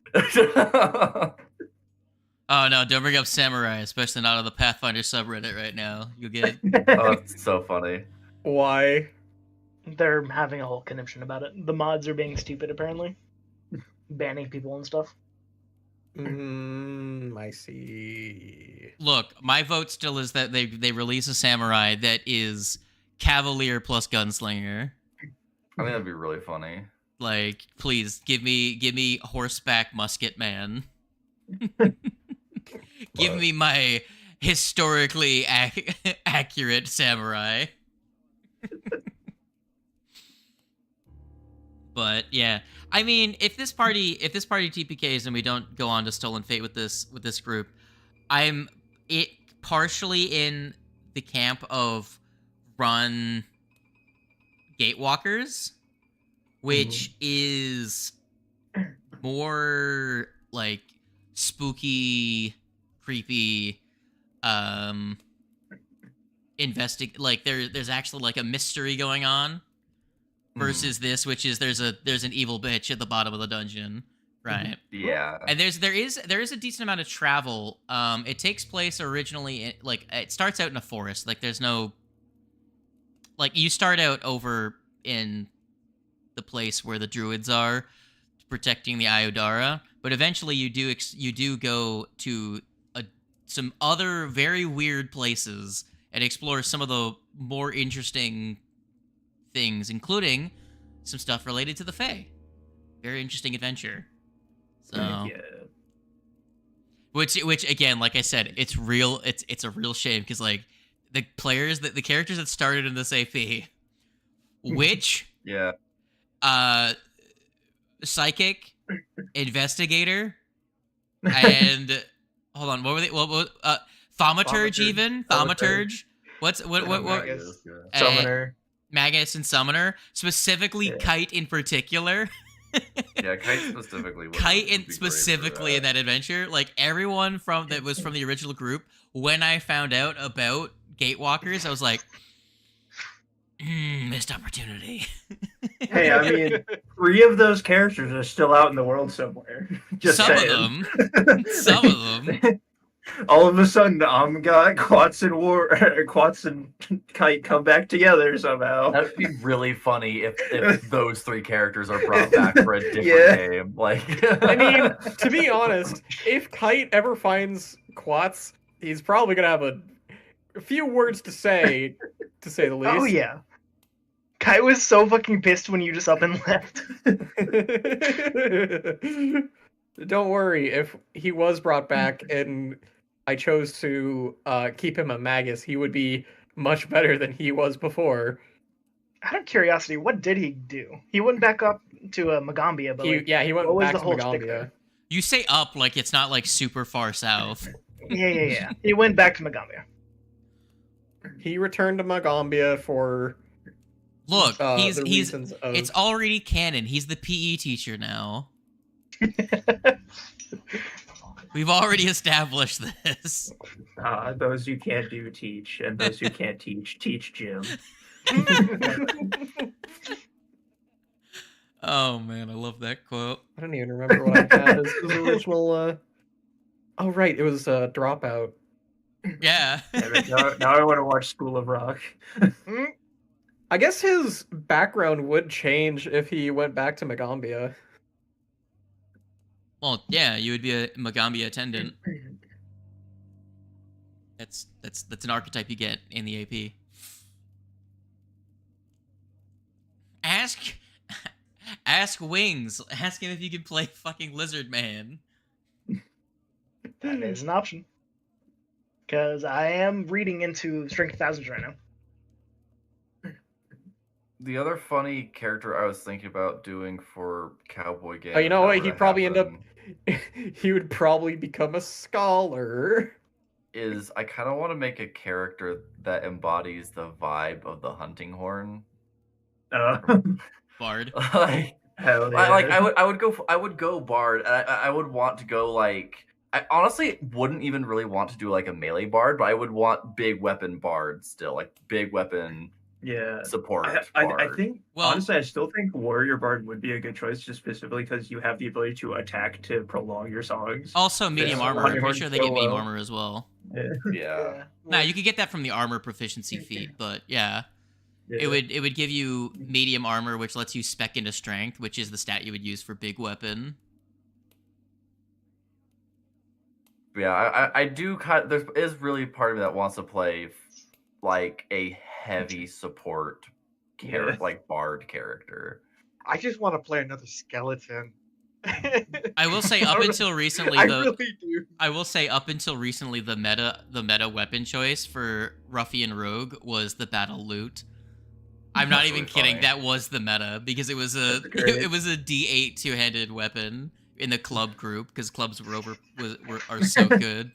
Oh no, don't bring up samurai, especially not on the Pathfinder subreddit right now. You'll get Oh, it's so funny. Why? They're having a whole conniption about it. The mods are being stupid, apparently. Banning people and stuff. I see. Look, my vote still is that they release a samurai that is cavalier plus gunslinger. I think that'd be really funny. Like, please give me horseback musket man. Give me my historically accurate samurai. But yeah, I mean, if this party TPKs and we don't go on to Stolen Fate with this group, I'm partially in the camp of run Gatewalkers, which is more like spooky, creepy, like there's actually like a mystery going on versus this, which is there's an evil bitch at the bottom of the dungeon, right? Yeah. And there is a decent amount of travel. It takes place originally it starts out in a forest. Like there's no, like, you start out over in the place where the druids are protecting the Iodara, but eventually you do go to some other very weird places and explore some of the more interesting things, including some stuff related to the Fae. Very interesting adventure. So, which again, like I said, it's real. It's a real shame because like the characters that started in this AP, witch, Yeah. Psychic, investigator, and hold on, what were they? Thaumaturge, even thaumaturge. What? Magus. Summoner. Magus and Summoner, specifically Yeah. Kite in particular. Yeah, Kite specifically. In that adventure, like everyone that was from the original group. When I found out about Gatewalkers, I was like, missed opportunity. Hey, I mean, 3 of those characters are still out in the world somewhere. Just Some saying. of them. Some of them. All of a sudden, Quats and Kite come back together somehow. That'd be really funny if those 3 characters are brought back for a different game. Like, I mean, to be honest, if Kite ever finds Quats, he's probably gonna have a few words to say the least. Oh yeah. Kai was so fucking pissed when you just up and left. Don't worry, if he was brought back and I chose to keep him a Magus, he would be much better than he was before. Out of curiosity, what did he do? He went back up to Magambia, but he went what was back the to whole stick Magambia. there? You say up like it's not like super far south. Yeah. He went back to Magambia. He returned to Magambia for Look, he's reasons of... it's already canon. He's the PE teacher now. We've already established this. Those who can't do teach, and those who can't teach Jim. Oh man, I love that quote. I don't even remember what I had as his original. Oh right, it was Dropout. Yeah. Now I want to watch School of Rock. I guess his background would change if he went back to Magambia. Well, yeah, you would be a Magambia attendant. That's an archetype you get in the AP. Ask Wings. Ask him if you can play fucking Lizard Man. That is an option. Because I am reading into Strength of Thousands right now. the other funny character I was thinking about doing for Cowboy Gang. Oh, you know what? He'd probably end up. He would probably become a scholar. I kind of want to make a character that embodies the vibe of the hunting horn. Bard. Hell yeah. I would go Bard. I would want to go like. I honestly wouldn't even really want to do like a melee Bard, but I would want big weapon Bard still, like big weapon. Yeah, support. I think, honestly, I still think Warrior Bard would be a good choice, just specifically because you have the ability to attack to prolong your songs. Also, medium armor. I'm pretty sure they get medium armor as well. Yeah. Now you could get that from the armor proficiency feat, but yeah. It would give you medium armor, which lets you spec into strength, which is the stat you would use for big weapon. Yeah, I do there is really part of me that wants to play like a heavy support like Bard character. I just want to play another skeleton. I will say up until recently I will say up until recently the meta weapon choice for Ruffian Rogue was the battle loot. I'm not even kidding. That was the meta because it was a D8 two-handed weapon in the club group because clubs are so good.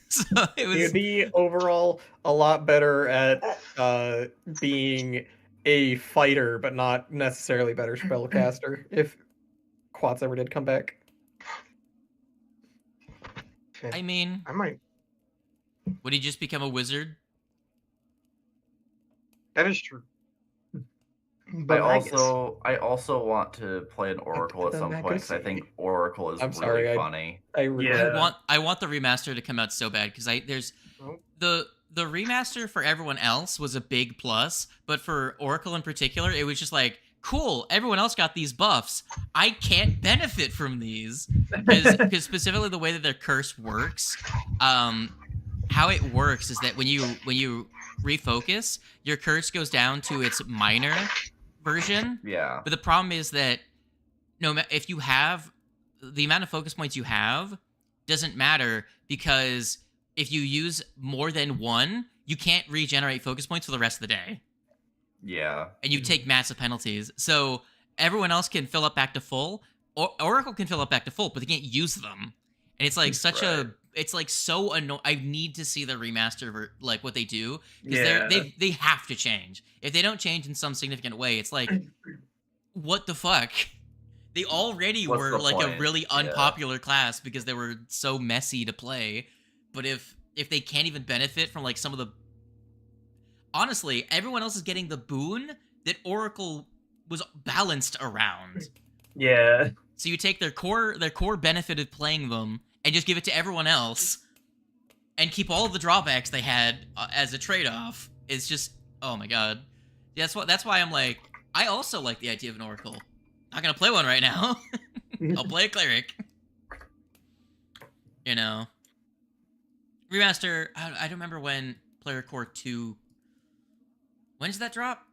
So it was. You'd be overall a lot better at being a fighter, but not necessarily better spellcaster if Quats ever did come back. I mean, I might. Would he just become a wizard? That is true. But I also want to play an Oracle at some point because I think Oracle is really funny. I want the remaster to come out so bad because the remaster for everyone else was a big plus, but for Oracle in particular, it was just like, cool, everyone else got these buffs. I can't benefit from these because specifically the way that their curse works, how it works is that when you refocus, your curse goes down to its minor version. Yeah. But the problem is that if you have the amount of focus points you have doesn't matter because if you use more than one, you can't regenerate focus points for the rest of the day. Yeah. And you take massive penalties. So everyone else can fill up back to full. Oracle can fill up back to full, but they can't use them. And it's like such a... It's like so annoying. I need to see the remaster like what they do. Because they have to change. If they don't change in some significant way, it's like... What the fuck? They already were like a really unpopular class because they were so messy to play. But if they can't even benefit from like some of the... Honestly, everyone else is getting the boon that Oracle was balanced around. Yeah. So you take their core benefit of playing them and just give it to everyone else and keep all of the drawbacks they had as a trade-off. It's just, oh my god. That's why I'm like, I also like the idea of an Oracle. Not gonna play one right now. I'll play a Cleric. You know. Remaster, I don't remember when Player Core 2... When does that drop?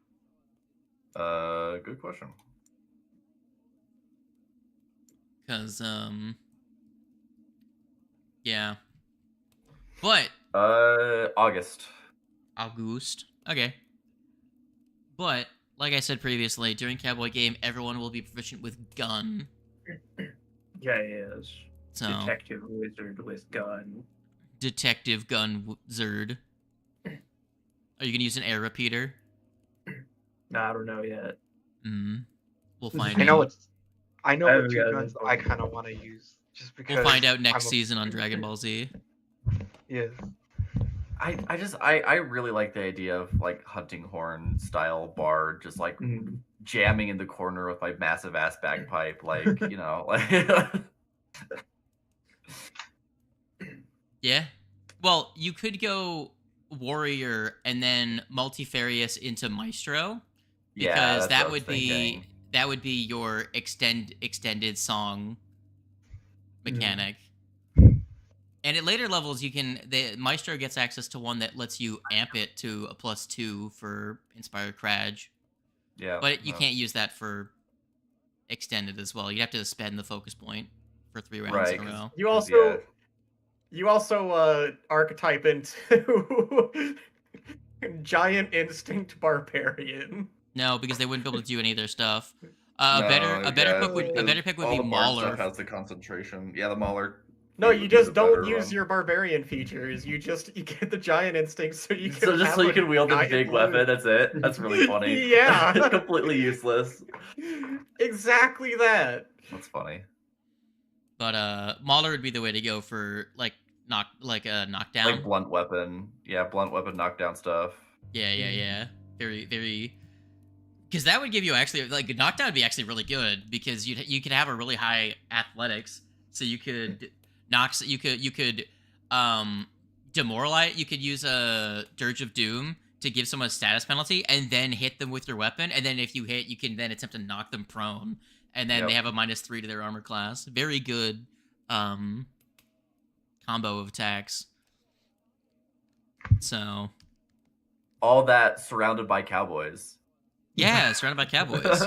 Good question. Because, yeah. But... August. Okay. But, like I said previously, during Cowboy Game, everyone will be proficient with gun. Yeah, he is. So, Detective wizard with gun. Detective gun wizard. Are you gonna use an air repeater? No, I don't know yet. We'll find I know out. I know what two guns I kind of want to use. Just because We'll find out next season on Dragon Ball Z. Yes. I really like the idea of like hunting horn style bard, just like jamming in the corner with my massive ass bagpipe, like you know, like. Yeah. Well, you could go warrior and then multifarious into maestro, because that would be your extended song mechanic. And at later levels, the Maestro gets access to one that lets you amp it to a +2 for Inspired Crag. Yeah. But you can't use that for extended as well. You have to spend the focus point for 3 rounds in a row. You also archetype into Giant Instinct Barbarian. No, because they wouldn't be able to do any of their stuff. A better pick would be Mauler. Stuff has the concentration. Yeah, the Mauler. No, you just don't use your barbarian features. You get the giant instinct so you can so you can wield a big weapon. That's it. That's really funny. Yeah, it's completely useless. Exactly that. That's funny. But Mauler would be the way to go for a knockdown. Like blunt weapon. Yeah, blunt weapon knockdown stuff. Yeah. Very, very. Because that would give you actually like knockdown would be actually really good because you could have a really high athletics, so you could. You could demoralize. You could use a Dirge of Doom to give someone a status penalty, and then hit them with your weapon. And then if you hit, you can then attempt to knock them prone, and then they have a -3 to their armor class. Very good combo of attacks. So all that surrounded by cowboys. Yeah, surrounded by cowboys.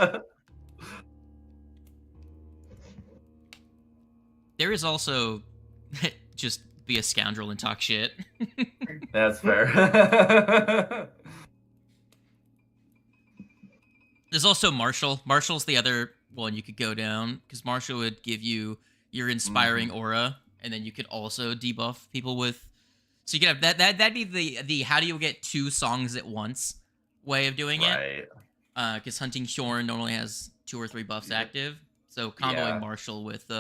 There is also just be a scoundrel and talk shit. That's fair. There's also Marshall. Marshall's the other one you could go down, because Marshall would give you your inspiring aura, and then you could also debuff people with. So you could have that'd be the how do you get 2 songs at once way of doing it. Because Hunting Shorn normally has 2 or 3 buffs active. So comboing Marshall with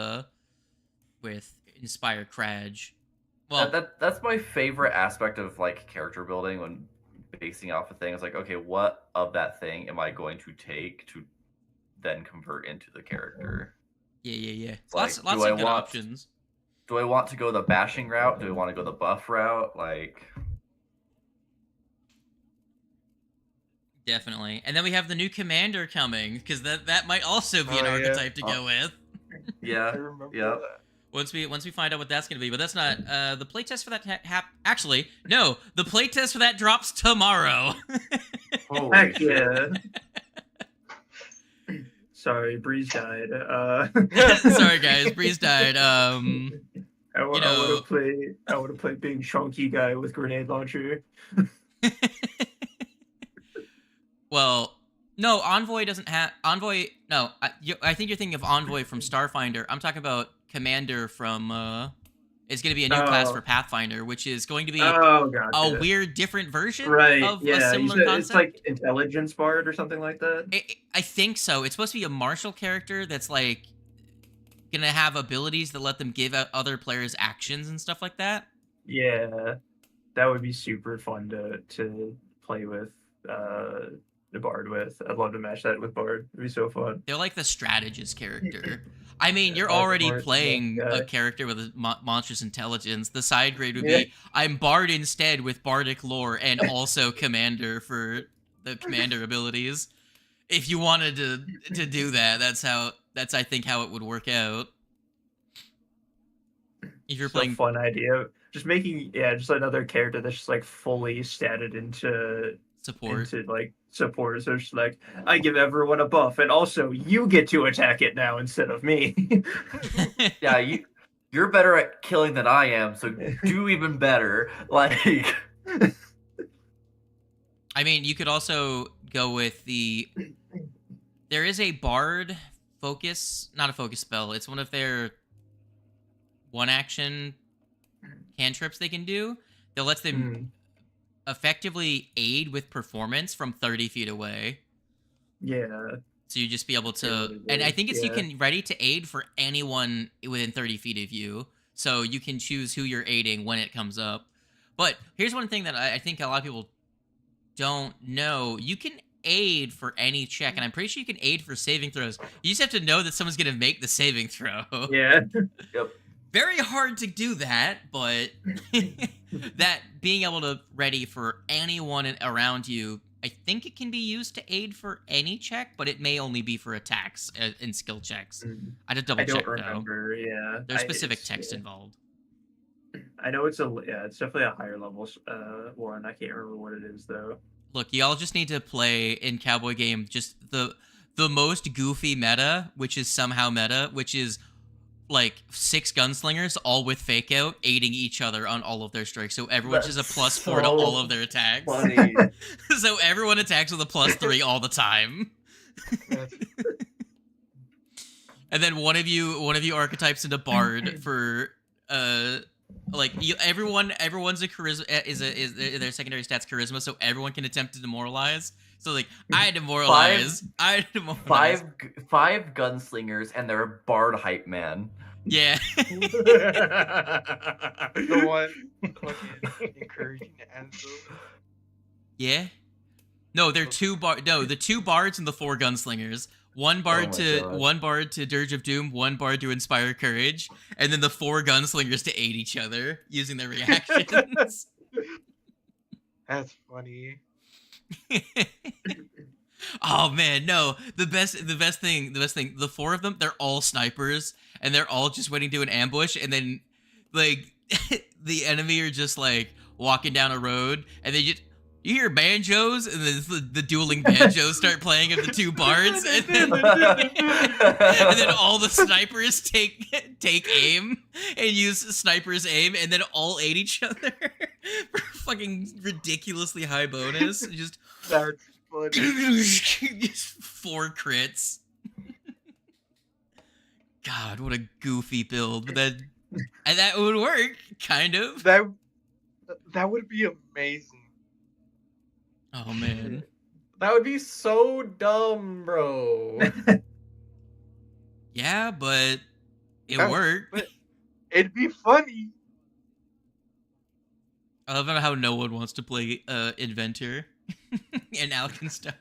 Inspire Crag. Well, that's my favorite aspect of like character building when basing off a thing. It's like, okay, what of that thing am I going to take to then convert into the character? Yeah. Like, Lots of good options. Do I want to go the bashing route? Do I want to go the buff route? Like, definitely. And then we have the new commander coming, because that might also be an archetype to go with. Yeah. I remember that. Once we find out what that's gonna be, but that's not the playtest for that. Actually, no, the playtest for that drops tomorrow. Heck yeah! Sorry, Breeze died. Sorry guys, Breeze died. I want to play big chunky guy with grenade launcher. Well, no, Envoy doesn't have Envoy. No, I think you're thinking of Envoy from Starfinder. I'm talking about Commander from. It's going to be a new class for Pathfinder, which is going to be a weird, different version of a similar concept. It's like Intelligence Bard or something like that. I think so. It's supposed to be a martial character that's like going to have abilities that let them give out other players actions and stuff like that. Yeah, that would be super fun to play with the Bard with. I'd love to match that with Bard. It'd be so fun. They're like the strategist character. I mean, you're already playing a character with a monstrous intelligence. The side grade would be, I'm Bard instead with Bardic lore and also Commander for the Commander abilities. If you wanted to do that, that's I think how it would work out. If you're playing, fun idea. Just making just another character that's just like fully statted into support. Support. So it's like, I give everyone a buff, and also you get to attack it now instead of me. Yeah, you're better at killing than I am, so do even better. Like, I mean, you could also go with there is a Bard focus, not a focus spell. It's one of their one action cantrips they can do. That lets them effectively aid with performance from 30 feet away. Yeah. So you just be able to, and I think you can ready to aid for anyone within 30 feet of you. So you can choose who you're aiding when it comes up. But here's one thing that I think a lot of people don't know. You can aid for any check, and I'm pretty sure you can aid for saving throws. You just have to know that someone's going to make the saving throw. Yeah. Yep. Very hard to do that, but that being able to ready for anyone around you, I think it can be used to aid for any check, but it may only be for attacks and skill checks. I just double check though. Yeah, there's specific text involved. I know it's definitely a higher level one. I can't remember what it is though. Look, y'all just need to play in Cowboy Game just the most goofy meta, which is somehow meta, which is like 6 gunslingers, all with fake out, aiding each other on all of their strikes. So everyone just a +4 to all of their attacks. Funny. So everyone attacks with a +3 all the time. And then one of you archetypes into Bard for everyone's a charisma is their secondary stats charisma, so everyone can attempt to demoralize. So like I demoralize. 5 gunslingers and they're a Bard hype man. Yeah. The one encouraging the answer. Yeah. No, they're the 2 bards and the 4 gunslingers. One bard to Dirge of Doom, 1 bard to Inspire Courage, and then the 4 gunslingers to aid each other using their reactions. That's funny. Oh man, no. The best thing, the 4 of them, they're all snipers and they're all just waiting to do an ambush, and then like the enemy are just like walking down a road and they just you hear banjos, and then the dueling banjos start playing of the 2 bards, and then all the snipers take aim and use sniper's aim, and then all aid each other for fucking ridiculously high bonus. Just that's funny. Just 4 crits. God, what a goofy build, but that would work, kind of. That would be amazing. Oh man. That would be so dumb, bro. Yeah, but it worked. But it'd be funny. I love how no one wants to play Inventor in Alkenstar.